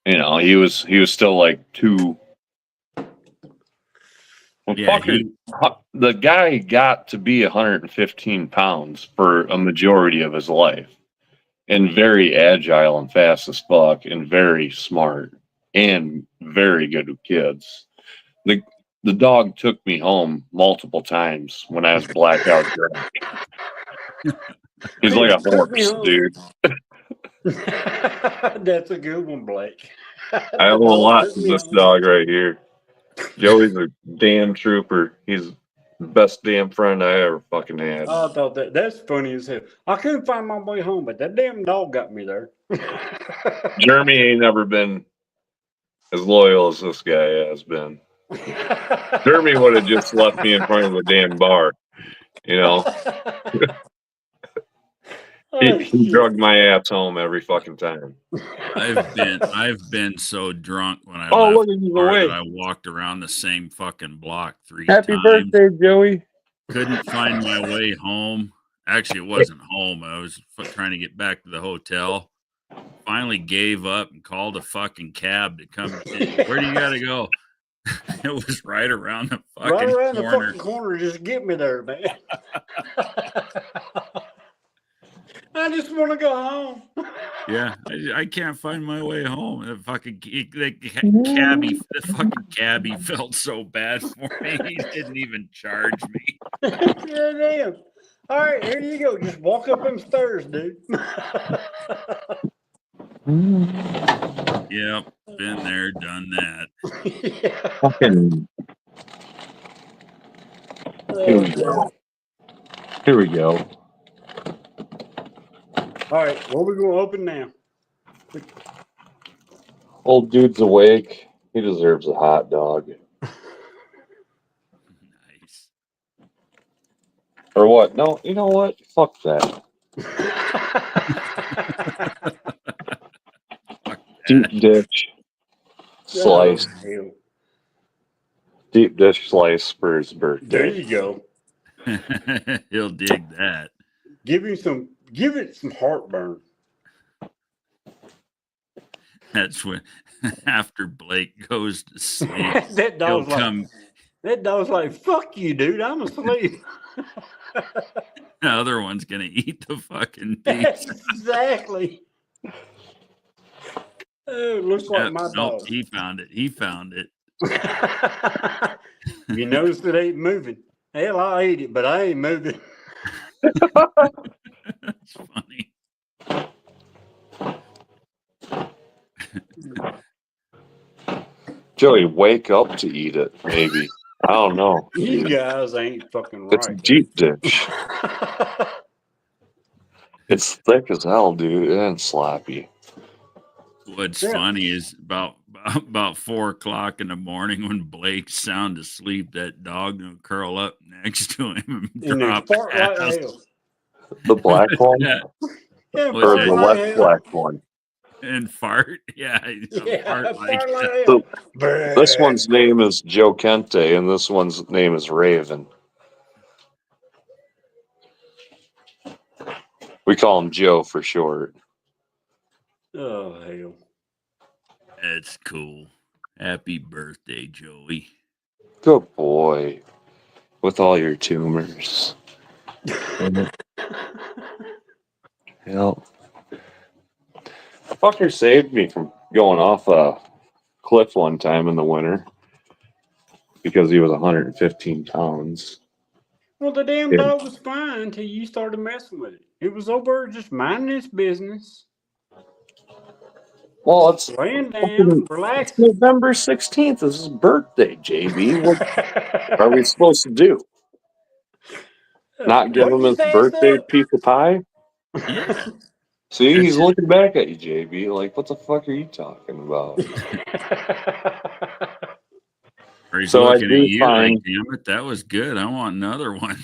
You know, he was still like 2. Well, Yeah, the guy got to be 115 pounds for a majority of his life, and very agile and fast as fuck, and very smart and very good with kids. The dog took me home multiple times when I was blackout drunk. He's like a Took me horse, home. dude. That's a good one, Blake. I owe a lot to this dog right here. Joey's a damn trooper. He's the best damn friend I ever fucking had. I thought that's funny as hell. I couldn't find my way home, but that damn dog got me there. Jeremy ain't never been as loyal as this guy has been. Jeremy would have just left me in front of the damn bar, you know. He drugged my ass home every fucking time. I've been so drunk when I Oh, left look, he's the bar awake. that I walked around the same fucking block 3 Happy times. birthday, Joey. Couldn't find my way home. Actually, it wasn't home. I was trying to get back to the hotel. Finally gave up and called a fucking cab to come. Where do you got to go? It was right around the fucking right around corner. the fucking corner, just get me there, man. I just want to go home. Yeah, I can't find my way home. The fucking cabbie felt so bad for me. He didn't even charge me. Yeah, damn. All right, here you go. Just walk up them stairs, dude. Yep, been there, done that. Yeah. Fucking. Here we go. Here we go. All right, what we gonna open now? Old dude's awake. He deserves a hot dog. Nice. Or what? No, you know what? Fuck that. Deep dish slice. Oh, Deep dish slice for his birthday. there you go. He'll dig that. Give it some heartburn. That's when after Blake goes to sleep, that he'll dog's like, come. that dog's like, fuck you, dude. I'm asleep. The other one's gonna eat the fucking pizza. Exactly. Oh, it looks like my Nope, dog. he found it. He found it. You notice it ain't moving. Hell, I ate it, but I ain't moving. That's funny. Joey, wake up to eat it, maybe. I don't know. You guys ain't fucking It's right. deep dish. It's thick as hell, dude, and sloppy. What's funny is about 4:00 in the morning when Blake's sound asleep, that dog will curl up next to him and And they drop fart like ass. hell. The black one? Yeah, What's Or that? the fart like less hell. black one? And fart. Yeah, Yeah, fart like fart like that. hell. This one's name is Joe Kente, and this one's name is Raven. We call him Joe for short. Oh, hell. That's cool. Happy birthday, Joey. Good boy. With all your tumors. Yeah. Fucker saved me from going off a cliff one time in the winter because he was 115 pounds. Well, the damn Yeah. dog was fine until you started messing with it. It was over just minding its business, Well, it's laying down, fucking it's relaxing. November 16th. It's his birthday, JB. What are we supposed to do? Not give Wake him his his ass birthday up. piece of pie? Yeah. See, That's he's looking back at you, JB, like, what the fuck are you talking about? Or he's So I looking at do you like, find, damn it, that was good. I want another one.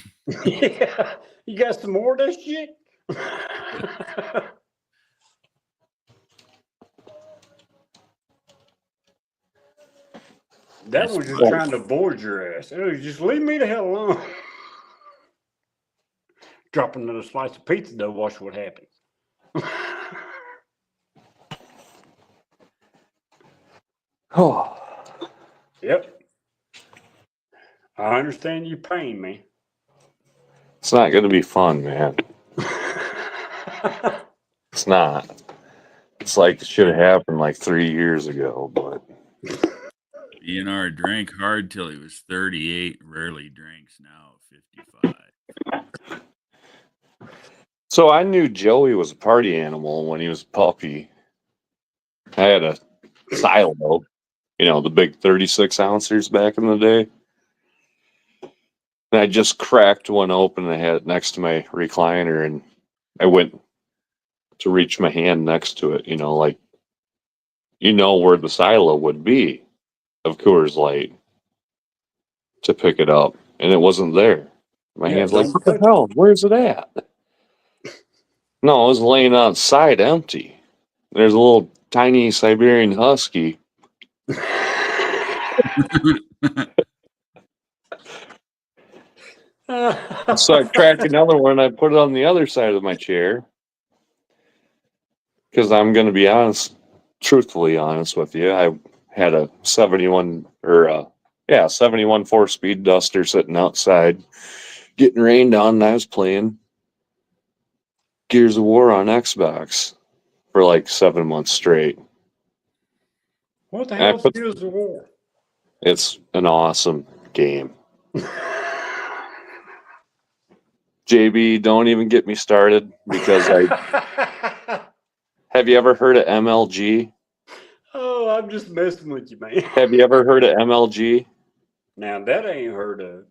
Yeah. You got some more of that shit? That That's was just funny. trying to avoid your ass. It was just leave me the hell alone. Drop another slice of pizza dough, watch what happens. oh, Yep. I understand your pain, man. it's not going to be fun, man. It's not. It's like it should have happened like 3 years ago, but DNR drank hard till he was 38, rarely drinks now at 55. so I knew Joey was a party animal when he was a puppy. I had a silo, the big 36 ounces back in the day. And I just cracked one open and I had it next to my recliner and I went to reach my hand next to it, like where the silo would be of Coors Light to pick it up. And it wasn't there. My Yeah, hand's like, don't what the touch hell? Where's it at? No, it was laying outside empty. There's a little tiny Siberian husky. So I cracked another one. I put it on the other side of my chair. Because I'm going to be honest, truthfully honest with you. I had a 71 4-speed duster sitting outside getting rained on, and I was playing Gears of War on Xbox for like 7 months straight. What the And I hell is put, Gears of War? it's an awesome game. JB, don't even get me started because have you ever heard of MLG? Oh, I'm just messing with you, man. Have you ever heard of MLG? Now that I ain't heard of.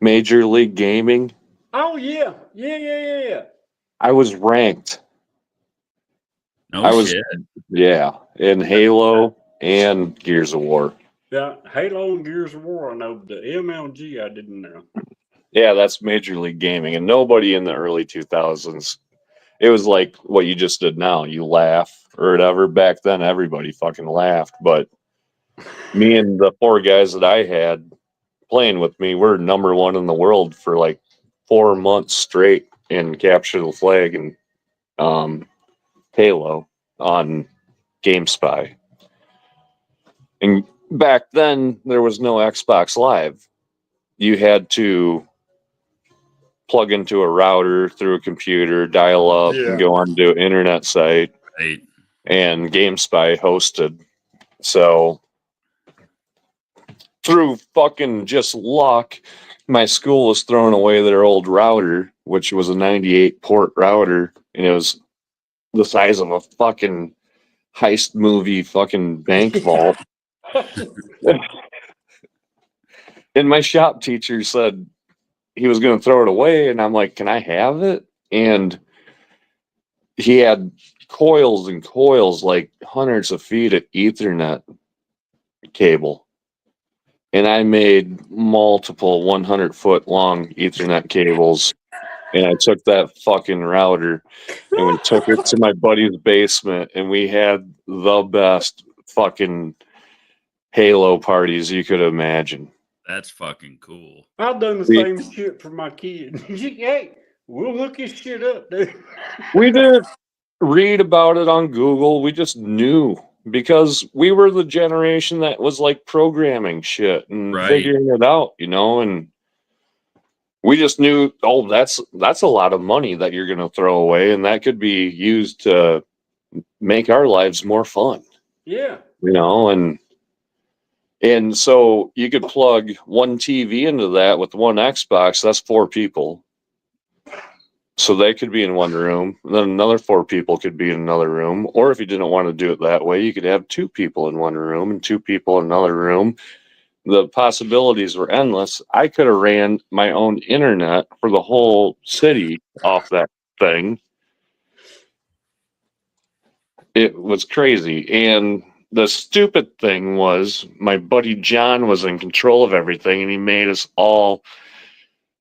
Major League Gaming? Oh yeah. Yeah. I was ranked. No I was, shit. yeah, in Halo and Gears of War. Yeah, Halo and Gears of War I know, but the MLG I didn't know. Yeah, that's Major League Gaming. And nobody in the early 2000s, it was like what you just did now. You laugh or whatever. Back then, everybody fucking laughed. But me and the 4 guys that I had playing with me were number 1 in the world for like 4 months straight in Capture the Flag and Halo on GameSpy. And back then, there was no Xbox Live. You had to plug into a router through a computer, dial up, and Yeah. go onto an internet site, Right. and GameSpy hosted. So, through fucking just luck, my school was throwing away their old router, which was a 98 port router, and it was the size of a fucking heist movie fucking bank vault. And my shop teacher said he was going to throw it away, and I'm like, can I have it? And he had coils and coils, like hundreds of feet of Ethernet cable. And I made multiple 100-foot long Ethernet cables. And I took that fucking router and we took it to my buddy's basement, and we had the best fucking Halo parties you could imagine. That's fucking cool. I've done the We, same shit for my kid. Hey, we'll hook his shit up, dude. we didn't read about it on Google. We just knew because we were the generation that was like programming shit and Right. figuring it out, and We just knew, oh, that's a lot of money that you're going to throw away, and that could be used to make our lives more fun. Yeah. You know, and so you could plug one TV into that with one Xbox. That's 4 people. So they could be in one room, and then another 4 people could be in another room. Or if you didn't want to do it that way, you could have 2 people in one room and 2 people in another room. The possibilities were endless. I could have ran my own internet for the whole city off that thing. It was crazy. And the stupid thing was my buddy John was in control of everything, and he made us all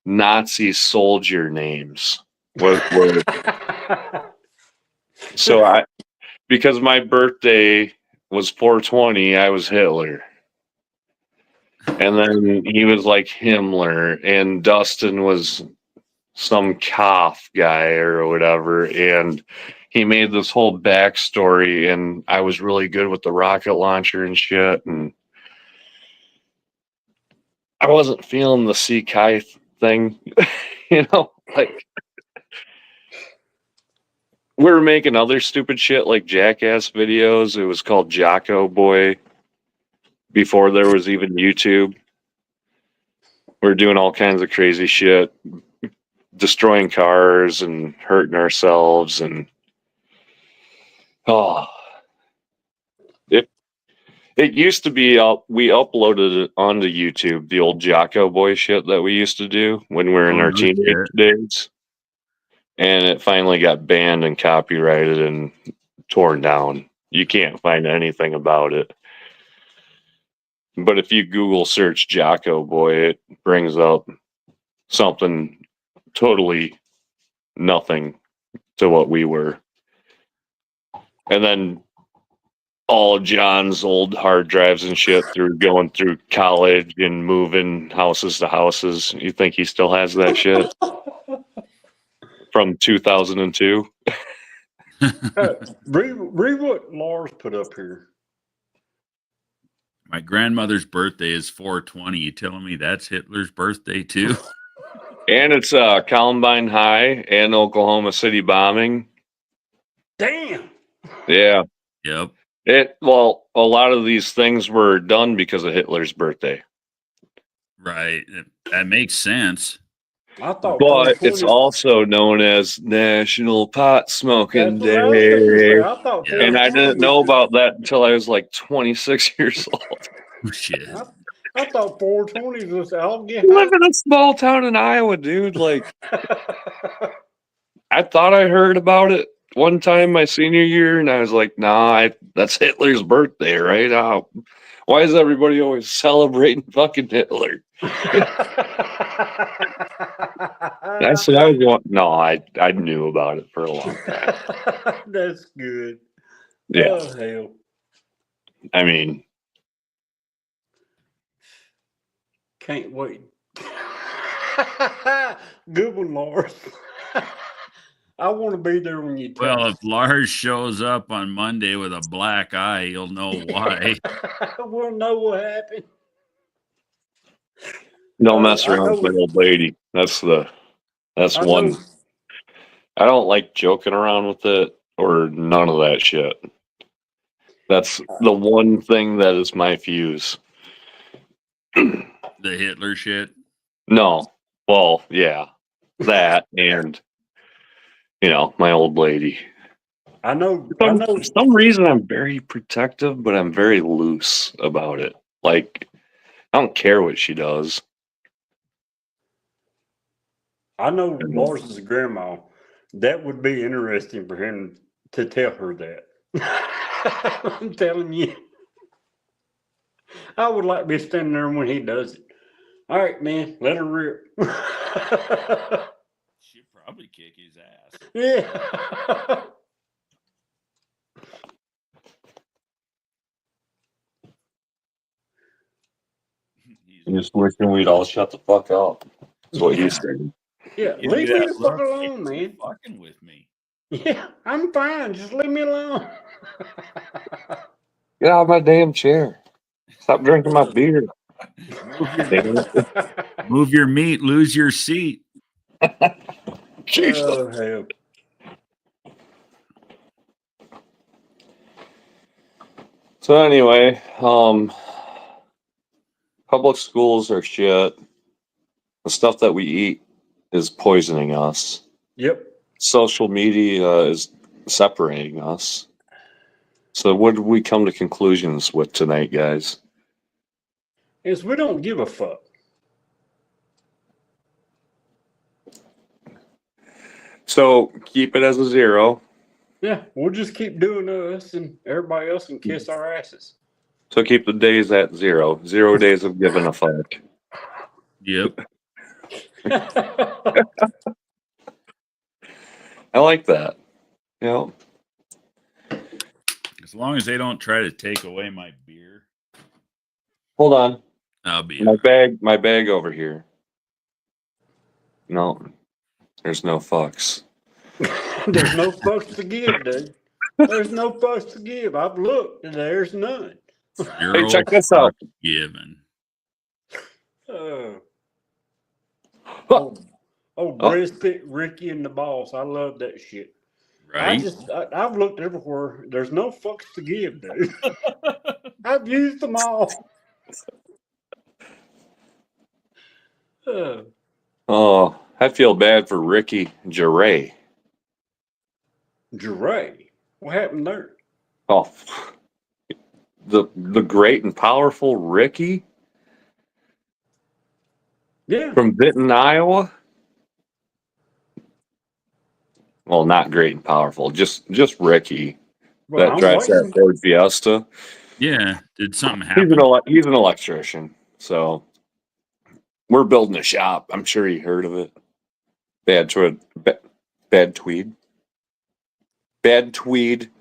Nazi soldier names. So because my birthday was 420, I was Hitler. And then he was like Himmler, and Dustin was some Koff guy or whatever. And he made this whole backstory, and I was really good with the rocket launcher and shit. And I wasn't feeling the C. Kai thing, like we were making other stupid shit like jackass videos. It was called Jocko Boy before there was even YouTube. We were doing all kinds of crazy shit, destroying cars and hurting ourselves, and it used to be we uploaded it onto YouTube, the old Jocko Boy shit that we used to do when we were in Oh, our no teenage shit. days, and it finally got banned and copyrighted and torn down. You can't find anything about it. But if you Google search Jocko Boy, it brings up something totally nothing to what we were. And then all John's old hard drives and shit through going through college and moving houses to houses. You think he still has that shit from 2002? Read what Lars put up here. My grandmother's birthday is 420. You telling me that's Hitler's birthday too? And it's Columbine High and Oklahoma City bombing. Damn. Yeah. Yep. Well, a lot of these things were done because of Hitler's birthday. Right. That makes sense. I thought But it's 420. also known as National Pot Smoking That's what I was going to say. Day. I thought Yeah. And I 420 didn't know about that until I was like 26 years old. Oh, shit. I thought 420 was I'll get I live in a small town in Iowa, dude. Like, I thought I heard about it one time my senior year, and I was like, nah, that's Hitler's birthday, right? Why is everybody always celebrating fucking Hitler? I said I was going, no, I knew about it for a long time. That's good. Yeah. Oh, hell. I mean, Can't wait. Good one, Lars. I want to be there when you tell Well, me. if Lars shows up on Monday with a black eye, you'll know why. We'll know what happened. don't mess I around with my know. old lady. That's I one. know. I don't like joking around with it or none of that shit. That's the one thing that is my fuse. The Hitler shit. No. Well, yeah. That and my old lady. I know. For some reason I'm very protective, but I'm very loose about it. Like, I don't care what she does. I know Lars's grandma. That would be interesting for him to tell her that. I'm telling you. I would like to be standing there when he does it. All right, man, let her rip. She'd probably kick his ass. Yeah. I'm just wishing we'd all shut the fuck up. That's what he's saying. Yeah, Give leave me that the fuck look. alone, Quit man. fucking with me. Yeah, I'm fine. Just leave me alone. Get out of my damn chair. Stop drinking my beer. Move your meat, lose your seat. Jesus. Oh, hell. So anyway, public schools are shit. The stuff that we eat is poisoning us. Yep. Social media is separating us. So what did we come to conclusions with tonight, guys? Is we don't give a fuck. So keep it as a 0. Yeah, we'll just keep doing us, and everybody else can kiss our asses. So keep the days at 0. 0 days of giving a fuck. Yep. I like that. You know, As long as they don't try to take away my beer, hold on. I'll be My all right. my bag over here. No, there's no fucks. There's no fucks to give, dude. There's no fucks to give. I've looked, and there's none. Zero check this out. fuck given. Oh, Huh. Brez Pitt, Ricky and the Boss. I love that shit. Right? I've looked everywhere. There's no fucks to give, dude. I've used them all. Oh, I feel bad for Ricky Gervais. Gervais. What happened there? Oh, the great and powerful Ricky Yeah. from Benton, Iowa. Well, not great and powerful, just Ricky Well, that I'm drives that waiting. Ford Fiesta. Yeah. Did something He's happen? he's an electrician, so we're building a shop. I'm sure he heard of it. Bad Tweed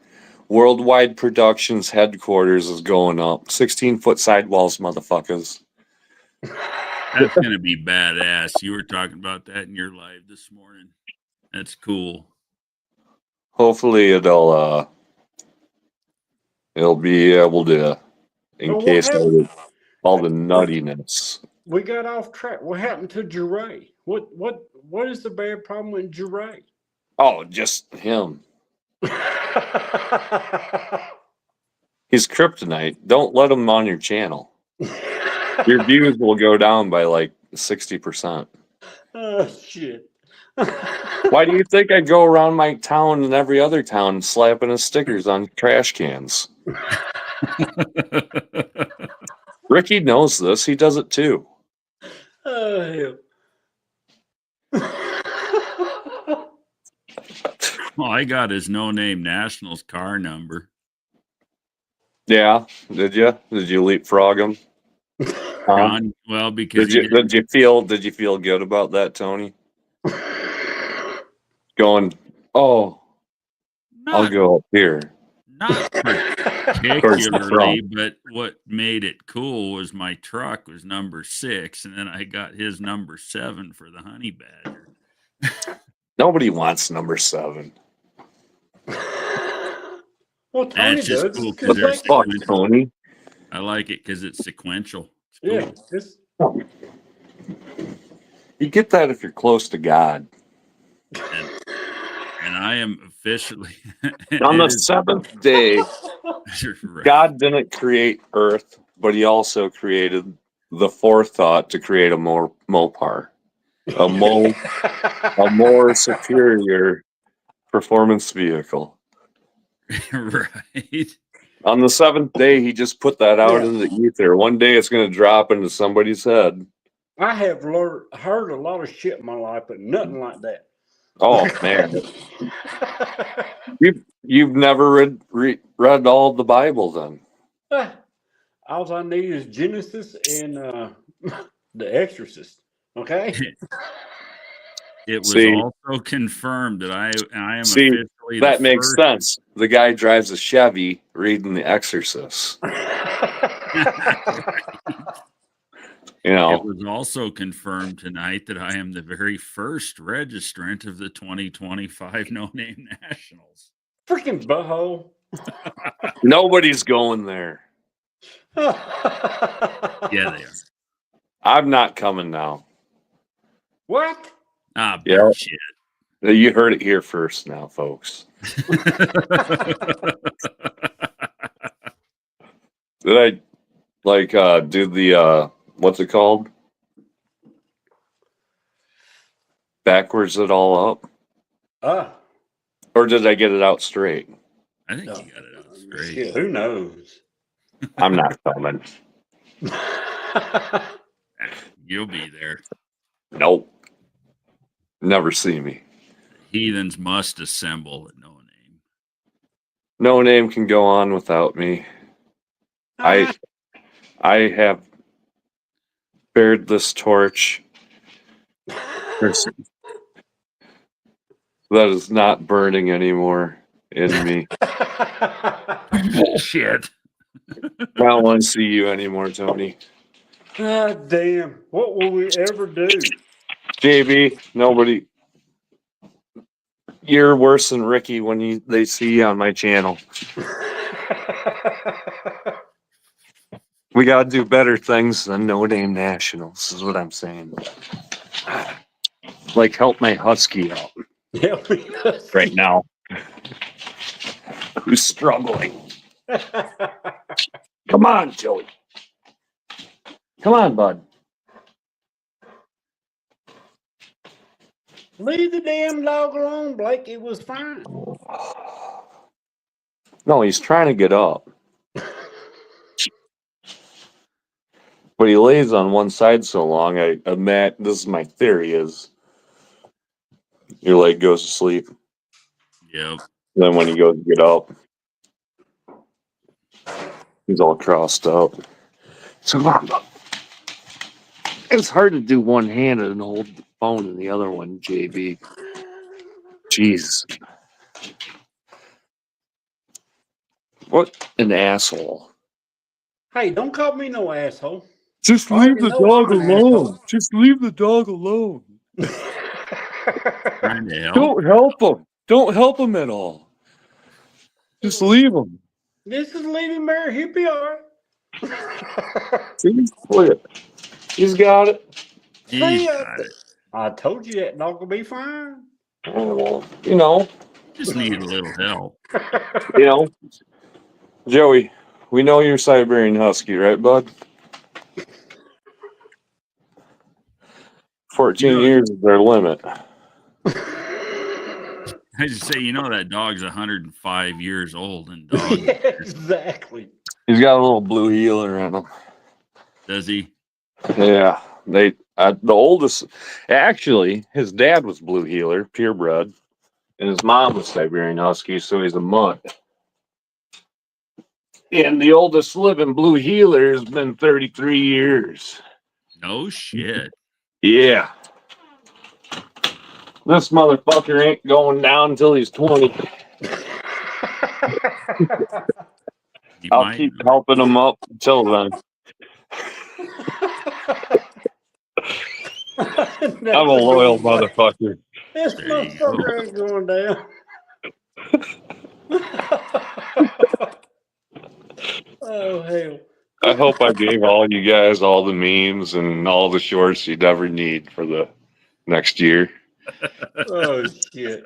Worldwide Productions headquarters is going up. 16-foot sidewalls, motherfuckers. That's going to be badass. You were talking about that in your live this morning. That's cool. Hopefully it'll be able to encase all the nuttiness. We got off track. What happened to Gervais? What is the bad problem with Gervais? Oh, just him. He's kryptonite. Don't let him on your channel. Your views will go down by like 60%. Oh shit. Why do you think I go around my town and every other town slapping his stickers on trash cans? Ricky knows this. He does it too. Oh, All I got is No Name Nationals car number. Yeah, did you? Did you leapfrog him? John, well, because Did you feel good about that, Tony? Going, oh, I'll go up here. Not particularly, but what made it cool was my truck was number 6, and then I got his number 7 for the Honey Badger. Nobody wants number 7. Well, Tony That's just does. cool What because the there's Fuck, Tony. I like it because it's sequential. Yeah. Cool. You get that if you're close to God. And I am officially On the 7th day, right. God didn't create Earth, but he also created the forethought to create a Mopar. A more superior performance vehicle. Right. On the 7th day, he just put that out in the ether. One day it's going to drop into somebody's head. I have heard a lot of shit in my life, but nothing like that. Oh, man. You've never read all the Bible then? All I need is Genesis and The Exorcist. Okay. It was also confirmed that I am officially that makes sense. The guy drives a Chevy reading The Exorcist. You know, it was also confirmed tonight that I am the very first registrant of the 2025 No Name Nationals. Freaking butthole. Nobody's going there. Yeah, they are. I'm not coming now. What? Ah, Yeah. bullshit. You heard it here first now, folks. Did I like do the what's it called? Backwards it all up? Ah, Or did I get it out straight? I think no. you got it out straight. Shit, who knows? I'm not coming. You'll be there. Nope. Never see me. The heathens must assemble at no name. No name can go on without me. I have bared this torch that is not burning anymore in me. Shit. I don't want to see you anymore, Tony. God damn. What will we ever do? JB, nobody. You're worse than Ricky when they see you on my channel. We got to do better things than no name nationals, is what I'm saying. Like, help my husky out Help me. right now. Who's struggling? Come on, Joey. Come on, bud. Leave the damn dog alone, Blake. It was fine. No, he's trying to get up. But he lays on one side so long, Matt, this is my theory, is your leg goes to sleep. Yep. Then when he goes to get up, he's all crossed up. So it's hard to do one-handed and hold the phone in the other one, JB. Jeez. What an asshole. Hey, don't call me no asshole. Just I leave already the know dog I'm an alone. asshole. Just leave the dog alone. Trying to help. Don't help him. Don't help him at all. Just leave him. This is leaving Mary. He'll be all right. See? Look at it. He's got it. He's got it. I told you that dog will be fine. Well, you know, Just need a little help. Joey, we know you're Siberian Husky, right, bud? 14 years is their limit. I just say, that dog's 105 years old and dog. Exactly. He's got a little blue healer in him. Does he? Yeah, the oldest. Actually, his dad was blue healer, purebred, and his mom was Siberian Husky, so he's a mutt. And the oldest living blue healer has been 33 years. No shit. Yeah. This motherfucker ain't going down until he's 20. I'll keep helping him up until then. I'm a loyal motherfucker. This motherfucker ain't going down. Oh, hell. I hope I gave all you guys all the memes and all the shorts you'd ever need for the next year. Oh, shit.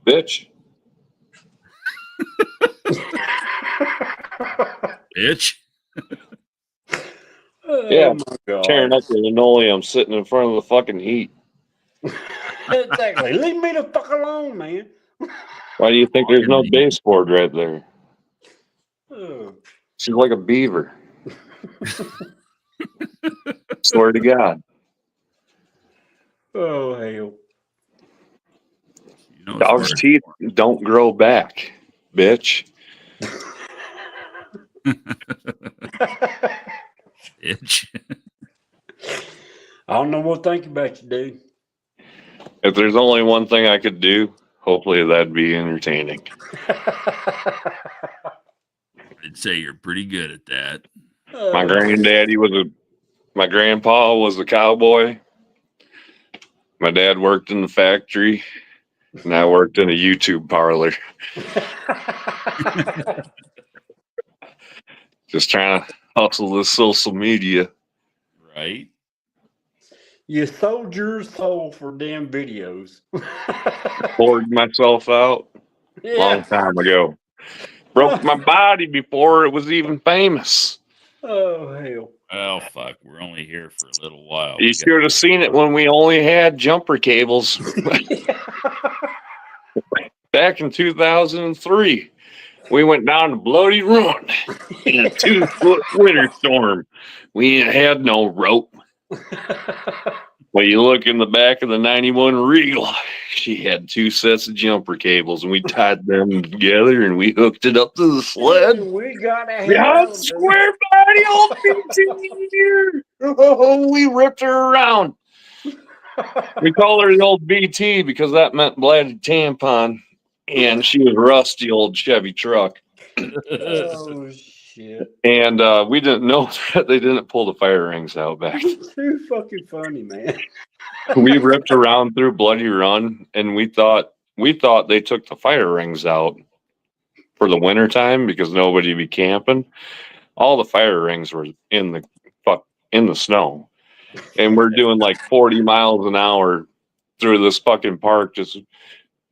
Bitch. Bitch. Yeah, Oh, my God. tearing up the linoleum sitting in front of the fucking heat. Exactly. Leave me the fuck alone, man. Why do you think there's no baseboard right there? Oh. She's like a beaver. Swear to God. Oh, hell. Dog's teeth don't grow back, bitch. Bitch. I don't know what to think about you, dude. If there's only one thing I could do, hopefully that'd be entertaining. I'd say you're pretty good at that. My my grandpa was a cowboy. My dad worked in the factory, and I worked in a YouTube parlor. Just trying to hustle this social media. Right? You sold your soul for damn videos. Poured myself out long Yeah. time ago. Broke my body before it was even famous. Oh hell. Well, fuck. We're only here for a little while. You We got should have seen it when we only had jumper cables back in 2003. We went down to Bloody Run in a 2-foot winter storm. We ain't had no rope. Well, you look in the back of the 91 Regal, she had 2 sets of jumper cables, and we tied them together and we hooked it up to the sled. We gotta have Yeah, them. square body old BT here. Oh, we ripped her around. We call her the old BT because that meant bladed tampon, and she was a rusty old Chevy truck. Oh shit. And we didn't know that they didn't pull the fire rings out back. Too fucking funny, man. We ripped around through Bloody Run, and we thought they took the fire rings out for the winter time because nobody would be camping. All the fire rings were in the snow, and we're doing like 40 miles an hour through this fucking park, just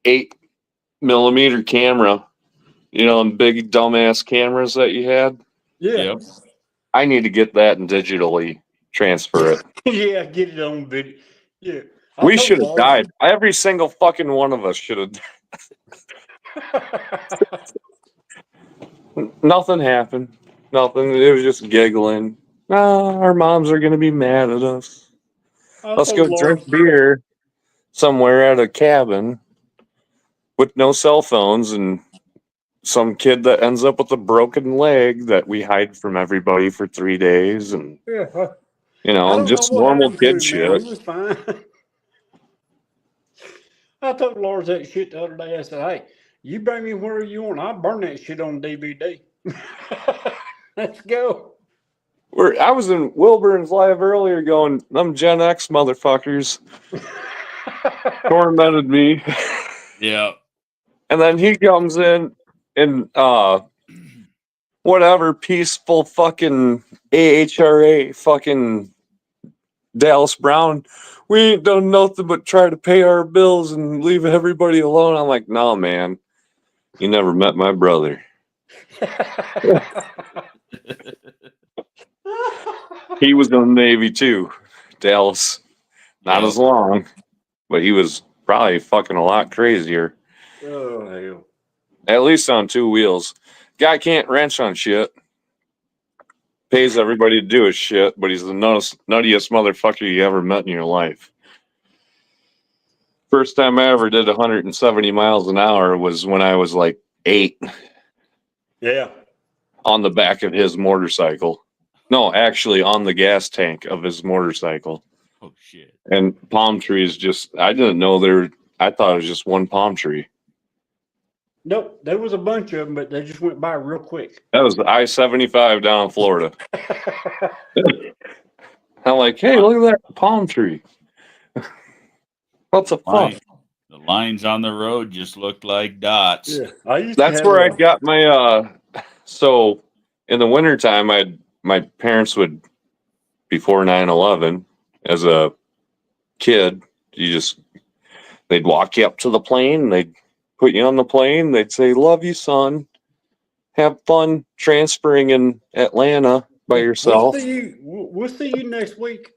8mm camera, and big dumbass cameras that you had. Yeah. Yep. I need to get that and digitally transfer it. Yeah, get it on video. Yeah. We should have died. Every single fucking one of us should have. Nothing happened. Nothing. It was just giggling. Our moms are going to be mad at us. Let's go drink beer somewhere at a cabin with no cell phones and some kid that ends up with a broken leg that we hide from everybody for 3 days. And, Yeah. just normal kid shit. He was fine. I told Lars that shit the other day. I said, hey, you bring me where you want. I'll burn that shit on DVD. Let's go. I was in Wilburn's live earlier going, them Gen X motherfuckers tormented me. Yeah. And then he comes in and whatever peaceful fucking AHRA fucking Dallas Brown. We ain't done nothing but try to pay our bills and leave everybody alone. I'm like, no, man. You never met my brother. He was in the Navy too. Dallas. Not as long, but he was probably fucking a lot crazier. Oh, hell. At least on 2 wheels. Guy can't wrench on shit. Pays everybody to do his shit, but he's the nuttiest motherfucker you ever met in your life. First time I ever did 170 miles an hour was when I was like 8. Yeah. On the back of his motorcycle. No, actually on the gas tank of his motorcycle. Oh, shit. And palm trees I didn't know I thought it was just one palm tree. Nope, there was a bunch of them, but they just went by real quick. That was the I-75 down in Florida. I'm like, hey, look at that palm tree. What the fuck? The lines on the road just looked like dots. Yeah, that's where I got my so in the wintertime my parents would, before 9/11, as a kid, they'd walk you up to the plane, they'd put you on the plane, they'd say, love you, son. Have fun transferring in Atlanta by yourself. We'll see you next week.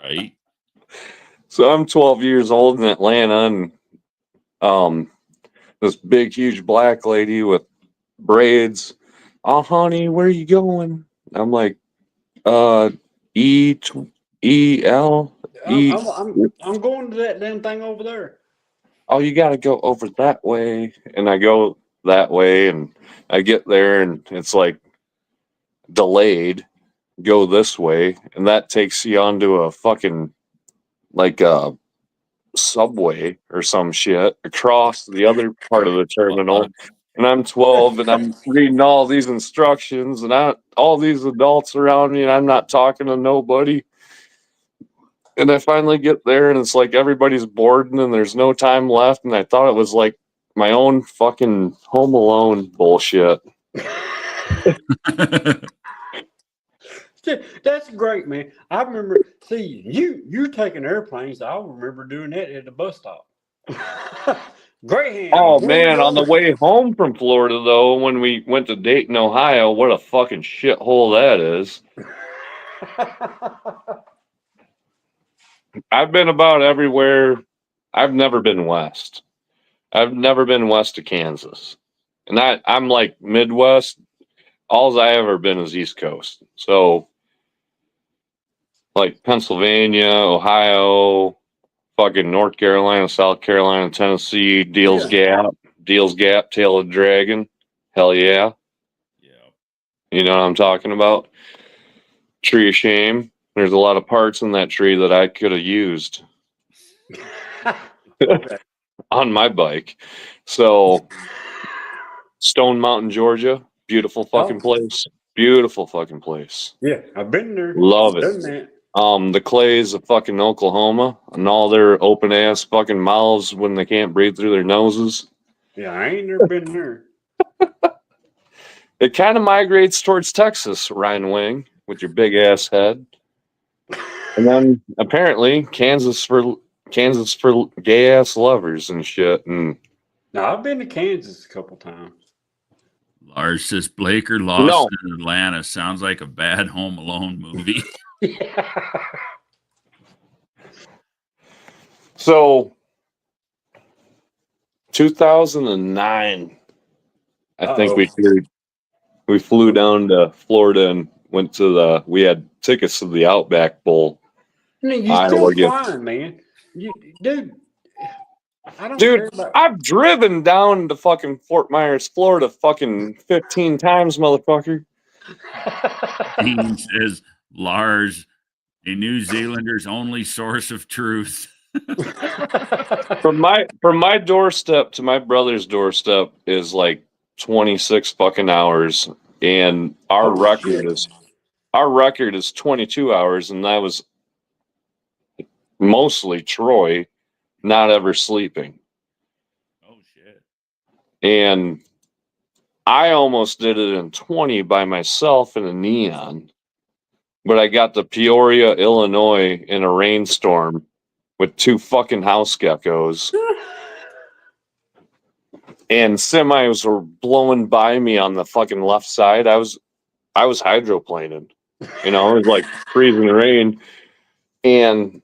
Right. So I'm 12 years old in Atlanta, and this big, huge black lady with braids. Oh, honey, where are you going? I'm like, E-L. I'm going to that damn thing over there. Oh, you got to go over that way. And I go that way, and I get there, and it's like delayed. Go this way, and that takes you onto a fucking like a subway or some shit across the other part of the terminal. And I'm 12, and I'm reading all these instructions, and all these adults around me, and I'm not talking to nobody. And I finally get there, and it's like everybody's bored, and there's no time left. And I thought it was like my own fucking Home Alone bullshit. That's great, man. I remember. See, you're taking airplanes. I remember doing that at the bus stop. Greyhound. Oh Where we man, on the going? way home from Florida though, when we went to Dayton, Ohio, what a fucking shithole that is. I've been about everywhere. I've never been west. I've never been west of Kansas. And I'm like Midwest. All I ever been is East Coast. So like Pennsylvania, Ohio, fucking North Carolina, South Carolina, Tennessee, Deals Gap, Tail of the Dragon. Hell yeah. Yeah. You know what I'm talking about? Tree of Shame. There's a lot of parts in that tree that I could have used on my bike. So Stone Mountain, Georgia, beautiful fucking place. Beautiful fucking place. Yeah, I've been there. Love it. Done that. The Clays of fucking Oklahoma and all their open ass fucking mouths when they can't breathe through their noses. Yeah, I ain't never been there. It kind of migrates towards Texas, Ryan Wing, with your big ass head. And then apparently Kansas for gay ass lovers and shit. And No, I've been to Kansas a couple times. Lars says Blaker lost in Atlanta. Sounds like a bad Home Alone movie. Yeah. So 2009, I think we flew down to Florida and went to we had tickets to the Outback Bowl. You still flying, man. Dude, I don't care about... I've driven down to fucking Fort Myers, Florida fucking 15 times, motherfucker. Dean says Lars, a New Zealander's only source of truth. From my doorstep to my brother's doorstep is like 26 fucking hours, and our record is 22 hours, and that was mostly Troy not ever sleeping. Oh shit. And I almost did it in 20 by myself in a Neon, but I got to Peoria, Illinois in a rainstorm with 2 fucking house geckos. And semis were blowing by me on the fucking left side. I was hydroplaning. You know, it was like freezing rain. And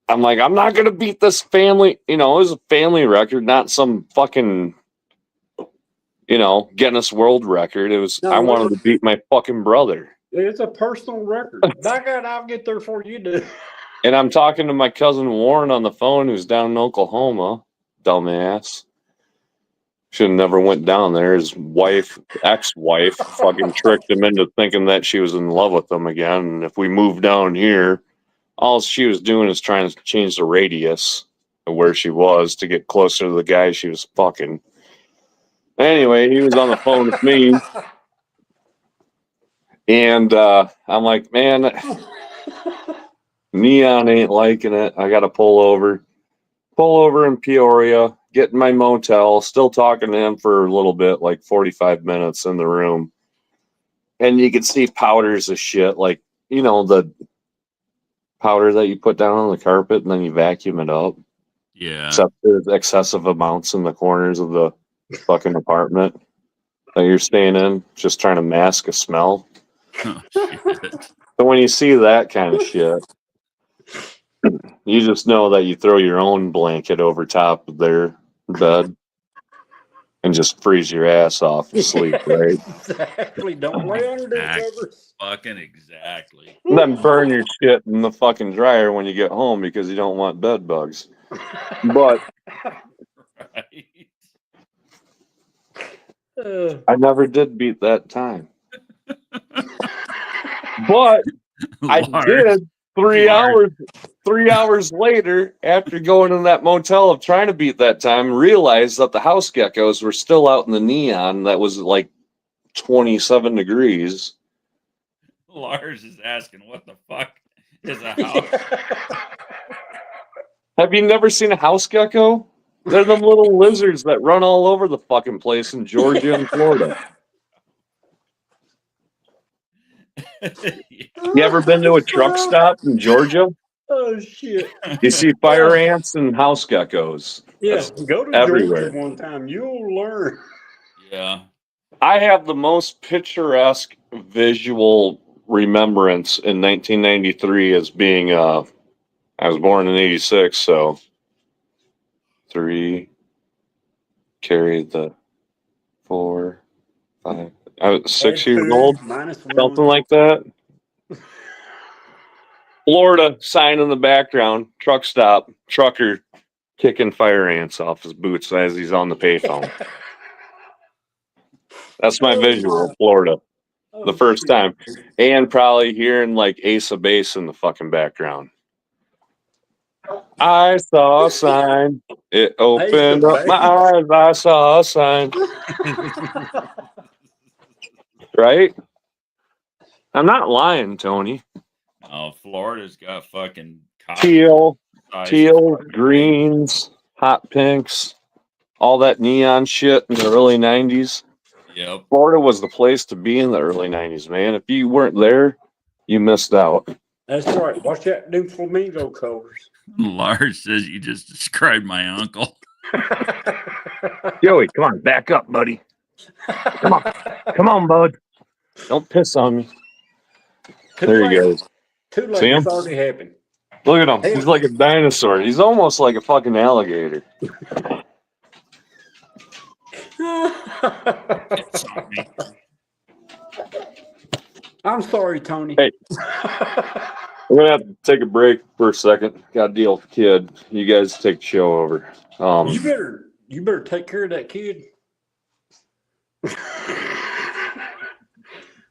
I'm like, I'm not gonna beat this family. You know, it was a family record, not some fucking, you know, Guinness World Record. It was I wanted to beat my fucking brother. It's a personal record. By God, I'll get there before you do. And I'm talking to my cousin Warren on the phone, who's down in Oklahoma. Dumbass. Should have never went down there. His ex-wife, fucking tricked him into thinking that she was in love with him again. And if we moved down here, all she was doing is trying to change the radius of where she was to get closer to the guy she was fucking. Anyway, he was on the phone with me. And I'm like, man, Neon ain't liking it. I got to pull over in Peoria, get in my motel, still talking to him for a little bit, like 45 minutes in the room. And you could see powders of shit, like, you know, the powder that you put down on the carpet and then you vacuum it up. Yeah. Except there's excessive amounts in the corners of the fucking apartment that you're staying in, just trying to mask a smell. Oh, shit. So when you see that kind of shit, you just know that you throw your own blanket over top of their bed and just freeze your ass off to sleep, right? Exactly. Don't lay under the covers. Fucking exactly. And then burn your shit in the fucking dryer when you get home because you don't want bed bugs. But Right. I never did beat that time. But I did 3 hours. 3 hours later, after going in that motel of trying to beat that time, realized that the house geckos were still out in the Neon. That was like 27 degrees. Lars is asking, what the fuck is a house? Have you never seen a house gecko? They're them little lizards that run all over the fucking place in Georgia and Florida. You ever been to a truck stop in Georgia? Oh shit! You see fire ants and house geckos. Yeah, That's go to everywhere. Georgia one time. You'll learn. Yeah. I have the most picturesque visual remembrance in 1993 as being I was born in 86, so 3 carried the 4, 5. I was 6 Add years 2, old, something -1. like that. Florida sign in the background, truck stop, trucker kicking fire ants off his boots as he's on the payphone. That's my visual, Florida, the Oh first shit! time. And probably hearing like Ace of Base in the fucking background. I saw a sign. It Ace opened of up my Base. eyes. I saw a sign. Right? I'm not lying, Tony. Oh, Florida's got fucking Teal, sizes. teal, greens, hot pinks, all that neon shit in the early 90s. Yep. Florida was the place to be in the early 90s, man. If you weren't there, you missed out. That's right. Watch that them flamingo colors. Lars says you just described my uncle. Joey, come on, back up, buddy. Come on. Come on, bud. Don't piss on me. Too There he late. goes. Too See late. him? It's already happened. Look at him. Hey. He's like a dinosaur. He's almost like a fucking alligator. Sorry. I'm sorry, Tony. Hey. We're gonna have to take a break for a second. Got to deal with the kid. You guys take the show over. You better take care of that kid.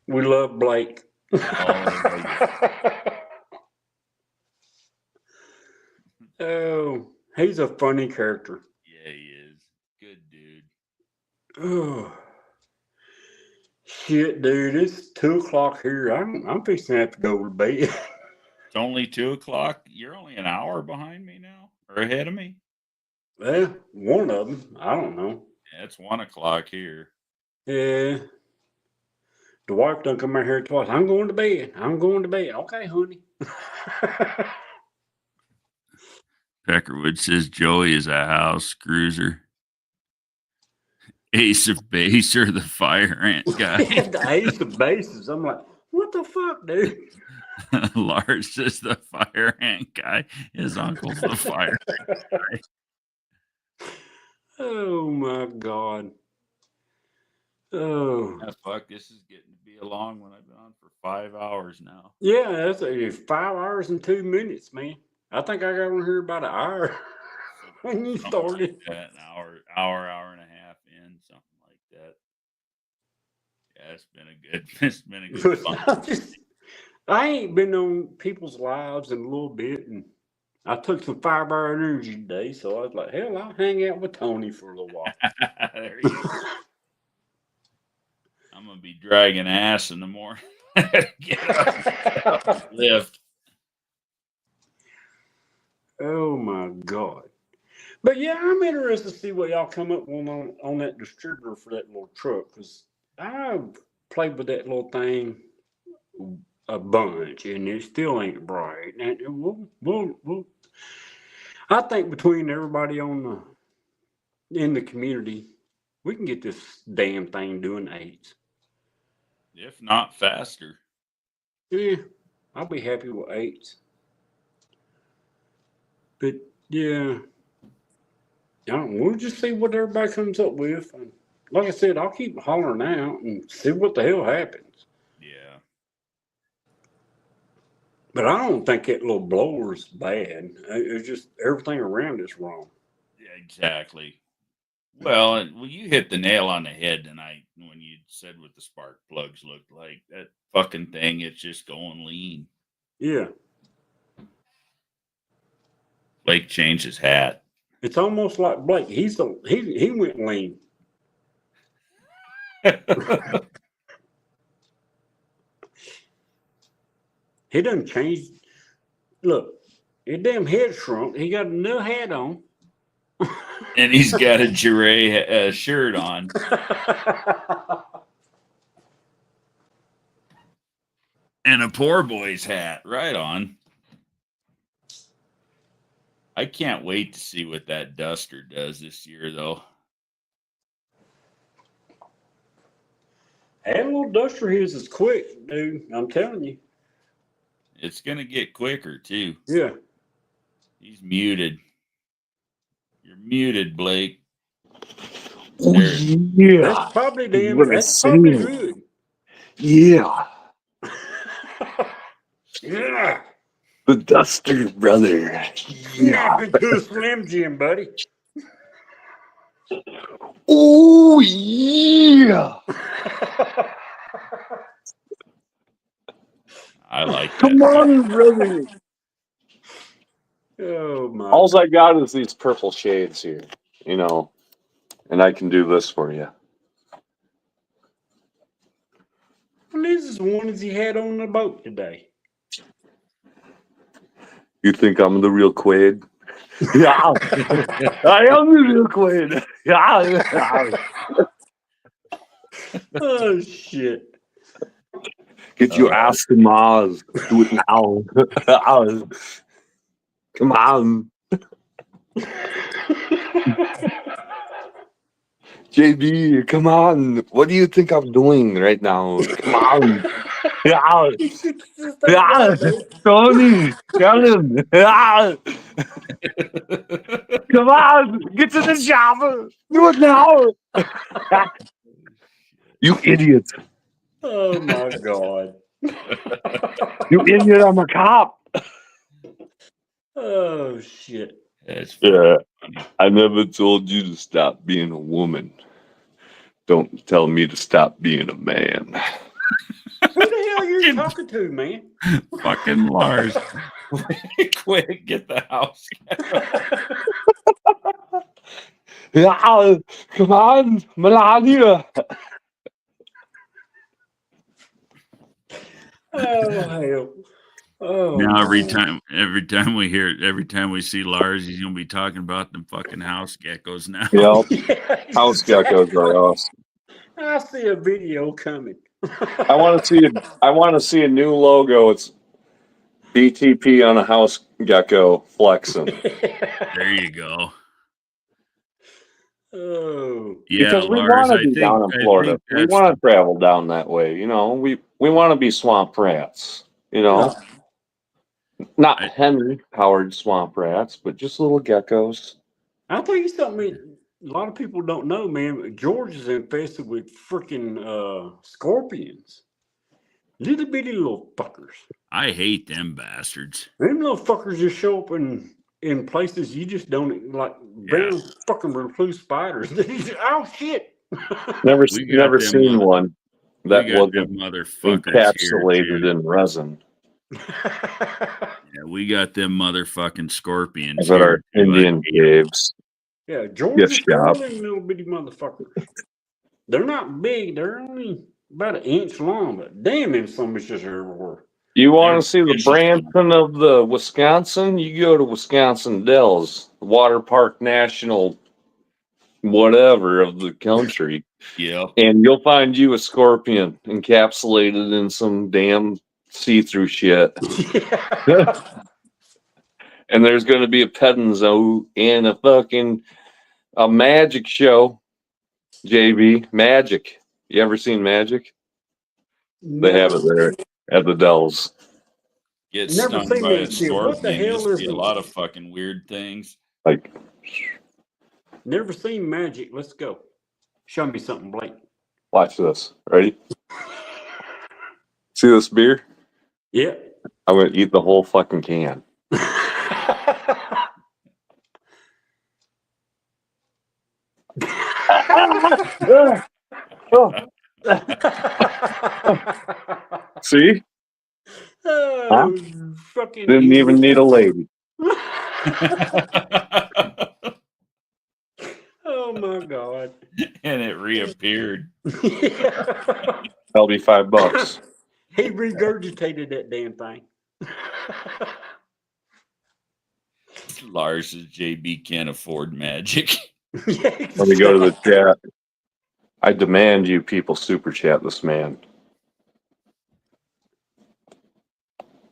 We love Blake. Oh, he's a funny character. Yeah, he is. Good dude. Oh, shit, dude! It's 2 o'clock here. I'm fixing to have to go to bed. It's only 2:00. You're only an hour behind me now, or ahead of me. Well, one of them. I don't know. Yeah, it's 1:00 here. Yeah. The wife done come out here twice. I'm going to bed. I'm going to bed. Okay, honey. Peckerwood says Joey is a house cruiser. Ace of Base or the fire ant guy. The ace of bases. I'm like, what the fuck, dude? Lars says the fire ant guy. His uncle's the fire ant guy. Oh my God. Oh. Yeah, fuck, this is getting to be a long one. I've been on for 5 hours now. Yeah, that's 5 hours and 2 minutes, man. I think I got on here about an hour when you Something started. like that, an hour and a half in, something like that. Yeah, it's been a good fun. I ain't been on people's lives in a little bit, and I took some fiber energy today, so I was like, hell, I'll hang out with Tony for a little while. There you go. I'm gonna be dragging ass in the morning. Get up, lift. Oh my God. But yeah, I'm interested to see what y'all come up with on that distributor for that little truck, because I've played with that little thing a bunch, and it still ain't bright. And we'll I think between everybody in the community, we can get this damn thing doing 8s. If not faster. Yeah, I'll be happy with 8s. But yeah, we'll just see what everybody comes up with. And like I said, I'll keep hollering out and see what the hell happens. Yeah. But I don't think that little blower's bad. It's just everything around is wrong. Yeah, exactly. Well, you hit the nail on the head tonight when you said what the spark plugs looked like. That fucking thing, it's just going lean. Yeah. Blake changed his hat. It's almost like Blake. He went lean. He done changed. Look, his damn head shrunk. He got a new hat on. And he's got a Jure shirt on. And a poor boy's hat. Right on. I can't wait to see what that Duster does this year, though. That little Duster his is quick, dude. I'm telling you. It's going to get quicker, too. Yeah. He's muted. You're muted, Blake. Oh, There. yeah. That's probably damn. What I That's probably said. good. Yeah. Yeah. The Duster brother. Snap into a Slim Jim, buddy. Oh, yeah. I like that. Come on, brother. Oh my. All I got is these purple shades here, you know, and I can do this for you. Well, this is one that he had on the boat today. You think I'm the real Quaid? Yeah, I am the real Quaid. Yeah. Oh shit. Get your ass to Mars. Do it now. Come on. JB, come on. What do you think I'm doing right now? Come on. Yeah. Yeah. Tony, tell him. Yeah. Come on. Get to the shop. Do it now. You idiot. Oh my god. You idiot. I'm a cop. Oh shit. That's Yeah. funny. I never told you to stop being a woman. Don't tell me to stop being a man. Who the hell you talking to, man? Fucking Lars. Quick, get the house. Yeah, come on, Melania. Oh hell. Oh Now every man. time we see Lars, he's gonna be talking about them fucking house geckos now. Yep, Yeah, house geckos are awesome. I see a video coming. I want to see a new logo. It's BTP on a house gecko flexing. There you go. Oh. Yeah, Because we Lars, want to be down in Florida. We that's want to travel down that way. You know, we want to be swamp rats. You know, not I- Henry Howard swamp rats, but just little geckos. I'll tell you something, a lot of people don't know, man. Georgia's infested with freaking scorpions. Little bitty little fuckers. I hate them bastards. Them little fuckers just show up in places you just don't like. Brown fucking recluse spiders. Oh shit! Never We got them seen one that we got wasn't them motherfuckers here, encapsulated too. in resin. Yeah, we got them motherfucking scorpions That are here, too. Indian caves. Yeah, Georgia's Gift full shop. of them little bitty motherfuckers. They're not big. They're only about an inch long, but damn, them some bitches are everywhere. You want They're to see the vicious. Branson of the Wisconsin? You go to Wisconsin Dells, Water Park National, whatever of the country, Yep. and you'll find you a scorpion encapsulated in some damn see-through shit. And there's going to be a petting zoo and a magic show. JB, magic. You ever seen magic? They have it there at the Dells. Get Never stung seen by a that shit. What the scorpion. hell You'll is see a it? lot of fucking weird things. Like, Never seen magic. Let's go. Show me something, Blake. watch this. Ready? See this beer? Yeah. I'm going to eat the whole fucking can. See? Oh, fucking Didn't even need a lady. Oh my god. And it reappeared. That'll be $5. He regurgitated that damn thing. Lars says JB can't afford magic. Let me go to the chat. I demand you people super chat this man.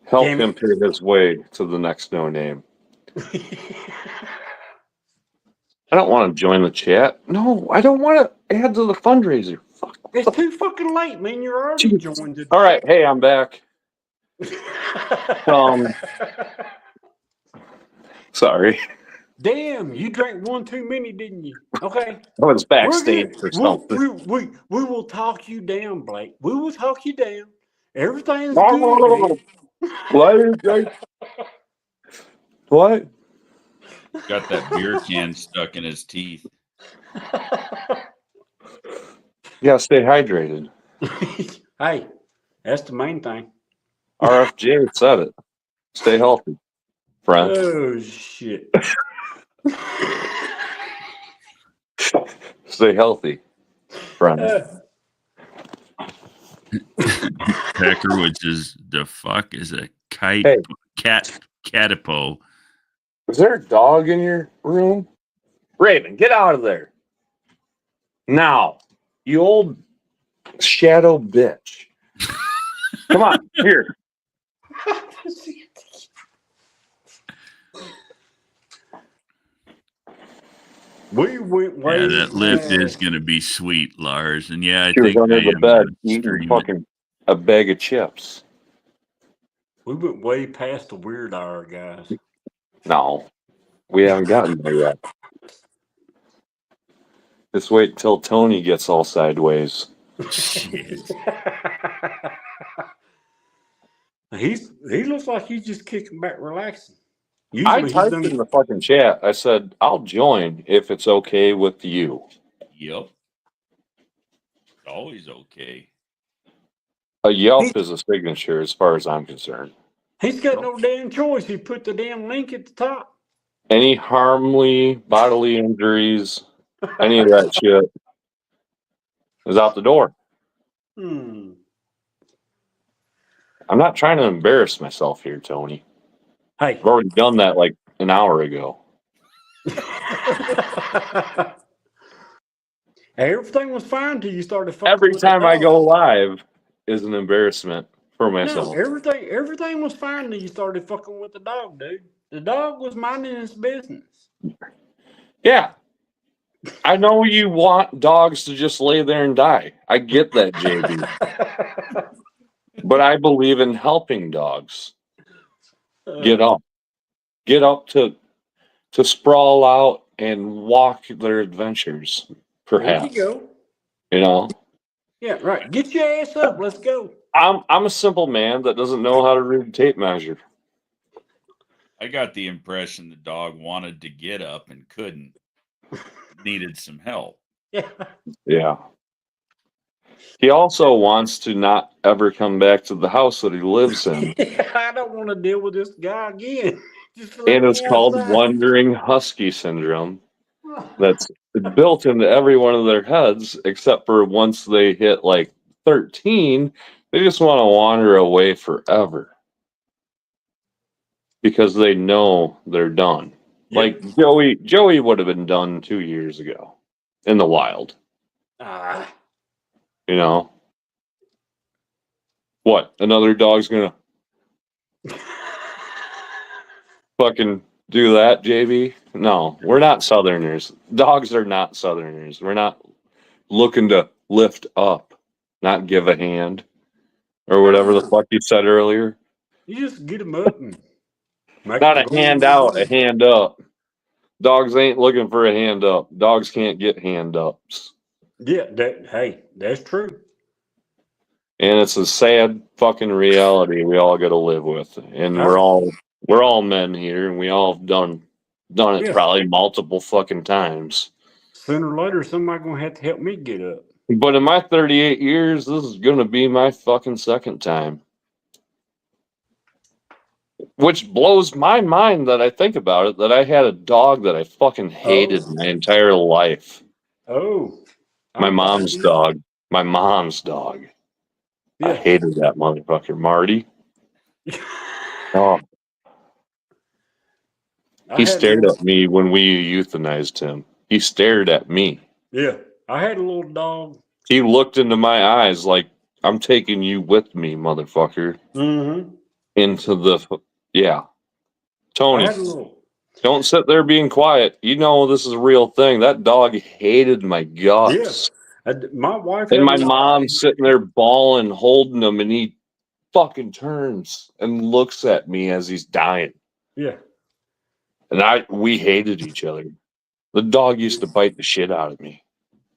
Help Damn him it. pay his way to the next no name. I don't want to join the chat. No, I don't want to add to the fundraiser. Fuck. It's too fucking late, man. You're already Jeez. joined the All right, hey, I'm back. Sorry, Damn, you drank one too many, didn't you? Okay. I was We're backstage good. for something. We will talk you down, Blake. We will talk you down. Everything's good, man. What? Got that beer can stuck in his teeth. You gotta stay hydrated. Hey, that's the main thing. RFJ said it. Stay healthy, friend. Oh shit. Stay healthy, friend. Pecker, which is the fuck is a kite Hey. catipo. Is there a dog in your room? Raven, get out of there. Now, you old shadow bitch. Come on, here. We went way Yeah, that lift back. is going to be sweet, Lars. And yeah, I She was think under I the am bed going to eating stream it. fucking a bag of chips. We went way past the weird hour, guys. No, we haven't gotten there yet. Just wait till Tony gets all sideways. Shit. He looks like he's just kicking back, relaxing. I Usually he's typed done. in the fucking chat. I said, I'll join if it's okay with you. Yep. Always okay. A Yelp is a signature as far as I'm concerned. He's got no damn choice. He put the damn link at the top. Any harmly bodily injuries, any of that shit is out the door. Hmm. I'm not trying to embarrass myself here, Tony. Hey. I've already done that like an hour ago. Everything was fine till you started fucking Every with time the I dog. go live is an embarrassment for No, myself. everything was fine till you started fucking with the dog, dude. The dog was minding his business. Yeah. I know you want dogs to just lay there and die. I get that, JB. But I believe in helping dogs get up. Get up to sprawl out and walk their adventures, There perhaps. you go. You know? Yeah, right. Get your ass up. Let's go. I'm a simple man that doesn't know how to read a tape measure. I got the impression the dog wanted to get up and couldn't. Needed some help. Yeah. Yeah. He also wants to not ever come back to the house that he lives in. I don't want to deal with this guy again. Just let And me it's called outside. wandering husky syndrome. That's built into every one of their heads, except for once they hit like 13, they just want to wander away forever because they know they're done. Yep. Like Joey would have been done 2 years ago in the wild. You know what? Another dog's gonna fucking do that, JB? No, we're not Southerners. Dogs are not Southerners. We're not looking to lift up, not give a hand. Or whatever the fuck you said earlier. You just get them up and make Not them a go hand where out, they a hand up. Dogs ain't looking for a hand up. Dogs can't get hand ups. Yeah, that's true. And it's a sad fucking reality we all got to live with. And Oh. we're all men here, and we all have done it Yeah. probably multiple fucking times. Sooner or later, somebody gonna have to help me get up. But in my 38 years, this is gonna be my fucking second time. Which blows my mind that I think about it, that I had a dog that I fucking hated my entire life. Oh. My mom's dog. My mom's dog. Yeah. I hated that motherfucker, Marty. Oh, he stared at me when we euthanized him. He stared at me. Yeah. I had a little dog. He looked into my eyes like, I'm taking you with me, motherfucker. Mm-hmm. into the, yeah. I Tony, had a little. don't sit there being quiet. You know this is a real thing. That dog hated my Yeah, guts. my wife And had a my little. mom's sitting there bawling, holding him, and he fucking turns and looks at me as he's dying. Yeah, And we hated each other. The dog used to bite the shit out of me.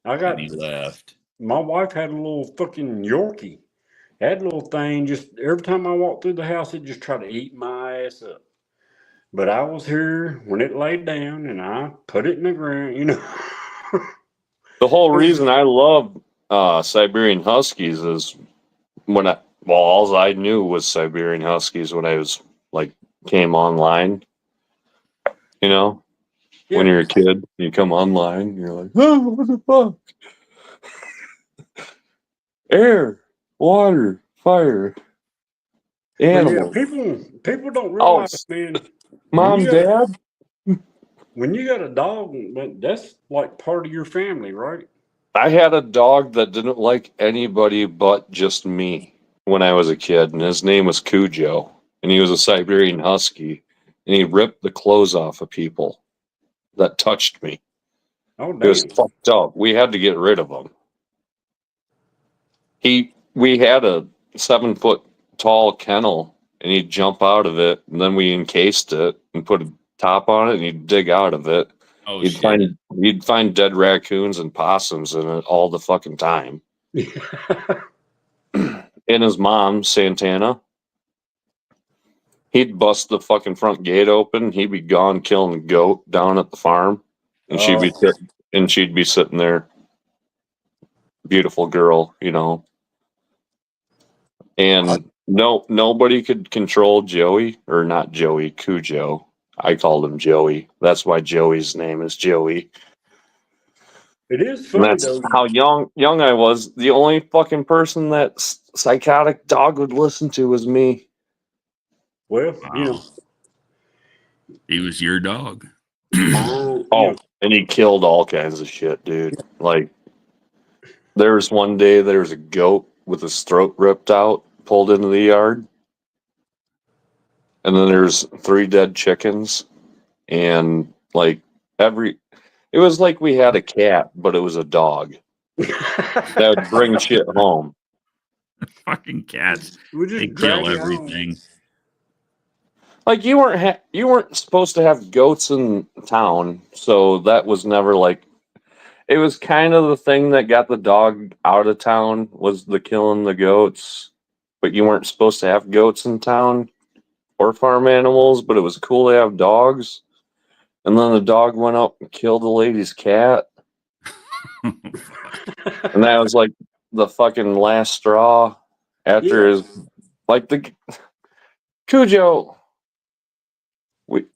I got. And he left. My wife had a little fucking Yorkie. That little thing just every time I walked through the house, it just tried to eat my ass up. But I was here when it laid down, and I put it in the ground. You know. The whole reason I love Siberian Huskies is all I knew was Siberian Huskies when I was like came online. You know, when Yeah. you're a kid, you come online, you're like, oh, what the fuck? Air, water, fire, But yeah, animals. people don't Oh, realize, man, when mom, you got dad. when you got a dog, that's like part of your family, right? I had a dog that didn't like anybody but just me when I was a kid, and his name was Cujo, and he was a Siberian Husky, and he ripped the clothes off of people that touched me. Oh It was damn. fucked up. We had to get rid of him. We had a 7 foot tall kennel, and he'd jump out of it, and then we encased it and put a top on it, and he'd dig out of it. Oh You'd shit! find dead raccoons and possums in it all the fucking time. And his mom, Santana, he'd bust the fucking front gate open. He'd be gone killing a goat down at the farm, and Oh, she'd be sitting there, beautiful girl, you know. And nobody could control Joey, or not Joey, Cujo. I called him Joey. That's why Joey's name is Joey. it is And funny that's though. how young I was. The only fucking person that psychotic dog would listen to was me. Well, Wow, he was your dog. mine, Oh, and he killed all kinds of shit, dude. Like there was one day there was a goat with his throat ripped out, pulled into the yard, and then there's 3 dead chickens, and like every it was like we had a cat, but it was a dog that would bring shit home. Fucking cats. we They just kill drag it home. everything. Like you weren't supposed to have goats in town, so that was never like it was kind of the thing that got the dog out of town was the killing the goats, but you weren't supposed to have goats in town or farm animals, but it was cool to have dogs. And then the dog went up and killed the lady's cat, and that was like the fucking last straw after Yeah. his like the Cujo. We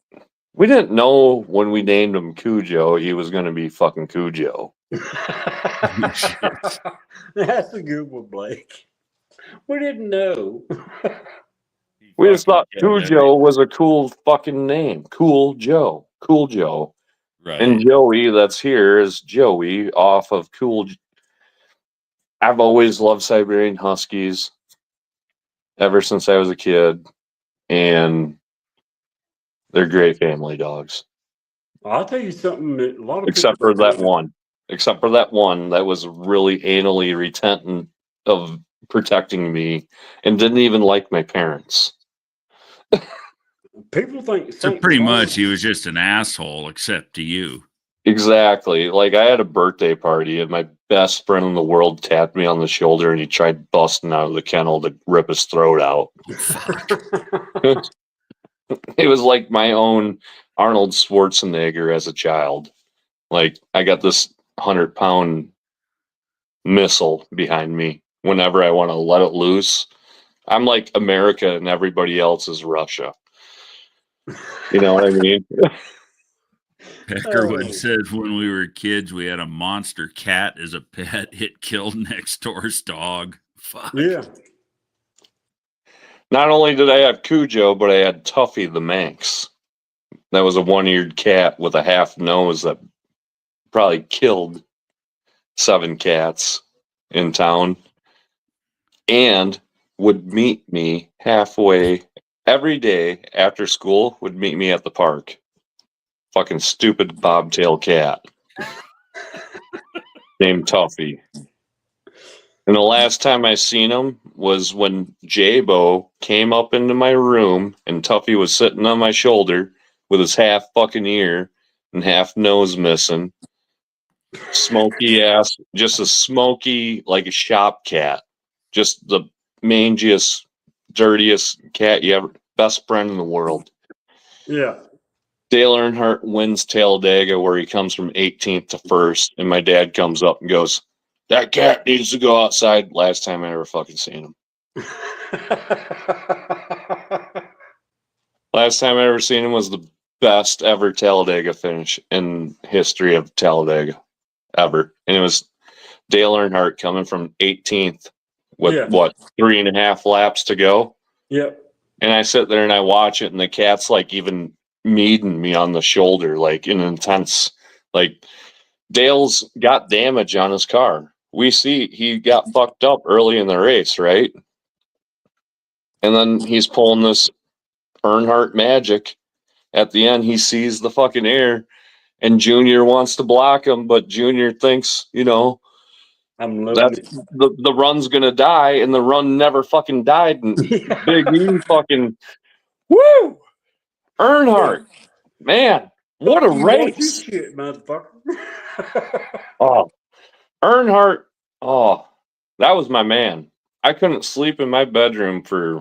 we didn't know when we named him Cujo he was going to be fucking Cujo. Shit. That's a good one, Blake. We didn't know. He We just fucking thought killed Cujo was a cool fucking name. Cool Joe. Cool Joe. And right. Joey that's here is Joey off of I've always loved Siberian Huskies ever since I was a kid, and they're great family dogs. I'll tell you something that a lot of people Except for don't that know. one. Except for that one that was really anally retentant of protecting me and didn't even like my parents. People think So St. pretty much Bernard. he was just an asshole, except to you. Exactly. Like I had a birthday party and my best friend in the world tapped me on the shoulder and he tried busting out of the kennel to rip his throat out. Oh, fuck. It was like my own Arnold Schwarzenegger as a child. Like I got this 100-pound missile behind me whenever I want to let it loose. I'm like America and everybody else is Russia. You know what I mean? Peckerwood Oh, said when we were kids, we had a monster cat as a pet. It killed next door's dog. Fuck. yeah. Not only did I have Cujo, but I had Tuffy the Manx. That was a 1-eared cat with a half nose that probably killed 7 cats in town and would meet me halfway every day after school would meet me at the park. Fucking stupid bobtail cat named Tuffy. And the last time I seen him was when J-Bo came up into my room and Tuffy was sitting on my shoulder with his half fucking ear and half nose missing. Smoky ass, just a smoky, like a shop cat. Just the mangiest, dirtiest cat you ever, best friend in the world. Yeah. Dale Earnhardt wins Talladega where he comes from 18th to 1st, and my dad comes up and goes, "That cat needs to go outside." Last time I ever fucking seen him. Last time I ever seen him was the best ever Talladega finish in history of Talladega ever. And it was Dale Earnhardt coming from 18th with what, 3.5 laps to go. Yep. And I sit there and I watch it, and the cat's like even meeting me on the shoulder, like in intense, like Dale's got damage on his car. We see he got fucked up early in the race, right? And then he's pulling this Earnhardt magic. At the end, he sees the fucking air, and Junior wants to block him, but Junior thinks, you know, I'm loving it. the run's gonna die, and the run never fucking died. And Big E fucking woo, Earnhardt, man, what a race! Shit, motherfucker. Oh, Earnhardt, oh, that was my man. I couldn't sleep in my bedroom for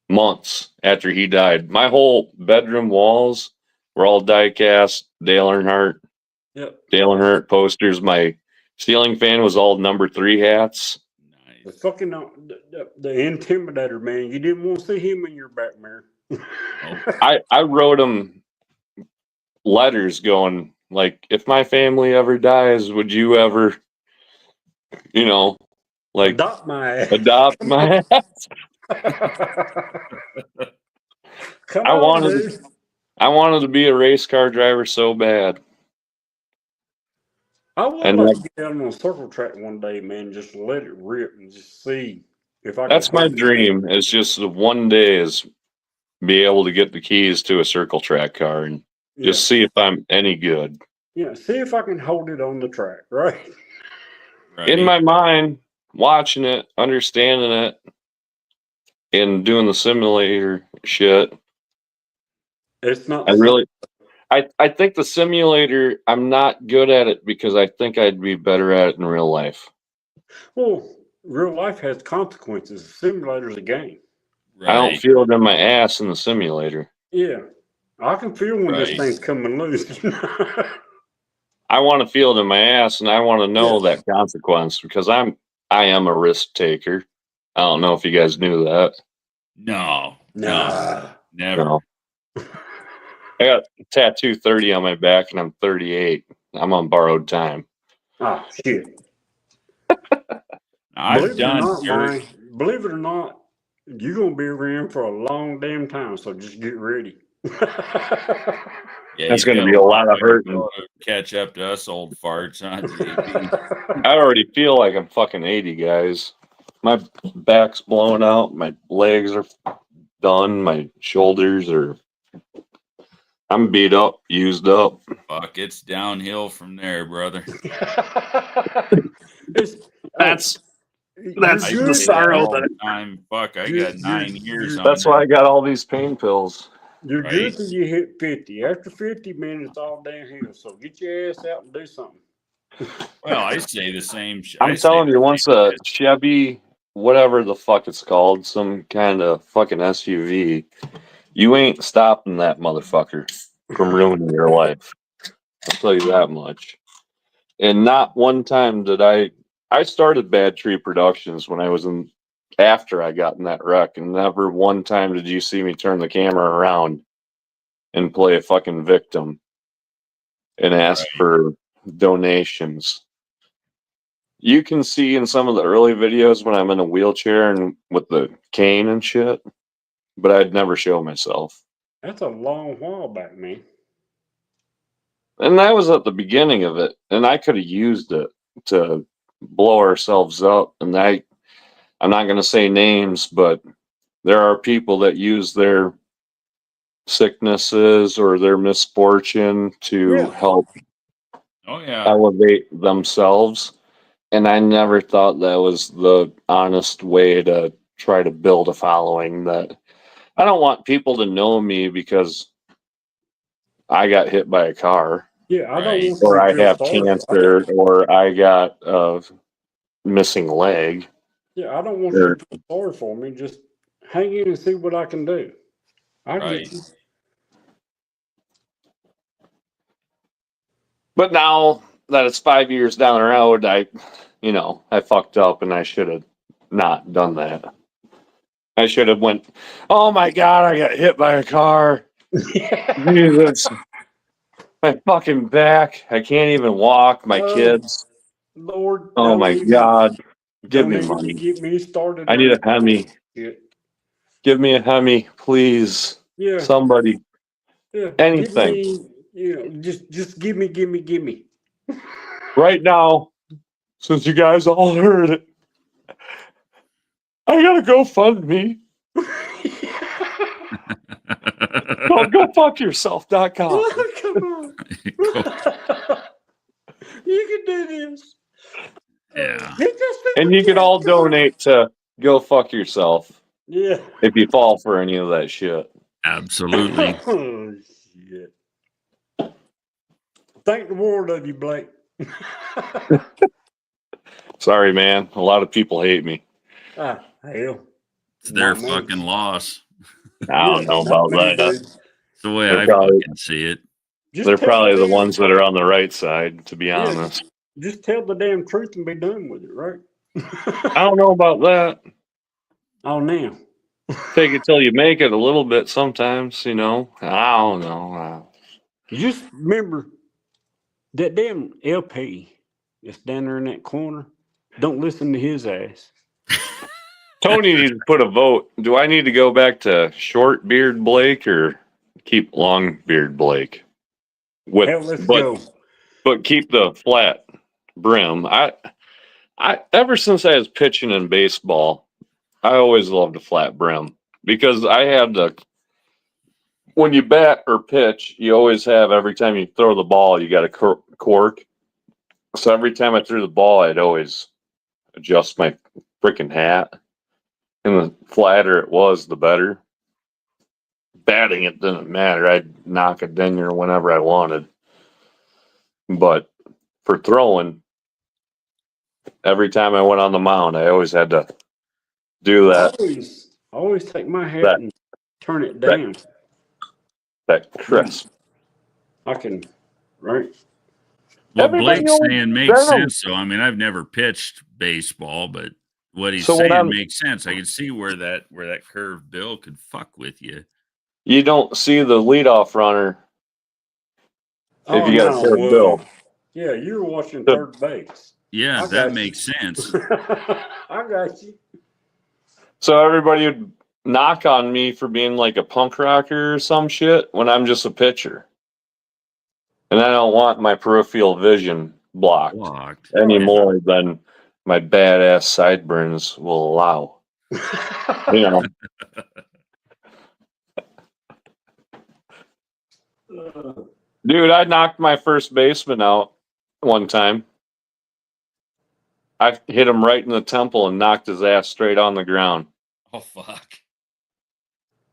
months after he died. My whole bedroom walls were all die-cast Dale Earnhardt. Yep. Dale Earnhardt posters. My ceiling fan was all number 3 hats. The fucking the Intimidator, man. You didn't want to see him in your back mirror. I wrote him letters going like, if my family ever dies, would you ever, you know, like adopt my ass. Adopt my ass. Come on, dude. I wanted to be a race car driver so bad. I would like to get down on a circle track one day, man. Just let it rip and just see if I. That's my dream. Is just one day is be able to get the keys to a circle track car and just see if I'm any good. Yeah, see if I can hold it on the track, right? In my mind, watching it, understanding it, and doing the simulator shit. It's not. I think the simulator, I'm not good at it because I think I'd be better at it in real life. Well, real life has consequences. The simulator's a game. Right. I don't feel it in my ass in the simulator. Yeah. I can feel when this thing's coming loose. I want to feel it in my ass, and I want to know that consequence because I am a risk taker. I don't know if you guys knew that. No. Nah. Never. No. I got tattoo 30 on my back, and I'm 38. I'm on borrowed time. Oh, shit. I've done believe it or not, you're going to be around for a long damn time, so just get ready. That's going to be a lot of hurting. Catch up to us old farts, huh? I already feel like I'm fucking 80, guys. My back's blowing out. My legs are done. My shoulders are... I'm beat up, used up. Fuck, it's downhill from there, brother. That's the sorrow that time. Fuck, I got 9 years on. That's why I got all these pain pills. You're good till you hit 50. After 50, man, it's all downhill. So get your ass out and do something. Well, I say the same. I'm telling you, once a Chevy, whatever the fuck it's called, some kind of fucking SUV, you ain't stopping that motherfucker from ruining your life. I'll tell you that much. And not one time did I started Bad Tree Productions when I was after I got in that wreck, and never one time did you see me turn the camera around and play a fucking victim and ask for donations. You can see in some of the early videos when I'm in a wheelchair and with the cane and shit, but I'd never show myself. That's a long while back, man. And that was at the beginning of it, and I could have used it to blow ourselves up. And I'm not going to say names, but there are people that use their sicknesses or their misfortune to Yeah. help Oh yeah. elevate themselves. And I never thought that was the honest way to try to build a following. That I don't want people to know me because I got hit by a car, Yeah, I don't Right. want you or to I feel have sorry for. cancer, or I got a missing leg. Yeah, I don't want you Or, to feel sorry for me. Just hang in and see what I can do. I Right. get you. but now that it's 5 years down the road, I fucked up and I should have not done that. I should have went, oh my God, I got hit by a car. Jesus. My fucking back. I can't even walk. My Oh, kids. Lord, Oh my God. Give don't me even money. get me started I on need a that Hemi. shit. Give me a Hemi, please. Yeah, Somebody. yeah. Give Anything. me, just give me. Right now, since you guys all heard it, I gotta go fund me. Called gofuckyourself.com. Come on. Go- You can do this. yeah. Hit that And super you can chat, all come on. donate to Go Fuck Yourself Yeah. if you fall for any of that shit. Absolutely. Oh, shit. Thank the Lord of you, Blake. Sorry, man. A lot of people hate me. Hell. It's their Not me. fucking loss. I Yeah, don't know not about me, that. dude. It's the way They're I probably fucking see it. Just they're tell probably the damn, ones that are on the right side, to be yeah, honest. just tell the damn truth and be done with it, right? I don't know about that. Oh, now. Take it till you make it a little bit sometimes, I don't know. Just remember that damn LP that's down there in that corner. Don't listen to his ass. Tony needs to put a vote. Do I need to go back to short beard Blake or keep long beard Blake? Hell, let's But go. keep the flat brim. I ever since I was pitching in baseball, I always loved a flat brim because I had when you bat or pitch, you always have every time you throw the ball, you got a cork. So every time I threw the ball, I'd always adjust my freaking hat. And the flatter it was, the better. Batting it didn't matter. I'd knock a dinger whenever I wanted. But for throwing, every time I went on the mound, I always had to do Always take my hat that and turn it that down. that crisp. I can, right? What Everybody Blake's always saying makes venom. sense, though. I mean, I've never pitched baseball, but what he's So when saying makes sense. I can see where that curved bill could fuck with you. you don't see the leadoff runner if Oh you got a curved bill. yeah, you were watching The- third base. Yeah, I that got makes sense. I got you. So everybody would knock on me for being like a punk rocker or some shit when I'm just a pitcher. And I don't want my peripheral vision blocked Blocked. any Yeah. more than my badass sideburns will allow. You know, dude, I knocked my first baseman out one time. I hit him right in the temple and knocked his ass straight on the ground, Oh fuck.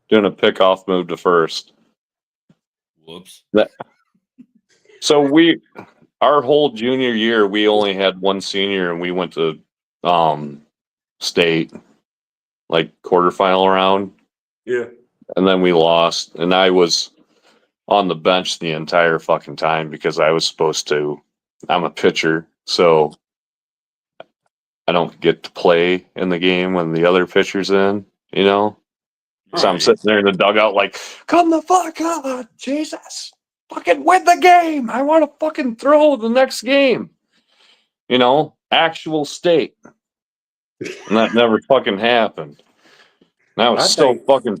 doing a pickoff move to first. Whoops. So our whole junior year, we only had one senior, and we went to state, like quarterfinal round, Yeah. and then we lost. And I was on the bench the entire fucking time because I was supposed to. I'm a pitcher, so I don't get to play in the game when the other pitcher's in. So I'm Right. sitting there in the dugout like, come the fuck on, Jesus. Fucking win the game. I want to fucking throw the next game. Actual state. And that never fucking happened. And I was I so think fucking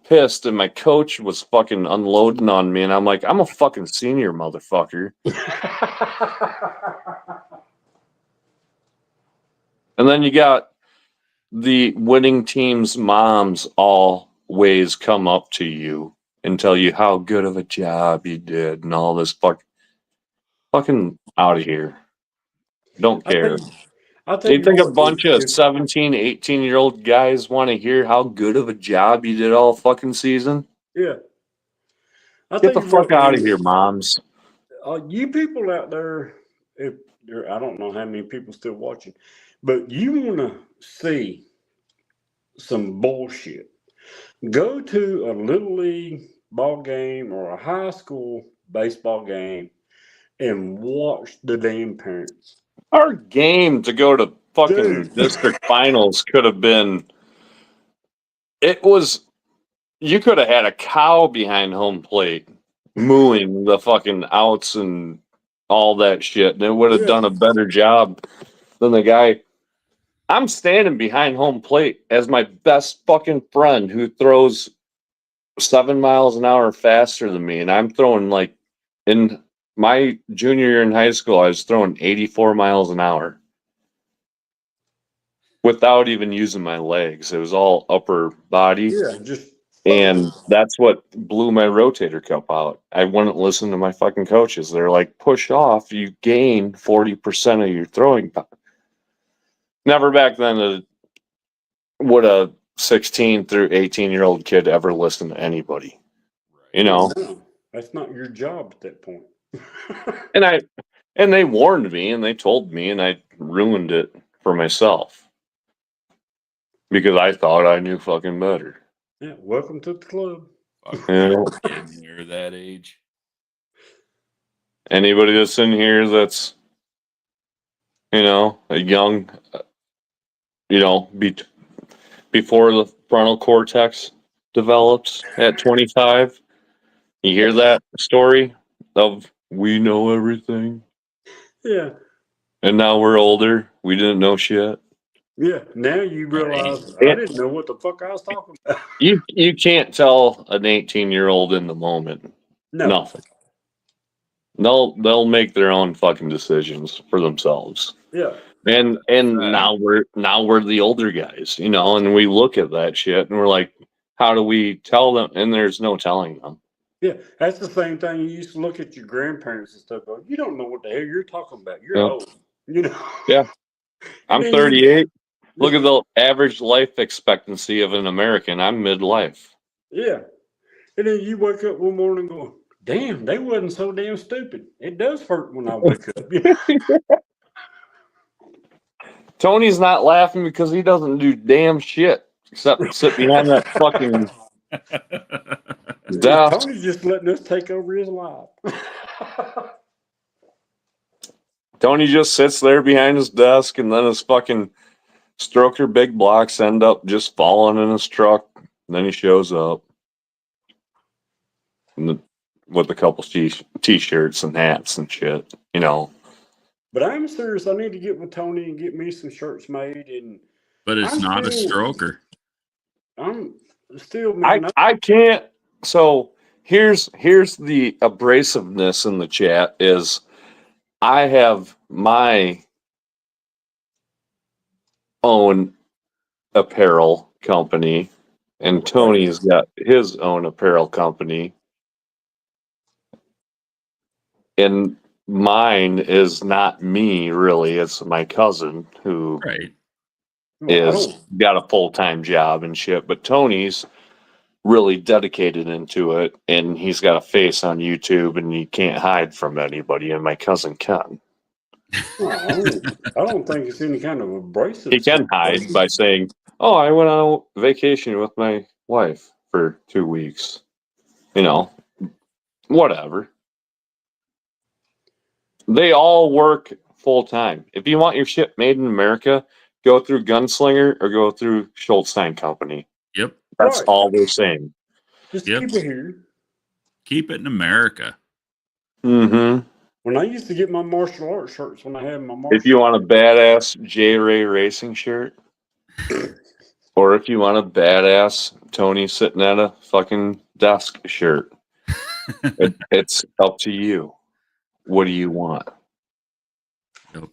pissed, and my coach was fucking unloading on me, and I'm like, I'm a fucking senior, motherfucker. And then you got the winning team's moms always come up to you and tell you how good of a job you did and all this fucking out of here. Don't I care. think I Do you think think a what bunch of 17, 18-year-old guys want to hear how good of a job you did all fucking season? yeah. I Get tell the you what, fuck out of man. here, moms. You people out there, if there, I don't know how many people still watching, but you want to see some bullshit. Go to a little league ball game or a high school baseball game and watch the damn parents. Our game to go to fucking Dude, district finals could have been. It was. You could have had a cow behind home plate mooing the fucking outs and all that shit, and it would have yeah, done a better job than the guy. I'm standing behind home plate as my best fucking friend who throws 7 miles an hour faster than me, and I'm throwing like in my junior year in high school, I was throwing 84 miles an hour without even using my legs. It was all upper body. yeah, just And that's what blew my rotator cuff out. I wouldn't listen to my fucking coaches. They're like, push off, you gain 40% of your throwing power. Never back then would a 16 through 18-year-old kid ever listen to anybody. You yeah, know? no, that's not your job at that point. And they warned me and they told me, and I ruined it for myself. Because I thought I knew fucking better. Yeah, welcome to the club. Yeah. Kids when you're that age. Anybody that's in here that's, a young, before the frontal cortex develops at 25, you hear that story of we know everything, Yeah, and now we're older, we didn't know shit. yeah. Now you Right. realize I didn't know what the fuck I was talking about. You can't tell an 18-year-old in the moment No, nothing. They'll make their own fucking decisions for themselves. yeah, And Fact. now we're the older guys, and we look at that shit and we're like, how do we tell them? And there's no telling them. yeah. That's the same thing. You used to look at your grandparents and stuff. Go, you don't know what the hell you're talking about. You're Yeah. old, you know. Yeah. And I'm then 38. Look at the average life expectancy of an American. I'm midlife. yeah, and then you wake up one morning going, "Damn, they wasn't so damn stupid." It does hurt when I wake up. Tony's not laughing because he doesn't do damn shit except sit behind that fucking desk. Tony's just letting us take over his life. Tony just sits there behind his desk, and then his fucking stroker big blocks end up just falling in his truck. And then he shows up with a couple t-shirts and hats and shit, But I'm serious. I need to get with Tony and get me some shirts made. And But it's I'm not a still, stroker. I'm still, man. I can't. So here's the abrasiveness in the chat is I have my own apparel company, and Tony's got his own apparel company, and mine is not me really. It's my cousin who Right. Well, I is don't. got a full-time job and shit, but Tony's really dedicated into it, and he's got a face on YouTube, and he can't hide from anybody, and my cousin can. I don't think it's any kind of abrasive He can hide by situation. saying, oh, I went on vacation with my wife for 2 weeks. Whatever. They all work full time. If you want your shit made in America, go through Gunslinger or go through Schultzstein Company. Yep. That's Right. all they're saying. Just Yep. keep it here. Keep it in America. Mm-hmm. When I used to get my martial arts shirts, when I had my If martial you want a badass J Ray racing shirt, or if you want a badass Tony sitting at a fucking desk shirt, it's up to you. What do you want? Yep.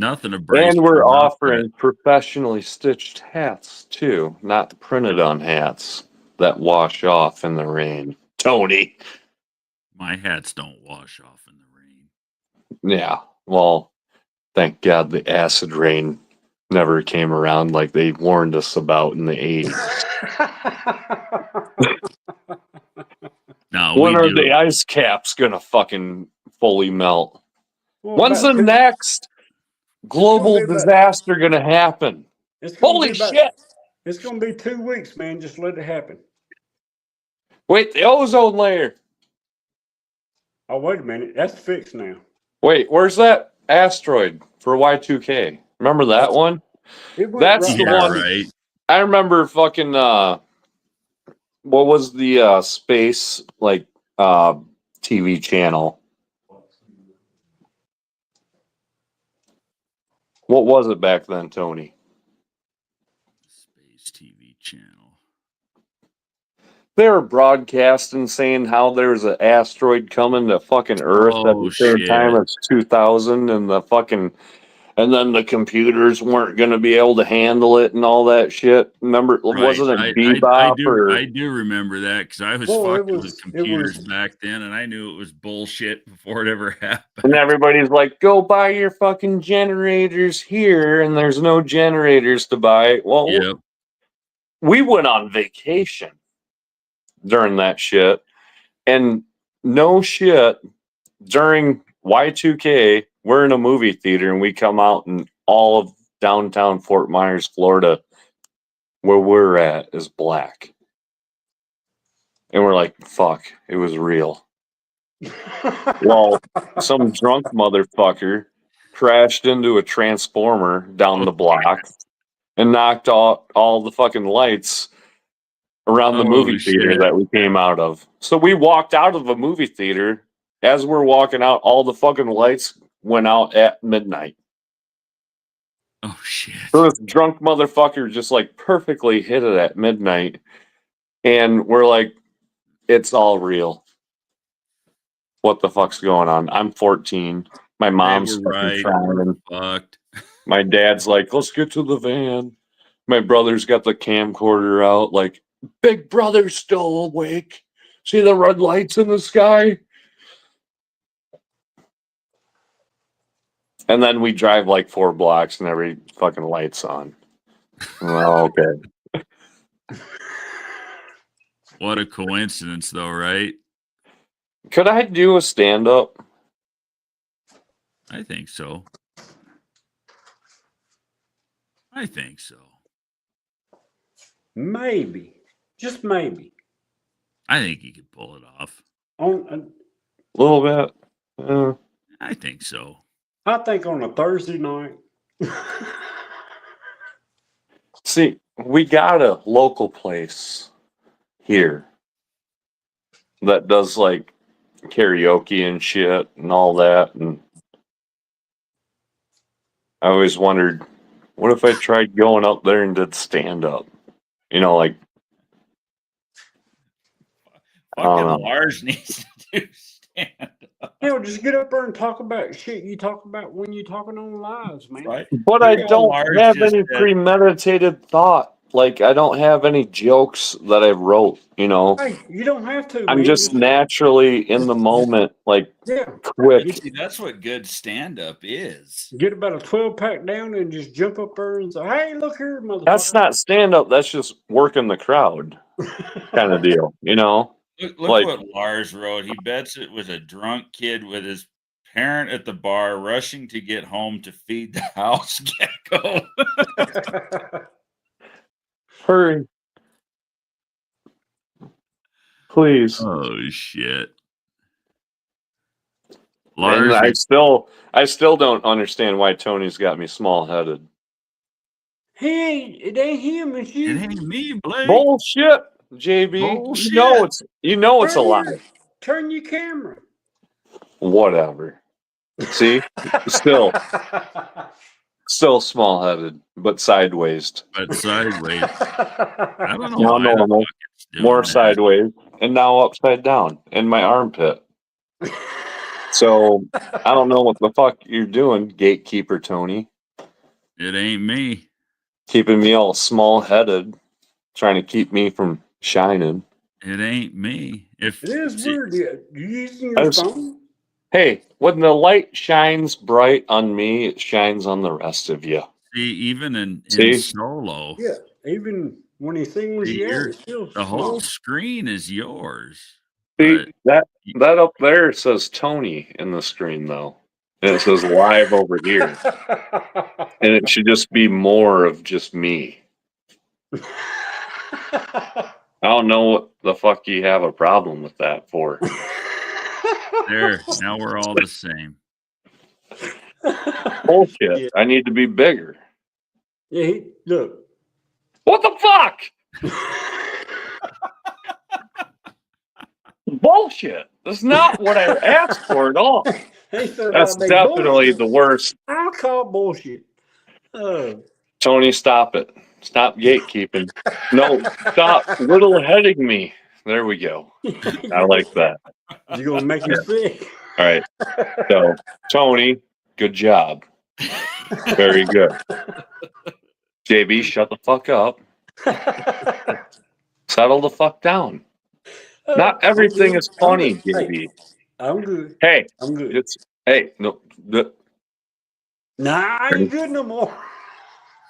Nothing to brace. And we're for, not offering professionally stitched hats too, not printed on hats that wash off in the rain. Tony. my hats don't wash off in the rain. Yeah. Well, thank God the acid rain never came around like they warned us about in the 80s. No, When we are do. the ice caps gonna fucking fully melt? Well, When's the about two- next It's gonna global be about. disaster gonna happen? It's gonna be Holy about. shit! It's gonna be 2 weeks, man. Just let it happen. Wait, the ozone layer. Oh, wait a minute. That's fixed now. Wait, where's that asteroid for Y2K? Remember that one? It went That's right the Yeah, by. one. right. I remember fucking what was the space like TV channel? What was it back then, Tony? Space TV channel. They were broadcasting saying how there's an asteroid coming to fucking Earth at Oh the same time shit! as 2000, and the fucking and then the computers weren't going to be able to handle it and all that shit. Remember, Right. wasn't it I Bebop or? do remember that because I was Well, fucking with it computers was. back then, and I knew it was bullshit before it ever And happened. everybody's like, "Go buy your fucking generators here," and there's no generators to buy. Well, Yep. we went on vacation during that shit, and no shit, during Y2K, we're in a movie theater and we come out and all of downtown Fort Myers, Florida, where we're at, is black. And we're like, fuck, it was real. Well, some drunk motherfucker crashed into a transformer down the block and knocked all the fucking lights around the Oh movie theater shit! that we came out of. So we walked out of a movie theater. As we're walking out, all the fucking lights went out at midnight. Oh shit! So this drunk motherfucker just like perfectly hit it at midnight. And we're like, it's all real. What the fuck's going on? I'm 14. My They mom's were fucking right. We're crying. fucked. My dad's like, let's get to the van. My brother's got the camcorder out, like, Big Brother's still awake. See the red lights in the sky? And then we drive like 4 blocks and every fucking light's on. Well, okay. What a coincidence, though, right? Could I do a stand up? I think so. I think so. Maybe, just maybe. I think you could pull it off. On, A little bit. I think so. I think on a Thursday night. See, we got a local place here that does like karaoke and shit and all that. And I always wondered, what if I tried going up there and did stand up? You know, like, I don't Fucking know. Lars needs to do stand up. Just get up there and talk about shit you talk about when you're talking on lives, man. Right? But I Maybe don't Lars have just any said- premeditated thought. Like, I don't have any jokes that I wrote, you know. Hey, you don't have to, I'm man. just naturally in the moment, like, Yeah. quick. See, that's what good stand up is. Get about a 12-pack down and just jump up there and say, hey, look here, motherfucker. That's not stand up. That's just working the crowd kind of deal, you know. Look Like- what Lars wrote. He bets it was a drunk kid with his parent at the bar rushing to get home to feed the house gecko. Hurry, please. Oh shit. And Lars, I still don't understand why Tony's got me small headed. it ain't him, it's you. it ain't me, Blake. Bullshit, JB. Bullshit. You know it's a lie. Turn your camera. Whatever. See, still small headed, but sideways. But sideways. I don't know. Now why the normal, fuck it's doing more that. sideways, and now upside down in my armpit. So I don't know what the fuck you're doing, gatekeeper Tony. It ain't me. Keeping me all small-headed, trying to keep me from shining. It ain't me. If It is see, weird. You using I your was- phone? Hey, when the light shines bright on me, it shines on the rest of you. even in See? solo, Yeah. Even when he singles see, you out, you're, it's still the whole small. screen is yours. See, But that up there says Tony in the screen, though. And it says live over here. And it should just be more of just me. I don't know what the fuck you have a problem with that for. there, now we're all the same. Bullshit. Yeah. I need to be bigger. Yeah, look. What the fuck? Bullshit. That's not what I asked for at all. He said That's I'll make definitely bullshit. the worst. I'll call bullshit. Tony, stop it. Stop gatekeeping. No, stop little heading me. There we go. I like that. You're gonna make him sick. All right. So, Tony, good job. Very good. JB, shut the fuck up. Settle the fuck down. Not everything is funny, JB. I'm good. Hey, I'm good. no. Nah, I ain't good no more.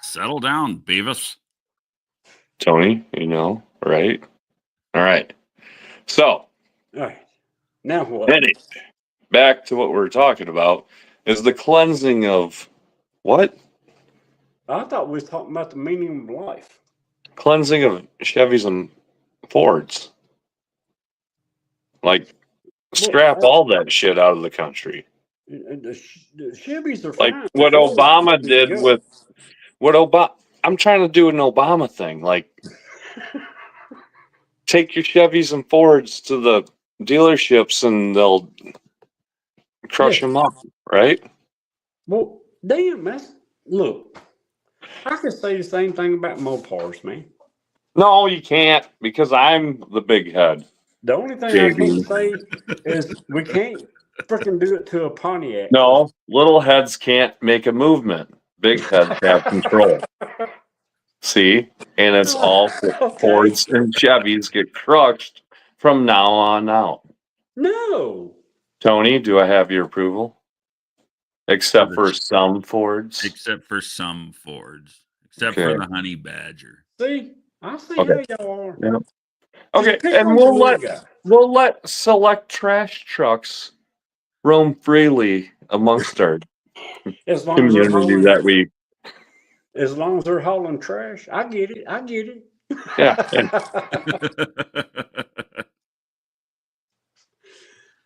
Settle down, Beavis. Tony, right? All right. So, All right. Now what? back to what we're talking about is the cleansing of what? I thought we was talking about the meaning of life. Cleansing of Chevys and Fords. Like, scrap all that shit out of the country. The Chevys are Like fine. what The Fords Obama need to did go. with what Obama. I'm trying to do an Obama thing. Like, take your Chevys and Fords to the dealerships and they'll crush them up, right? Well, damn, look. I could say the same thing about Mopars, man. No, you can't because I'm the big head. The only thing I can't say is we can't freaking do it to a Pontiac. No, little heads can't make a movement. Big heads have control. See? And it's all Okay. Fords and Chevys get crushed from now on out. No. Tony, do I have your approval? Except for some Fords. Except for some Fords. Except Okay. for the Honey Badger. See? I see Okay. how y'all are. Yeah. Just Okay, pick and on the little guy. we'll let select trash trucks roam freely amongst our As long as they're community hauling, that we as long as they're hauling trash, I get it. I get it. yeah.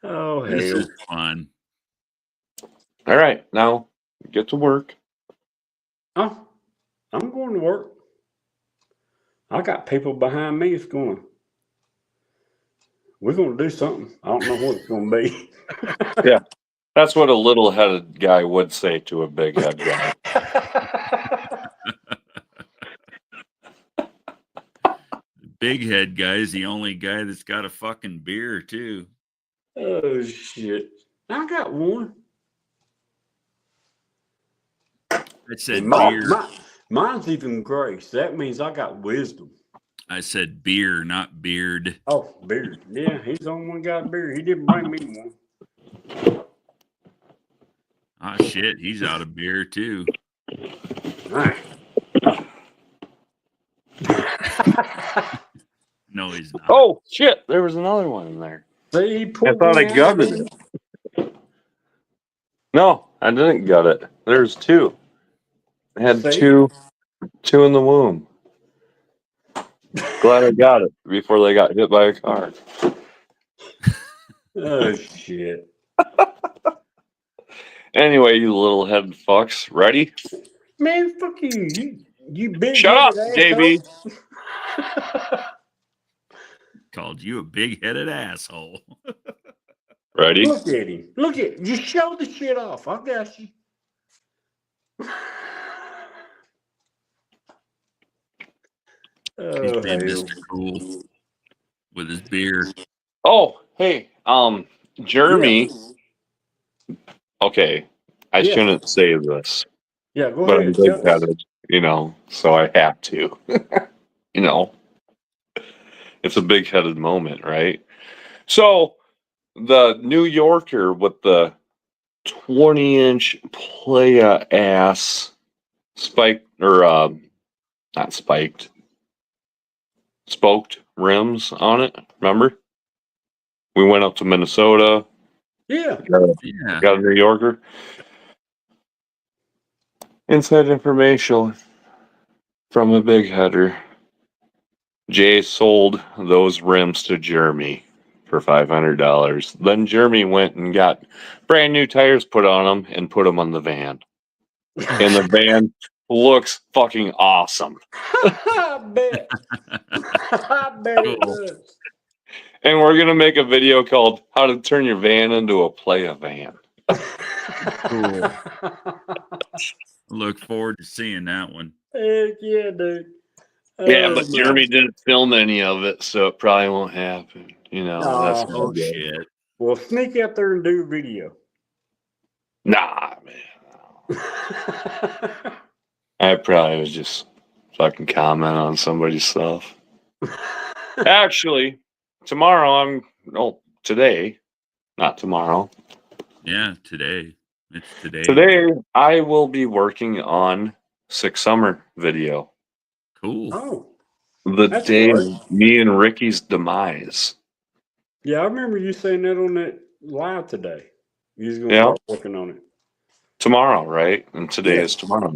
Oh This hell! is fun. All right, now get to work. Oh, I'm going to work. I got people behind me. We're gonna do something. I don't know what it's gonna be. Yeah. That's what a little headed guy would say to a big head guy. The big head guy is the only guy that's got a fucking beer, too. Oh shit! I got one. I said And beer. mine's even gray, so that means I got wisdom. I said beer, not beard. Oh, beard. Yeah, he's the only one got a beard. He didn't bring me one. Ah, shit. He's out of beer, too. All right. No, he's not. Oh shit! There was another one in there. See, he I pulled thought I one out gutted of it. No, I didn't gut it. There's two. I had See? two in the womb. Glad I got it before they got hit by a car. Oh shit! Anyway, you little head fucks, ready? Man, fuck you! You big. Shut up, JB. Called you a big-headed asshole. Ready? Look at him. Look at. Just show the shit off. I got you. He's Oh, being hell. Mr. Cool with his beer. Oh, hey, Jeremy. Yeah. Okay, I Yeah. shouldn't say this. Yeah, go but I'm ahead. Tell us. big-headed, so I have to. you know, it's a big-headed moment, right? So the New Yorker with the 20-inch playa ass spiked or not spiked, spoked rims on it. Remember? We went up to Minnesota, Yeah. Yeah. got a New Yorker. Inside information from a big header. Jay sold those rims to Jeremy for $500. Then Jeremy went and got brand new tires put on them and put them on the van. And the van looks fucking awesome. I bet. I bet it Cool. does. And we're going to make a video called How to Turn Your Van into a Playa Van. Cool. Look forward to seeing that one. Heck yeah, dude. Yeah, Oh, but man. Jeremy didn't film any of it, so it probably won't happen. That's Aw. Oh shit. Well, sneak out there and do a video. nah, man. I probably was just fucking comment on somebody's stuff. Actually, today, not tomorrow. Yeah, today. It's today. Today, I will be working on Six Summer video. Cool. Oh, The that's day right. of me and Ricky's demise. Yeah, I remember you saying that on that live today. You was gonna Yeah. start working on it. Tomorrow, right? And today Yeah. is tomorrow.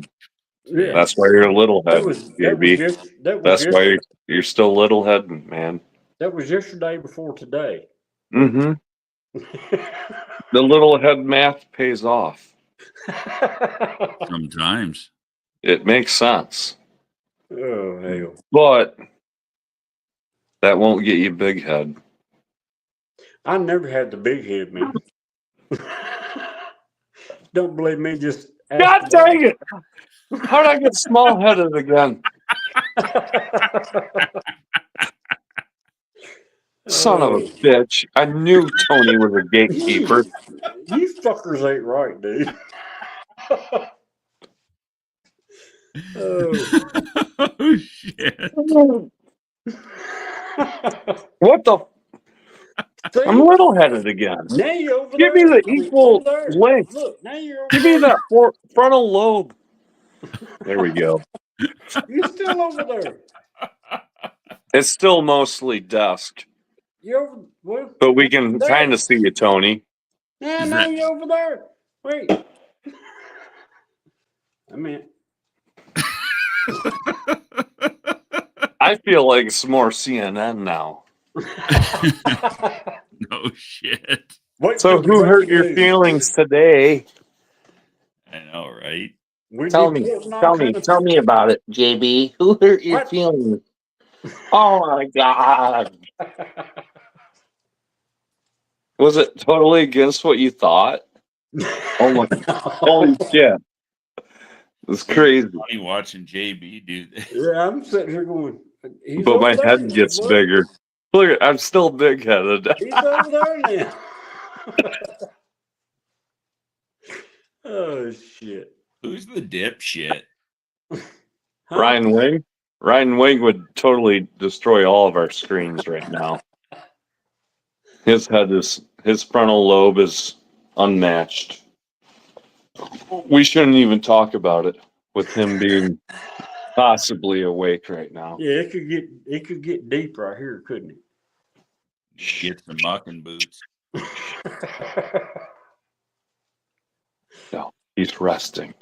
Yeah. That's why you're a little head, That was JB. That's why yesterday. you're still little head, man. That was yesterday before today. Mm-hmm. The little head math pays off. Sometimes. It makes sense. Oh hell. But that won't get you big head. I never had the big head, man. Don't believe me, just ask God the dang it! How'd I get small headed again? Son of a bitch. I knew Tony was a gatekeeper. You fuckers ain't right, dude. Oh. Oh shit. What the? See? I'm little headed again. Now you're over Give there. me the I mean, equal over there. length. Look, now you're over Give me there. that frontal lobe. There we go. You're still over there. It's still mostly dusk, You're over, well, but we can there. kind of see you, Tony. Yeah, Is now that- you're over there. Wait. I mean, I feel like it's more CNN now. No shit. wait So till the who hurt breaking your news. feelings today? I know, right? We've Tell been me, putting all tell me, kind of tell me about it, JB. Who hurt your What? feelings? Oh my God. Was it totally against what you thought? Oh my, holy shit. It's crazy. Funny watching JB do this. Yeah, I'm sitting here going, he's But over my there head now, gets boy. bigger. Look, I'm still big headed. He's over there now. Oh shit. Who's the dipshit? Huh? Ryan Wing? Ryan Wing would totally destroy all of our screens right now. His frontal lobe is unmatched. We shouldn't even talk about it with him being possibly awake right now. Yeah, it could get deep right here, couldn't Get some mucking boots. it? No, he's resting.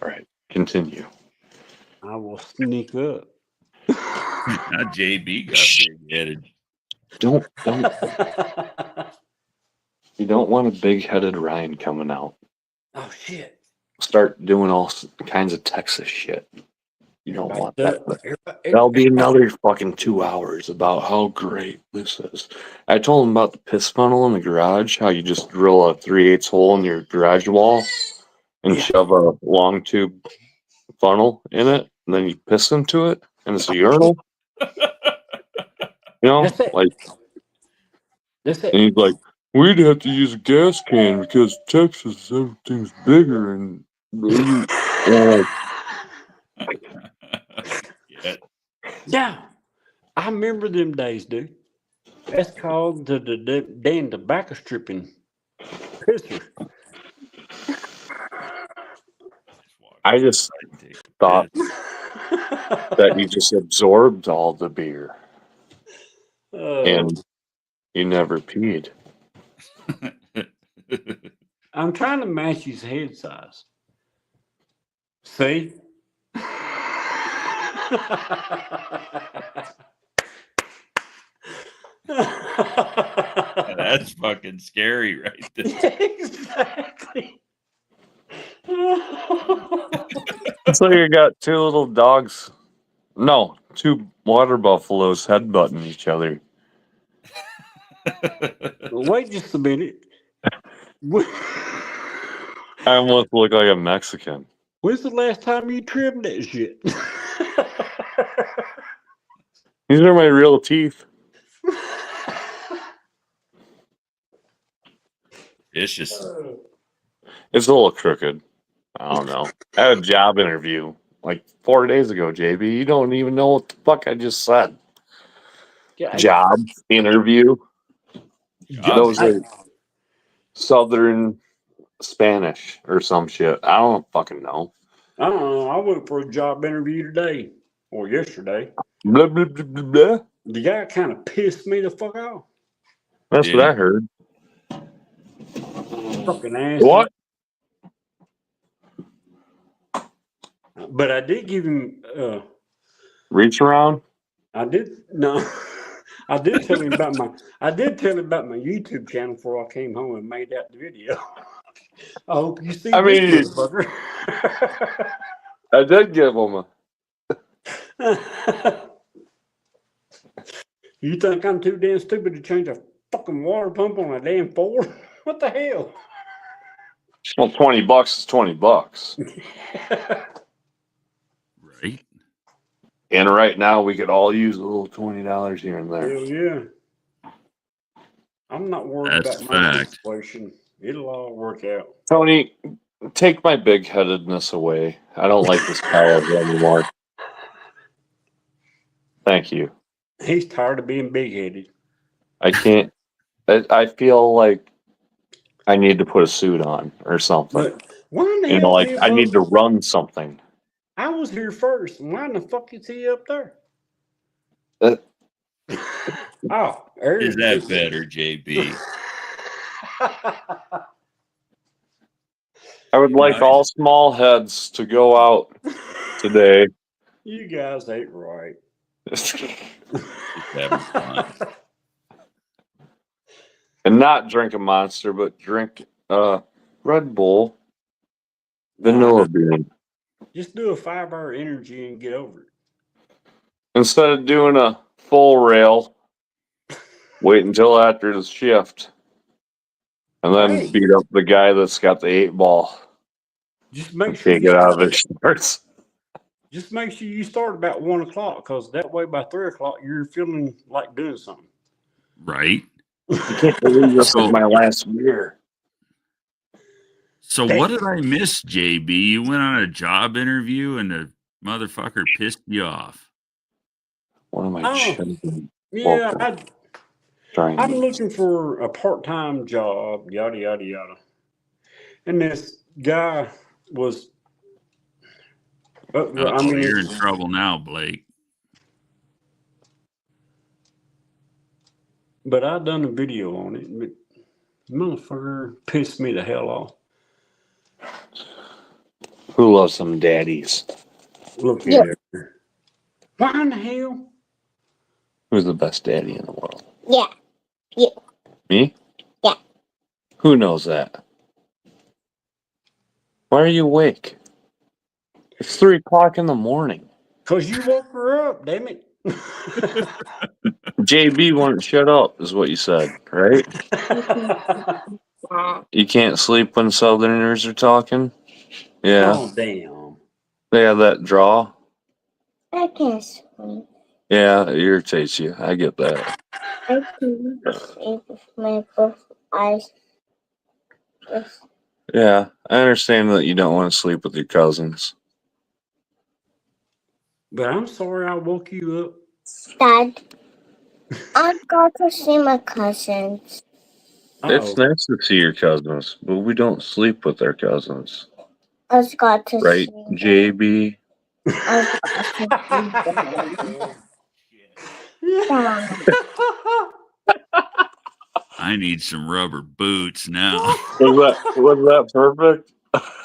All right, continue. I will sneak up. Now JB got big headed. Don't. You don't want a big-headed Ryan coming out. Oh shit. Start doing all kinds of Texas shit. You don't want that. Everybody- That'll be another fucking 2 hours about how great this is. I told him about the piss funnel in the garage, how you just drill a 3/8 hole in your garage wall and Yeah. shove a long tube funnel in it, and then you piss into it, and it's a urinal. That's it. Like, That's and it. he's like, We'd have to use a gas can because Texas, everything's bigger and. Yeah. Yeah, I remember them days, dude. That's called the damn tobacco stripping pisser. I just I'd take a thought piss. that you just absorbed all the beer Oh, and you never peed. I'm trying to match his head size. See? That's fucking scary right there. Exactly. So you got two little dogs. No, two water buffaloes headbutting each other. Wait just a minute. When's I almost look like a Mexican. the last time you trimmed that shit? These are my real teeth. Vicious. It's a little crooked. I don't know. I had a job interview like 4 days ago, JB. You don't even know what the fuck I just said. Yeah, Job interview. Those I, are Southern Spanish or some shit. I don't fucking know. I don't know. I went for a job interview today or yesterday. Blah, blah, blah, blah, blah. The guy kind of pissed me the fuck off. That's Did what he? I heard. Fucking ass. What? But I did give him. Reach around? I did no. I did tell him about my. I did tell him about my YouTube channel before I came home and made that video. I hope you see I this mean, motherfucker. I did give him a. You think I'm too damn stupid to change a fucking water pump on a damn Ford? What the hell? Well, $20 is $20. Right. And right now, we could all use a little $20 here and there. Hell yeah. I'm not worried That's about my fact. situation. It'll all work out. Tony, take my big headedness away. I don't like this college anymore. Thank you. He's tired of being big headed. I can't. I feel like I need to put a suit on or something. But why in the You know, hell like he I above? need to run something. I was here first. Why in the fuck is he up there? Uh, Oh, Is Aaron. that better, JB? I would like all small heads to go out today. You guys ain't right. Just having fun. And not drink a Monster, but drink Red Bull vanilla bean. Just do a 5-hour energy and get over it. Instead of doing a full rail, wait until after the shift, and then Hey. beat up the guy that's got the 8-ball. Just make And sure take you it out of start. his shorts. Just make sure you start about 1 o'clock, because that way by 3 o'clock you're feeling like doing something. Right. I can't believe this is my last year. So what did I miss, JB? You went on a job interview and the motherfucker pissed you off. What am I Oh, yeah, trying I'm to looking for a part-time job, yada, yada, yada. And this guy was, You're in trouble now, Blake. but I done a video on it. But motherfucker pissed me the hell off. Who loves some daddies? Look at her. Why in the hell? Who's the best daddy in the world? Yeah. Yeah. Me? Yeah. Who knows that? Why are you awake? It's 3 o'clock in the morning. Because you woke her up, damn it. JB won't shut up, is what you said, right? You can't sleep when Southerners are talking? Yeah. Oh, damn. They have that draw. I can't sleep. Yeah, it irritates you. I get that. I can sleep with my both I just Yeah, I understand that you don't want to sleep with your cousins. But I'm sorry I woke you up. Dad. I got to see my cousins. It's Uh-oh. nice to see your cousins, but we don't sleep with our cousins. I just got to Right, see them. JB? I just got to see them. Dad. I need some rubber boots now. Was that perfect?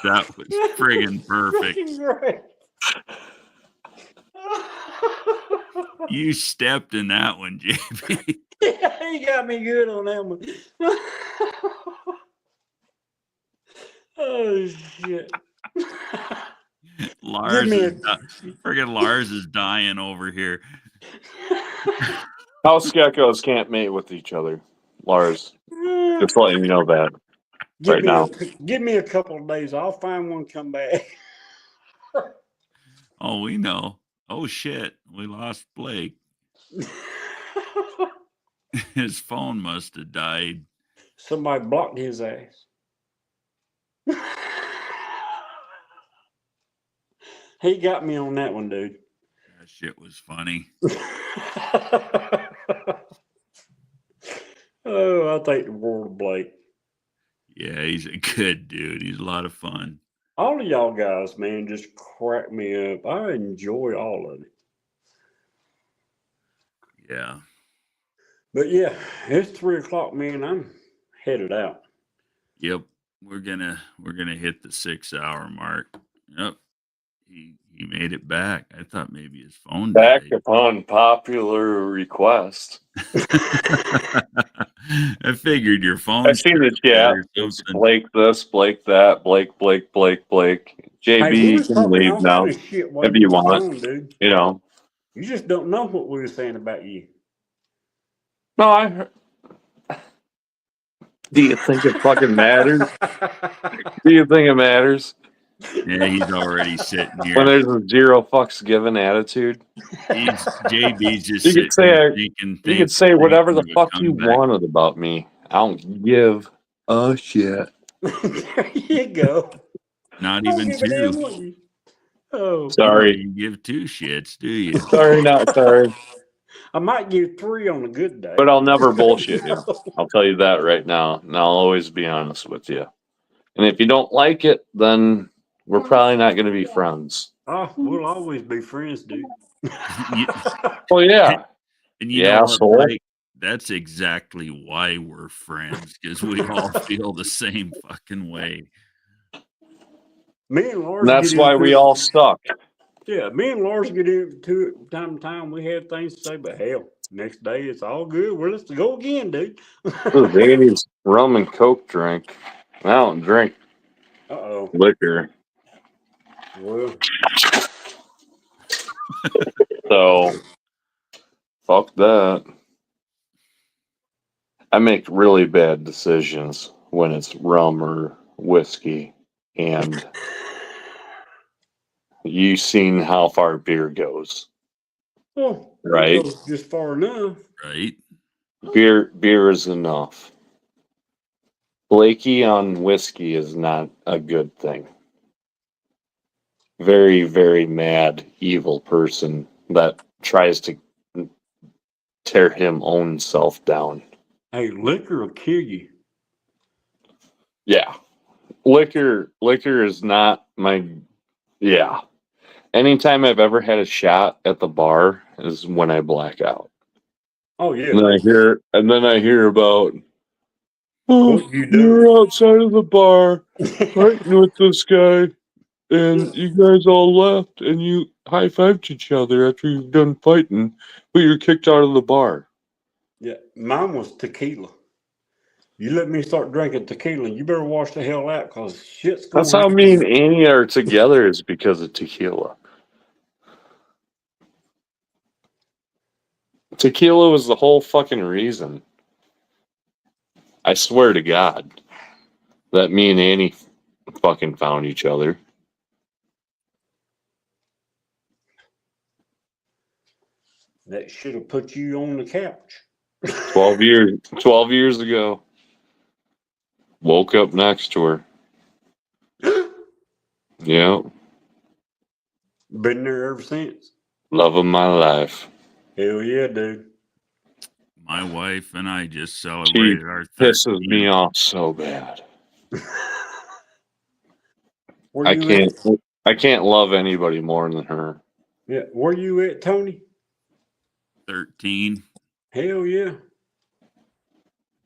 That was friggin' perfect. Freaking great. You stepped in that one, JB. Yeah, he got me good on that one. Oh shit. Lars me is a- friggin' Lars is dying over here. House geckos can't mate with each other, Lars. Just letting you know that right now. Give me a couple of days. I'll find one, come back. Oh, we know. Oh shit, we lost Blake. His phone must have died. Somebody blocked his ass. He got me on that one, dude. That shit was funny. Oh, I take the world of Blake. Yeah, he's a good dude. He's a lot of fun. All of y'all guys, man, just crack me up. I enjoy all of it. Yeah. But yeah, it's 3:00, man. I'm headed out. Yep. We're gonna hit the 6 hour mark. Yep. He made it back. I thought maybe his phone Back died. upon popular request. I figured your phone I see the dead chat. or It's something. Blake this, Blake that, Blake. Hey, JB, we you was can talking leave all kind now of shit while if you you was want. gone, dude. You know. You just don't know what we were saying about you. No, I heard. Do you think it fucking matters? Do you think it matters? Yeah, he's already sitting When here. there's a zero fucks given attitude, JB's just you could sitting here say thinking you could say whatever the of a fuck you comeback. wanted about me. I don't give a shit. There you go. Not Don't even give a damn two. what you. Oh, You don't Sorry, even give two shits, do you? sorry, not sorry. I might give 3 on a good day. But I'll never Just let bullshit you. know. I'll tell you that right now, and I'll always be honest with you. And if you don't like it, then we're probably not going to be friends. Oh, we'll always be friends, dude. You- Well, yeah, and you you know what, asshole. Blake? That's exactly why we're friends, because we all feel the same fucking way. Me and And Lars that's get why into we it. all suck. Yeah, me and Lars get into it from time to time. We have things to say, but hell, next day it's all good. Well, let's go again, dude. This is Andy's rum and coke drink. I don't drink Uh-oh. liquor, Well, so fuck that. I make really bad decisions when it's rum or whiskey, and you've seen how far beer goes, well, it right? goes just far enough. Right? Beer is enough. Blakey on whiskey is not a good thing. Very, very mad, evil person that tries to tear him own self down. Hey, liquor will kill you. Yeah. Liquor is not my yeah. Anytime I've ever had a shot at the bar is when I black out. Oh, yeah. And then I hear about, oh, What you you done? were outside of the bar fighting with this guy, and you guys all left, and you high-fived each other after you've done fighting, but you're kicked out of the bar. Yeah, mine was tequila. You let me start drinking tequila, you better wash the hell out because shit's That's going how to me and happen. Annie are together is because of tequila. Tequila was the whole fucking reason. I swear to God that me and Annie fucking found each other. That should have put you on the couch. 12 years ago. Woke up next to her. Yep. Been there ever since. Love of my life. Hell yeah, dude. My wife and I just She celebrated our pisses me 13th. off so bad. Where I you at? can't love anybody more than her. Yeah, where you at, Tony? 13. Hell yeah.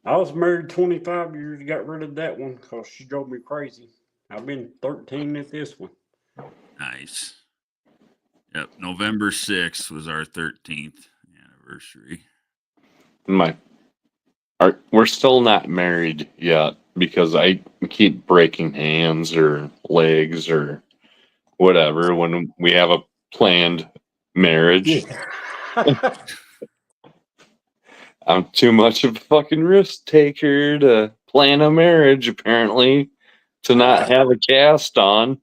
I was married 25 years, got rid of that one because she drove me crazy. I've been 13 at this one. Nice. Yep. November 6th was our 13th anniversary. We're still not married yet because I keep breaking hands or legs or whatever when we have a planned marriage. Yeah. I'm too much of a fucking risk taker to plan a marriage, apparently, to not have a cast on.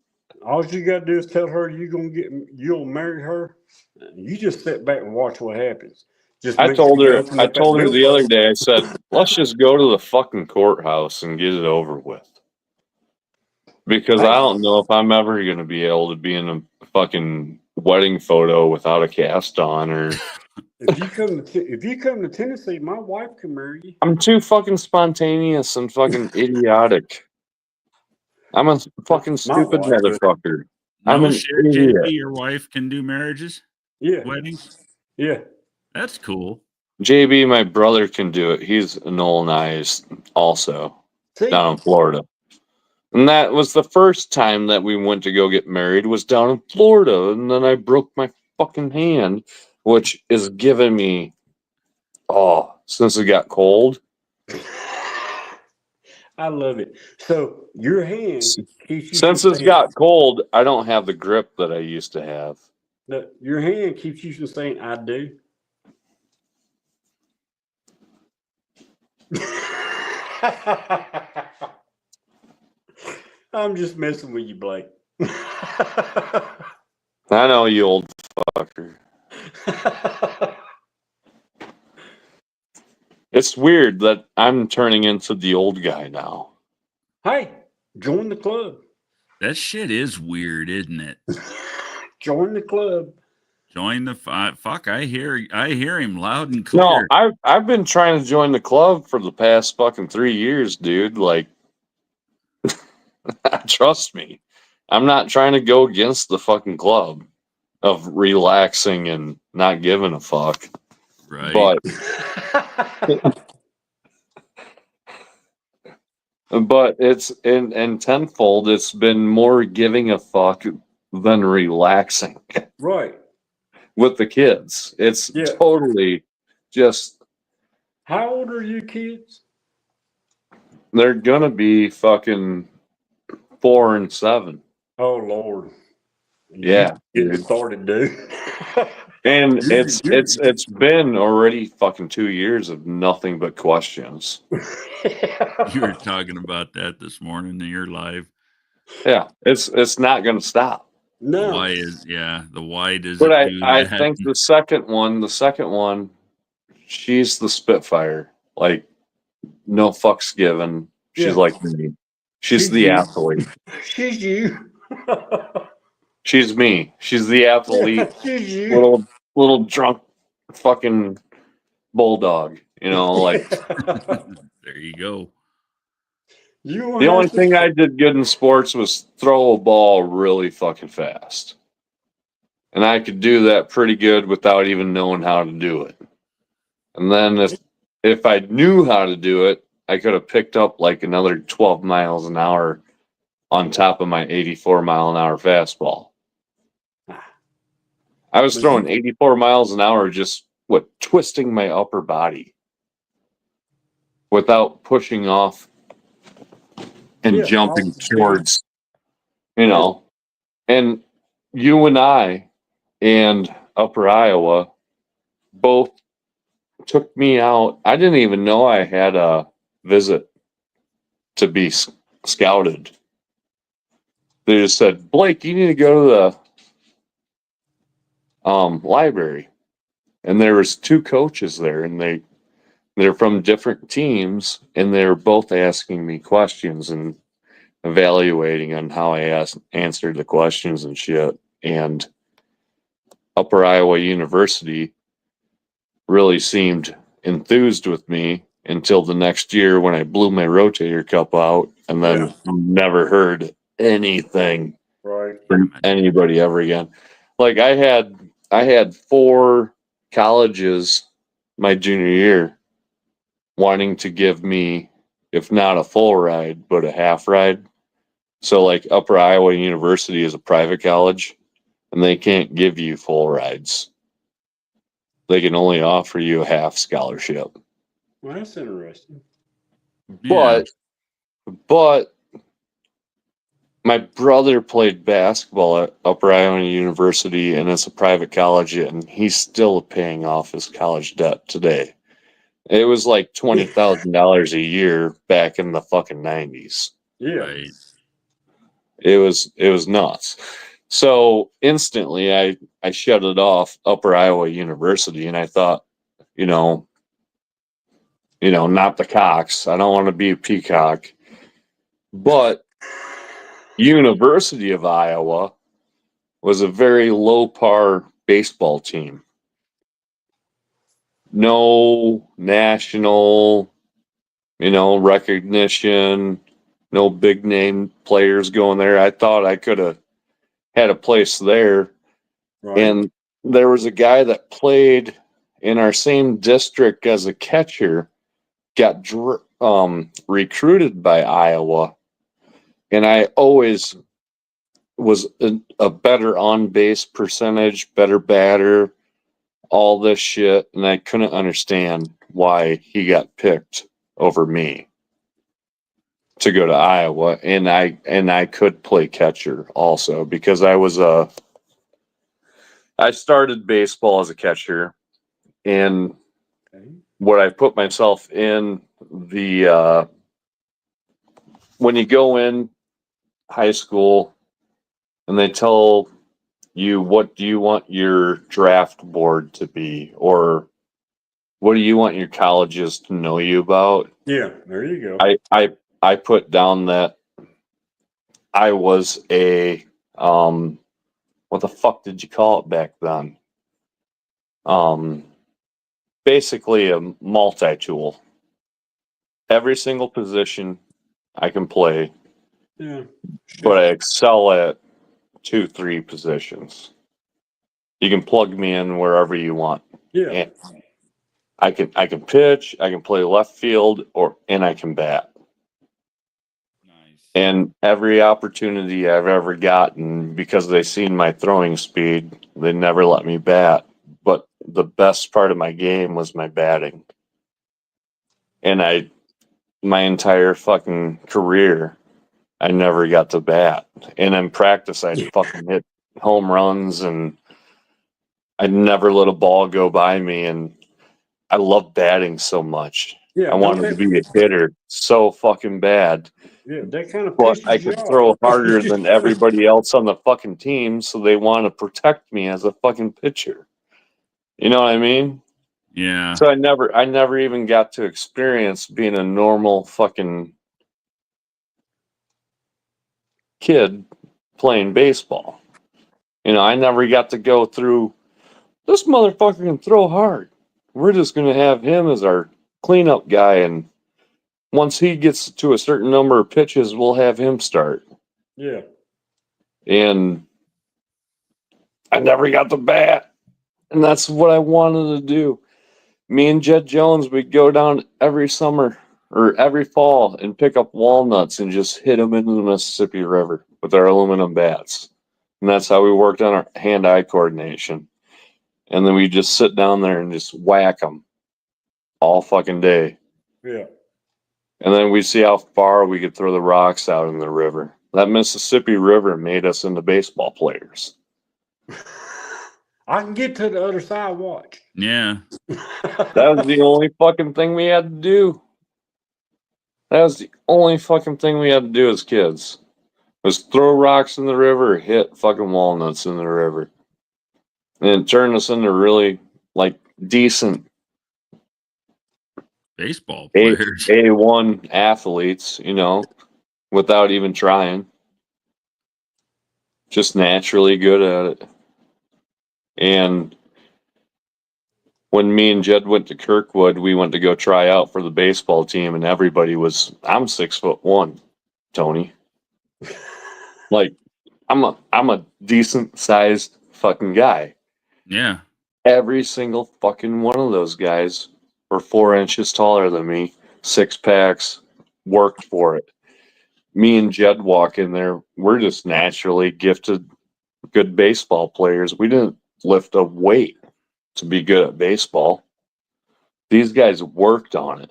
All you gotta do is tell her you'll marry her. You just sit back and watch what happens. Just I make sure told you her open I up that told her the other billfold. day, I said, let's just go to the fucking courthouse and get it over with. Because I Hey, don't know if I'm ever gonna be able to be in a fucking wedding photo without a cast on or if you come to Tennessee, my wife can marry you. I'm too fucking spontaneous and fucking idiotic. I'm a fucking My stupid wife could. motherfucker. I'm No an shit, JB, idiot. your wife can do marriages, Yeah, weddings. yeah. That's cool. JB, my brother can do it. He's Nolan Eyes also See, down in Florida. And that was the first time that we went to go get married was down in Florida. And then I broke my fucking hand, which is giving me, since it got cold. I love it. So your hand S- keeps you from Since it's saying got cold, I don't have the grip that I used to have. no, your hand keeps you from saying I do. I'm just messing with you, Blake. I know, you old fucker. It's weird that I'm turning into the old guy now. Hey, join the club. That shit is weird, isn't it? Join the club. Join the fuck. I hear him loud and No, clear. I've been trying to join the club for the past fucking 3 years, dude. Like, trust me, I'm not trying to go against the fucking club of relaxing and not giving a fuck. Right. But it's in tenfold. It's been more giving a fuck than relaxing Right. with the kids. It's Yeah. totally just How old are you kids? they're gonna be fucking 4 and 7. Oh Lord. You Yeah, getting dude. started, dude. And you're, it's been already fucking 2 years of nothing but questions. You were talking about that this morning in your live. Yeah, it's not gonna stop. no. The why does But it do I that? think the second one, she's the Spitfire. Like, no fucks given. She's Yeah. like me. She's She's the you. athlete. She's you. She's me. She's the Yeah, athlete. she's you. Little drunk fucking bulldog. You know, like There you go. You the gonna only have thing I to. did good in sports was throw a ball really fucking fast. And I could do that pretty good without even knowing how to do it. And then if I knew how to do it, I could have picked up like another 12 miles an hour on top of my 84 mile an hour fastball. I was But throwing you, 84 miles an hour, just twisting my upper body without pushing off and yeah, off jumping the speed. towards, Yeah. and you and I and Upper Iowa both took me out. I didn't even know I had a visit to be scouted. They just said, Blake, you need to go to the library. And there was two coaches there, and they're from different teams, and they're both asking me questions and evaluating on how I answered the questions and shit. And Upper Iowa University really seemed enthused with me until the next year when I blew my rotator cuff out, and then never heard anything Right. from anybody ever again. Like I had 4 colleges my junior year wanting to give me, if not a full ride, but a half ride. So like Upper Iowa University is a private college, and they can't give you full rides. They can only offer you a half scholarship. Well, that's interesting. Yeah. But my brother played basketball at Upper Iowa University, and it's a private college, and he's still paying off his college debt today. It was like $20,000 a year back in the fucking 90s. Yeah. Right. It was nuts. So instantly I shut it off, Upper Iowa University, and I thought, you know, not the cocks. I don't want to be a peacock. But University of Iowa was a very low par baseball team. No national, recognition, no big name players going there. I thought I could have had a place there. Right. And there was a guy that played in our same district as a catcher, got recruited by Iowa. And I always was a better on base percentage, better batter, all this shit. And I couldn't understand why he got picked over me to go to Iowa. And I could play catcher also because I started baseball as a catcher, and what I put myself in when you go in high school and they tell you what do you want your draft board to be, or what do you want your colleges to know you about? Yeah, there you go. I put down that I was a what the fuck did you call it back then? Basically a multi-tool. Every single position I can play, Yeah. but I excel at 2-3 positions. You can plug me in wherever you want. Yeah. And I can pitch, I can play left field, and I can bat. Nice. And every opportunity I've ever gotten, because they seen my throwing speed, they never let me bat. But the best part of my game was my batting. And my entire fucking career, I never got to bat. And in practice, I'd fucking hit home runs, and I'd never let a ball go by me. And I love batting so much. Yeah. I wanted to be a hitter so fucking bad. Yeah, that kind of But pisses I you could off. throw harder than everybody else on the fucking team, so they want to protect me as a fucking pitcher. You know what I mean? Yeah. So I never even got to experience being a normal fucking kid playing baseball. I never got to go through, this motherfucker can throw hard. We're just going to have him as our cleanup guy, and once he gets to a certain number of pitches, we'll have him start. Yeah. And I never got to bat. And that's what I wanted to do. Me and Jed Jones, we'd go down every summer or every fall and pick up walnuts and just hit them into the Mississippi River with our aluminum bats. And that's how we worked on our hand-eye coordination. And then we just sit down there and just whack them all fucking day. Yeah. And then we see how far we could throw the rocks out in the river. That Mississippi River made us into baseball players. I can get to the other side. Watch. Yeah. That was the only fucking thing we had to do. That was the only fucking thing we had to do as kids. Was throw rocks in the river or hit fucking walnuts in the river. And it turned us into really, decent Baseball players. A1 athletes, you know, without even trying. Just naturally good at it. And when me and Jed went to Kirkwood, we went to go try out for the baseball team, and everybody was, I'm 6'1", Tony. Like, I'm a decent sized fucking guy. Yeah. Every single fucking one of those guys were 4 inches taller than me, 6 packs, worked for it. Me and Jed walk in there, we're just naturally gifted good baseball players. We didn't lift a weight to be good at baseball. These guys worked on it.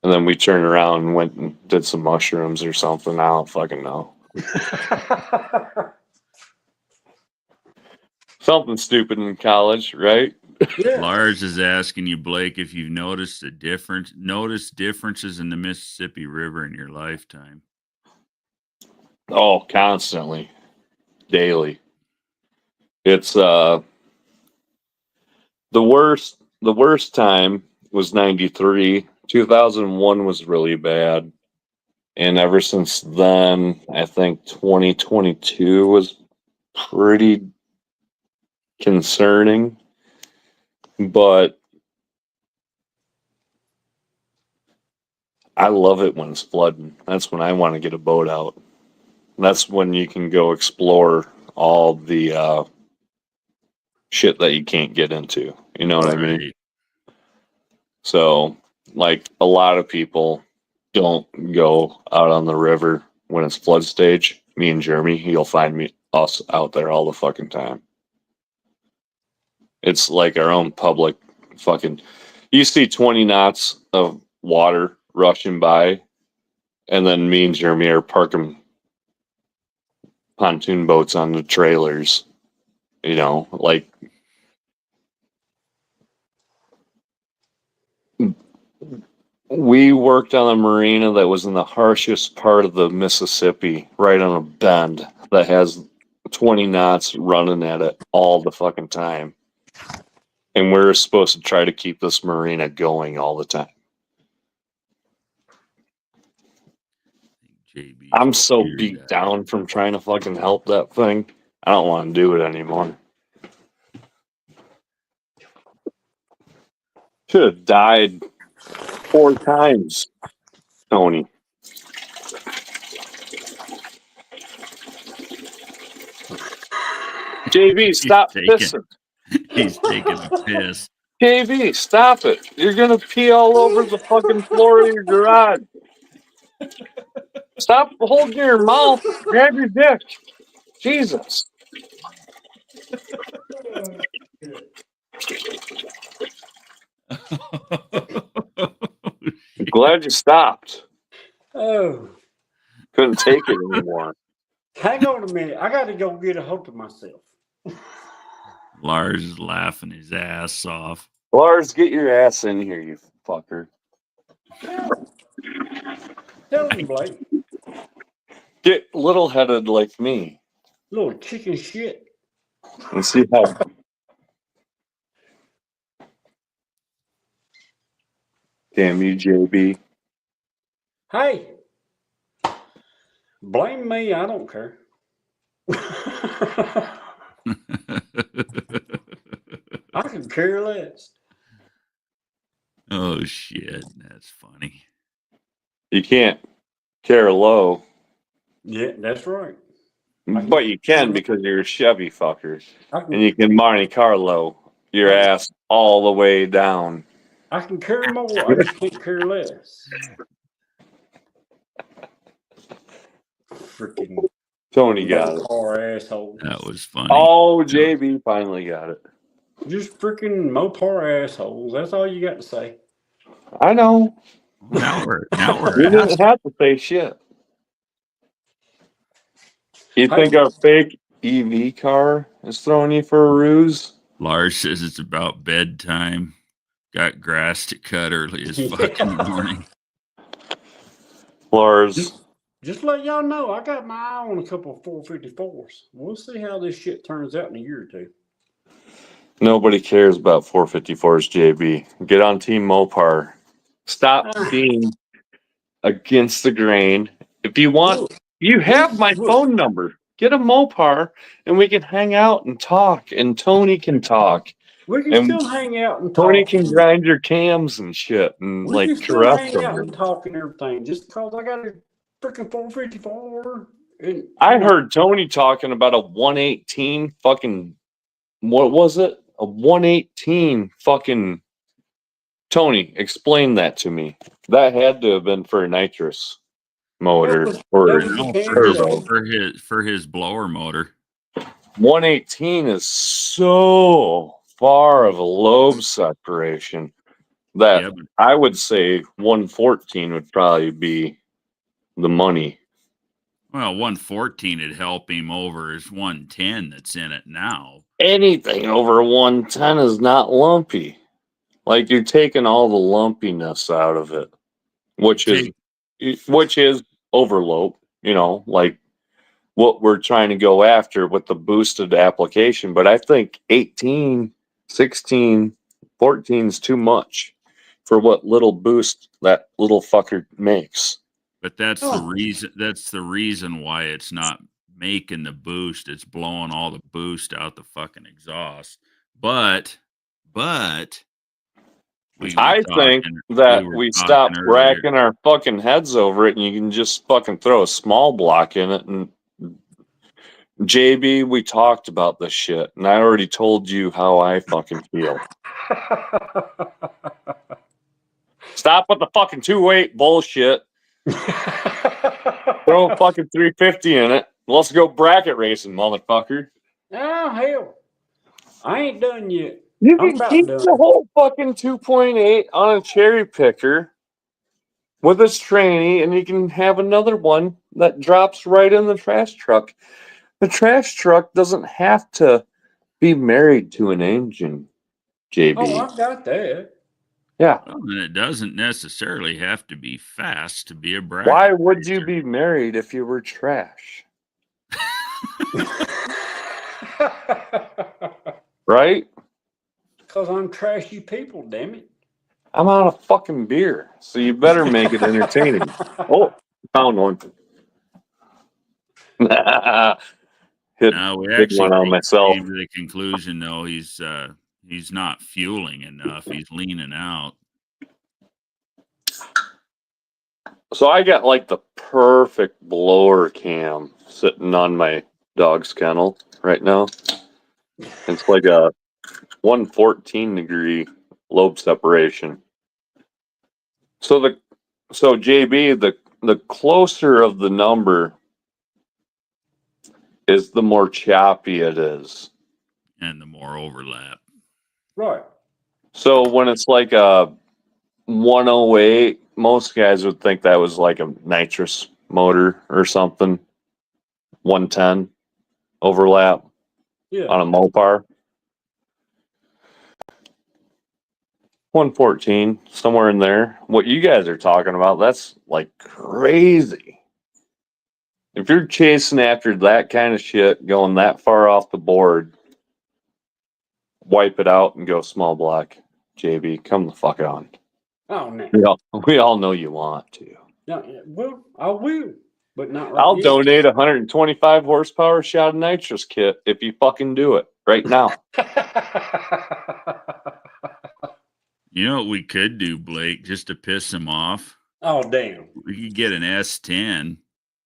And then we turned around and went and did some mushrooms or something. I don't fucking know. Something stupid in college, right? Yeah. Lars is asking you, Blake, if you've noticed differences in the Mississippi River in your lifetime. Oh, constantly. Daily. It's the worst time was 93. 2001 was really bad. And ever since then, I think 2022 was pretty concerning. But I love it when it's flooding. That's when I want to get a boat out. That's when you can go explore all the shit that you can't get into. You know what I mean? Right. So, like, a lot of people don't go out on the river when it's flood stage. Me and Jeremy, you'll find us out there all the fucking time. It's like our own public fucking. You see 20 knots of water rushing by, and then me and Jeremy are parking pontoon boats on the trailers. You know, like. We worked on a marina that was in the harshest part of the Mississippi, right on a bend that has 20 knots running at it all the fucking time. And we're supposed to try to keep this marina going all the time. JB's I'm so computer beat died. down from trying to fucking help that thing. I don't want to do it anymore. Should have died 4 times, Tony. JB, stop pissing. He's taking a piss. JB, stop it. You're going to pee all over the fucking floor of your garage. Stop holding your mouth. Grab your dick. Jesus. I'm glad you stopped. Oh, Couldn't take it anymore. hang on a minute. I got to go get a hold of myself. Lars is laughing his ass off. Lars, get your ass in here, you fucker. Tell me, Blake. Get little headed like me Little chicken shit. and see how. Damn you, JB. Hey, blame me. I don't care. I can care less. Oh shit, that's funny. You can't care low, Yeah, that's right. but you can because you're a Chevy fucker. I And you can Monte Carlo your ass all the way down. I can care more. I just can't care less. Freaking Tony got it. Mopar assholes. That was funny. Oh, JB finally got it. Just freaking Mopar assholes. That's all you got to say. I know. Now we're You didn't asking. have to say shit. You Hey. think our fake EV car is throwing you for a ruse? Lars says it's about bedtime. Got grass to cut early as fuck in the morning. Lars, Just let y'all know, I got my eye on a couple of 454s. We'll see how this shit turns out in a year or two. Nobody cares about 454s, JB. Get on Team Mopar. Stop being against the grain. If you want, you have my phone number. Get a Mopar, and we can hang out and talk, and Tony can talk. We can And still hang out and Tony talk. can grind your cams and shit and We can like still caress hang out them. and talk and everything. Just because I got a freaking 454. And, I heard Tony talking about a 118 fucking, what was it? A 118 fucking, Tony, explain that to me. That had to have been for a nitrous motor that or was the No, turbo. for his blower motor. 118 is so far of a lobe separation that Yeah, but, I would say 114 would probably be the money. well, 114 would help him over his 110 that's in it now. Anything over 110 is not lumpy. Like you're taking all the lumpiness out of it, which is overload, like what we're trying to go after with the boosted application. But I think 18, 16, 14 is too much for what little boost that little fucker makes. But that's the reason. That's the reason why it's not making the boost. It's blowing all the boost out the fucking exhaust. But I think that were we talking stop earlier. racking our fucking heads over it and you can just fucking throw a small block in it. And JB, we talked about this shit and I already told you how I fucking feel. Stop with the fucking 2.8 bullshit. Throw a fucking 350 in it. Let's go bracket racing, motherfucker. Oh, hell. I ain't done yet. You I'm can about keep done. the whole fucking 2.8 on a cherry picker with its trainee, and you can have another one that drops right in the trash truck. The trash truck doesn't have to be married to an engine, JB. Oh, I've got that. Yeah. Well, and it doesn't necessarily have to be fast to be a bracket. Why would you be married if you were trash? Right? Because I'm trashy people, damn it. I'm out of fucking beer, so you better make it entertaining. Oh, found one. Hit We big actually one on myself. came to the conclusion, though, he's not fueling enough. He's leaning out. So I got like the perfect blower cam sitting on my dog's kennel right now. It's like a 114 degree lobe separation. So JB, the closer of the number is the more choppy it is. And the more overlap. Right. So when it's like a 108, most guys would think that was like a nitrous motor or something. 110 overlap on a Mopar. 114, somewhere in there. What you guys are talking about, that's like crazy. If you're chasing after that kind of shit, going that far off the board, wipe it out and go small block. JB, come the fuck on. Oh, no. We all know you want to. No, well, I will, but not right I'll yet. donate a 125 horsepower shot of nitrous kit if you fucking do it right now. You know what we could do, Blake, just to piss him off? Oh, damn. We could get an S10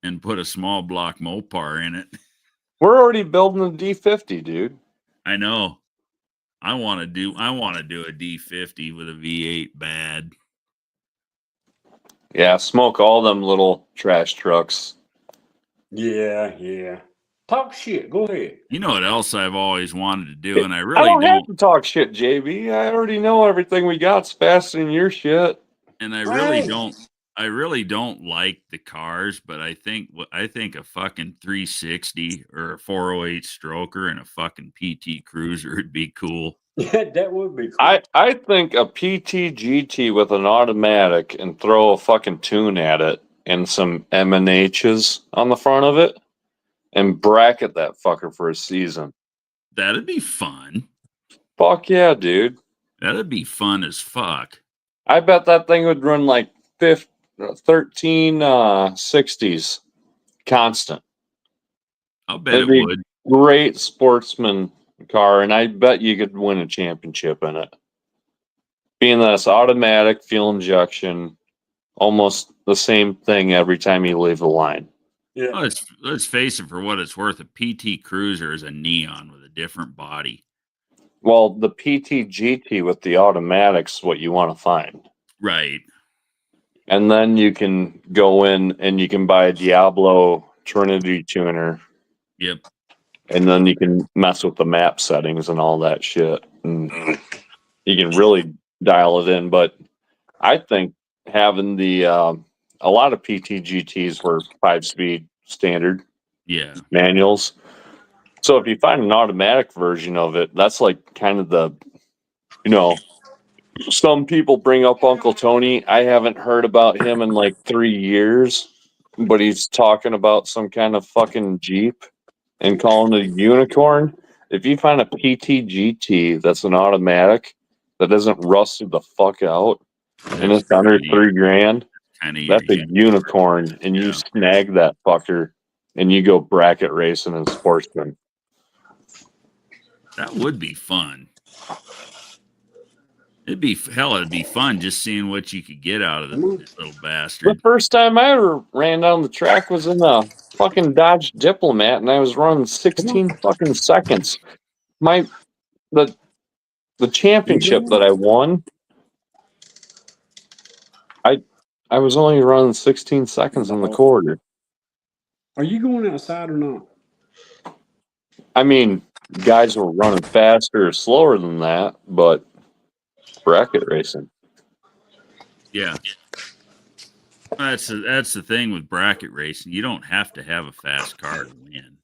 and put a small block Mopar in it. We're already building a D50, dude. I know. I want to do a D50 with a V8 bad. Yeah, smoke all them little trash trucks. Yeah. Talk shit. Go ahead. You know what else I've always wanted to do, and I I really don't have to talk shit, JB. I already know everything we got's faster than your shit. And I really don't like the cars, but I think a fucking 360 or a 408 stroker and a fucking PT Cruiser would be cool. That would be cool. I think a PT GT with an automatic and throw a fucking tune at it and some M&H's on the front of it and bracket that fucker for a season. That'd be fun. Fuck yeah, dude. That'd be fun as fuck. I bet that thing would run like 13 60s constant. I'll bet It'd it be would. great sportsman car, and I bet you could win a championship in it. Being that it's automatic fuel injection, almost the same thing every time you leave the line. Yeah. Well, let's face it, for what it's worth, a PT Cruiser is a neon with a different body. Well, the PT GT with the automatics, what you want to find. Right. And then you can go in and you can buy a Diablo Trinity tuner. Yep. And then you can mess with the map settings and all that shit. And you can really dial it in. But I think having the a lot of PT GTs were 5-speed standard Yeah. manuals. So if you find an automatic version of it, that's like kind of the, you know, some people bring up Uncle Tony. I haven't heard about him in like 3 years, but he's talking about some kind of fucking Jeep and calling it a unicorn. If you find a PT GT that's an automatic that isn't rusted the fuck out and That's it's under kind $3,000, of your that's a unicorn, and you Yeah. snag that fucker and you go bracket racing and sportsman. That would be fun. It'd be fun just seeing what you could get out of this little The bastard. first time I ever ran down the track was in a fucking Dodge Diplomat, and I was running 16 fucking seconds. The championship that I won, I was only running 16 seconds on the quarter. Are you going outside or not? I mean, guys were running faster or slower than that, but bracket racing. Yeah. That's the thing with bracket racing. You don't have to have a fast car to win.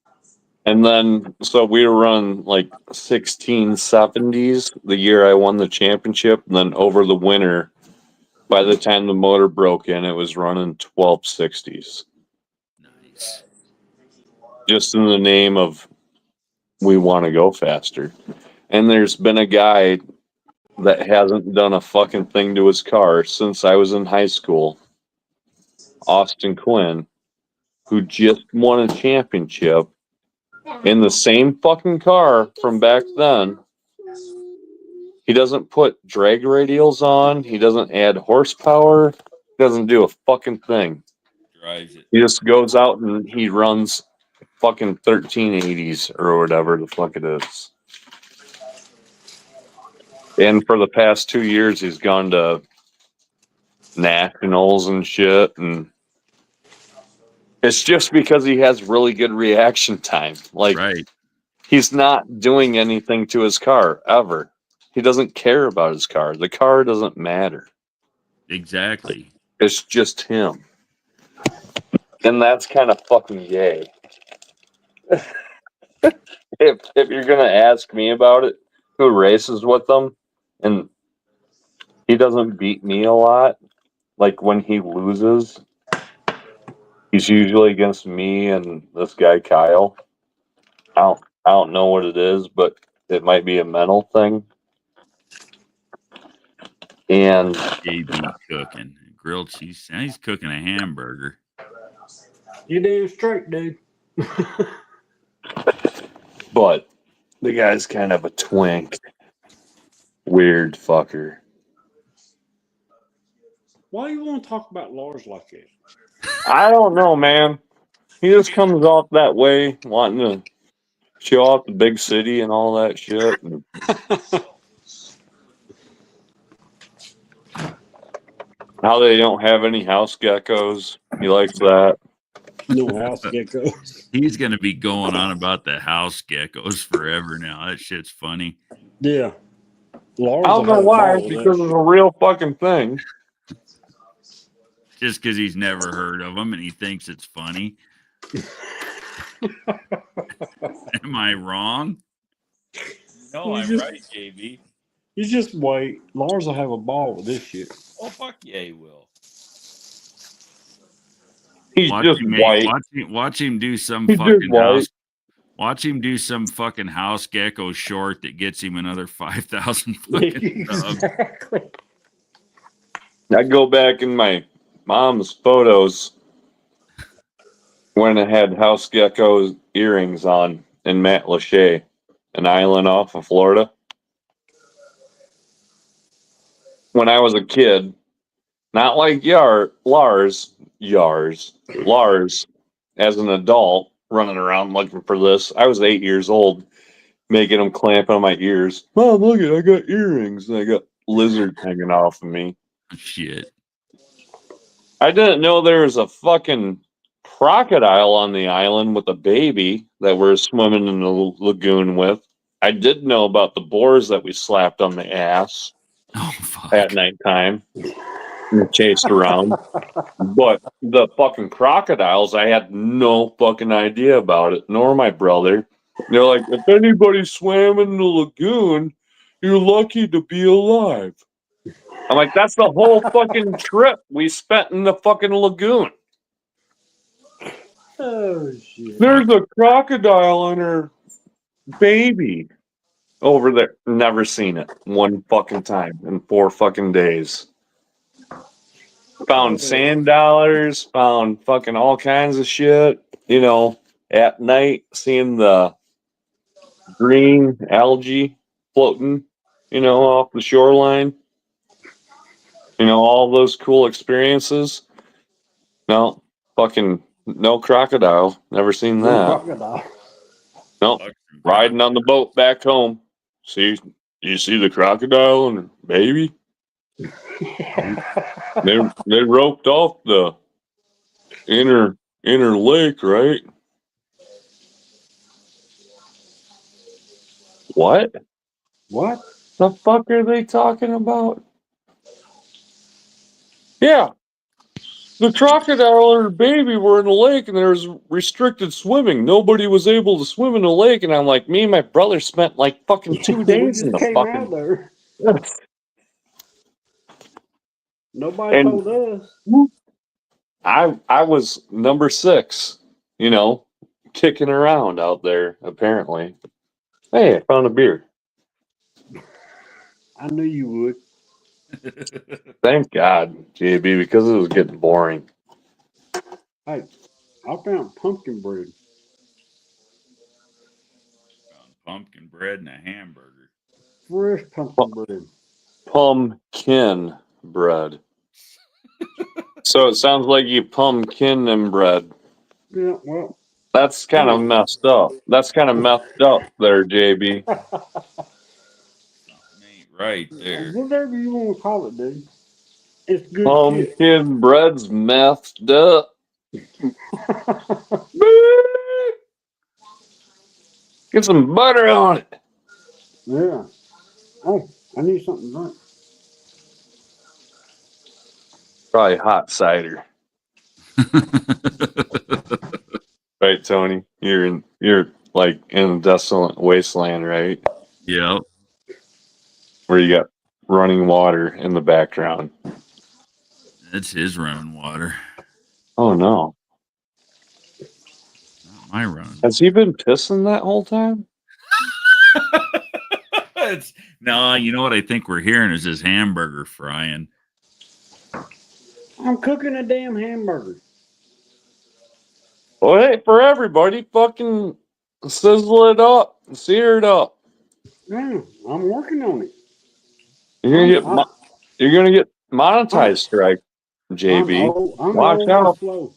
And then, so we were running like 1670s the year I won the championship. And then over the winter, by the time the motor broke in, it was running 1260s. Nice. Just in the name of we want to go faster. And there's been a guy that hasn't done a fucking thing to his car since I was in high school, Austin Quinn, who just won a championship in the same fucking car from back then. He doesn't put drag radials on. He doesn't add horsepower. He doesn't do a fucking thing. Drives it. He just goes out and he runs fucking 1380s or whatever the fuck it is. And for the past 2 years, he's gone to nationals and shit. And it's just because he has really good reaction time. Like, Right. he's not doing anything to his car ever. He doesn't care about his car. The car doesn't matter. Exactly. It's just him. And that's kind of fucking gay. If you're gonna ask me about it, who races with them, and he doesn't beat me a lot. Like when he loses, he's usually against me and this guy Kyle. I don't know what it is, but it might be a mental thing. And AB cooking grilled cheese. Now he's cooking a hamburger. You damn straight, dude. but the guy's kind of a twink, weird fucker. Why you want to talk about Lars like that? I don't know, man. He just comes off that way, wanting to show off the big city and all that shit. And how they don't have any house geckos. He likes that. No house geckos. He's gonna be going on about the house geckos forever now. That shit's funny. Yeah. Lars I don't know why, because it's a real fucking thing. Just because he's never heard of them and he thinks it's funny. Am I wrong? No, I'm right, JB. You just wait. Lars will have a ball with this shit. Oh, fuck yeah, he will. He's just white. Watch him do some He's fucking just house. Watch him do some fucking house gecko short that gets him another 5,000 fucking subs. Exactly. I go back in my mom's photos when I had house gecko earrings on in Matt Lachey, an island off of Florida. When I was a kid, not like Lars, as an adult running around looking for this. I was 8 years old, making them clamp on my ears. Mom, look it, I got earrings, and I got lizards hanging off of me. Shit. I didn't know there was a fucking crocodile on the island with a baby that we're swimming in the lagoon with. I did know about the boars that we slapped on the ass Oh, fuck. at nighttime and chased around. But the fucking crocodiles, I had no fucking idea about it, nor my brother. They're like, if anybody swam in the lagoon, you're lucky to be alive. I'm like, that's the whole fucking trip we spent in the fucking lagoon. Oh shit. There's a crocodile and her baby over there. Never seen it one fucking time in 4 fucking days. Found sand dollars, found fucking all kinds of shit. You know, at night, seeing the green algae floating, you know, off the shoreline. You know, all those cool experiences. No, fucking no crocodile. Never seen No that. crocodile. Nope. Riding on the boat back home. See, you see the crocodile and her baby? They roped off the inner lake, right? What? What? The fuck are they talking about? Yeah. The crocodile and her baby were in the lake and there was restricted swimming. Nobody was able to swim in the lake. And I'm like, me and my brother spent like fucking 2 We days in just the came fucking. out there. Nobody And told us. I was number 6, you know, kicking around out there, apparently. Hey, I found a beer. I knew you would. Thank God, JB, because it was getting boring. Hey, I found pumpkin bread. Found pumpkin bread and a hamburger. Fresh pumpkin bread. Pumpkin bread. So it sounds like you pumpkin and bread. Yeah, well. That's kind of messed up. That's kind of messed up there, JB. Something ain't right there. Whatever you want to call it, dude. It's good shit. Pumpkin bread's messed up. Get some butter on it. Yeah. Oh, I need something to drink. Probably hot cider. Right, Tony? You're like in a desolate wasteland, right? Yep. Where you got running water in the background. That's his running water. Oh no. Not my running. Has he been pissing that whole time? No, you know what I think we're hearing is his hamburger frying. I'm cooking a damn hamburger. Well, hey, for everybody, fucking sizzle it up, sear it up. Yeah, I'm working on it. You're gonna get monetized, strike, JB. I'm Watch old out. and slow.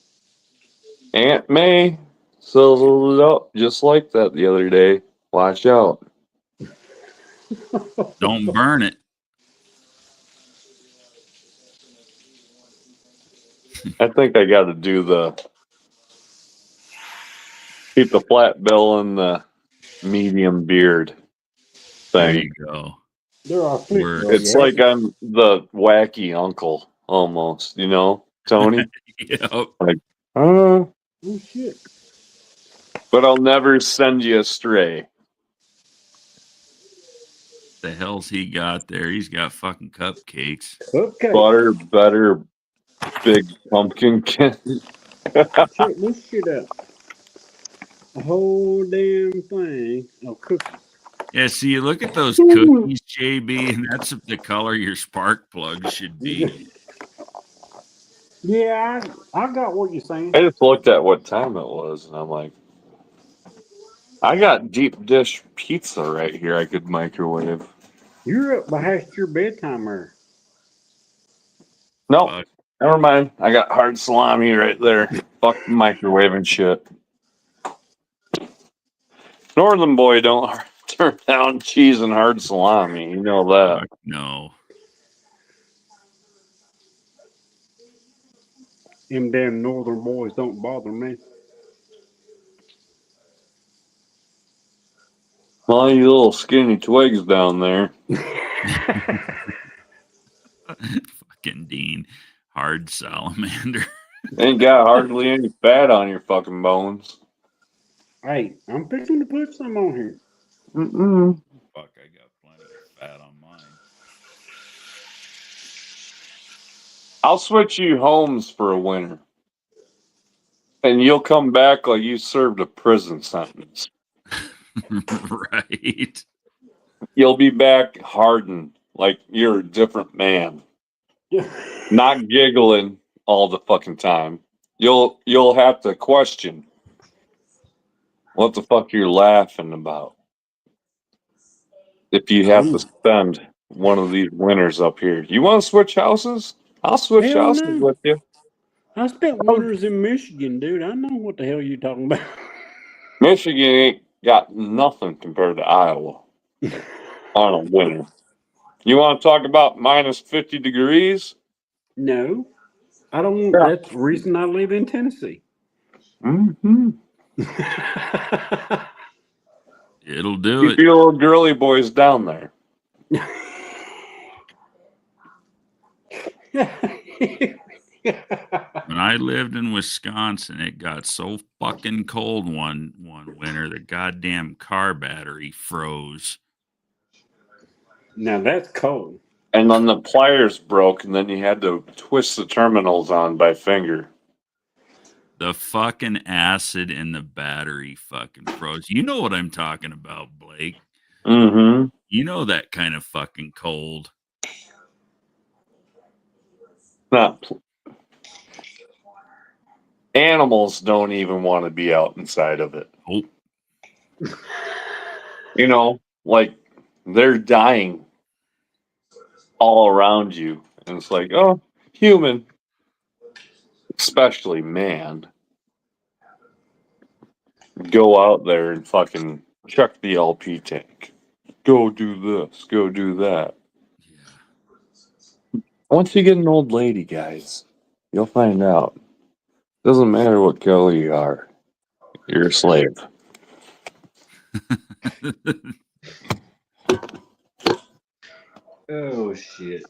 Aunt May sizzled it up just like that the other day. Watch out. Don't burn it. I think I got to do keep the flat bill and the medium beard There thing. you go. There are It's like I'm the wacky uncle almost, you know, Tony? Yep. Like, Oh shit. but I'll never send you astray. The hell's he got there? He's got fucking cupcakes. Okay. Butter, better, big pumpkin. Check this shit out. The whole damn thing of cookies. Yeah, see, you look at those cookies, JB, and that's the color your spark plug should be. Yeah, I got what you're saying. I just looked at what time it was, and I'm like, I got deep dish pizza right here. I could microwave. You're up past your bedtime there. Nope, Fuck. never mind. I got hard salami right there. Fuck microwave and shit. Northern boy don't turn down cheese and hard salami. You know that. Fuck no. Them damn northern boys don't bother me. Well, you little skinny twigs down there. Fucking Dean. Hard salamander. Ain't got hardly any fat on your fucking bones. Hey, I'm fixing to put some on here. Mm-mm. Fuck, I got plenty of fat on mine. I'll switch you homes for a winter. And you'll come back like you served a prison sentence. Right. You'll be back hardened like you're a different man. Not giggling all the fucking time. You'll have to question what the fuck you're laughing about if you have to I'm, spend one of these winters up here. You want to switch houses? I'll switch hell houses no. with you. I spent winters in Michigan, dude. I know what the hell you're talking about. Michigan ain't got nothing compared to Iowa on a winter. You want to talk about minus 50 degrees? No, I don't want. Yeah. That's the reason I live in Tennessee. Mm-hmm. It'll do You it. feel girly boys down there. When I lived in Wisconsin, it got so fucking cold one winter the goddamn car battery froze. Now that's cold. And then the pliers broke, and then you had to twist the terminals on by finger. The fucking acid in the battery fucking froze. You know what I'm talking about, Blake. Mm-hmm. You know that kind of fucking cold. Not animals don't even want to be out inside of it. Oh, You know, like they're dying all around you, and it's like, oh, human, especially man, go out there and fucking check the LP tank. Go do this. Go do that. yeah. Once you get an old lady, guys, you'll find out. Doesn't matter what color you are, you're a slave. Oh shit.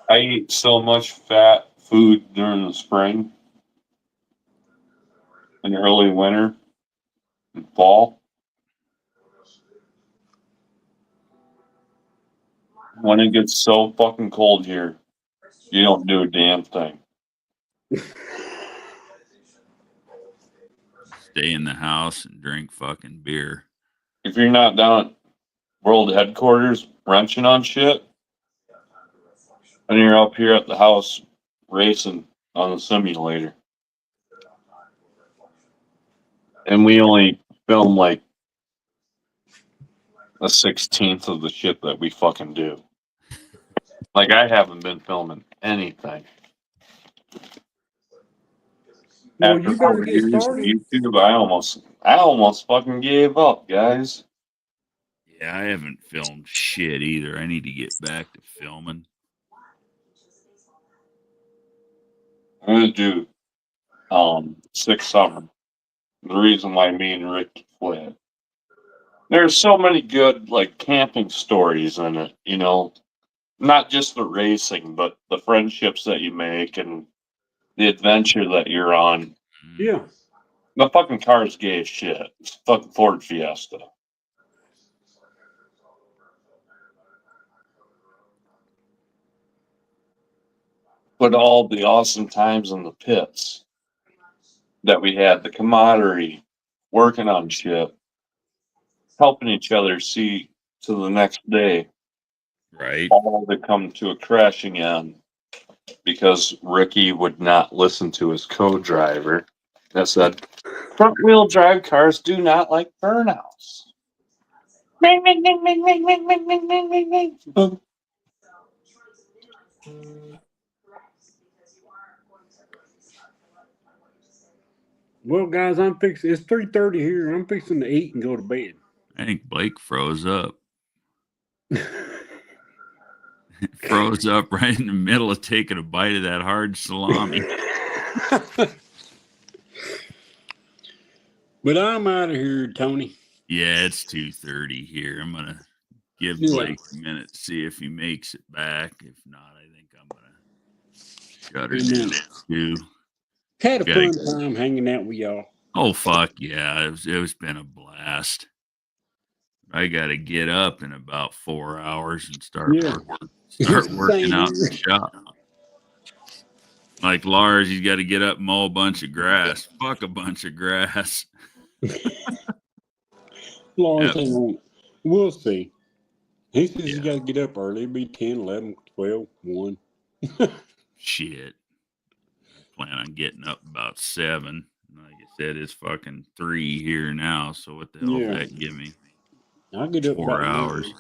I eat so much fat food during the spring and early winter and fall. When it gets so fucking cold here, you don't do a damn thing. Stay in the house and drink fucking beer. If you're not down at world headquarters wrenching on shit, and you're up here at the house racing on the simulator. And we only film like a 16th of the shit that we fucking do. Like I haven't been filming anything. Well, After you better 4 get years of started. YouTube, I almost fucking gave up, guys. Yeah, I haven't filmed shit either. I need to get back to filming. I'm gonna do 6 Summer. The reason why me and Rick quit. There's so many good like camping stories in it, you know. Not just the racing, but the friendships that you make and the adventure that you're on. Mm. Yeah. The fucking car's gay as shit. It's a fucking Ford Fiesta. But all the awesome times in the pits that we had, the camaraderie, working on shit, helping each other see to the next day, Right. all to come to a crashing end because Ricky would not listen to his co-driver that said, front wheel drive cars do not like burnouts. Ring, ring, ring, ring, ring, ring, ring, ring, ring, ring, ring. Well, guys, I'm fixing. It's 3:30 here. I'm fixing to eat and go to bed. I think Blake froze up. Froze up right in the middle of taking a bite of that hard salami. But I'm out of here, Tony. Yeah, it's 2:30 here. I'm gonna give Yeah. Blake a minute to see if he makes it back. If not, I think I'm gonna shut her down too. Had a Gotta- fun time hanging out with y'all. Oh fuck yeah! It's been a blast. I gotta get up in about 4 hours and start Yeah. working Same out in here. the shop. Like Lars, he's got to get up and mow a bunch of grass. Fuck a bunch of grass. Lars, Yep. hang on. We'll see. He says Yeah. you got to get up early. It'll be 10, 11, 12, 1. Shit. Plan on getting up about 7. Like I said, it's fucking 3 here now. So what the hell Yeah. does that give me? I'll get up 4 about hours.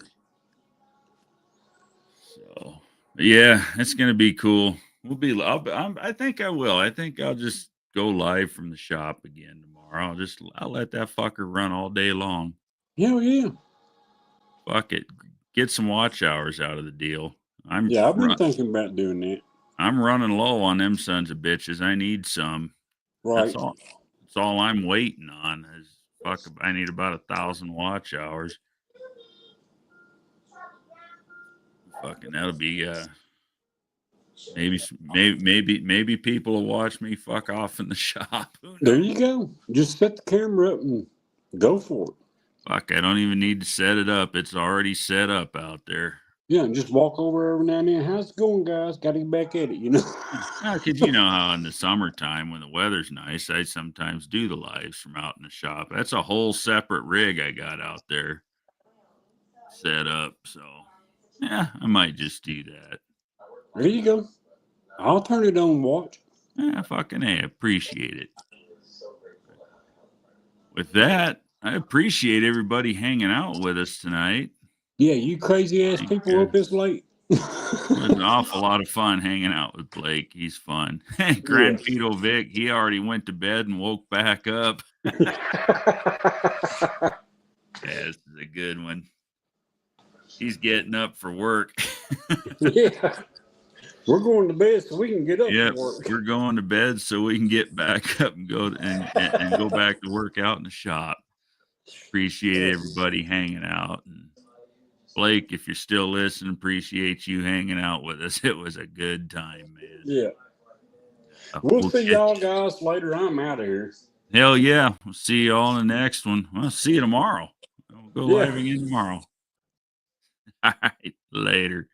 So yeah, it's gonna be cool. We'll be. I think I will. I think I'll just go live from the shop again tomorrow. I'll let that fucker run all day long. Hell yeah. Fuck it. Get some watch hours out of the deal. I've been thinking about doing that. I'm running low on them sons of bitches. I need some. Right. That's all I'm waiting on is I need about 1,000 watch hours. Fucking that'll be maybe people will watch me fuck off in the shop. There you go. Just set the camera up and go for it. Fuck, I don't even need to set it up. It's already set up out there. Yeah, and just walk over every now and then. How's it going, guys? Got to get back at it, you know? Because you know how in the summertime when the weather's nice, I sometimes do the lives from out in the shop. That's a whole separate rig I got out there set up. So, yeah, I might just do that. There you go. I'll turn it on and watch. Yeah, fucking A, appreciate it. With that, I appreciate everybody hanging out with us tonight. Yeah, you crazy ass people up this late. It was an awful lot of fun hanging out with Blake. He's fun. Grand Pedo Vic, he already went to bed and woke back up. Yeah, this is a good one. He's getting up for work. Yeah. We're going to bed so we can get up Yep, for work. we're going to bed so we can get back up and go back to work out in the shop. Appreciate everybody hanging out. And Blake, if you're still listening, appreciate you hanging out with us. It was a good time, man. Yeah. We'll see y'all guys later. I'm out of here. Hell yeah. We'll see you all in the next one. Well, see you tomorrow. We'll go live again tomorrow. All right. Later.